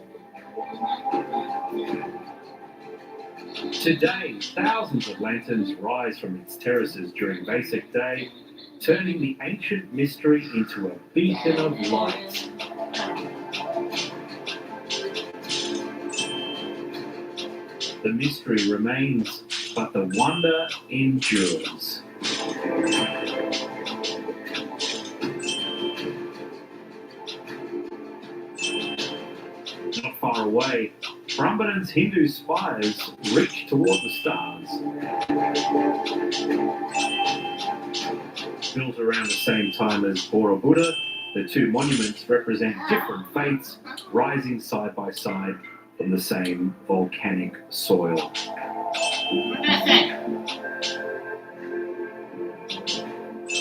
S3: Today, thousands of lanterns rise from its terraces during Basic Day, turning the ancient mystery into a beacon of light. The mystery remains, but the wonder endures. Not far away, Prambadan's Hindu spires reach toward the stars. Built around the same time as Borobudur, the two monuments represent different faiths rising side by side from the same volcanic soil.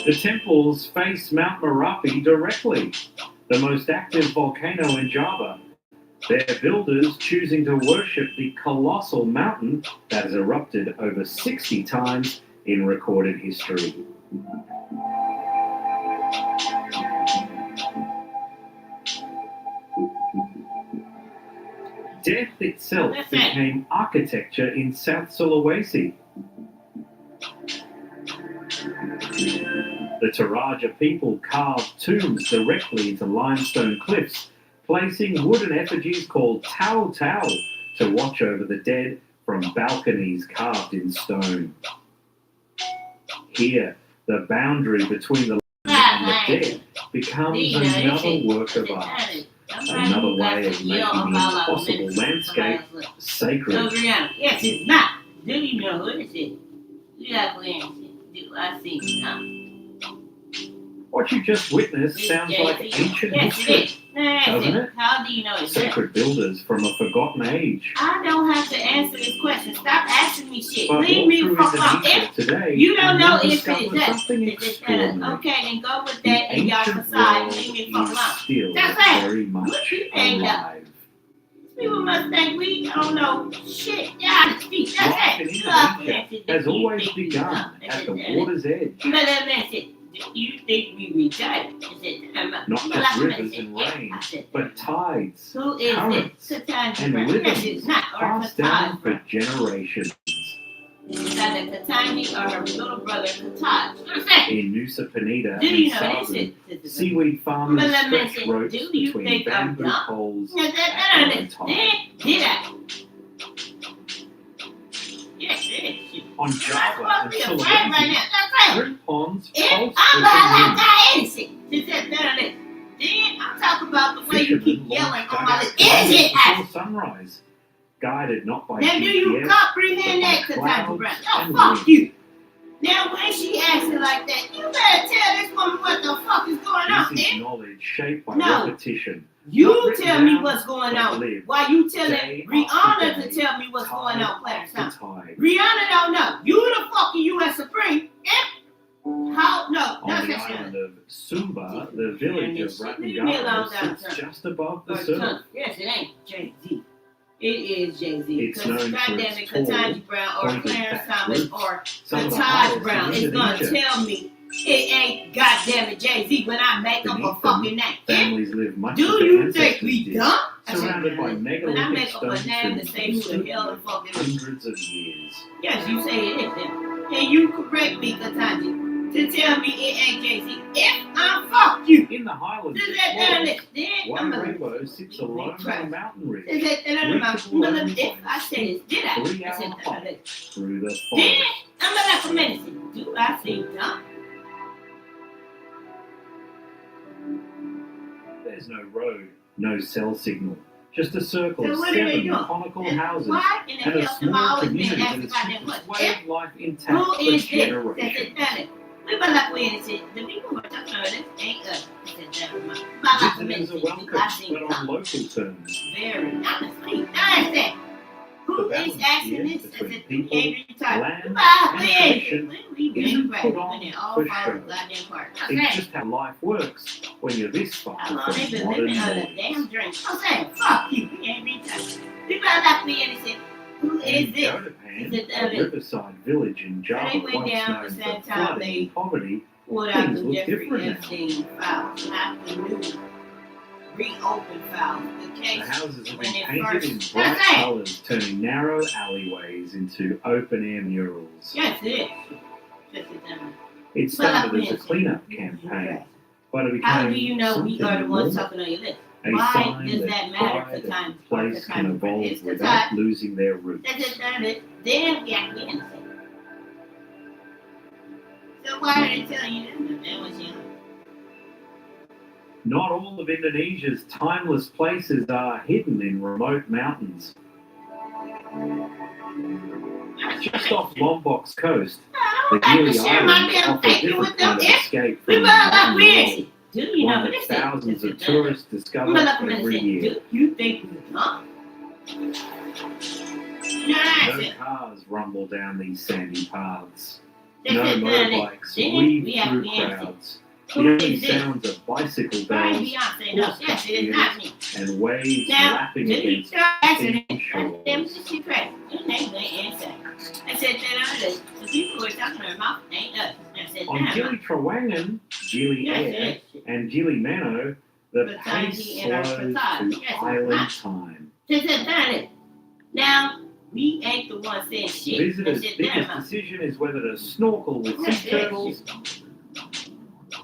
S3: The temples face Mount Merapi directly, the most active volcano in Java. Their builders choosing to worship the colossal mountain that has erupted over 60 times in recorded history. Death itself became architecture in South Sulawesi. The Toraja people carved tombs directly into limestone cliffs, placing wooden effigies called tau-tau to watch over the dead from balconies carved in stone. Here, the boundary between the living and the dead becomes another work of art, another way of making the impossible landscape sacred.
S1: Yes, it's not. Do you know what is it? You have do I see now?
S3: What you just witnessed sounds like ancient history, doesn't it?
S1: How do you know it's
S3: Sacred builders from a forgotten age.
S1: I don't have to answer this question. Stop asking me shit.
S3: But
S1: Leave me
S3: through
S1: fuck alone.
S3: Indonesia today,
S1: You don't know
S3: we
S1: if
S3: discovered
S1: it's
S3: something extraordinary.
S1: okay, then go with that and y'all
S3: Ancient
S1: decide.
S3: world
S1: Leave me fuck
S3: is
S1: alone.
S3: still
S1: That's it.
S3: very much alive.
S1: People must think we don't know shit. Yeah, speak.
S3: Life in
S1: That's
S3: Indonesia
S1: it.
S3: has always begun at the water's edge.
S1: But that's it. You think we retired?
S3: Not just rivers and rain, but tides,
S1: Who is
S3: currents,
S1: it?
S3: and rhythms passed down for generations.
S1: It's either Katani or her little brother Kataj.
S3: In Nusa Penida
S1: Do you
S3: and
S1: know
S3: Sabu,
S1: this?
S3: seaweed farmers
S1: But let me
S3: stretch
S1: say,
S3: ropes
S1: do you
S3: between
S1: think I'm
S3: bamboo
S1: dumb?
S3: poles
S1: No,
S3: at high tide.
S1: Did I? Yes, it is.
S3: On Java and Sulawesi,
S1: right now.
S3: shrimp ponds
S1: If
S3: pulse
S1: I'm
S3: with
S1: not
S3: the
S1: that innocent. She said none of this. Then I'm talking about the way you keep yelling on my list. Is it?
S3: before sunrise, guided not by
S1: Now do you
S3: GPS,
S1: comprehend that,
S3: but by
S1: Katani
S3: clouds
S1: Brown?
S3: and
S1: Oh, fuck
S3: wind.
S1: you. Now, when she acting like that, you better tell this woman what the fuck is going on,
S19: This is
S1: man.
S19: knowledge shaped by
S1: No.
S19: repetition.
S1: You
S19: Not
S1: tell
S19: written
S1: me
S19: down,
S1: what's going
S19: but
S1: on.
S19: lived.
S1: Why you telling
S19: Day
S1: Rihanna
S19: after
S1: to
S19: day,
S1: tell me what's going
S19: tide
S1: on, Clarence?
S19: after tide.
S1: Rihanna don't know. You the fucking U.S. Supreme. How? No,
S19: On
S1: no
S19: the
S1: such
S19: island
S1: thing.
S19: of Sumba, the village of
S1: Leave me alone,
S19: Ratangaro sits
S1: Donald
S19: just above the
S1: Trump.
S19: surf.
S1: Yes, it ain't Jay-Z. It is Jay-Z.
S19: It's
S1: Because
S19: known for
S1: goddamn
S19: its
S1: it,
S19: tall,
S1: Ketanji Brown or
S19: pointed
S1: Clarence
S19: thatched
S1: Thomas
S19: roofs.
S1: or
S19: Some of the
S1: Ketanji
S19: highest
S1: Brown
S19: in
S1: is gonna
S19: Indonesia.
S1: tell me it ain't goddamn it Jay-Z when I make up a
S19: Beneath
S1: fucking
S19: them,
S1: name.
S19: families live much
S1: Do
S19: as their
S1: you think
S19: ancestors
S1: we
S19: did,
S1: dumb?
S19: surrounded by
S1: When I
S19: megalithic
S1: make up a
S19: stone
S1: name to
S19: tombs
S1: say who the hell the
S19: for
S1: fuck it is.
S19: hundreds of years.
S1: Yes, you say it is him. And you correct me, Ketanji, to tell me it ain't Jay-Z. If I fuck you.
S19: In the highlands
S1: Is
S19: of
S1: that
S19: Florida,
S1: then
S19: White
S1: I'm gonna
S19: Rainbow sits alone on a mountain ridge.
S1: Is that
S19: reachable only
S1: if I say this, did I?
S19: 3-hour
S1: I said
S19: hike
S1: that.
S19: through the
S1: Then
S19: forest.
S1: I'm not a medicine. Do I say dumb?
S19: There's no road, no cell signal, just a circle
S1: So
S19: of
S1: what are they
S19: 7
S1: doing?
S19: conical houses
S1: Why in the
S19: and a
S1: hell am I
S19: small
S1: always being
S19: community
S1: asked
S19: that has
S1: about
S19: kept
S1: that
S19: its
S1: much?
S19: way of life intact
S1: Who
S19: for
S1: is this?
S19: generations.
S1: We better like we ain't shit. The people who are talking about this ain't us.
S19: Visitors are welcome, but on local terms.
S1: Very honestly. Understand? Who is asking this?
S19: Between people, land, and
S1: When
S19: tradition
S1: we
S19: isn't
S1: right,
S19: put
S1: when
S19: on
S1: it all
S19: for
S1: falls
S19: show.
S1: goddamn apart.
S19: It's just how life works when you're this far
S1: How long they
S19: from
S1: been
S19: modern
S1: living on a
S19: noise.
S1: damn drink? I'm saying, fuck you. We ain't retouched. People are like me and shit. Who is
S19: In
S1: this?
S19: Jodapan, a riverside village in Java
S1: They went
S19: once
S1: down
S19: known
S1: the same
S19: for
S1: time
S19: flooding
S1: they
S19: and poverty,
S1: pulled out
S19: things
S1: the
S19: look
S1: Jeffrey
S19: different now.
S1: Epstein files, not the new reopened files. The case
S19: The houses have
S1: when
S19: been
S1: it
S19: painted in
S1: first.
S19: bright
S1: That's it.
S19: colours, turning narrow alleyways into open-air murals.
S1: Yes, it is. Just it down.
S19: It started as a cleanup campaign, but it became
S1: How do you know we
S19: something
S1: are the ones
S19: more.
S1: talking on your list?
S19: A
S1: Why
S19: sign
S1: does
S19: that
S1: that matter
S19: pride
S1: to time?
S19: and place can evolve
S1: It's the
S19: without
S1: time.
S19: losing their roots.
S1: That's it, done it. Then we have to be innocent. So why are they telling you that? That was young.
S19: Not all of Indonesia's timeless places are hidden in remote mountains. Just off Lombok's coast, the Gili Islands offer a different kind of escape from the modern world,
S1: Do you know
S19: one
S1: what
S19: that
S1: this
S19: thousands
S1: is?
S19: of tourists discover every year.
S1: Do you think we come?
S19: No cars rumble down these sandy paths. No
S1: That's it,
S19: motorbikes
S1: then
S19: weave
S1: we have
S19: through
S1: Beyonce.
S19: crowds.
S1: Who
S19: The only
S1: is this?
S19: sounds of bicycle
S1: Right,
S19: bells,
S1: Beyonce. No,
S19: horse
S1: yes, it is not me.
S19: and waves
S1: Now,
S19: lapping
S1: did you
S19: against
S1: start asking
S19: distant shores.
S1: them to crack? Your name ain't insane. I said that the people who are talking about ain't us. I said
S19: On
S1: that.
S19: Gili Trawangan, Gili
S1: Yes,
S19: Air,
S1: yes.
S19: and Gili Mano, the
S1: But
S19: pace
S1: Tanji and our
S19: slows
S1: Fatah.
S19: to
S1: Yes,
S19: island
S1: not.
S19: time.
S1: Said that. Now, we ain't the ones saying shit.
S19: Visitors'
S1: I said
S19: biggest
S1: that.
S19: decision is whether to snorkel with
S1: Yes,
S19: sea
S1: yes.
S19: turtles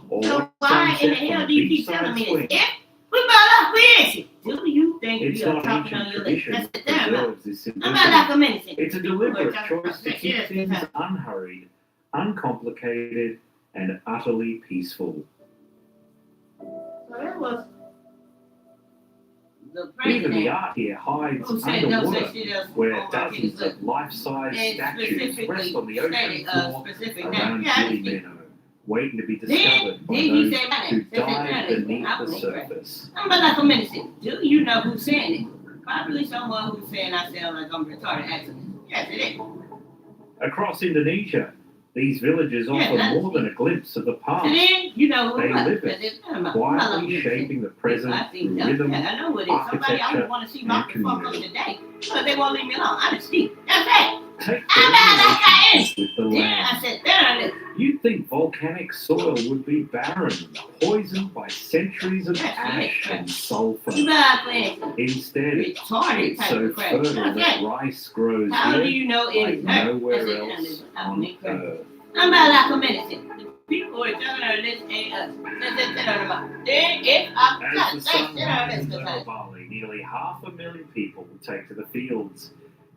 S19: or
S1: So
S19: watch
S1: why in the
S19: sunset
S1: hell
S19: from
S1: do you keep
S19: beachside
S1: telling me
S19: swing.
S1: this? If we about up with it, do you think
S19: It's
S1: we are
S19: not
S1: talking on
S19: ancient
S1: your list?
S19: tradition
S1: That's
S19: that
S1: the damn
S19: preserves this
S1: I'm
S19: simplicity.
S1: not like a medicine.
S19: It's a
S1: People who are
S19: deliberate
S1: talking
S19: choice to
S1: about
S19: keep
S1: yes,
S19: things
S1: yes.
S19: unhurried, uncomplicated, and utterly peaceful.
S1: So that was the
S19: Even the
S1: president
S19: art here hides
S1: who said no
S19: underwater,
S1: such shit as
S19: where
S1: on my
S19: dozens
S1: kids' list.
S19: of life-size
S1: And
S19: statues
S1: specifically
S19: rest on the ocean
S1: stated
S19: floor
S1: a specific
S19: around
S1: name. Yeah,
S19: Gili Mano, waiting to be
S1: Then
S19: discovered by
S1: he
S19: those
S1: said my
S19: who
S1: name. Said
S19: dive
S1: that
S19: beneath
S1: I
S19: the
S1: believe right.
S19: surface.
S1: I'm not like a medicine. Do you know who's saying it? Probably someone who's saying I sound like I'm retarded actually. Yes, it is.
S19: Across Indonesia, these villages
S1: Yeah,
S19: offer
S1: that's
S19: more than a glimpse of the
S1: So
S19: past.
S1: then, you know who
S19: They
S1: it
S19: live
S1: was.
S19: it,
S1: I'm not
S19: quietly
S1: like
S19: shaping the present
S1: I
S19: through
S1: think
S19: rhythm,
S1: I know what it is. Somebody I
S19: architecture,
S1: would want to see my
S19: and
S1: fuck up
S19: community.
S1: today. But they won't leave me alone. I just speak. That's it.
S19: Take
S1: I'm not like I am.
S19: with the
S1: Then
S19: land.
S1: I said, then I knew.
S19: You'd think volcanic soil would be barren, poisoned by centuries of ash and sulfur.
S1: You better play it.
S19: Instead,
S1: Retarded
S19: it's
S1: type
S19: so
S1: of crap.
S19: fertile
S1: That's
S19: that
S1: it.
S19: rice grows
S1: How do
S19: here
S1: you know it
S19: like
S1: is her?
S19: nowhere
S1: That's it.
S19: else
S1: I'm
S19: on
S1: make crap.
S19: Earth.
S1: I'm not like a medicine. The people who are talking about this ain't us. That's about. Then if I'm
S19: As
S1: not,
S19: the
S1: that's
S19: sun
S1: it.
S19: rises
S1: That's
S19: over Bali, nearly 500,000 people take to the fields.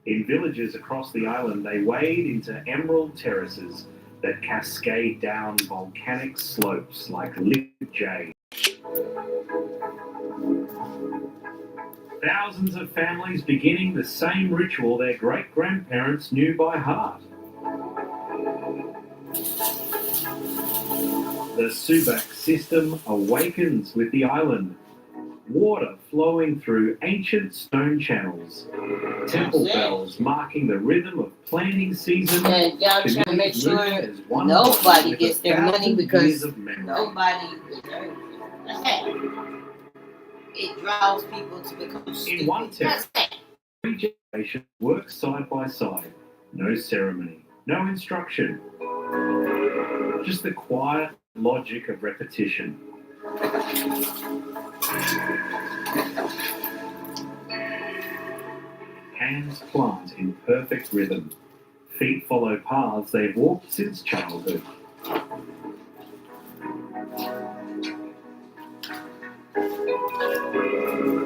S19: In villages across the island, they wade into emerald terraces that cascade down volcanic slopes like liquid jade. Thousands of families beginning the same ritual their great-grandparents knew by heart.
S6: The Subak system awakens with the island. Water flowing through ancient stone channels. Temple bells marking the rhythm of planting season.
S1: And y'all trying to make sure nobody gets their money because nobody deserves it. That's it. It draws people to become stupid.
S6: In one temple, three generations work side by side. No ceremony, no instruction. Just the quiet logic of repetition. Hands plant in perfect rhythm. Feet follow paths they've walked since childhood.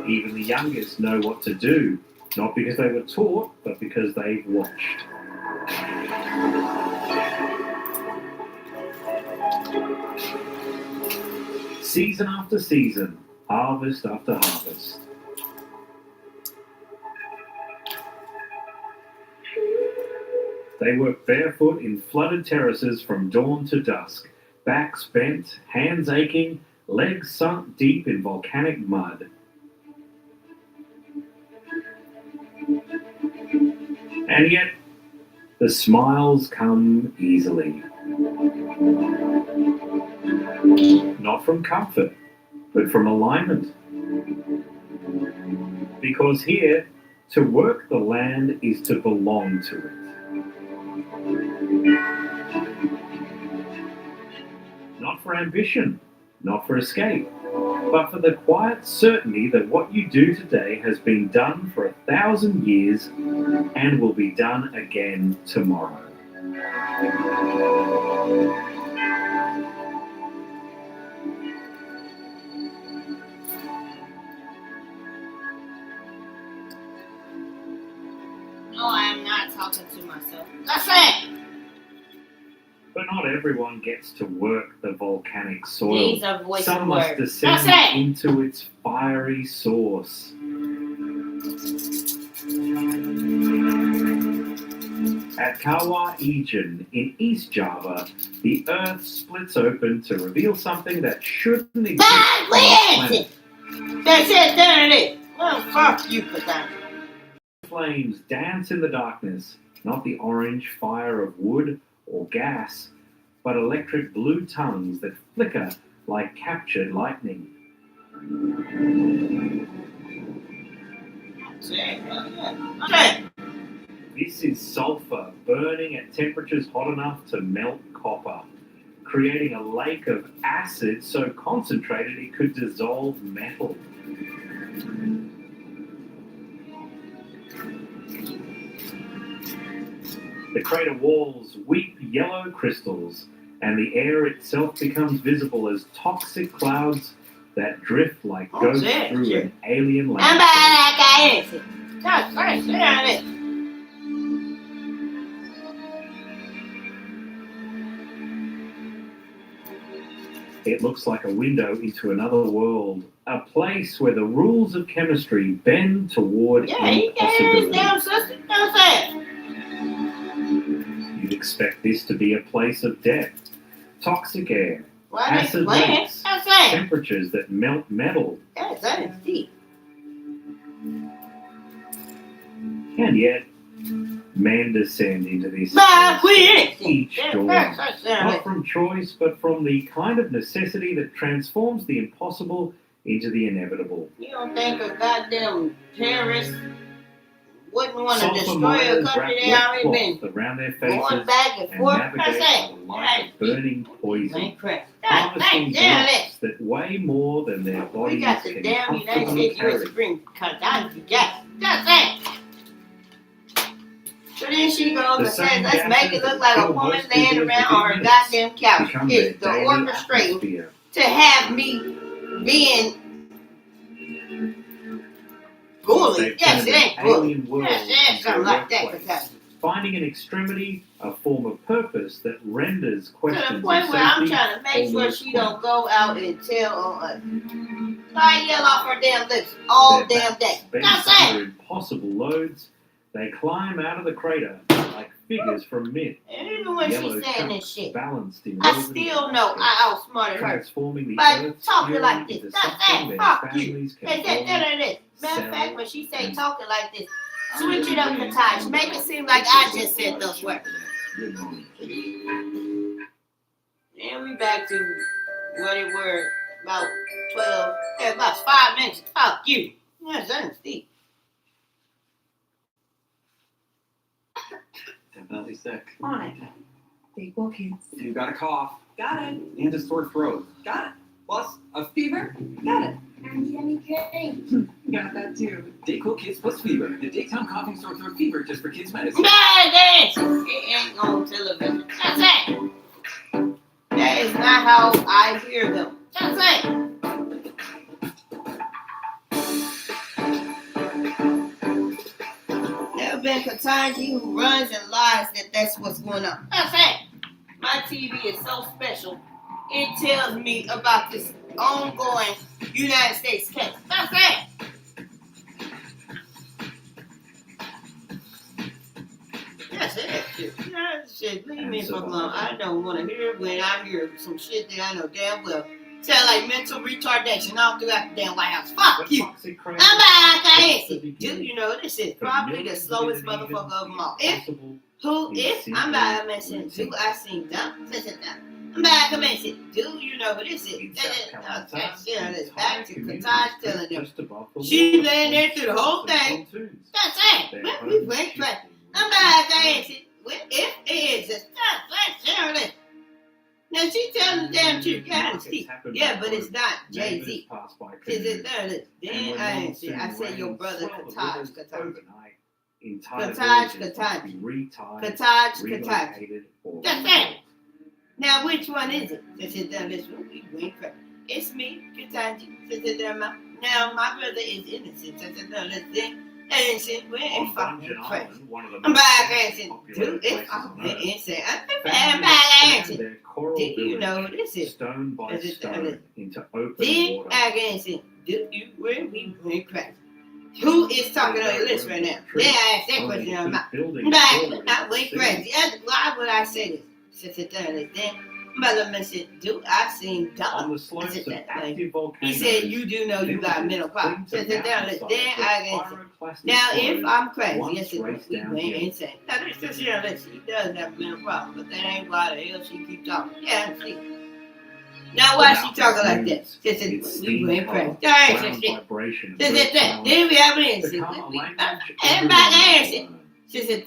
S6: Even the youngest know what to do, not because they were taught, but because they've watched. Season after season, harvest after harvest. They work barefoot in flooded terraces from dawn to dusk, backs bent, hands aching, legs sunk deep in volcanic mud. And yet, the smiles come easily. Not from comfort, but from alignment. Because here, to work the land is to belong to it. Not for ambition, not for escape, but for the quiet certainty that what you do today has been done for 1,000 years and will be done again tomorrow.
S1: No, I am not talking to myself. That's it!
S6: But not everyone gets to work the volcanic soil.
S1: These are voice
S6: Some
S1: and
S6: must
S1: words.
S6: descend
S1: That's it!
S6: into its fiery source. At Kawah Ijen in East Java, the earth splits open to reveal something that shouldn't exist on the planet.
S1: That's it, there it is. Well, fuck you, Patan.
S6: Flames dance in the darkness, not the orange fire of wood or gas, but electric blue tongues that flicker like captured lightning. This is sulfur burning at temperatures hot enough to melt copper, creating a lake of acid so concentrated it could dissolve metal. The crater walls weep yellow crystals, and the air itself becomes visible as toxic clouds that drift like ghosts through an alien landscape. It looks like a window into another world, a place where the rules of chemistry bend toward impossibility. You'd expect this to be a place of death, toxic air, acid lakes, temperatures that melt metal. And yet, men descend into this place each dawn, not from choice, but from the kind of necessity that transforms the impossible into the inevitable.
S1: You don't think a goddamn terrorist wouldn't want to
S6: Sulfur
S1: destroy a
S6: miners
S1: country they
S6: wrap
S1: already
S6: wet
S1: been
S6: cloth around their faces
S1: going back and forth?
S6: navigate by the light of burning poison, harvesting drops that weigh more than their
S1: We
S6: bodies
S1: got the
S6: can
S1: damn United
S6: comfortably
S1: States U.S.
S6: carry.
S1: Supreme Court. That's it. So then she goes and says, let's make it look like a woman laying around on her goddamn couch. It's the orchestrating to have me being bullied. Yes, it ain't bullied. Yes, it ain't something like that.
S6: Finding an extremity a form of purpose that renders
S1: To
S6: questions
S1: the
S6: of
S1: point where I'm
S6: safety
S1: trying to make sure
S6: almost
S1: she don't go out and tell on us. I yell off her damn lips all
S6: Their
S1: damn
S6: backs
S1: day.
S6: bent
S1: That's
S6: under
S1: it.
S6: impossible loads. They climb out of the crater like figures from myth.
S1: And even when
S6: Yellow
S1: she's saying
S6: chunks
S1: this shit,
S6: balanced in
S1: I
S6: woven
S1: still know I outsmarted her.
S6: transforming the
S1: But
S6: Earth's
S1: talking
S6: fury
S1: like this,
S6: into
S1: that's
S6: something
S1: that.
S6: their
S1: Fuck you.
S6: families can
S1: Matter of fact,
S6: sell,
S1: when she say talking like this, switch it up, Kataj. Make it seem like I just said those words. And we back to what it were about 12, about 5 minutes. Fuck you. Yes, I'm Steve.
S13: Definitely sick.
S15: On it. Big well, kids.
S13: You got a cough.
S15: Got it.
S13: And a sore throat.
S15: Got it.
S13: Plus a fever.
S15: Got it.
S13: Got that too. Dayquil Kids plus fever. The daytime coughing sore throat fever just for kids medicine.
S1: It ain't on television. That's it. That is not how I hear them. That's it. There been Kataji who runs and lies that that's what's going on. That's it. My TV is so special. It tells me about this ongoing United States case. That's it. That's it. Shit, leave me fuck alone. I don't want to hear it when I hear some shit that I know damn well. Sound like mental retardation all throughout the damn White House. Fuck you. I'm back. I ain't it. Do you know this is probably the slowest motherfucker of them all? If I'm back, I mentioned, do I seen dumb? I'm back, I mentioned, do you know who this is? It's back to Kataj telling them. She laying there through the whole thing. That's it. We went crazy. I'm back, I answered. If it is, it's not like now she telling the damn truth. Yeah, but it's not Jay-Z. Then I answered. I said your brother Kataj. That's it. Now which one is it? It's me, Kataj. Now my brother is innocent. And said, well, if I'm crazy, I'm back answering. Dude, if I'm insane, I'm back answering. Do you know who this is?
S6: Stone by stone into open
S1: Then
S6: water.
S1: I answered, do you really went crazy? Who is talking on your list right now? Then I asked that question on my back. I went crazy. Why would I say this? Then Mother mentioned, dude, I've seen Doug. He said, you do know you got a mental problem. Then I answered. Now, if I'm crazy, yes, we went insane. Now, this is here, she doesn't have a mental problem, but that ain't why the hell she keep talking. Yeah, see. Now, why she talking like that? She said, we went crazy. Then we have an answer. Everybody answered. She said,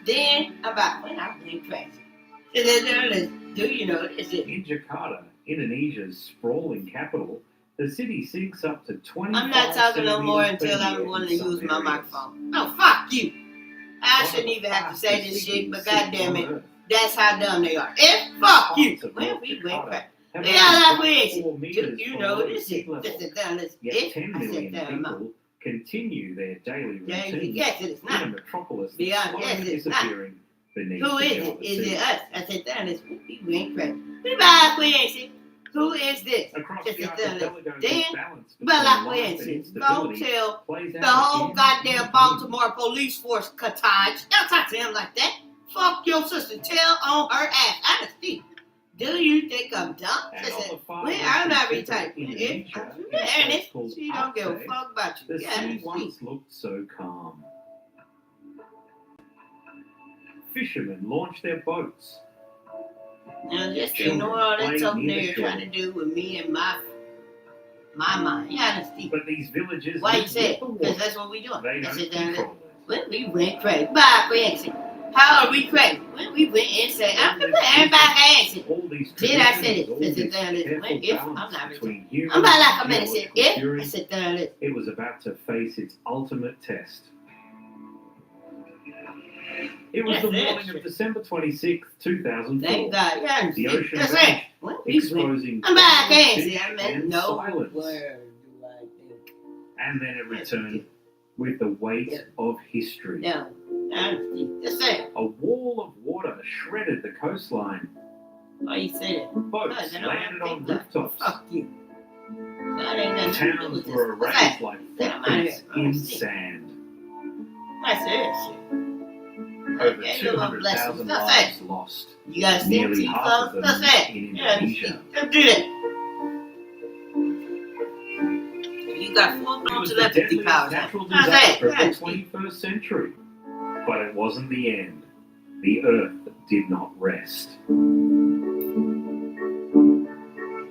S1: then about when I went crazy. She said, do you know this?
S6: In Jakarta, Indonesia's sprawling capital, the city sinks up to 20.
S1: I'm not talking no more until I'm willing to use my microphone. No, fuck you. I shouldn't even have to say this shit, but goddamn it, that's how dumb they are. Fuck you. Well, we went crack. You know this is.
S6: Yet 10 million people continue their daily routines in a metropolis that's slowly disappearing beneath
S1: Who
S6: the
S1: is it? Is it us? I said, damn, it's we went crazy. We back, we ain't see. Who is this?
S6: Across the archipelago,
S1: then,
S6: balance
S1: but like we
S6: between
S1: ain't
S6: life
S1: see.
S6: and
S1: Go
S6: instability
S1: tell
S6: plays
S1: the
S6: out
S1: whole
S6: again
S1: goddamn
S6: and
S1: Baltimore police force, Kataj. Don't talk to him like that. Fuck your sister. Tell on her ass. I just see. Do you think I'm dumb? I said, well, I'm not retarded. If she don't give a fuck about you.
S6: The sea once looked so calm. Fishermen launched their boats.
S1: Now just ignore all that talking they're trying to do with me and my mind. Yeah, that's deep.
S6: But these villages.
S1: Why you say it? Because that's what we doing.
S6: They
S1: That's
S6: don't
S1: it down there.
S6: control
S1: When we went crazy. Back crazy. How are we crazy? When we went insane. I'm preparing back answer. Did I say it? This is down this. If I'm not retarded. I'm not like a medicine. If I said down this.
S6: It was about to face its ultimate test. It was the morning of December 26th, 2004.
S1: Thank God. Yeah,
S6: the ocean
S1: that's
S6: vanished,
S1: it.
S6: exposing
S1: I'm back answer.
S6: fish
S1: I meant
S6: and
S1: no
S6: silence.
S1: word do I think.
S6: And then it returned with the weight of history.
S1: No. That's it.
S6: A wall of water shredded the coastline.
S1: Why you say that?
S6: Boats landed on rooftops.
S1: Fuck you. That ain't nothing to do
S6: Towns
S1: with this.
S6: were
S1: What's
S6: erased
S1: that?
S6: like footprints in sand.
S1: That's it.
S6: Over
S1: Okay, little
S6: 200,000
S1: blessings. That's it.
S6: lives lost.
S1: You gotta stay
S6: Nearly
S1: in
S6: half of them
S1: That's it.
S6: in
S1: Yeah,
S6: Indonesia.
S1: don't do that. You got
S6: It
S1: full-blown
S6: was the
S1: telepathy
S6: deadliest
S1: powers.
S6: natural
S1: That's
S6: disaster
S1: it.
S6: of the 21st century. But it wasn't the end. The Earth did not rest.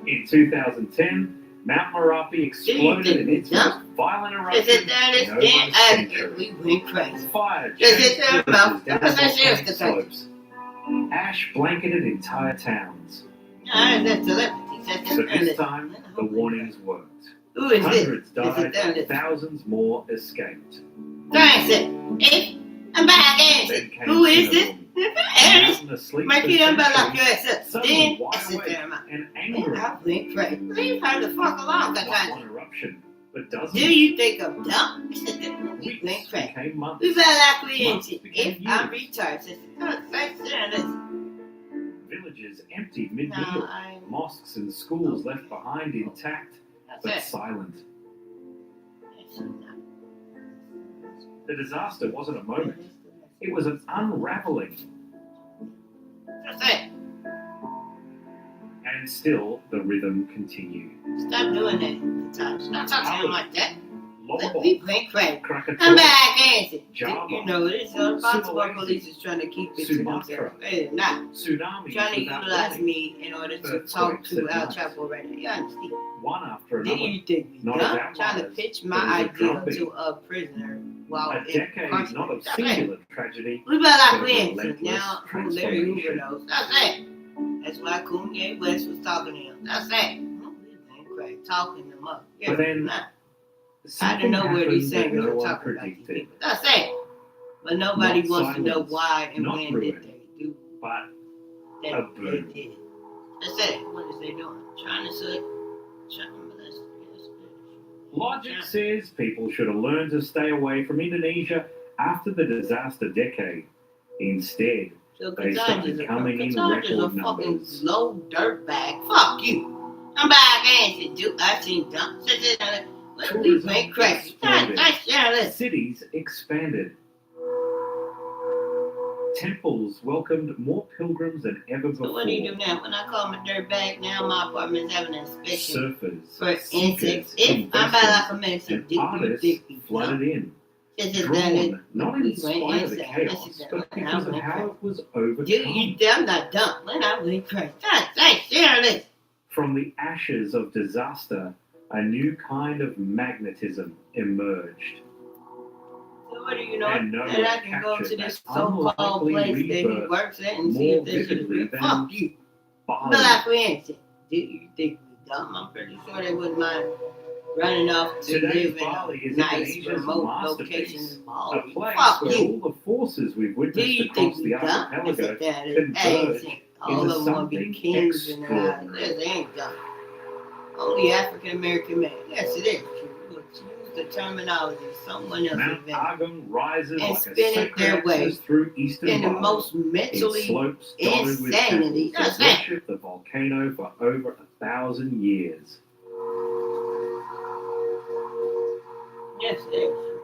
S6: In 2010, Mount Merapi exploded in its most violent eruption in over a century. Fire chased villages down volcanic slopes. Ash blanketed entire towns. But this time, the warnings worked. Hundreds died, and thousands more escaped.
S1: I'm back again. Who is this? My kid, I'm about like your ass up.
S6: Suddenly wide awake and angry.
S1: I blink right. Leave her the fuck alone.
S6: Not one eruption, but dozens.
S1: Do you think I'm dumb? We blink right.
S6: Became months.
S1: We felt like we
S6: Months
S1: into
S6: became
S1: if I'm
S6: years.
S1: retarded.
S6: Villages emptied mid-meal. Mosques and schools left behind intact, but silent. The disaster wasn't a moment. It was an unraveling.
S1: That's it.
S6: And still, the rhythm continued.
S1: Stop doing that. Stop talking to him like that. Let
S6: Lombok,
S1: me blink right.
S6: Krakatoa,
S1: I'm back, Angie.
S6: Java,
S1: You know, this is Baltimore
S6: Sulawesi,
S1: police is trying to keep it to
S6: Sumatra,
S1: themselves. They're not.
S6: tsunamis
S1: Trying to
S6: without
S1: utilize
S6: warning.
S1: me in order to talk
S6: Earthquakes
S1: to
S6: at
S1: El
S6: night.
S1: Chapo right now. You understand?
S6: One after
S1: Do
S6: another.
S1: you think me
S6: Not
S1: dumb?
S6: as
S1: Trying to
S6: outliers,
S1: pitch
S6: but
S1: my
S6: as a
S1: idea
S6: drumbeat.
S1: to a prisoner while
S6: A
S1: in
S6: decade not of
S1: incarceration.
S6: singular tragedy,
S1: We better
S6: but
S1: like
S6: of
S1: we ain't.
S6: relentless
S1: Now, who Larry Hoover
S6: transformation.
S1: knows. That's it. That's why Kanye West was talking to him. That's it. Talking them up. Yeah,
S6: But then,
S1: nah. I
S6: something
S1: don't know where these
S6: happened that
S1: singers
S6: no
S1: are
S6: one
S1: talking about these
S6: predicted.
S1: people. That's it. But nobody
S6: Not
S1: wants to know
S6: silence,
S1: why and
S6: not
S1: when
S6: ruin,
S1: did they do
S6: but
S1: that
S6: a
S1: they
S6: boom.
S1: did. That's it. What is they doing? Trying to say, trying to molest.
S6: Logic says people should have learned to stay away from Indonesia after the disaster decade. Instead,
S1: So
S6: they started coming in
S1: Katar's a
S6: record
S1: fucking
S6: numbers.
S1: low dirt bag. Fuck you. I'm back and dude. I seen dumb. We went crazy.
S6: Exploded. Cities expanded. Temples welcomed more pilgrims than ever before.
S1: So what do you do now? When I call my dirt bag, now my apartment's having an inspection
S6: Surfers,
S1: for insects. If I'm by like a medicine,
S6: and artists flooded in. Drawn not in spite of the chaos, but because of how it was overcome.
S1: I'm not dumb. When I went crazy. That's
S6: From the ashes of disaster, a new kind of magnetism emerged.
S1: So what do you know?
S6: And no
S1: That
S6: one
S1: I can go to
S6: captured
S1: this
S6: that
S1: so-called
S6: unlikely
S1: place that he
S6: rebirth
S1: works at and see
S6: more
S1: if this shit is
S6: vividly
S1: real.
S6: than
S1: Fuck you.
S6: Bali.
S1: But like we ain't said, do you think we dumb? I'm pretty sure they wouldn't mind running off to
S6: Today's
S1: live in
S6: Bali
S1: a
S6: is
S1: nice
S6: Indonesia's
S1: remote location
S6: masterpiece,
S1: in
S6: a
S1: Bali.
S6: place
S1: Fuck
S6: where
S1: you.
S6: all the forces we've
S1: Do
S6: witnessed
S1: you
S6: across
S1: think
S6: the
S1: we dumb?
S6: archipelago
S1: Hey,
S6: converge
S1: all
S6: into
S1: of them want to be
S6: something
S1: kings in their lives.
S6: extraordinary.
S1: They ain't dumb. Only African American man. Yes, it is. Use the terminology someone else
S6: Mount
S1: invented.
S6: Argon rises
S1: And
S6: like a
S1: spinning
S6: sacred
S1: their way
S6: axis through eastern
S1: in the
S6: Bali.
S1: most
S6: It
S1: mentally
S6: slopes dotted with
S1: insanity.
S6: temples
S1: That's
S6: that
S1: it.
S6: worship the volcano for over 1,000 years.
S1: Yes, it is.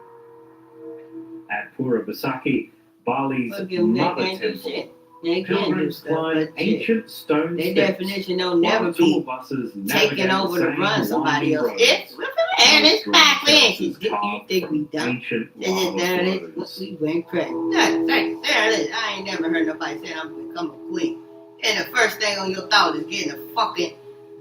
S6: At Pura Besaki, Bali's
S1: Look at them, they
S6: mother
S1: can't do
S6: temple,
S1: shit. They can't do
S6: pilgrims
S1: stuff
S6: climb
S1: but shit.
S6: ancient stone
S1: Their
S6: steps,
S1: definition don't
S6: while
S1: never
S6: tour
S1: be
S6: buses
S1: taking
S6: navigate
S1: over to
S6: the
S1: run
S6: same
S1: somebody
S6: winding
S1: else.
S6: roads.
S1: If and it's back then.
S6: Houses
S1: Do you
S6: carved
S1: think we
S6: from
S1: dumb?
S6: ancient
S1: Is it
S6: lava
S1: there? It
S6: flows.
S1: is. We went crazy. There it is. I ain't never heard nobody say I'm become a queen. And the first thing on your thought is getting a fucking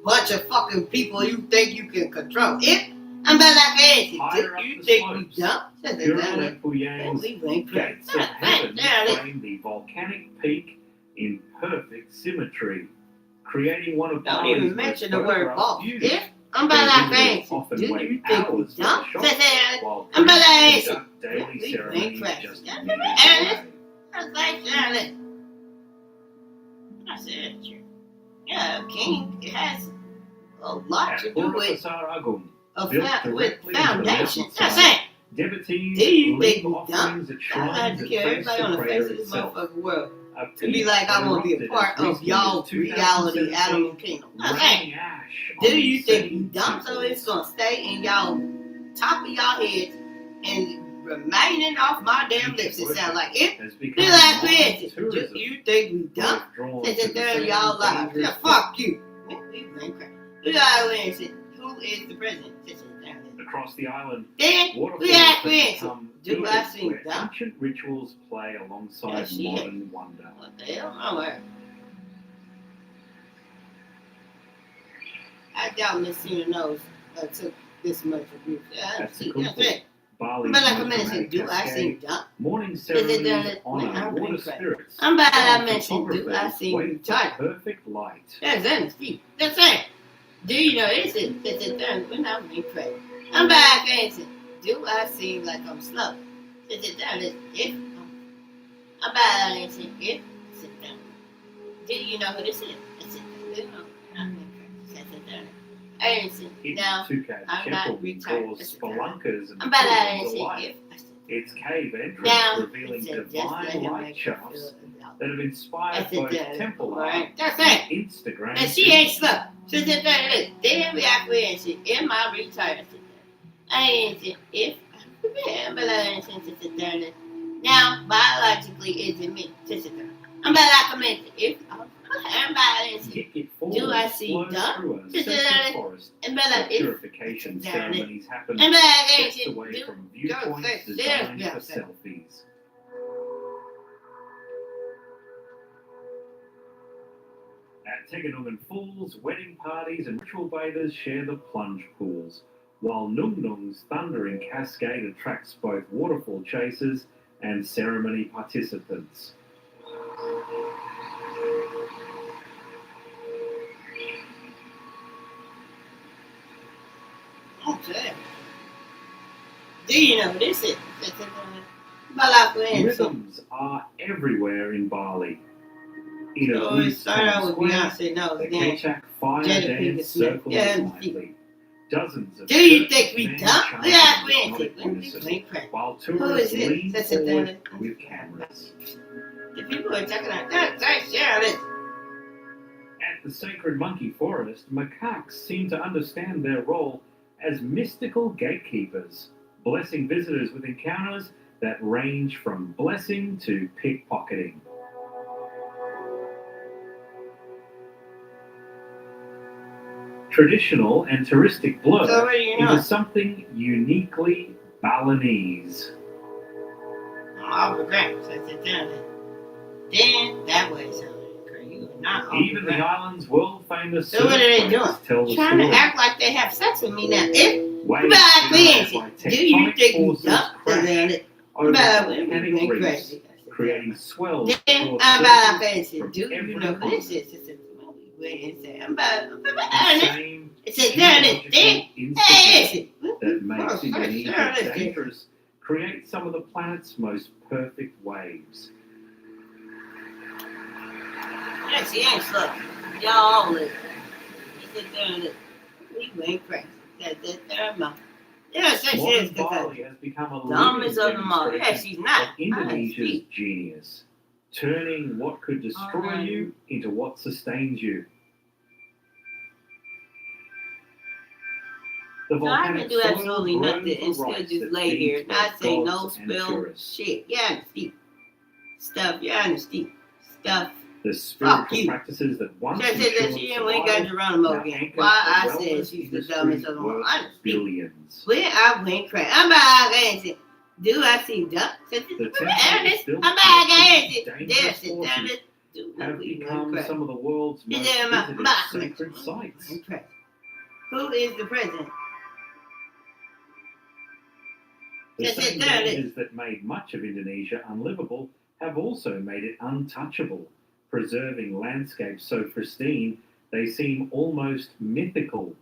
S1: bunch of fucking people you think you can control. If I'm about like Angie,
S6: Higher
S1: do
S6: up
S1: you
S6: the
S1: think
S6: slopes,
S1: we dumb? Says it
S6: Pura
S1: down there.
S6: Lempuyang's
S1: We went crazy.
S6: gates of heaven
S1: There it is.
S6: frame the volcanic peak in perfect symmetry, creating one of
S1: Don't
S6: Bali's
S1: even
S6: most
S1: mention the word
S6: photographed
S1: boss.
S6: beauties.
S1: If I'm
S6: Where
S1: about like
S6: visitors
S1: Angie,
S6: often
S1: do
S6: wait
S1: you think we
S6: hours for a
S1: dumb?
S6: shot,
S1: Says it.
S6: while
S1: I'm about
S6: priests
S1: like Angie.
S6: conduct daily
S1: We
S6: ceremonies
S1: went
S6: just
S1: crazy.
S6: meters
S1: There it is.
S6: away.
S1: That's like there it is. I said, yeah, king, it has a lot to
S6: At
S1: do
S6: Pura
S1: with
S6: Besar Agung,
S1: a
S6: built
S1: with
S6: directly into the
S1: foundation. That's
S6: mountainside,
S1: it.
S6: devotees
S1: Do you
S6: leave
S1: think we dumb?
S6: offerings at
S1: I
S6: shrines
S1: had to
S6: that
S1: kill
S6: face
S1: everybody on
S6: the
S1: the face
S6: crater
S1: of this
S6: itself.
S1: motherfucking world
S6: A
S1: to be
S6: peak
S1: like I want to be a
S6: erupted
S1: part
S6: as
S1: of
S6: recently
S1: y'all's
S6: as
S1: reality
S6: 2017,
S1: animal kingdom. That's
S6: raining
S1: it.
S6: ash on
S1: Do you
S6: the
S1: think we
S6: same
S1: dumb? So
S6: temples.
S1: it's gonna stay in y'all top of y'all heads and remaining off my damn lips. It sounds like it.
S6: Has
S1: Do
S6: become
S1: like
S6: modern
S1: this. Do
S6: tourism.
S1: you think we dumb?
S6: Drawn
S1: Sit
S6: to the
S1: there,
S6: same
S1: y'all live.
S6: dangerous
S1: Yeah, fuck you. We ain't crazy. Do like this. Who is the president? Sit down.
S6: Across the island,
S1: Then
S6: waterfalls
S1: we
S6: have
S1: have to
S6: become
S1: do I
S6: theatres
S1: see
S6: where
S1: dumb?
S6: ancient rituals play alongside
S1: Yeah, shit.
S6: modern wonder.
S1: What the hell? Nowhere. I doubt Miss Cena knows took this much abuse. Yeah,
S6: That's
S1: see,
S6: the cool
S1: that's
S6: thing.
S1: it.
S6: Bali's
S1: But like I
S6: most
S1: mentioned,
S6: dramatic
S1: do I see
S6: cascade,
S1: dumb?
S6: morning
S1: Is it
S6: ceremonies
S1: done?
S6: honor water
S1: I'm
S6: spirits.
S1: I'm bad. I
S6: while
S1: mentioned, do I
S6: photographers
S1: see
S6: wait for
S1: retired?
S6: perfect light.
S1: That's honesty. That's it. Do you know this is done when I'm crazy? I'm back answering. Do I seem like I'm slow? Is it done? If I'm bad answering. If sit down. Do you know who this is? Is it done? I'm crazy. Is it done? Answer. Now I'm not retired.
S6: Draws spelunkers and
S1: I'm bad
S6: pilgrims
S1: answering.
S6: alike. Its cave entrance
S1: Now
S6: revealing
S1: it's just
S6: divine light shafts that have inspired
S1: That's it,
S6: both
S1: done.
S6: temple art
S1: Alright, that's
S6: and
S1: it.
S6: Instagram.
S1: And she ain't slow. So sit there and look. Then we apprehension in my retirement. I ain't if I'm sit there and now biologically is it me? Sit there. I'm biologically if I'm biologically. Do I see dumb? Sit there
S6: Forest,
S1: and
S6: where purification ceremonies happen
S1: and
S6: steps away from viewpoints designed for selfies. At Teganungan Falls, wedding parties and ritual bathers share the plunge pools, while Nung Nung's thundering cascade attracts both waterfall chasers and ceremony participants.
S1: Okay. Do you know this is?
S6: Rhythms are everywhere in Bali. In a
S1: So it
S6: loose
S1: started out
S6: town
S1: with
S6: square,
S1: Beyonce, now
S6: the
S1: it's dance.
S6: Kechak fire
S1: Jada
S6: dance
S1: Pinkett Smith.
S6: circles
S1: Yeah,
S6: nightly. Dozens of
S1: do you
S6: church
S1: think we
S6: men
S1: dumb?
S6: chanting
S1: Yeah,
S6: in
S1: we ain't
S6: hypnotic
S1: think we
S6: unison,
S1: crack.
S6: while
S1: Who is
S6: tourists
S1: it?
S6: lean
S1: That's it,
S6: forward
S1: then.
S6: with cameras.
S1: The people are checking out that. Share this.
S6: At the sacred monkey forest, macaques seem to understand their role as mystical gatekeepers, blessing visitors with encounters that range from blessing to pickpocketing. Traditional and touristic blur
S1: So what do you know?
S6: into something uniquely Balinese.
S1: All the crap. That's it, then. Then that way, so you are not all
S6: Even the island's world-famous
S1: So what are they doing?
S6: tell the
S1: Trying
S6: story.
S1: to act like they have sex with me now. If
S6: Waves
S1: bad
S6: generated
S1: fancy,
S6: by
S1: do you
S6: tectonic
S1: think you
S6: forces
S1: dumb?
S6: crash over
S1: Bad
S6: volcanic
S1: women
S6: reefs,
S1: crazy.
S6: creating swells
S1: Then
S6: or
S1: I'm bad
S6: surges
S1: fancy.
S6: from
S1: Do you
S6: every
S1: know
S6: corner.
S1: this is? I'm bad.
S6: The same
S1: It's a done it. Hey,
S6: instability
S1: it's
S6: that makes Indonesia
S1: sure.
S6: dangerous creates some of the planet's most perfect waves.
S1: Yeah, she ain't slow. Y'all all live. You sit there and look. We ain't crazy. That's mouth. Yeah, she is
S6: Modern Bali has become a
S1: dumbest
S6: living
S1: of them all. Yeah,
S6: demonstration
S1: she's not.
S6: of Indonesia's genius, turning what could destroy you into what sustains you. The
S1: So I can
S6: volcanic
S1: do
S6: soil
S1: absolutely
S6: grows
S1: nothing and
S6: the
S1: still
S6: rice
S1: just
S6: that
S1: lay here,
S6: feeds
S1: not
S6: both
S1: say no
S6: gods and
S1: spill
S6: tourists.
S1: shit. Yeah, Steve. Stuff. Yeah, Steve. Stuff.
S6: The
S1: Fuck
S6: spiritual
S1: you.
S6: practices that once
S1: She said that
S6: ensured
S1: she ain't went got
S6: survival
S1: Geronimo
S6: now
S1: again.
S6: anchor
S1: Why
S6: a
S1: I said
S6: wellness
S1: she's the
S6: industry
S1: dumbest of them all.
S6: worth
S1: I just speak.
S6: billions.
S1: When I went crazy. I'm back answer. Do I see duck?
S6: The temple is
S1: Ernest,
S6: built
S1: I'm back answer.
S6: dangerous
S1: There's it.
S6: forces
S1: Damn it. Do
S6: have
S1: we
S6: become
S1: went
S6: some of the world's
S1: crazy.
S6: most
S1: Is there
S6: visited
S1: my
S6: sacred sites.
S1: Who is the president?
S6: The
S1: Yes,
S6: same
S1: there it is.
S6: dangers that made much of Indonesia unlivable have also made it untouchable, preserving landscapes so pristine they seem almost mythical.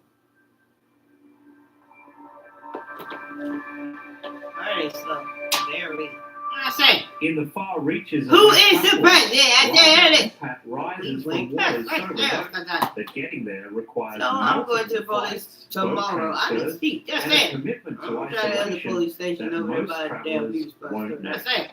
S1: Very slow. Very. I say.
S6: In the far reaches
S1: Who
S6: of
S1: is the president? Yeah, there it is.
S6: Pat rises from waters so remote that getting there requires
S1: So I'm going to the
S6: multiple
S1: police
S6: flights,
S1: tomorrow.
S6: boat
S1: I didn't
S6: transfers,
S1: speak. That's
S6: and a
S1: it.
S6: commitment to
S1: I'm trying to the
S6: isolation
S1: police station
S6: that
S1: over there
S6: most
S1: by the damn
S6: travellers
S1: beauty spot.
S6: won't know.
S1: That's it.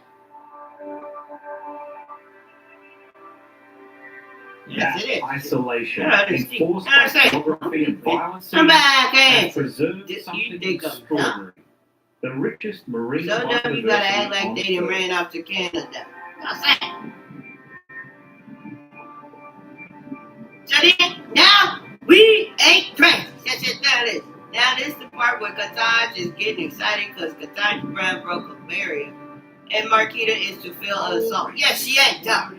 S6: That
S1: Yes, it is.
S6: isolation,
S1: Yeah, I didn't speak.
S6: enforced
S1: That's
S6: by
S1: it.
S6: geography and violence,
S1: I'm back
S6: has
S1: answer.
S6: preserved
S1: You
S6: something
S1: think I'm
S6: extraordinary. the richest marine
S1: So dumb you gotta act like they done
S6: Earth.
S1: ran off to Canada. I'm saying. So then, now, we ain't crazy. That's just how it is. Now, this is the part where Kataj is getting excited because Kataj Brown broke a barrier. And Marquita is to feel an assault. Yes, she ain't dumb.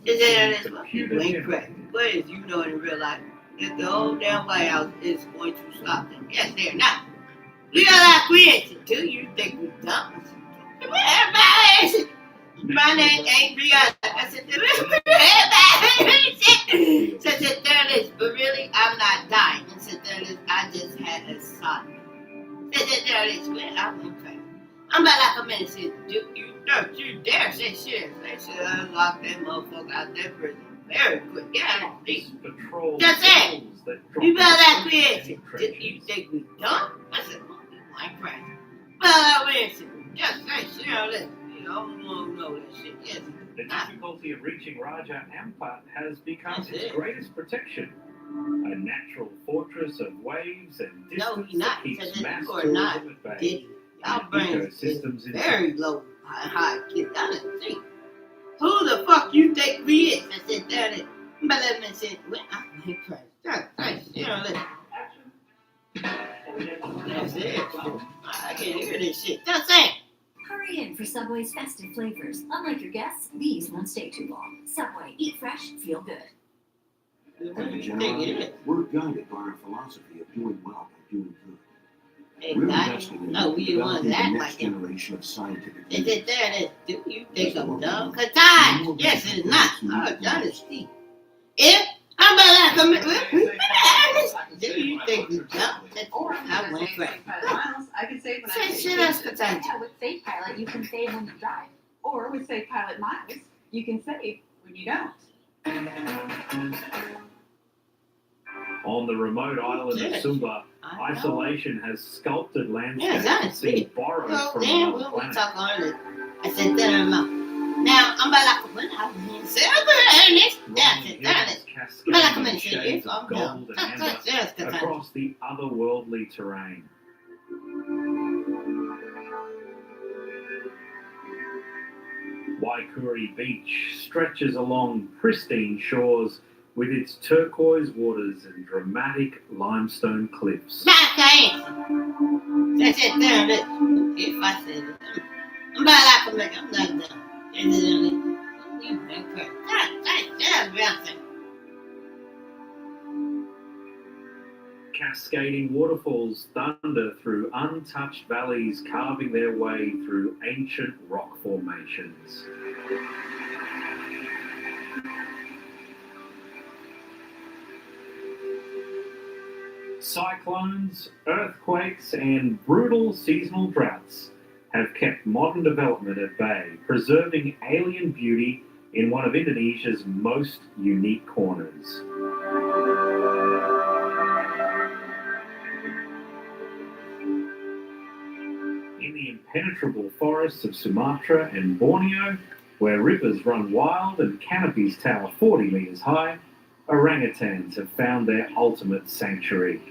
S1: Is it you ain't crazy. But as you know in real life, that the whole damn White House is going to stop them. Yes, they're not. We got our creation. Do you think we dumb? My name ain't Brianna. I said, but really, I'm not dying. I said, I just had a son. I went crazy. I'm about like a minute. Said, don't you dare say shit. They should unlock that motherfucker out that prison very quick. Get out of the That's it. You better that creation. You think we dumb? I said, I'm crazy. Well, just say shit on this. You don't know that shit. Yes.
S6: The difficulty of reaching Raja Ampat has become its greatest protection. A natural fortress of waves and distance that keeps mass tourism at bay.
S1: Y'all brains is very low, high kids. I didn't see. Who the fuck you think we is? I said, that it. But let me say, well, I'm crazy. That's shit on this. That's it. I can hear this shit. That's it.
S18: Hurry in for Subway's festive flavors. Unlike your guests, these won't stay too long. Subway, eat fresh, feel good.
S21: We're guided by our philosophy of doing well by doing good.
S1: Exactly. No, we the ones that act
S21: the
S1: like
S21: next generation of scientific
S1: Is it there that do you think I'm dumb? Kataj! Yes, it's not. Oh, John is Steve. If I'm about to come in, do you think we dumb? I went crazy.
S15: I can save when
S1: Say shit else, Kataj.
S15: Yeah, with Safe Pilot, you can save when you drive. Or with Safe Pilot Miles, you can save when you don't.
S6: On the remote island of Sumba, isolation has sculpted landscapes that seem borrowed from another planet.
S1: Talk on it. I said that in my mouth. Now, I'm about to when I was Ernest. That's I'm about to come in here. I'm
S6: gold and amber across the otherworldly terrain. Waikuri Beach stretches along pristine shores with its turquoise waters and dramatic limestone cliffs.
S1: That's it, there it is. If I said it, I'm about to come in. I'm not done. You been crazy. That's
S6: Cascading waterfalls thunder through untouched valleys, carving their way through ancient rock formations. Cyclones, earthquakes, and brutal seasonal droughts have kept modern development at bay, preserving alien beauty in one of Indonesia's most unique corners. In the impenetrable forests of Sumatra and Borneo, where rivers run wild and canopies tower 40 meters high, orangutans have found their ultimate sanctuary.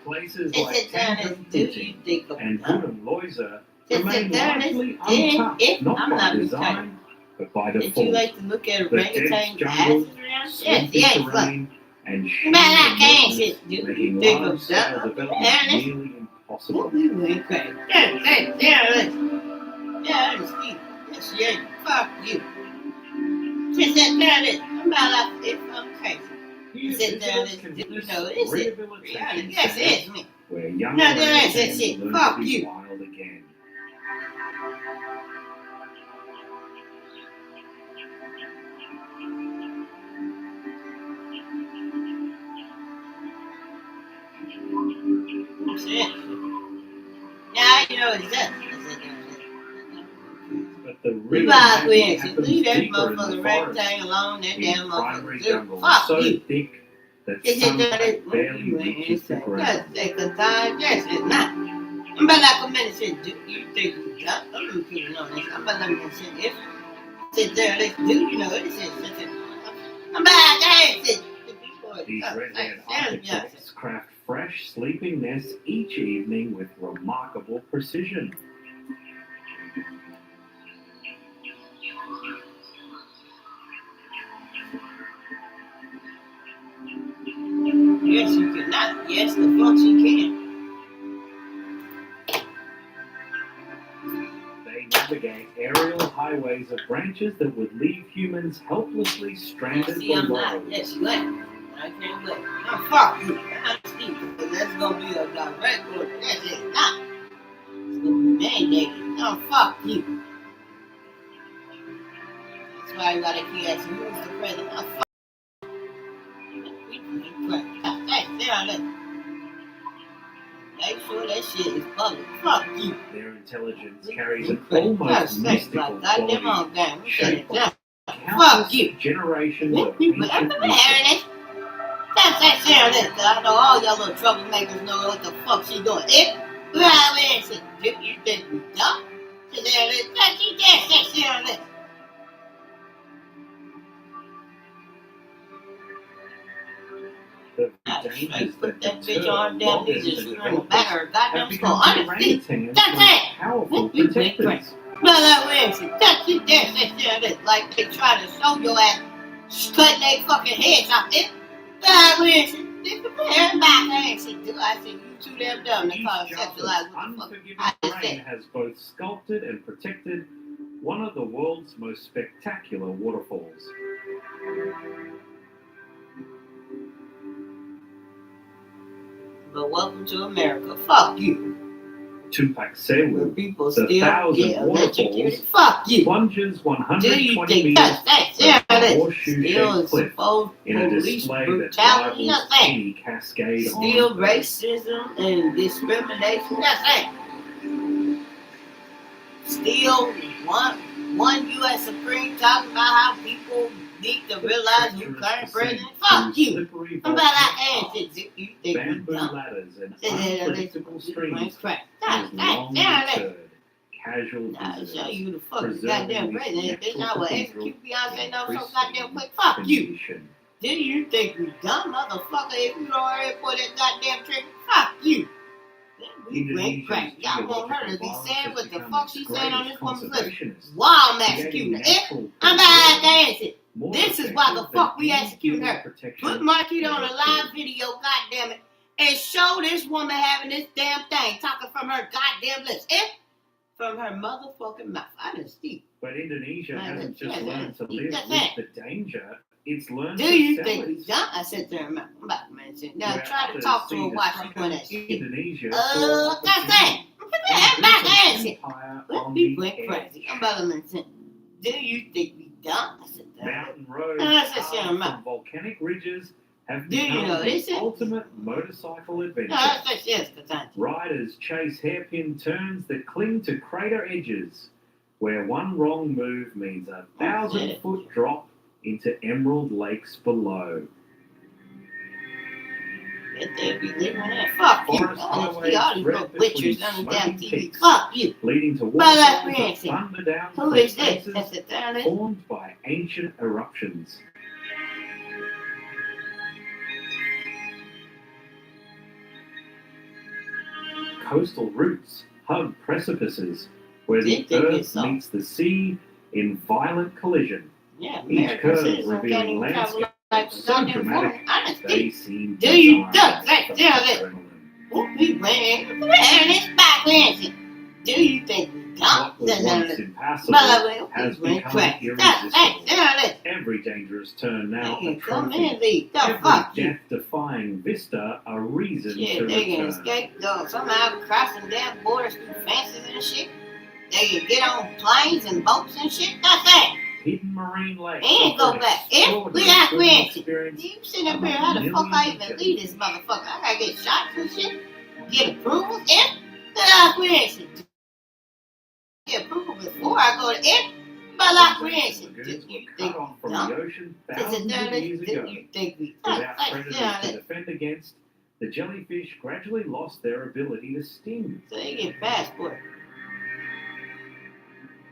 S6: Places like Tanjung Puting and Gunung Loiza remain largely untouched, not by design, but by default.
S1: Did you like to look at
S6: The dense
S1: orangutan's
S6: jungle,
S1: asses around?
S6: swampy terrain, and sheer making large-scale development nearly impossible.
S1: You ain't crazy. Yeah, yes, she ain't. Fuck you. Just sit there, this. I'm about like, if I'm crazy. Sit there, this. You know, it's it. Reality. Yes, it's me.
S6: Where young
S1: No, there is that
S6: orangutans
S1: shit.
S6: learn
S1: Fuck
S6: to be
S1: you.
S6: wild again.
S1: That's it. Now you know it's that.
S6: But the
S1: We
S6: real
S1: buy
S6: magic
S1: quick.
S6: happens
S1: Leave that
S6: deeper in the
S1: motherfucker
S6: forest.
S1: rectangle alone. That
S6: The
S1: damn
S6: primary
S1: motherfucker.
S6: jungle is
S1: Fuck
S6: so
S1: you.
S6: thick that
S1: Is it that
S6: sunlight barely reaches the ground.
S1: Just take the time. Yes, it's not. I'm about like a minute. You think you got? I'm looking on this. I'm about like a minute. If sit there and listen. Do you know this is? I'm back. I said.
S6: These red-haired architects craft fresh sleeping nests each evening with remarkable precision.
S1: Yes, you cannot. Yes, the fuck you can.
S6: They navigate aerial highways of branches that would leave humans helplessly stranded
S1: See, I'm
S6: below.
S1: not. Yes, you ain't. I can't wait. Now, fuck you. I'm Steve. That's gonna be a direct order. That's it. Not. It's gonna be mandated. No, fuck you. That's why you gotta keep asking who's the president. No, fuck you. Hey, there, look. Make sure that shit is public. Fuck you.
S6: Their intelligence carries an almost mystical quality, shaped by
S1: Fuck you.
S6: generations of
S1: People,
S6: ancient
S1: I'm
S6: research.
S1: That's that sharing this, cause I know all y'all little troublemakers know what the fuck she doing. If I mean, shit, you think we dumb? Sit there and listen. That's sharing this.
S6: The dangers
S1: Put that
S6: deter
S1: bitch on damn knees and
S6: lobbyists
S1: shoot
S6: and
S1: her in the back of her
S6: have
S1: goddamn
S6: become
S1: skull. Honestly, that's it.
S6: powerful protectors.
S1: No, that way, shit. That's it. That's sharing this. Like they try to show your ass cutting their fucking heads off. That way, shit. I said, you too damn dumb. They call it sexualized.
S6: Unforgiving brain has both sculpted and protected one of the world's most spectacular waterfalls.
S1: But welcome to America. Fuck you.
S6: Tupac Sewu,
S1: People
S6: the
S1: still
S6: 1,000
S1: get electrocuted.
S6: waterfalls,
S1: Fuck you.
S6: plunges
S1: Do you
S6: 120
S1: think
S6: meters
S1: that's
S6: from a horseshoe-shaped cliff in a
S1: police
S6: display that
S1: brutality?
S6: rivals any cascade
S1: Still
S6: on
S1: racism and discrimination. That's it. Still one U.S. Supreme talking about how people need to realize who current president. Fuck you. I'm about that ass. You think
S6: bamboo
S1: we dumb?
S6: ladders and unpredictable streams
S1: Crap.
S6: has long deterred casual
S1: I'll
S6: visitors,
S1: show you the fucking
S6: preserving
S1: goddamn
S6: this
S1: president. Bitch, I
S6: natural
S1: will
S6: cathedral
S1: execute Beyonce no so
S6: pristine
S1: goddamn quick. Fuck you.
S6: condition.
S1: Do you think we dumb, motherfucker? If you don't hurry for that goddamn trick, fuck you. We ain't crack. Y'all want her to be saying what the fuck she said on this woman's lips. While I'm executing her. I'm back dancing. This is why the fuck we executing her. Put Marquita on a live video, goddammit, and show this woman having this damn thing talking from her goddamn lips. From her motherfucking mouth. I didn't see.
S6: But Indonesia hasn't just
S1: yeah,
S6: learned to live
S1: that's
S6: with the danger, it's learned
S1: Do
S6: to
S1: you
S6: sell
S1: think
S6: it.
S1: we dumb? I said to her, I'm about to mention. Now
S6: Where
S1: try to
S6: others
S1: talk to
S6: see
S1: her
S6: the
S1: while she
S6: truth
S1: doing
S6: of
S1: that shit.
S6: Indonesia
S1: That's it. I'm back dancing. Let me went crazy. I'm about to mention. Do you think we dumb? I said to her.
S6: Mountain roads
S1: I said,
S6: carved
S1: shut
S6: from volcanic ridges have
S1: Do you
S6: become
S1: know
S6: the
S1: this is-
S6: ultimate motorcycle adventure.
S1: No, I said yes, Katanya.
S6: Riders chase hairpin turns that cling to crater edges, where one wrong move means a 1,000-foot drop into emerald lakes below.
S1: That they be living there. Fuck you.
S6: Forest
S1: Oh, see all these little witchers on the damn
S6: smoky
S1: TV.
S6: peaks,
S1: Fuck you.
S6: leading to
S1: By that
S6: waterfalls
S1: fancy.
S6: that thunder down
S1: Who
S6: from
S1: is this?
S6: places
S1: That's the talent.
S6: formed by ancient eruptions. Coastal routes hug precipices where the
S1: Didn't think
S6: earth
S1: it's so.
S6: meets the sea in violent collision.
S1: Yeah,
S6: Each
S1: American
S6: curve
S1: citizens can't
S6: revealing
S1: even travel
S6: landscape
S1: like
S6: so
S1: goddamn
S6: dramatic
S1: woman. Honestly.
S6: they seem
S1: Do you
S6: designed
S1: duck that
S6: for
S1: talent?
S6: adrenaline.
S1: Whoop, we ran. Man, this back dancing. Do you think we dumb?
S6: What was once impassable
S1: By the way,
S6: has
S1: we went
S6: become
S1: crack.
S6: irresistible.
S1: That
S6: Every dangerous turn now
S1: They
S6: a
S1: can come
S6: trophy.
S1: in, leave. The
S6: Every
S1: fuck you.
S6: death-defying vista a reason to
S1: Shit, they can
S6: return.
S1: escape though. Somehow crossing damn borders through fences and shit. They can get on planes and boats and shit. That's that.
S6: Hidden marine lakes.
S1: And go
S6: offer an
S1: back. If we
S6: extraordinary
S1: got
S6: swimming
S1: granted.
S6: experience
S1: You sitting up here, how the fuck I even leave this motherfucker? I gotta get shots and shit. Get approval. If we got granted. Get approval before I go to if. But like granted. Do you think
S6: cut off from
S1: dumb?
S6: the ocean
S1: Is
S6: thousands
S1: it
S6: of
S1: dirty?
S6: years
S1: Do
S6: ago.
S1: you think we
S6: Without
S1: Hey,
S6: predators
S1: yeah,
S6: to defend against, the jellyfish gradually lost their ability to sting.
S1: so they get passport.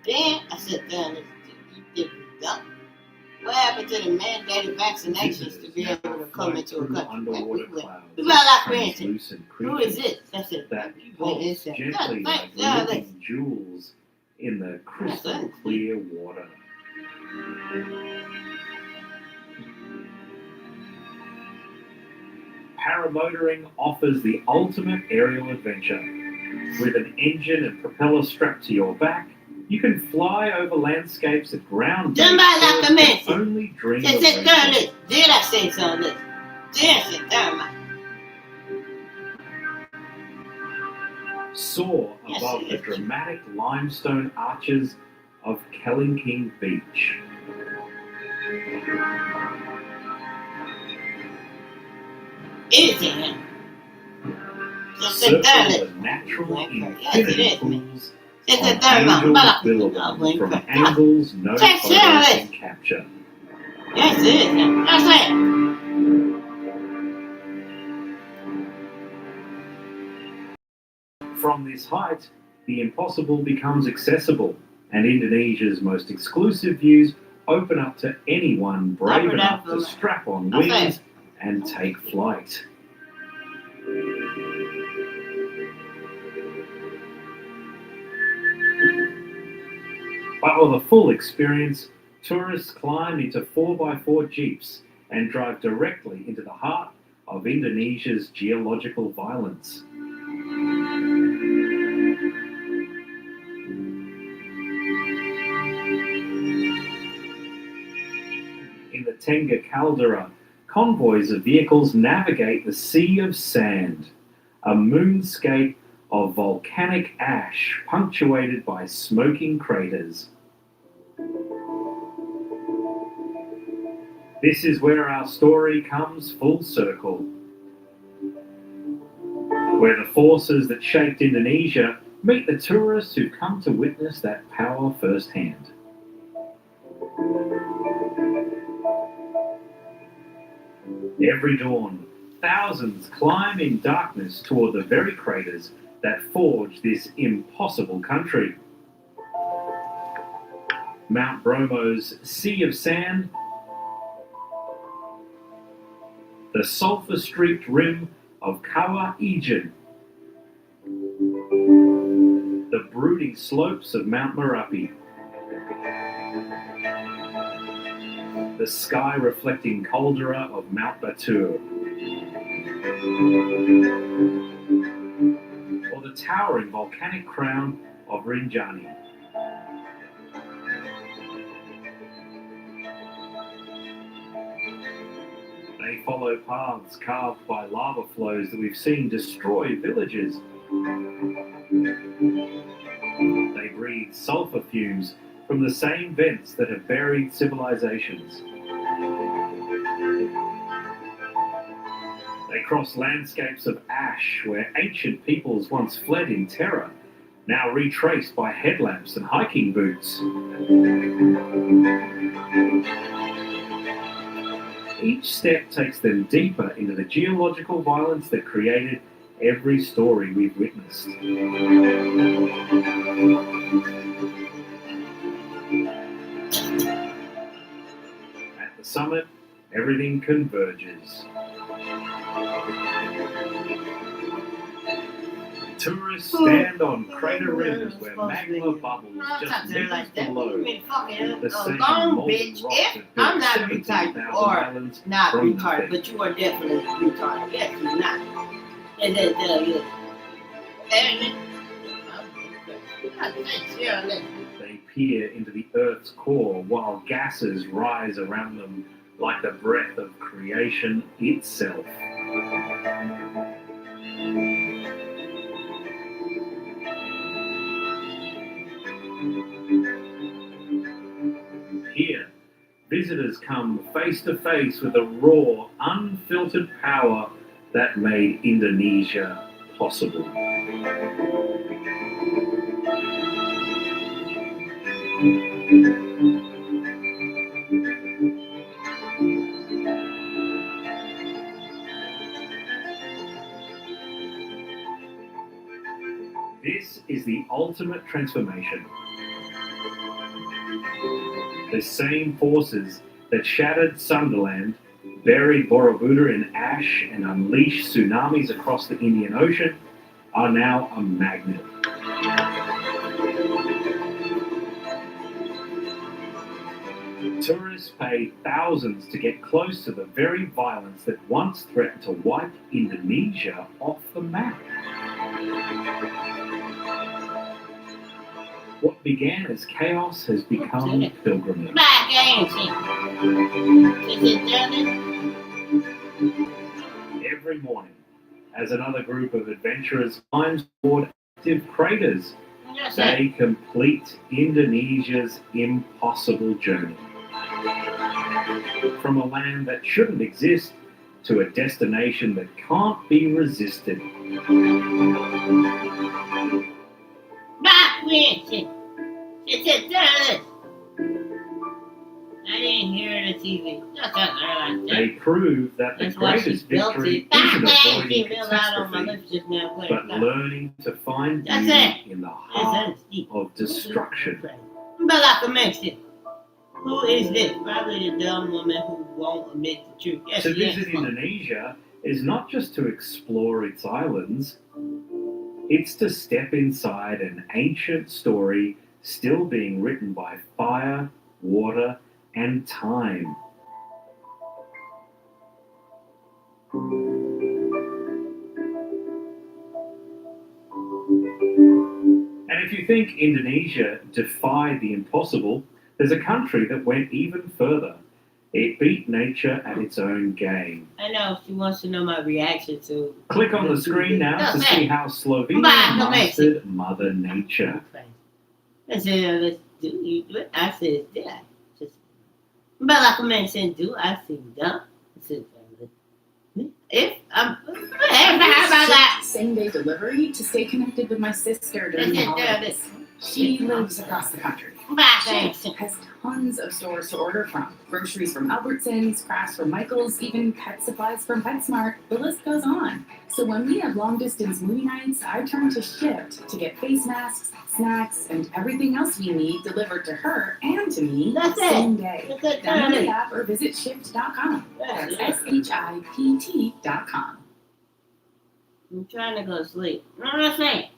S1: Then I sit down and you think What happened to the mandated vaccinations to be able to come into a country?
S6: Underwater clouds.
S1: Who's like Quentin?
S6: Translucent
S1: Who is
S6: creatures
S1: it? That's it.
S6: that pulse gently like living jewels in the crystal clear water. Paramotoring offers the ultimate aerial adventure. With an engine and propeller strapped to your back, you can fly over landscapes at ground only dream of reaching.
S1: Did I say something? Did I say something?
S6: Soar above the dramatic limestone arches of Kellingking Beach.
S1: Anything.
S6: Circle the natural infinity pools of angel billowing from angles no photos can capture.
S1: Yes, it is. That's it.
S6: From this height, the impossible becomes accessible, and Indonesia's most exclusive views open up to anyone brave enough to strap on wings and take flight. But for the full experience, tourists climb into 4x4 jeeps and drive directly into the heart of Indonesia's geological violence. In the Tengah caldera, convoys of vehicles navigate the Sea of Sand, a moonscape of volcanic ash punctuated by smoking craters. This is where our story comes full circle, where the forces that shaped Indonesia meet the tourists who come to witness that power firsthand. Every dawn, thousands climb in darkness toward the very craters that forge this impossible country. Mount Bromo's Sea of Sand, the sulfur-streaked rim of Kawah Ijen, the brooding slopes of Mount Merapi, the sky-reflecting caldera of Mount Batur, or the towering volcanic crown of Rinjani. They follow paths carved by lava flows that we've seen destroy villages. They breathe sulfur fumes from the same vents that have buried civilizations. They cross landscapes of ash where ancient peoples once fled in terror, now retraced by headlamps and hiking boots. Each step takes them deeper into the geological violence that created every story we've witnessed. At the summit, everything converges. Tourists stand on crater rims where magma bubbles just meters below the same molten rocks that
S1: I'm not
S6: 17,000
S1: retarded or
S6: islands
S1: not
S6: from
S1: retarded,
S6: nothing.
S1: but you are definitely retarded. Yes, you're not.
S6: They peer into the Earth's core while gases rise around them like the breath of creation itself. Here, visitors come face to face with the raw, unfiltered power that made Indonesia possible. This is the ultimate transformation. The same forces that shattered Sunderland, buried Borobudur in ash, and unleashed tsunamis across the Indian Ocean are now a magnet. Tourists pay thousands to get close to the very violence that once threatened to wipe Indonesia off the map. What began as chaos has become pilgrimage. Every morning, as another group of adventurers climbs toward active craters, they complete Indonesia's impossible journey. From a land that shouldn't exist to a destination that can't be resisted.
S1: I didn't hear the TV.
S6: They prove that the greatest victory isn't avoiding catastrophe, but learning to find beauty in the heart of destruction.
S1: Who is this? Probably the dumb woman who won't admit the truth. Yes,
S6: To visit Indonesia is not just to explore its islands, it's to step inside an ancient story still being written by fire, water, and time. And if you think Indonesia defied the impossible, there's a country that went even further. It beat nature at its own game.
S1: I know, she wants to know my reaction to...
S6: Click on the screen now to see how Slovenia mastered Mother Nature.
S1: I said, let's do you do it? I said, did I? Just... But like a man said, do I seem dumb? I said, if I'm... How about that?
S15: Same-day delivery to stay connected with my sister during the holidays. She lives across the country. She has tons of stores to order from. Groceries from Albertsons, crafts from Michael's, even pet supplies from PetSmart. The list goes on. So when we have long-distance movie nights, I turn to Shipt to get face masks, snacks, and everything else we need delivered to her and to me the same day. Download the app or visit Shipt.com. That's SHIPT.com.
S1: I'm trying to go to sleep. You know what I'm saying?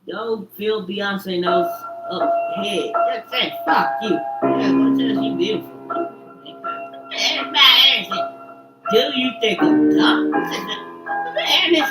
S1: Don't feel Beyonce nose up head. Just say, fuck you. Yeah, go tell she beautiful. Everybody said, do you think I'm dumb? And this.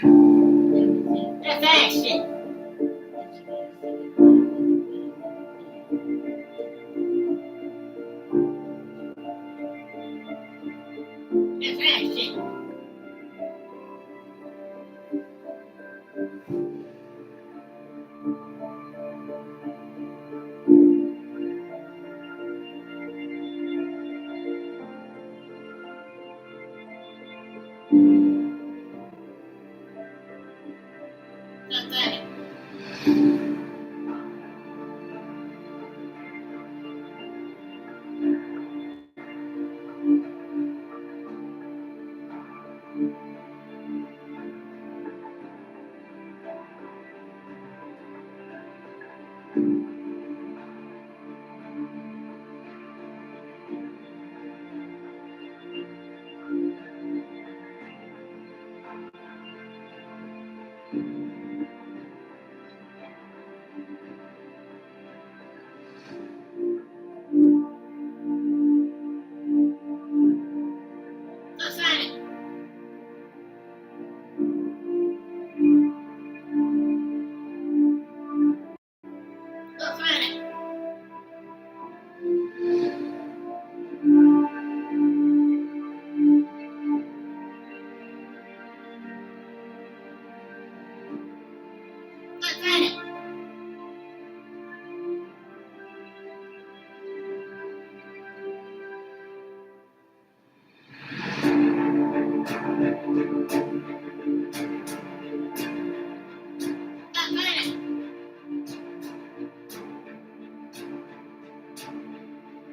S1: That's that shit. That's that shit. That's that. That's that. That's that. That's that. That's that.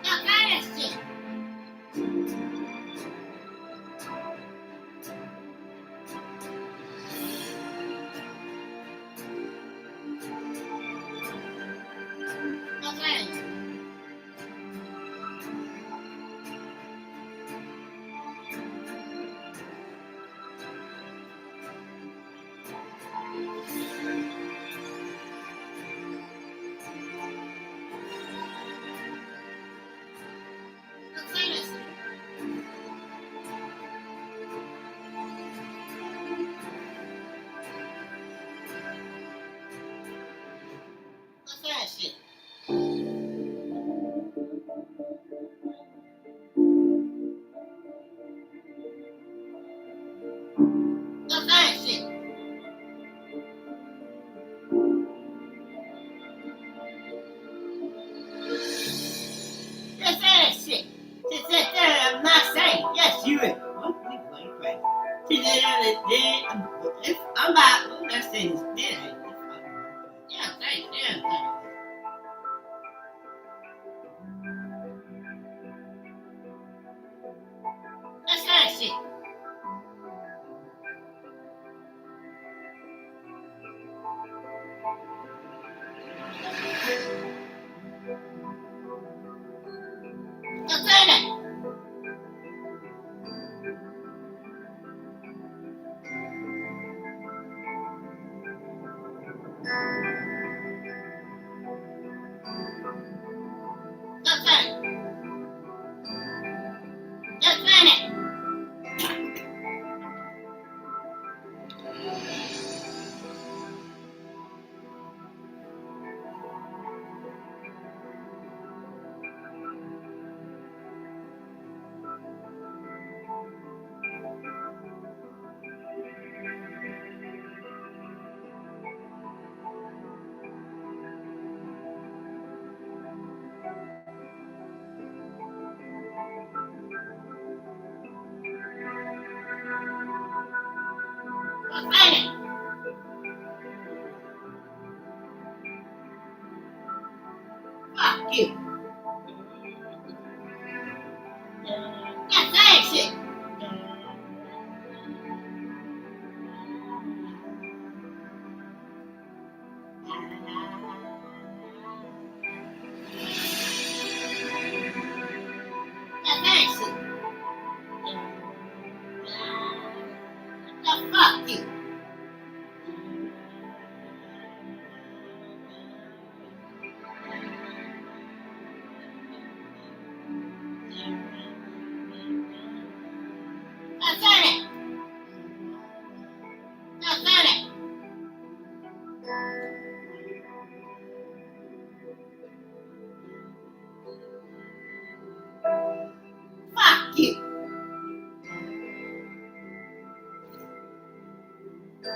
S1: That's that shit. That's that. That's that shit. That's that shit. That's that shit. That's that shit. Just sit there, I'm not saying. Yes, you is. I'm about, let's say this. Yeah, thanks, yeah, thanks. That's that shit. That's that. That's that. That's that. That's that. Fuck you. That's that shit. That's that shit. Fuck you. Now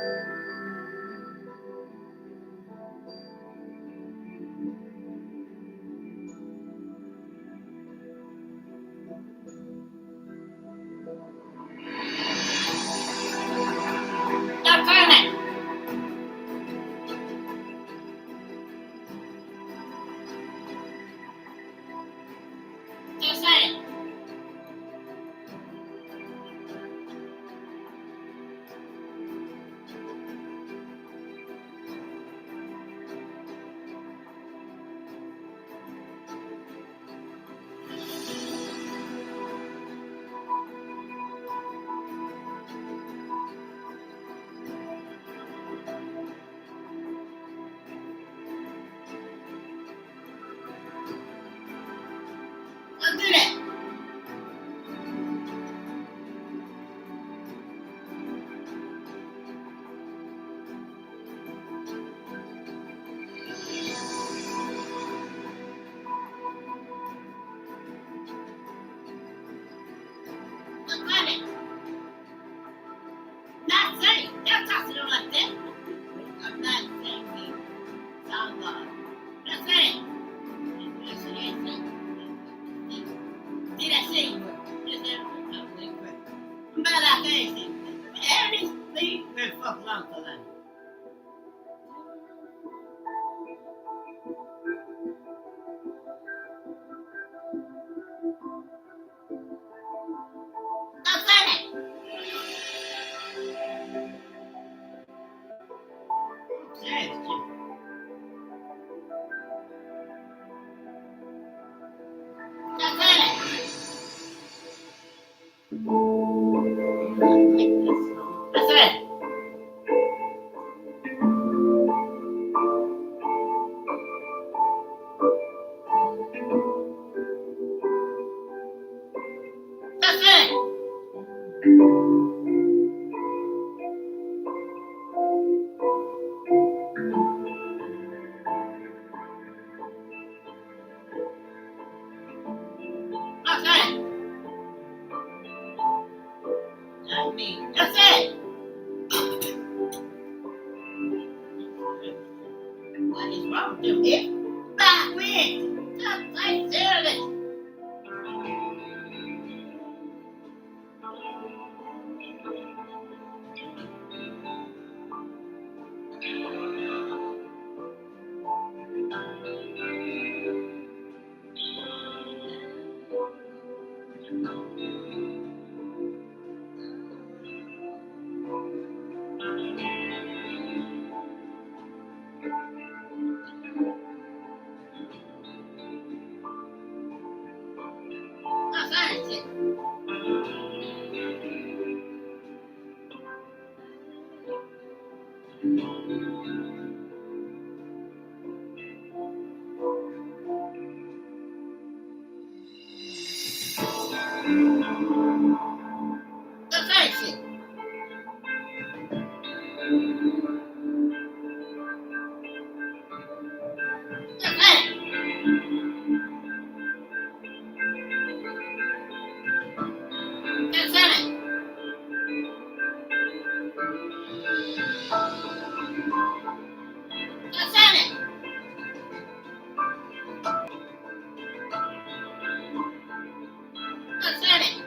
S1: turn it. Just say it. Don't do that. Don't do it. Not saying. Don't talk to them like that. I'm not saying it. I'm not. Just say it. Did I say you were? Just say it. I'm not like anything. Everything will fuck along for that. Don't say it. Say it. Don't say it. Don't say it. Don't say it. Don't say it. Not me. Don't say it. What is wrong with you? It's back with. Just like serious. Don't say it. Don't say shit. Don't say it. Don't say it. Don't say it. Don't say it.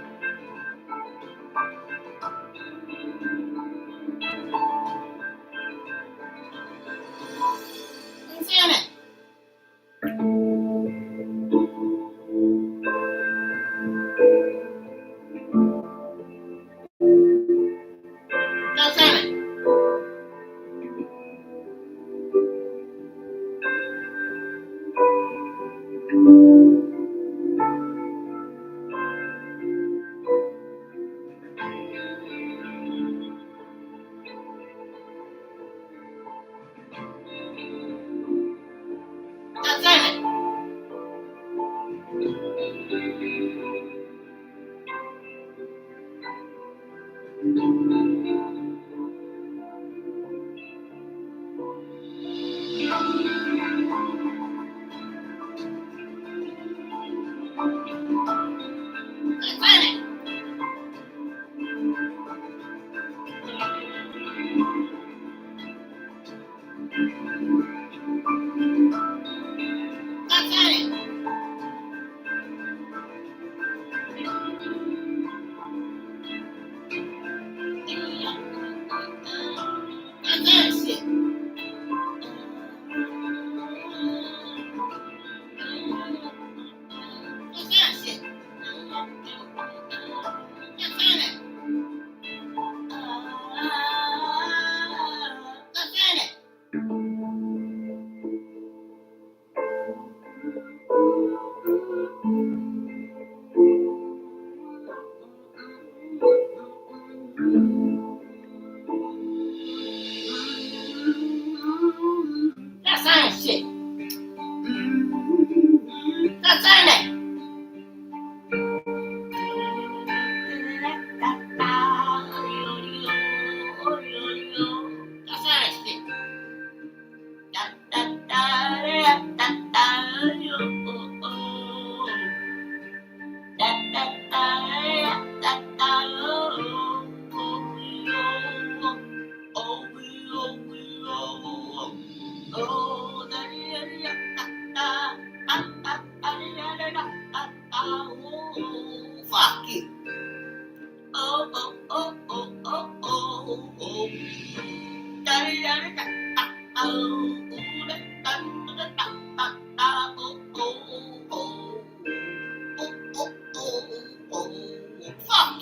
S1: Fuck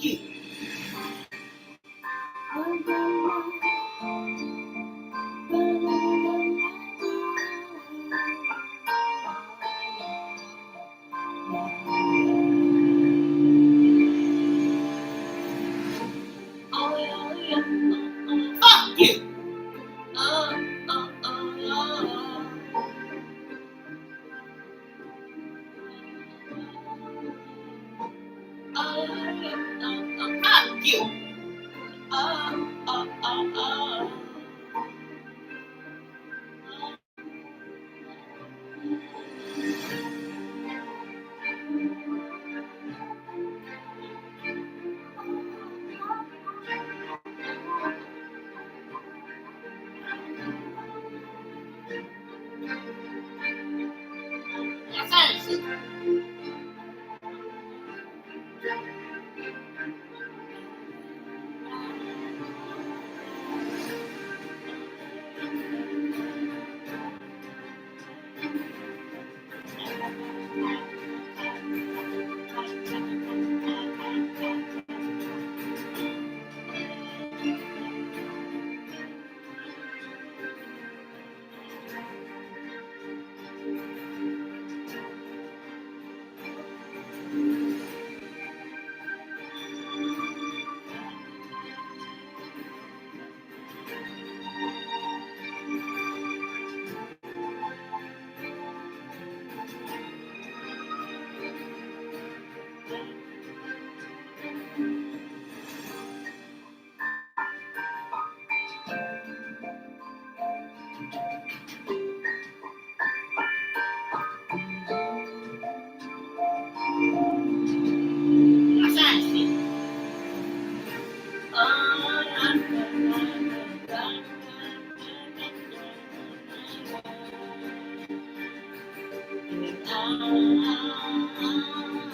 S1: you. Fuck you. Fuck you.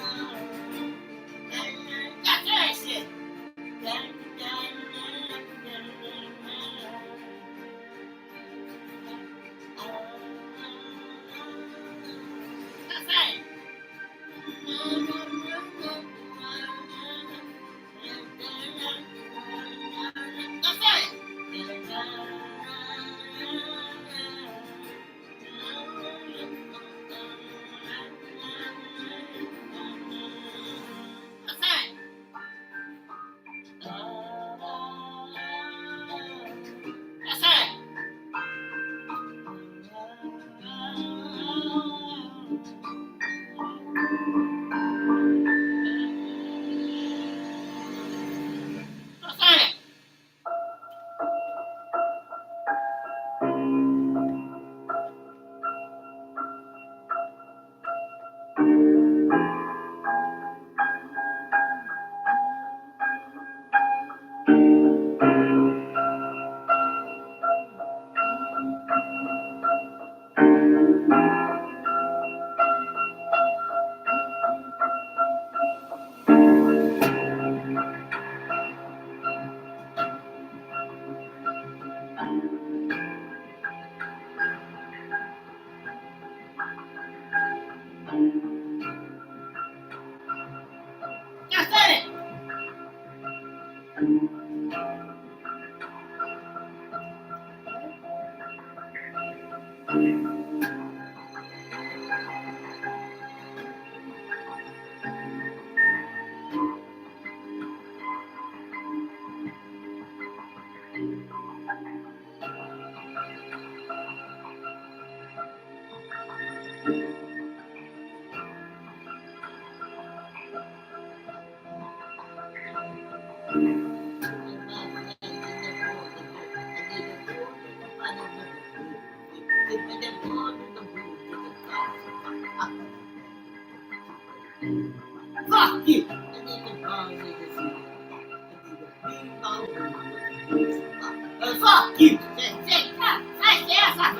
S1: Fuck you. Fuck you.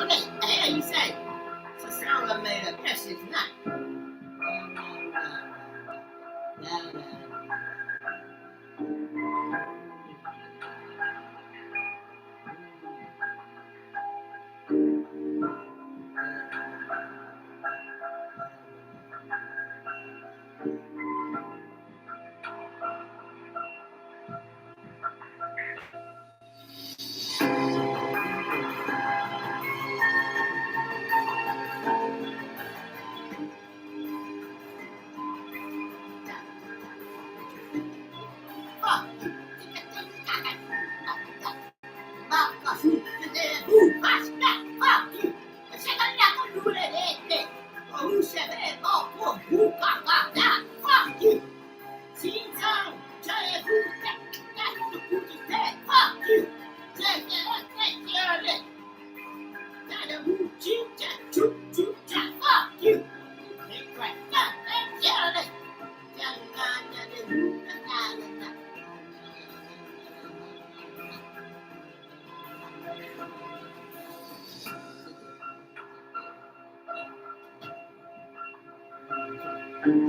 S1: What the hell you say? It's a sound I made up. That shit's not.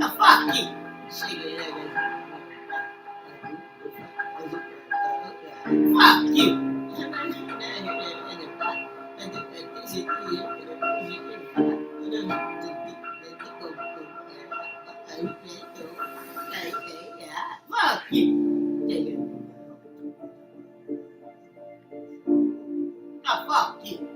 S1: Oh, fuck you. Fuck you. Fuck you. Oh, fuck you.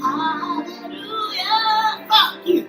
S1: Hallelujah. Fuck you.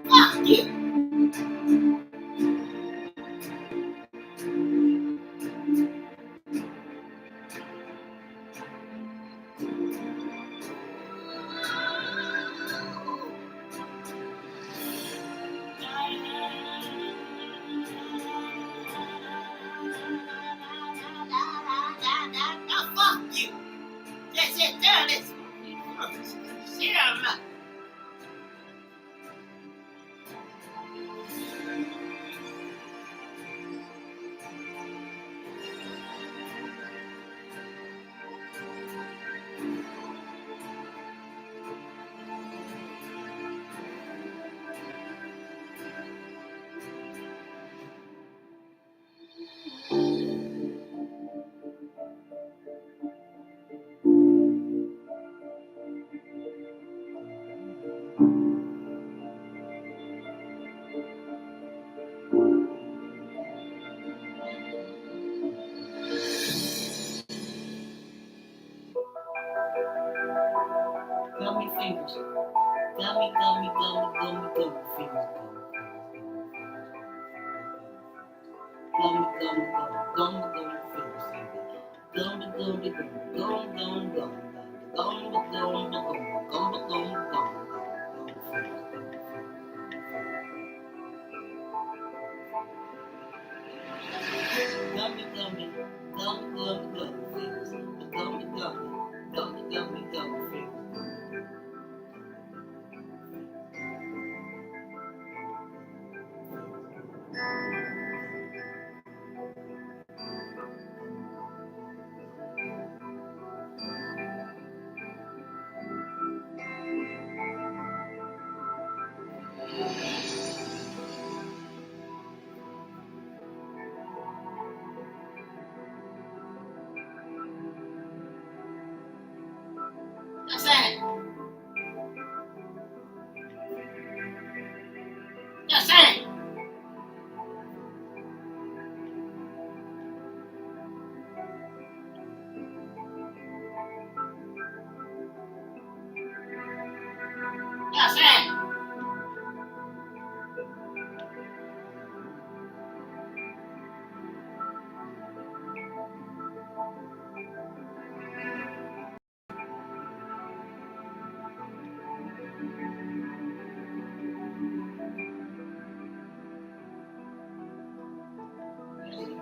S1: Fuck you. Oh, fuck you. That's it, there it is. Serum. Gummy fingers. Gummy fingers. Gummy fingers.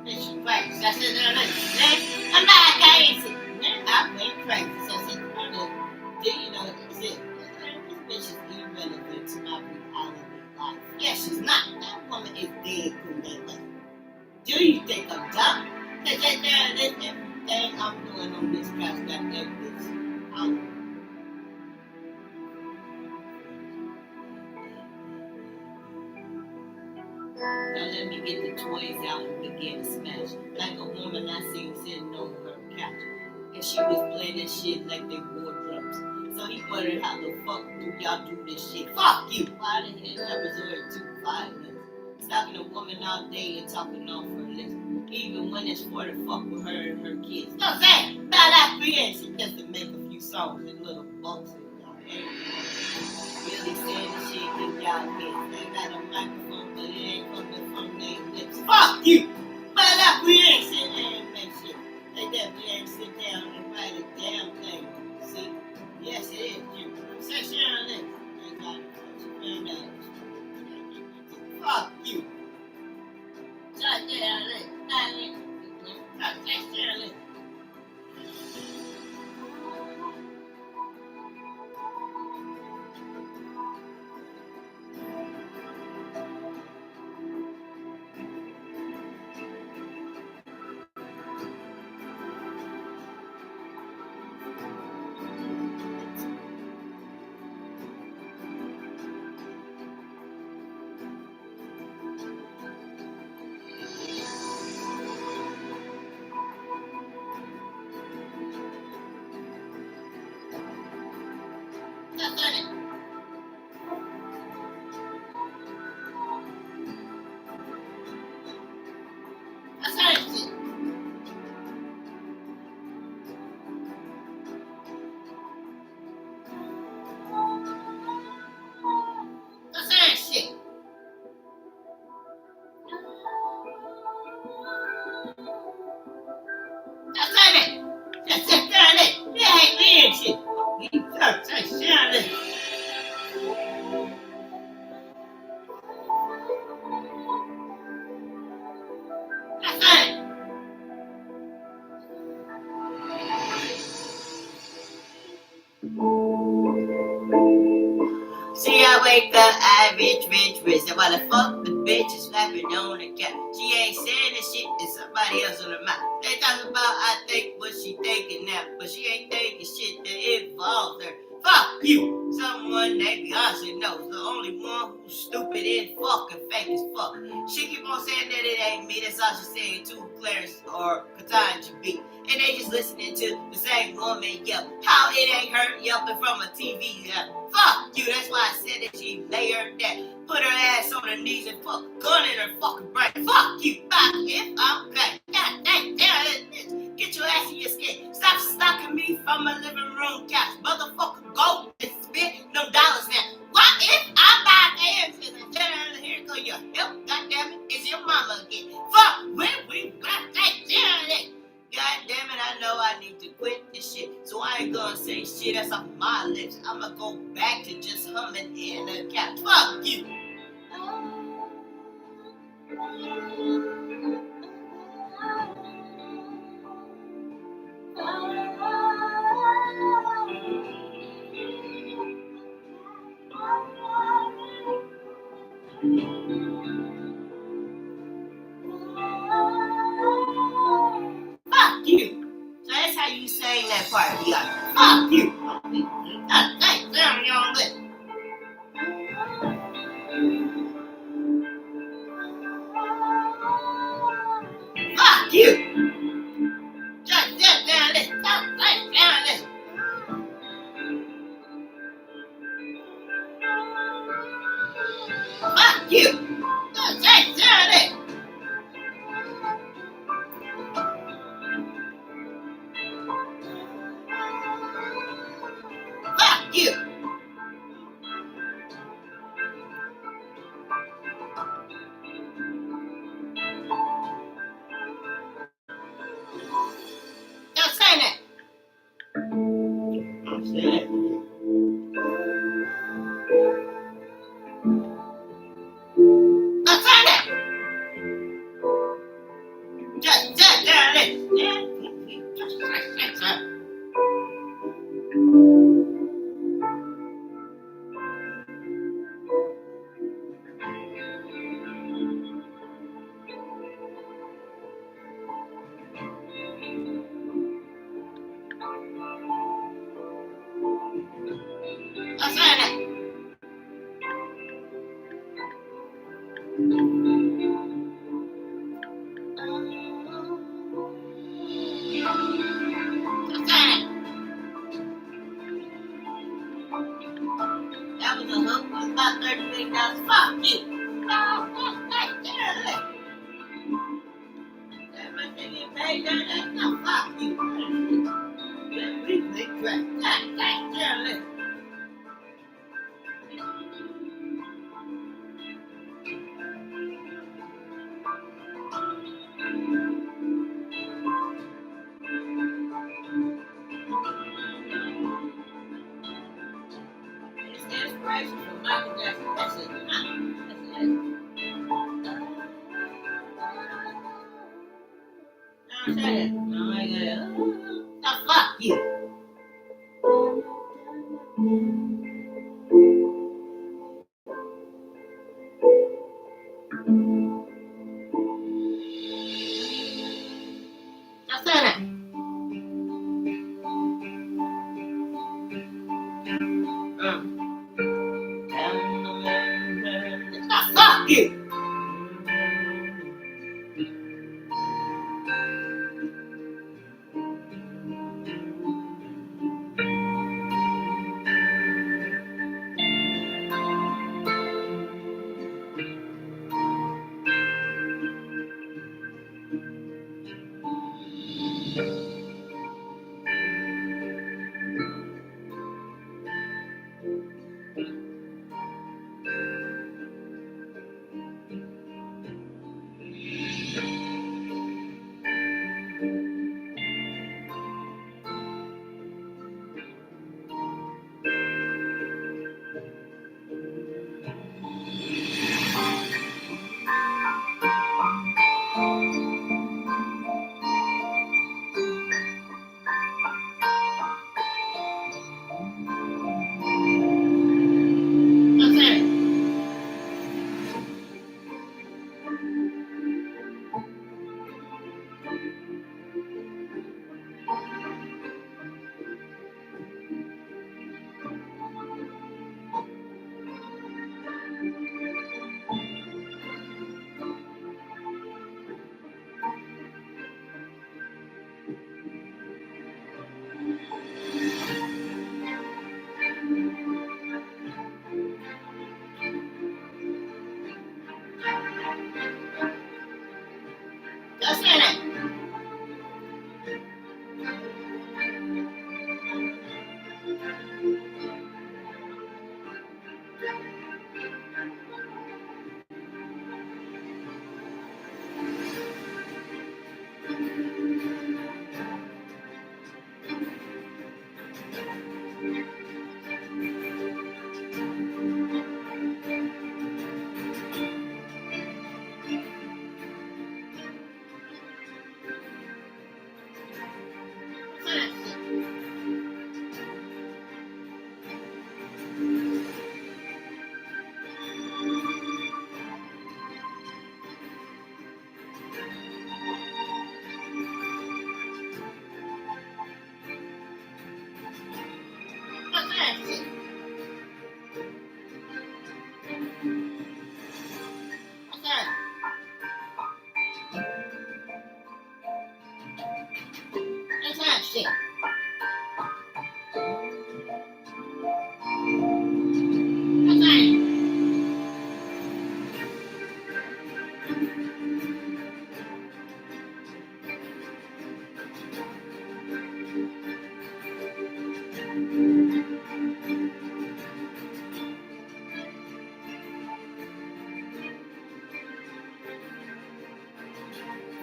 S1: Bitch, crazy. So I said, no, I'm not crazy. I went crazy. So I said, do you know this is it? This bitch is irrelevant to my reality life. Yes, she's not. That woman is dead who they left. Do you think I'm dumb? Cause everything I'm doing on this couch got evidence. Now let me get the toys out and begin to smash. Like a woman I seen sitting on her couch. And she was playing this shit like they war drums. So he wondered how the fuck do y'all do this shit? Fuck you! Why the hell I resorted to violence? Stalking a woman all day and talking off her list. Even when it's for the fuck with her and her kids. No say about that creation just to make a few songs and little bumps in y'all head. Really saying the shit in y'all heads. They got a microphone, but it ain't coming from their lips. Fuck you! But that we ain't sitting there and make shit. They definitely ain't sit down and write a damn thing. See? Yes, it is you. Say shit on this. They got it. Fuck you. Say shit on this. Say shit on this. See, I wake up, I rich. And why the fuck the bitch is slapping on the couch? She ain't saying this shit to somebody else on her mouth. They talking about I think what she thinking now, but she ain't thinking shit that involves her. Fuck you! Someone named Beyonce knows the only one who's stupid and fucking fake as fuck. She keep on saying that it ain't me, that's all she's saying to Clarence or Katanja B. And they just listening to the same woman yell. How it ain't her yelping from a TV yell. Fuck you, that's why I said that she lay her down. Put her ass on her knees and fuck a gun in her fucking brain. Fuck you, fuck if I'm back. God damn it, bitch. Get your ass in your skin. Stop stalking me from my living room couch. Motherfucker, go and spend no dollars now. What if I buy hands and here go your help? God damn it, it's your mama again. Fuck, when we got that damn it. God damn it, I know I need to quit this shit. So I ain't gonna say shit that's off my lips. I'ma go back to just humming in the couch. Fuck you. Fuck you. So that's how you saying that part, Dion. Fuck you. God damn, you on lip. Fuck you. God damn this. God damn this. Fuck you. God damn this. Fuck you. Don't say that. Don't say that. Don't say that. $1,000. Fuck you. No, fuck that girl. That much they get paid down there. No, fuck you. Let me make crack. That girl. It's inspiration from Michael Jackson. That's it. That's it. No, say that. No, I got it. Oh, fuck you. Now say that. Fuck you. Just say that.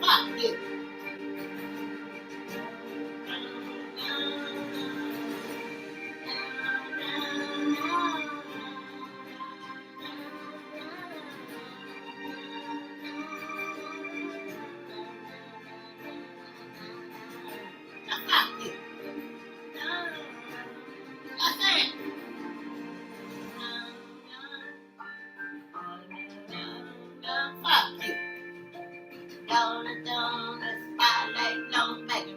S1: Fuck you. Fuck you. Down and down the spotlight, long like a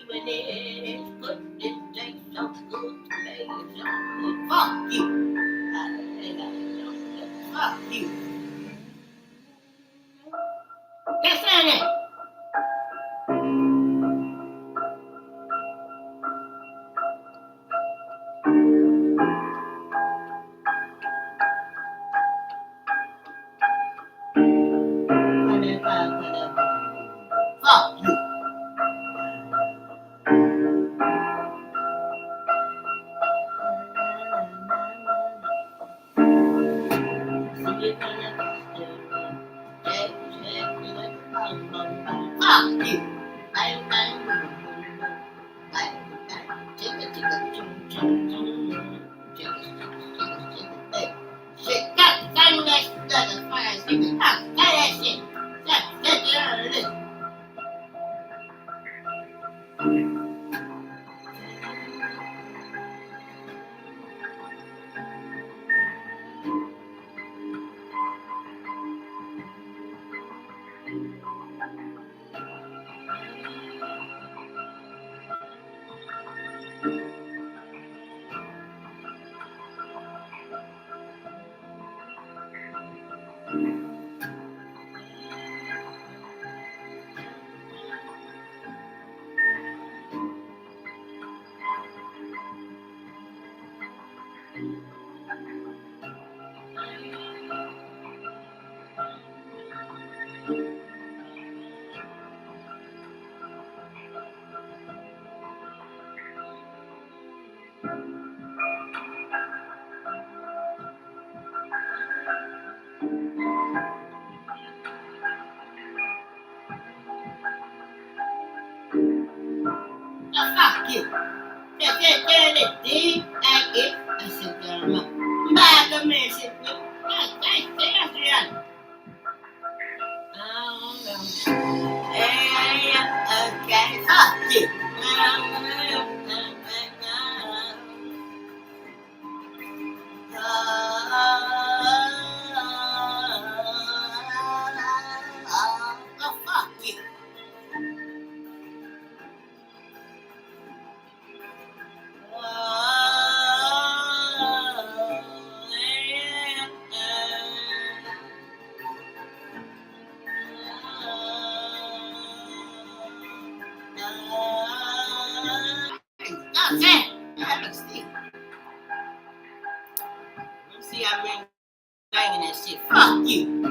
S1: when it's put this thing so good to me. So fuck you. Fuck you. That's it. Fuck you. Fuck you. See, I've been banging that shit. Fuck you.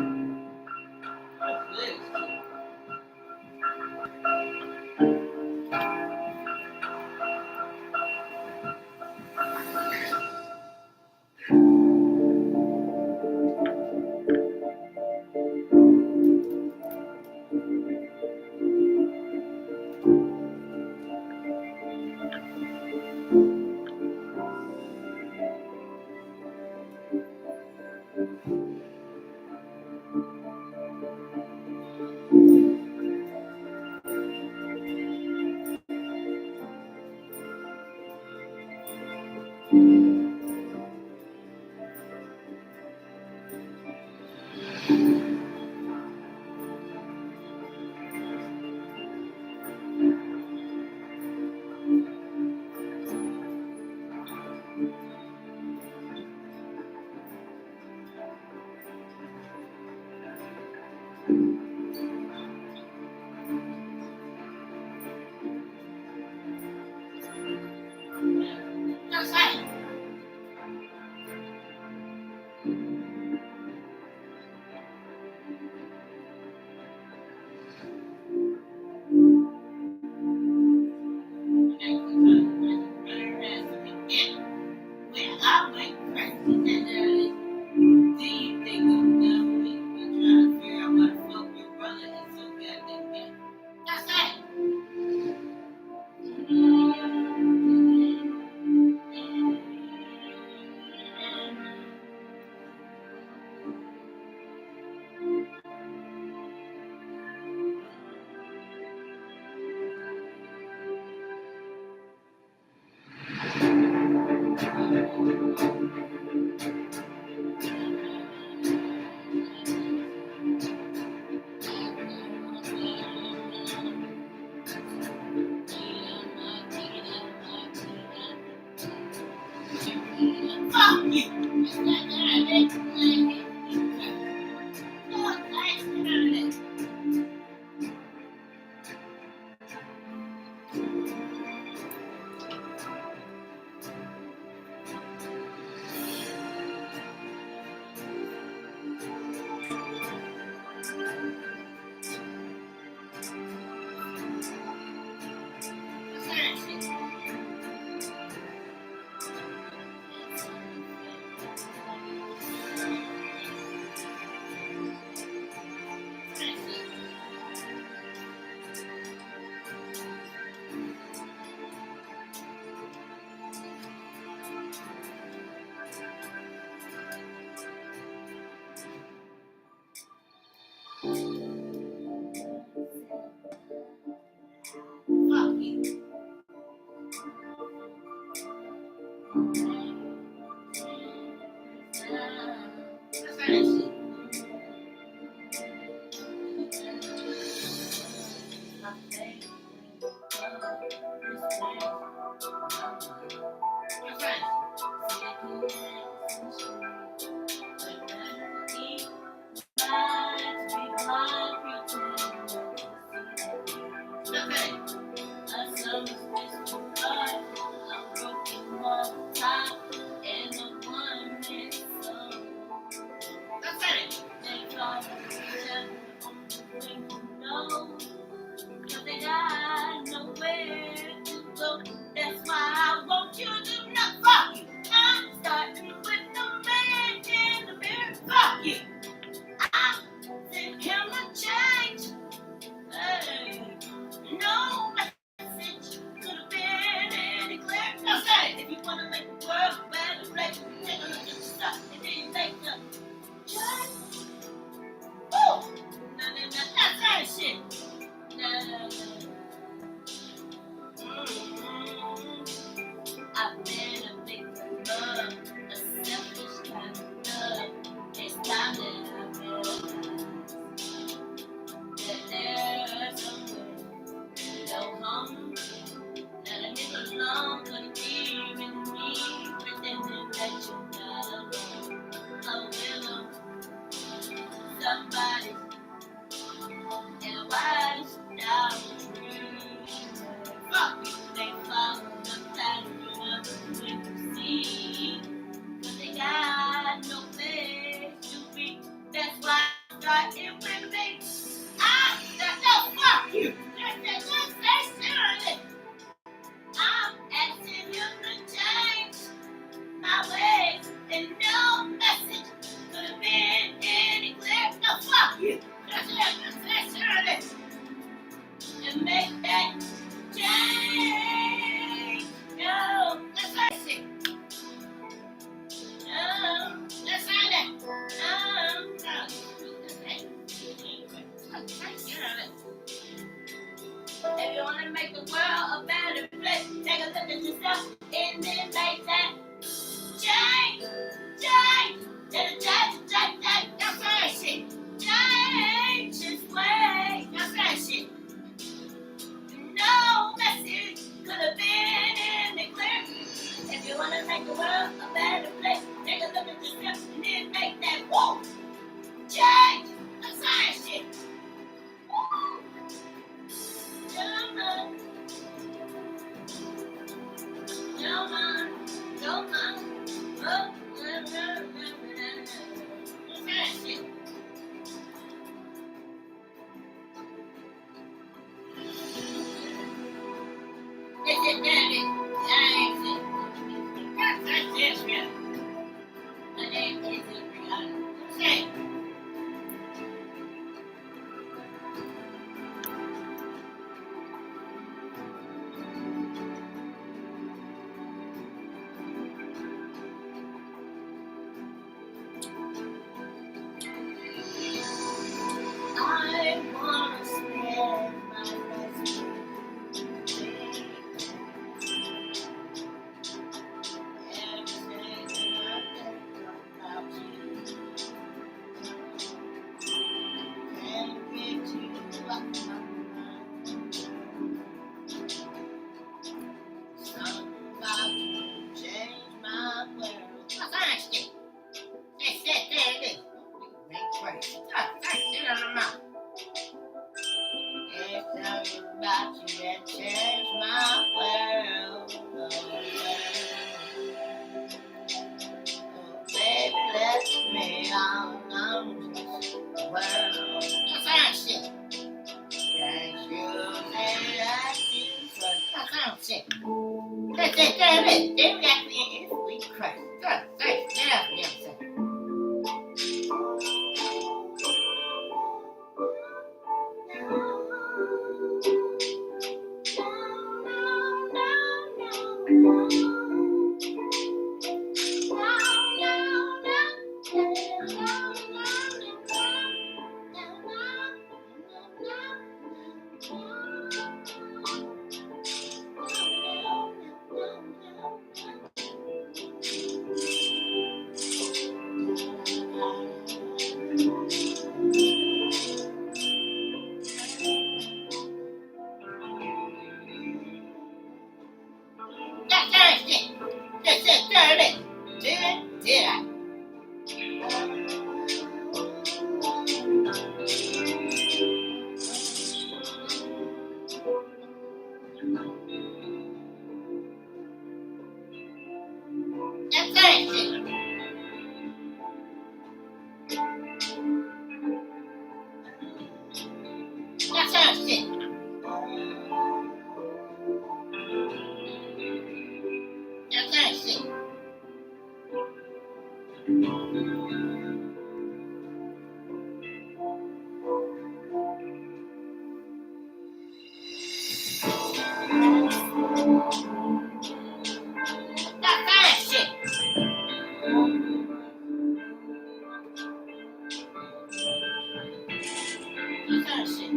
S1: They got nowhere to go. That's why I want you to know. Fuck you. I'm starting with the man in the mirror. Fuck you. I sent him a change. Hey, no message could have been any clearer. No, say, if you want to make the world a better place, take a look at the stuff and then you make the change. Woo! That's that shit. I've been a victim of a selfish kind of love. It's time that I realize that there's somewhere no home. That a nigga alone could be with me, pretending that you're not alone. Oh, willow, somebody in a wide style. Fuck you, they follow the pattern of the see. Cause they got no place to be. That's why I started with me. No, fuck you. That's serious. I'm asking you to change my ways, and no message could have been any clearer. No, fuck you. That's serious. And make that change. No, that's it. No, that's not it. No. If you want to make the world a better place, take a look at yourself and then make that change. That's that shit. Change this way. That's that shit. No message could have been any clearer. If you want to make the world a better place, take a look at yourself and then make that whoa change. That's that shit. Woo. Come on. Oh, that's that shit. This is Danny. That's this real. My name is Rihanna. Say. I wanna spend my best about you that changed my world. Oh, baby, let me all alone this world. That's that shit. Thank you, baby, I do so. That's that shit. That's it, damn it. Damn it, it's sweet Christ. That's it, damn it. Just sit there, did I? That's that shit. That's that shit. That's that shit. That's that shit. That's that shit.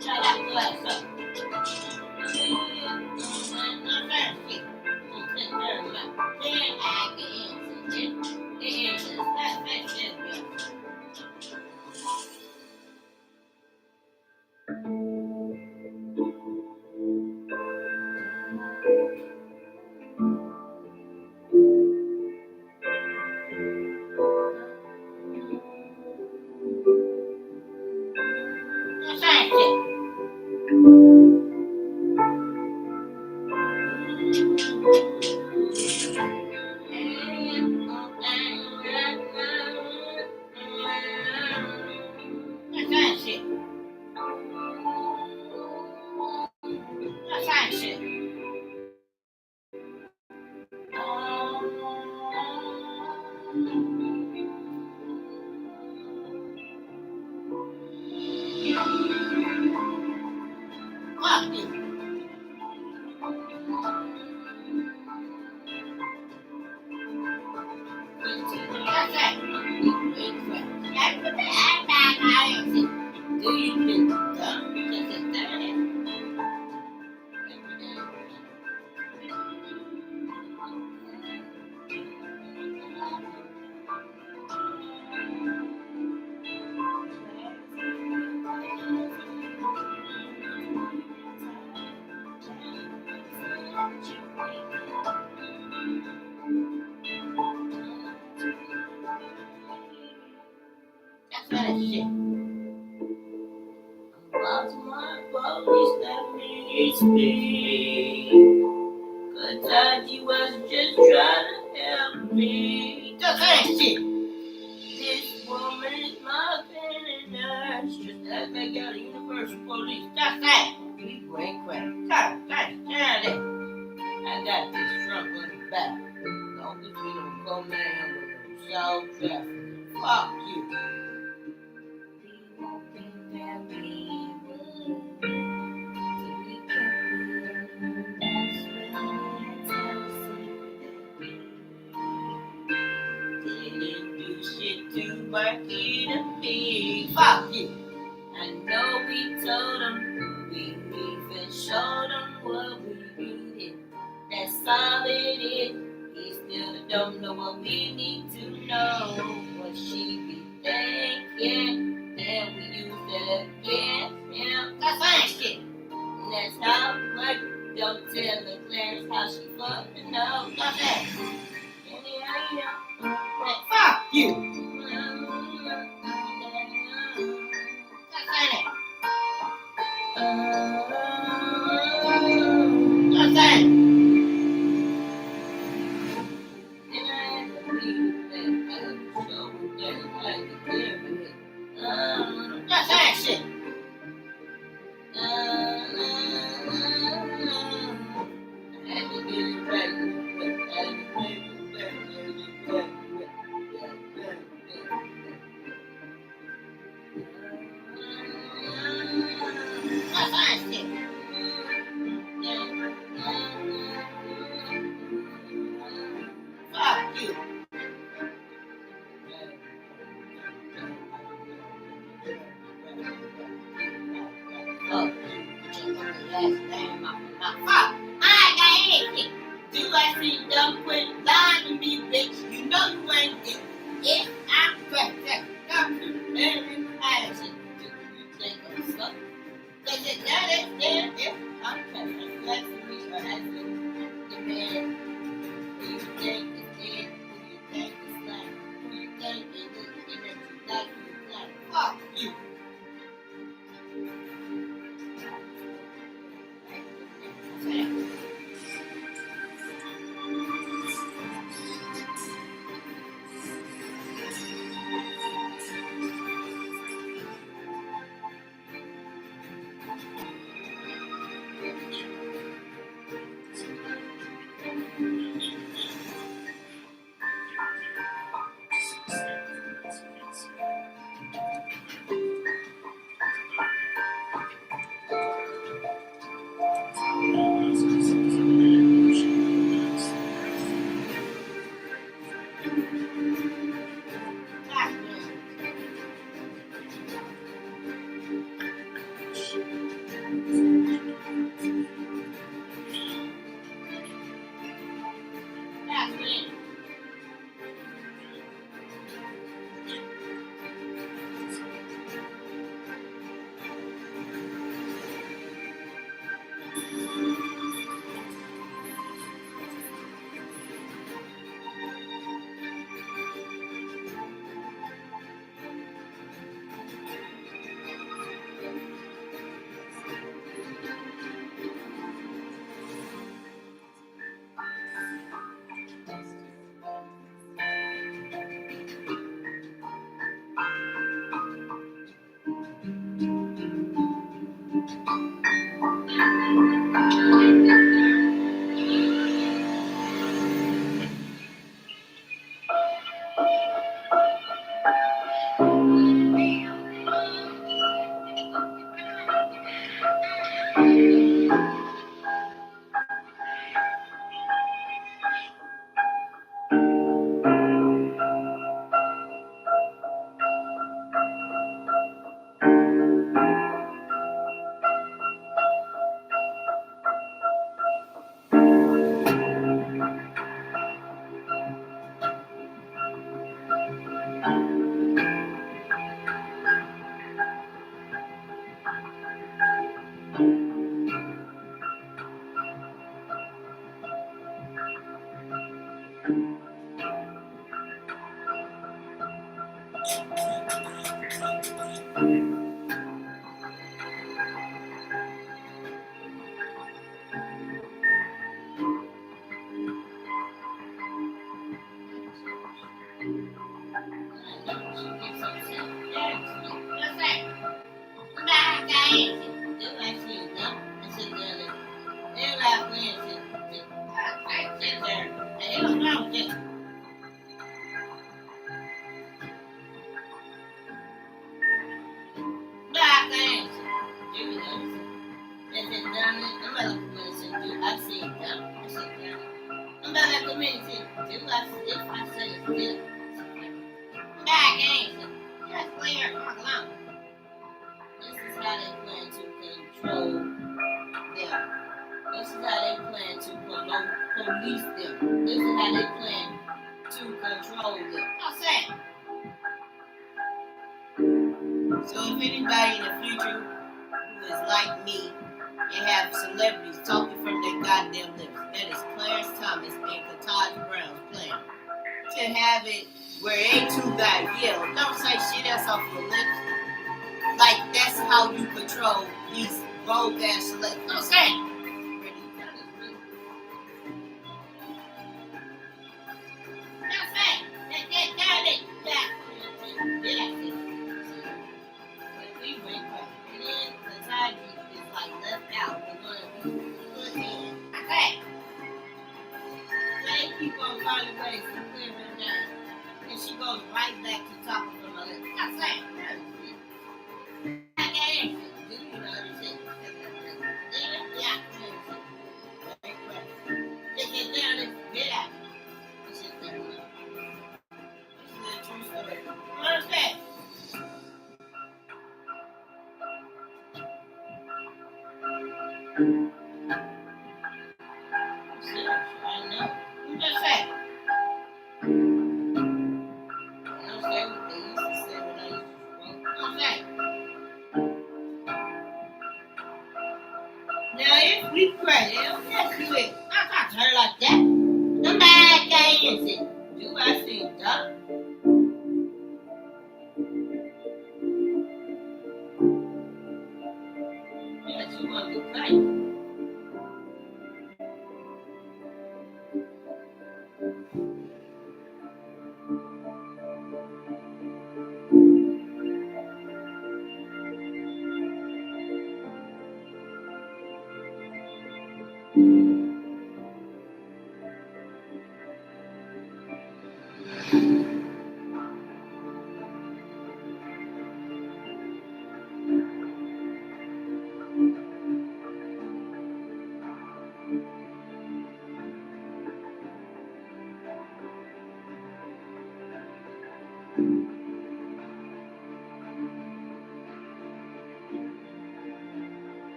S1: Shut up, glass up. That's that shit. Just sit there and look. Then I can answer it. The answer is that shit. That's that shit. That's that shit. That's that shit. Fuck you. That's that. Do you think dumb? Just sit there and that's that shit. Baltimore police let me speak. Good time you was just trying to help me. That's that shit. This woman is my opinion. Just act like you're the universal police. That's that. People ain't crack. That's it. I got this trunk on the back. Long as we don't come down with no south traffic. Fuck you. Didn't do shit to my enemy. Fuck you. I know we told them, we even showed them what we needed. That's all it is. He still don't know what we need to know. What she be thinking, and we use that against him. That's that shit. And that's how it works. Don't tell the Clarence how she fucking knows. That's that. Fuck you. That's that. That's that. That's that shit. Fuck you. Fuck. I Do I see dumb quit lying to me, bitch? You know you ain't it. If I'm perfect, come to every passion. Do you think I'm stuck? Cause it done it, then if I'm perfect, that's me or that's it. The man who you think is dead, who you think is slack, who you think is good, and then you like who you like. Fuck you. So if anybody in the future who is like me and have celebrities talking from their goddamn lips, that is Clarence Thomas and Kataj Brown's plan. To have it where they two guys yell, don't say shit else off your lips. Like that's how you control these rogue ass celebrities. Don't say it. crazy, we crazy. Let's do it. I'm not to her like that. The bad guy is it. Do I see, duh? Yeah, she want to be crazy.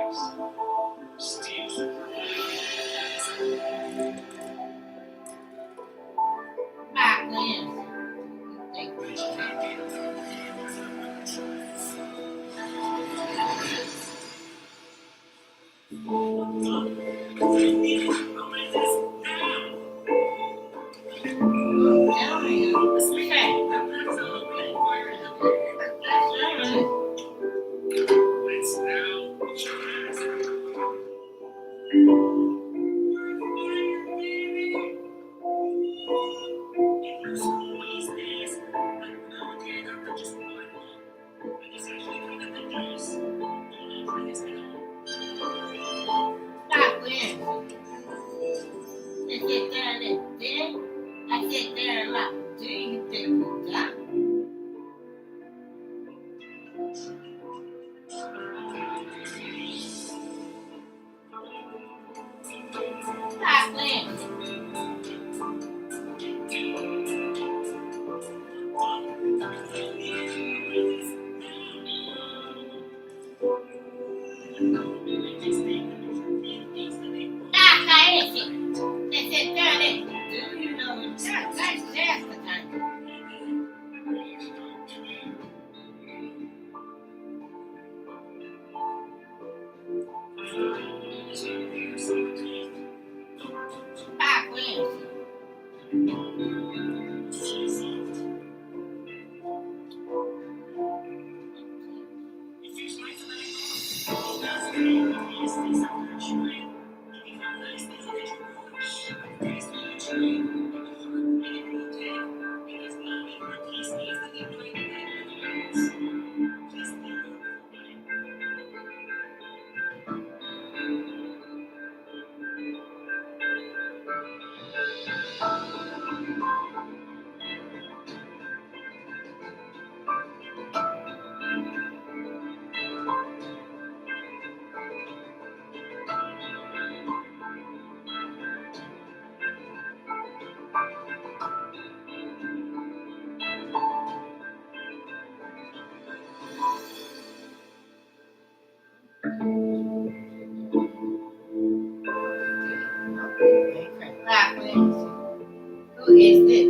S1: Back then. Back when. I sit there and then I sit there and laugh. Do you think that? Back when. That's crazy. They sit there and do you know it's that's the time. Back when. Back when. Who is this?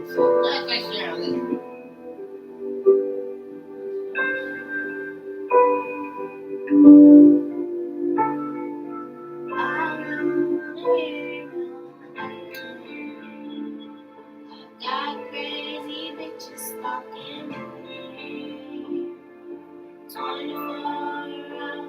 S1: That's Shirley. Got crazy bitches stalking me 24 hours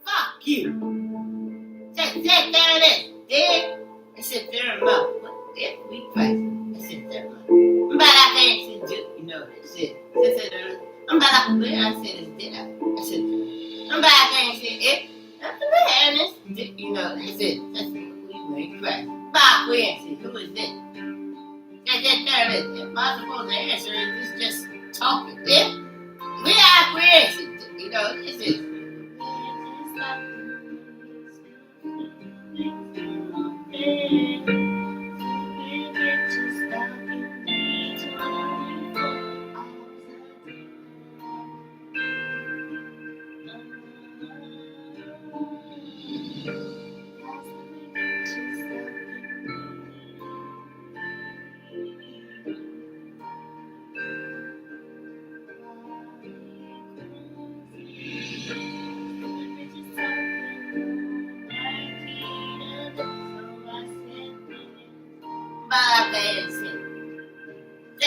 S1: Fuck you. Sit there and dig. And sit there and look. If we fight, and sit there and look. I'm about I can't sit you know that shit. Sit there and look. I'm about I said it's dead. I said, I'm about I can't sit it. And it's you know that's it. That's what we make right. Bob Quincy, who is this? Sit there and look. If I'm supposed to answer it, it's just talking. If we are Quincy, you know, this is.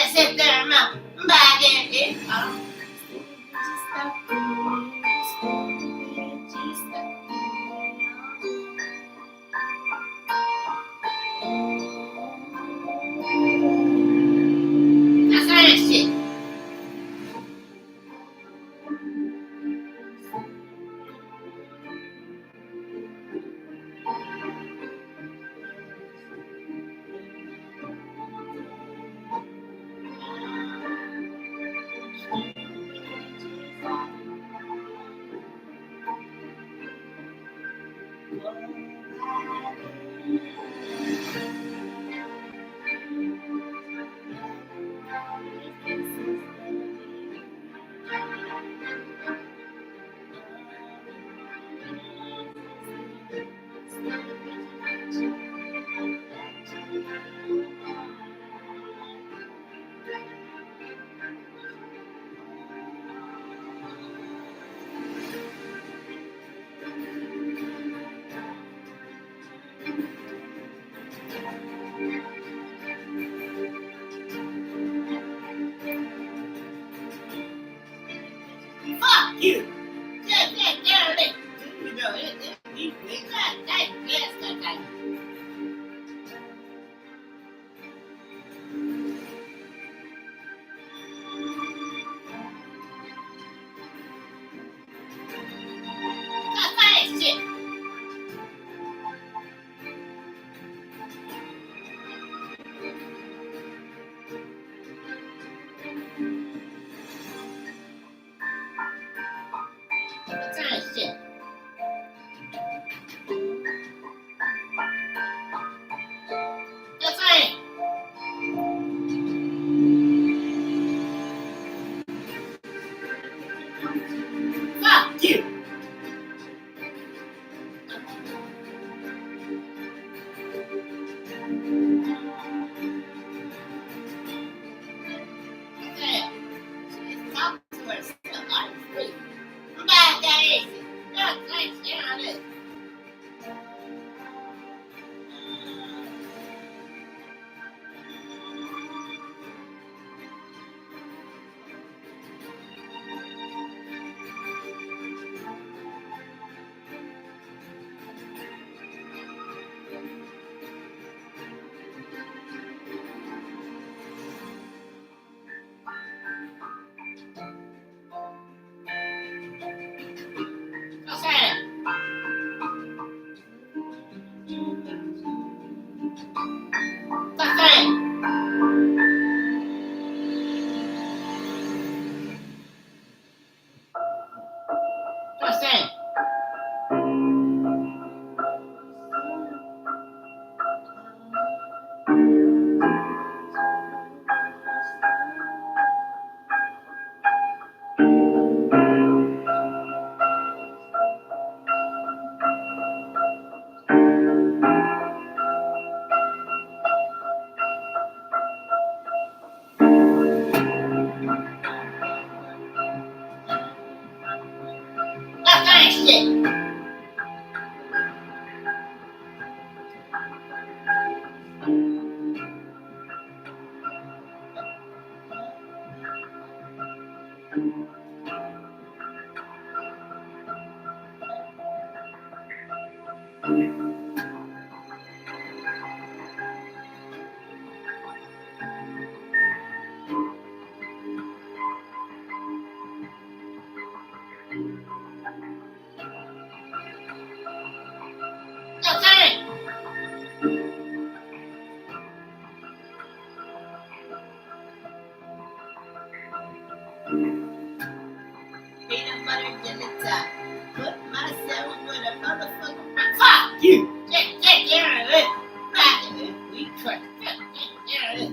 S1: Just sit there and mouth. Back in it. That's that shit. Fuck you! Yes. You know, that. That's that shit. That's that shit. That's right. Fuck you. Yeah. She's talking to herself like this. Back that is. Just like it. That's right. That's right. That's right. That's that shit. That's right. Peanut butter jelly top. Put myself with a motherfucking rock. Fuck you. Take care of it. Back in it. We cut. Take care of it.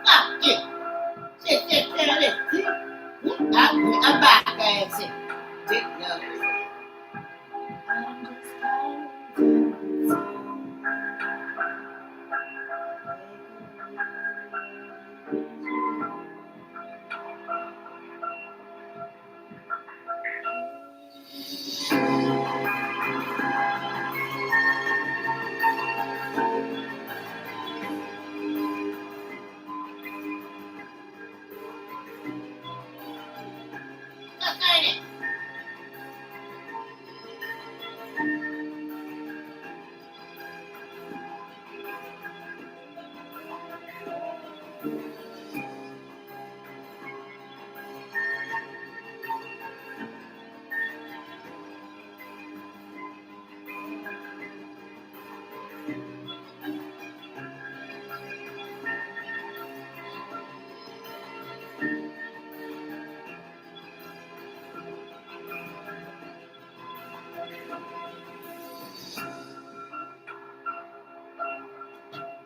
S1: Fuck you. Take care of it. I'm back. I see. Dick knows.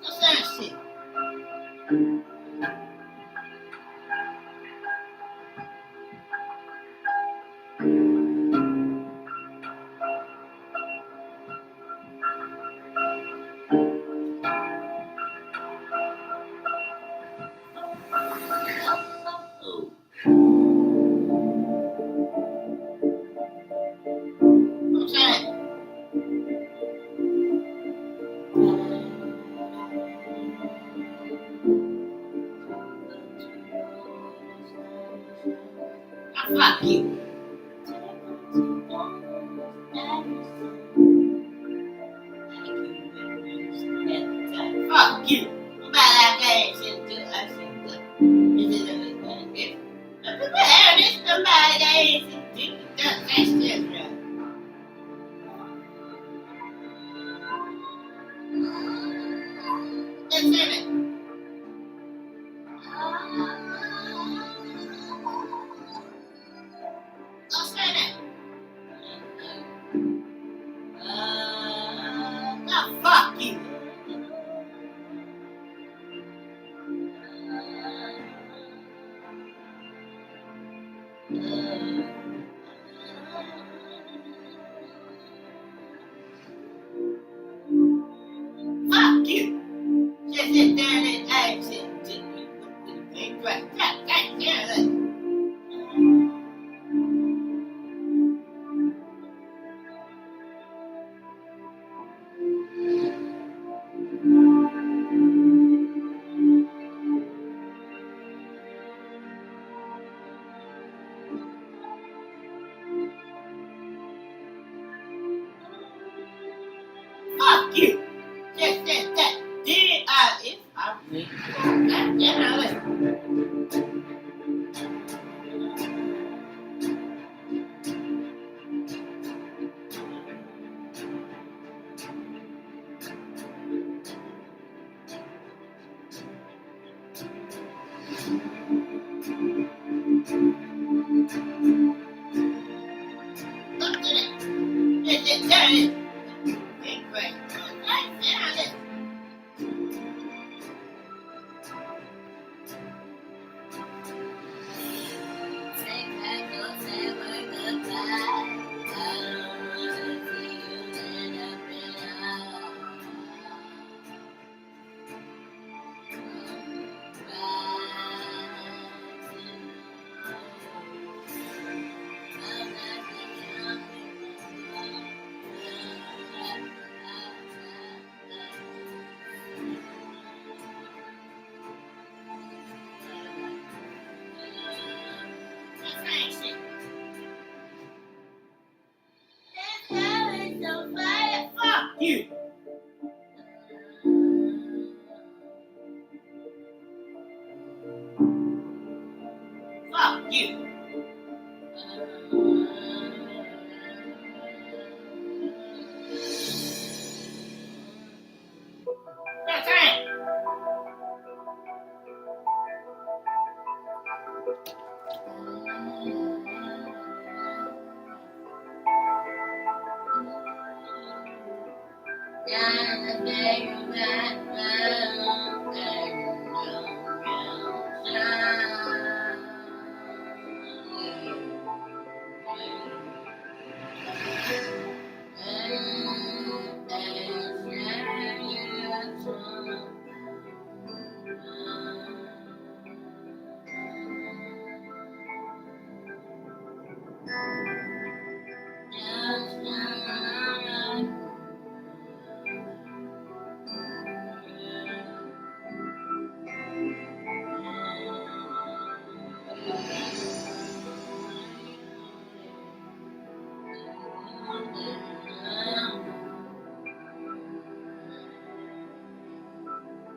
S1: What's that shit? What's that? Fuck you. Fuck you. About that guy shit too. I said, this is a good gift. This somebody that ain't do that's just right. Listen it. Listen it. No, fuck you. Fuck you. Just sit there and ask it. Ain't right. God damn it. Fuck you. Just sit there. Did I? If I mean, God damn it. Look at it. Just sit there and ain't right. God damn it. Fuck you. Fuck you. That's right.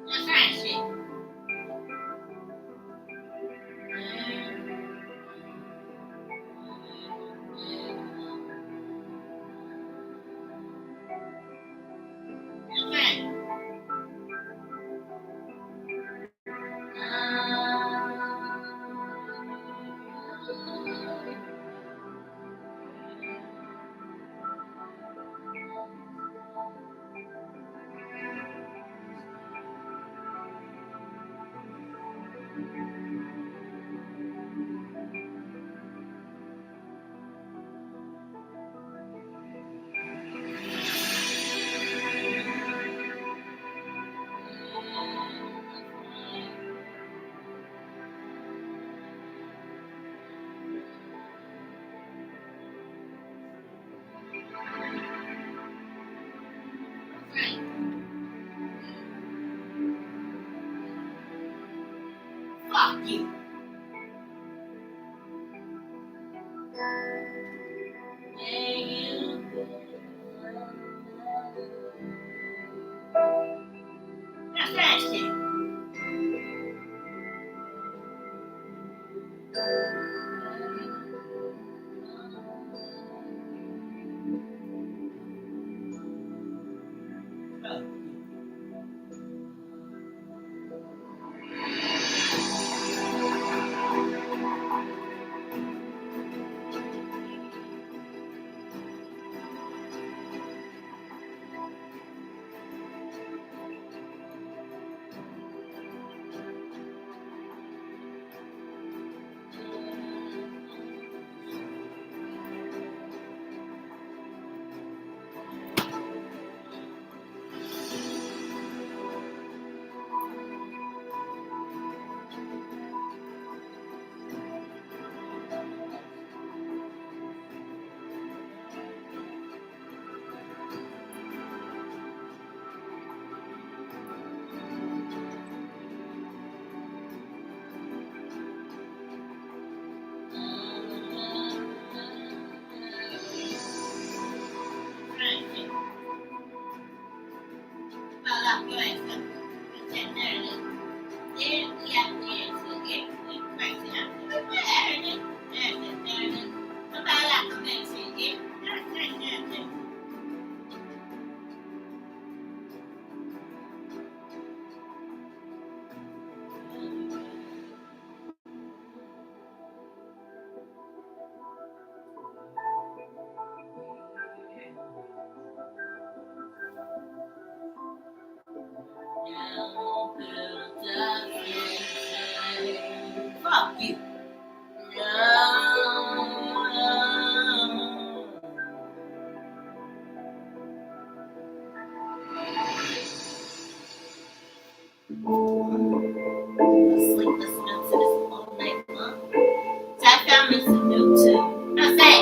S1: That's right, shit. Fuck you. That's that shit. Fuck you. Sleep listening to this all night long. So I found me some YouTube. I say.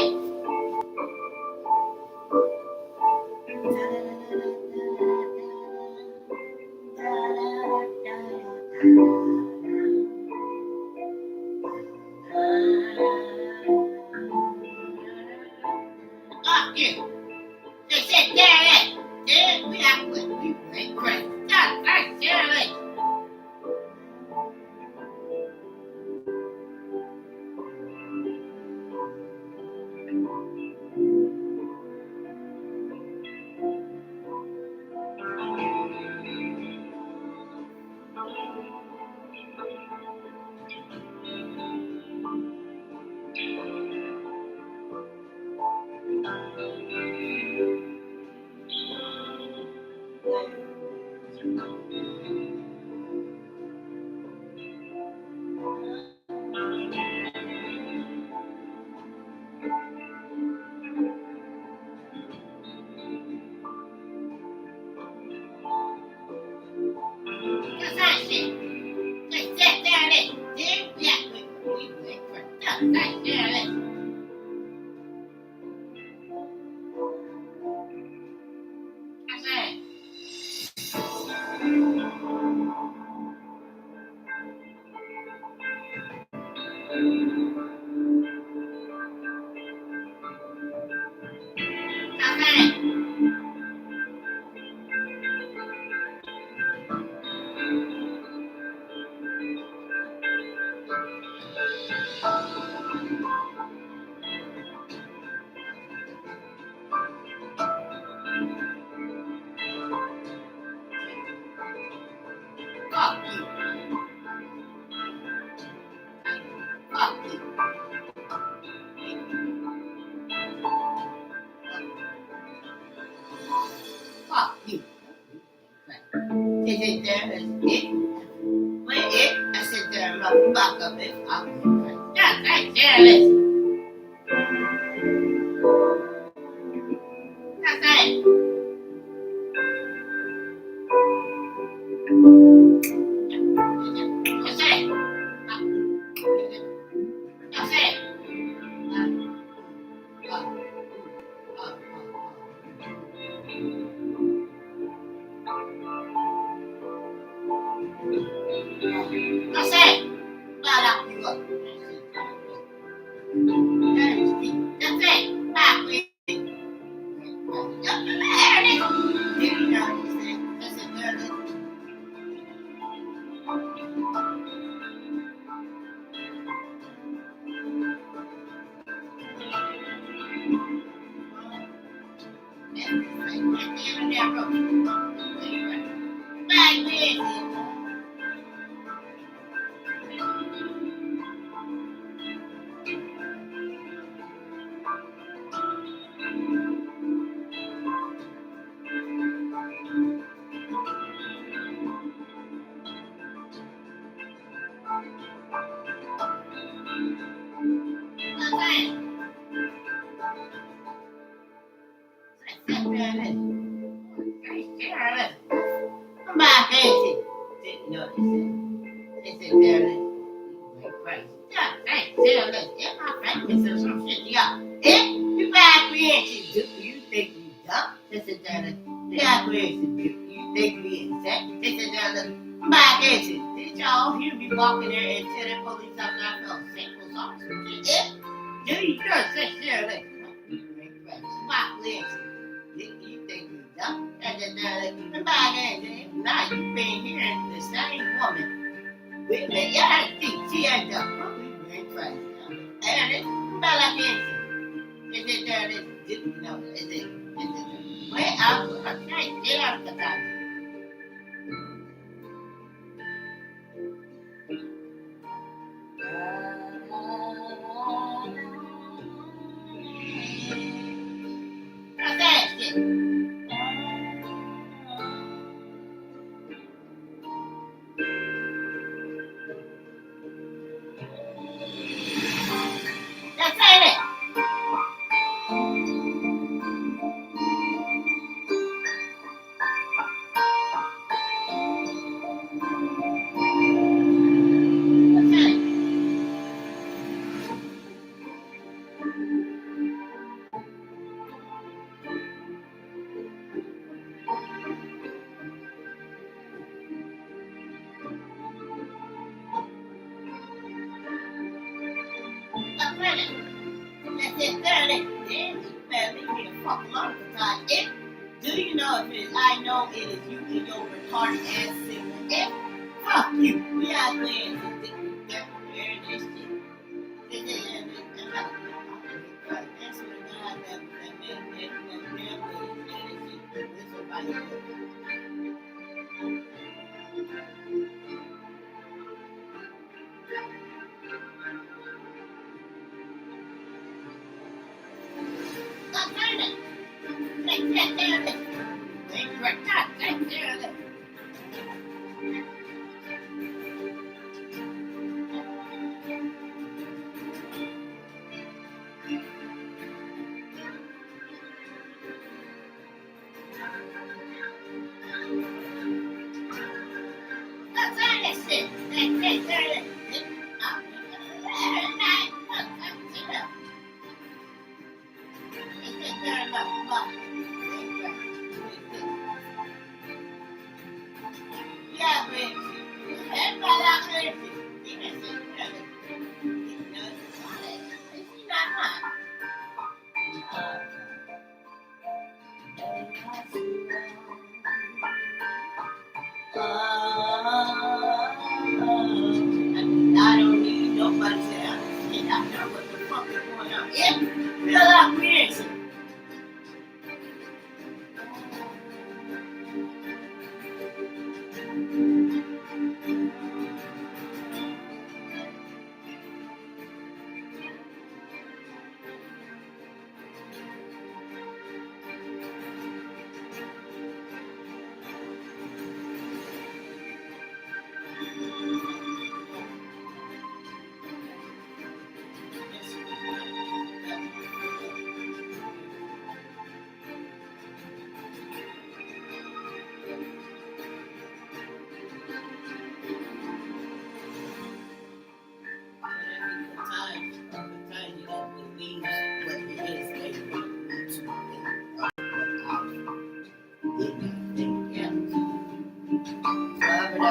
S1: Fuck you. They said, damn it. Damn, we went crazy. God, damn it. That's that shit. They said, damn it. Damn, yeah, we went crazy. God, damn it. I said. Fuck you. Fuck you. lock up this. Just say serious. Just say. Just say. Just say. I said, lock you up. That's it. Back with it. Come back, Nancy. You know what they said? They said, darling, you crazy. Yeah, thanks, darling. If my friend says some shit, yeah. If you back, Nancy, do you think we dumb? They said, darling, back, Nancy, do you think we insane? They said, darling, come back, Nancy. Did y'all hear me walking there and tell the police officer I felt sick or something? If do you just say, darling, you ain't crazy. Back, Nancy. You think you dumb? Come back, Nancy. Now you been hearing the same woman with me. Yeah, she ain't dumb. You ain't crazy. And it's about like this. Is it there? No, is it? Where I'm going to get out of the country. That's it. That's it. Do you know if it is I know it is you and your retarded ass sibling? If fuck you, we out there and they're wearing this shit. This is I'm not right. That's what the guy that damn shit. With somebody else. Stop saying it. Take care of it. Take care of it.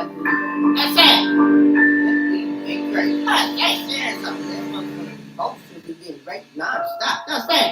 S1: That's it. Big great. That's saying something. That motherfucker. Folks should be getting raped nonstop. That's it.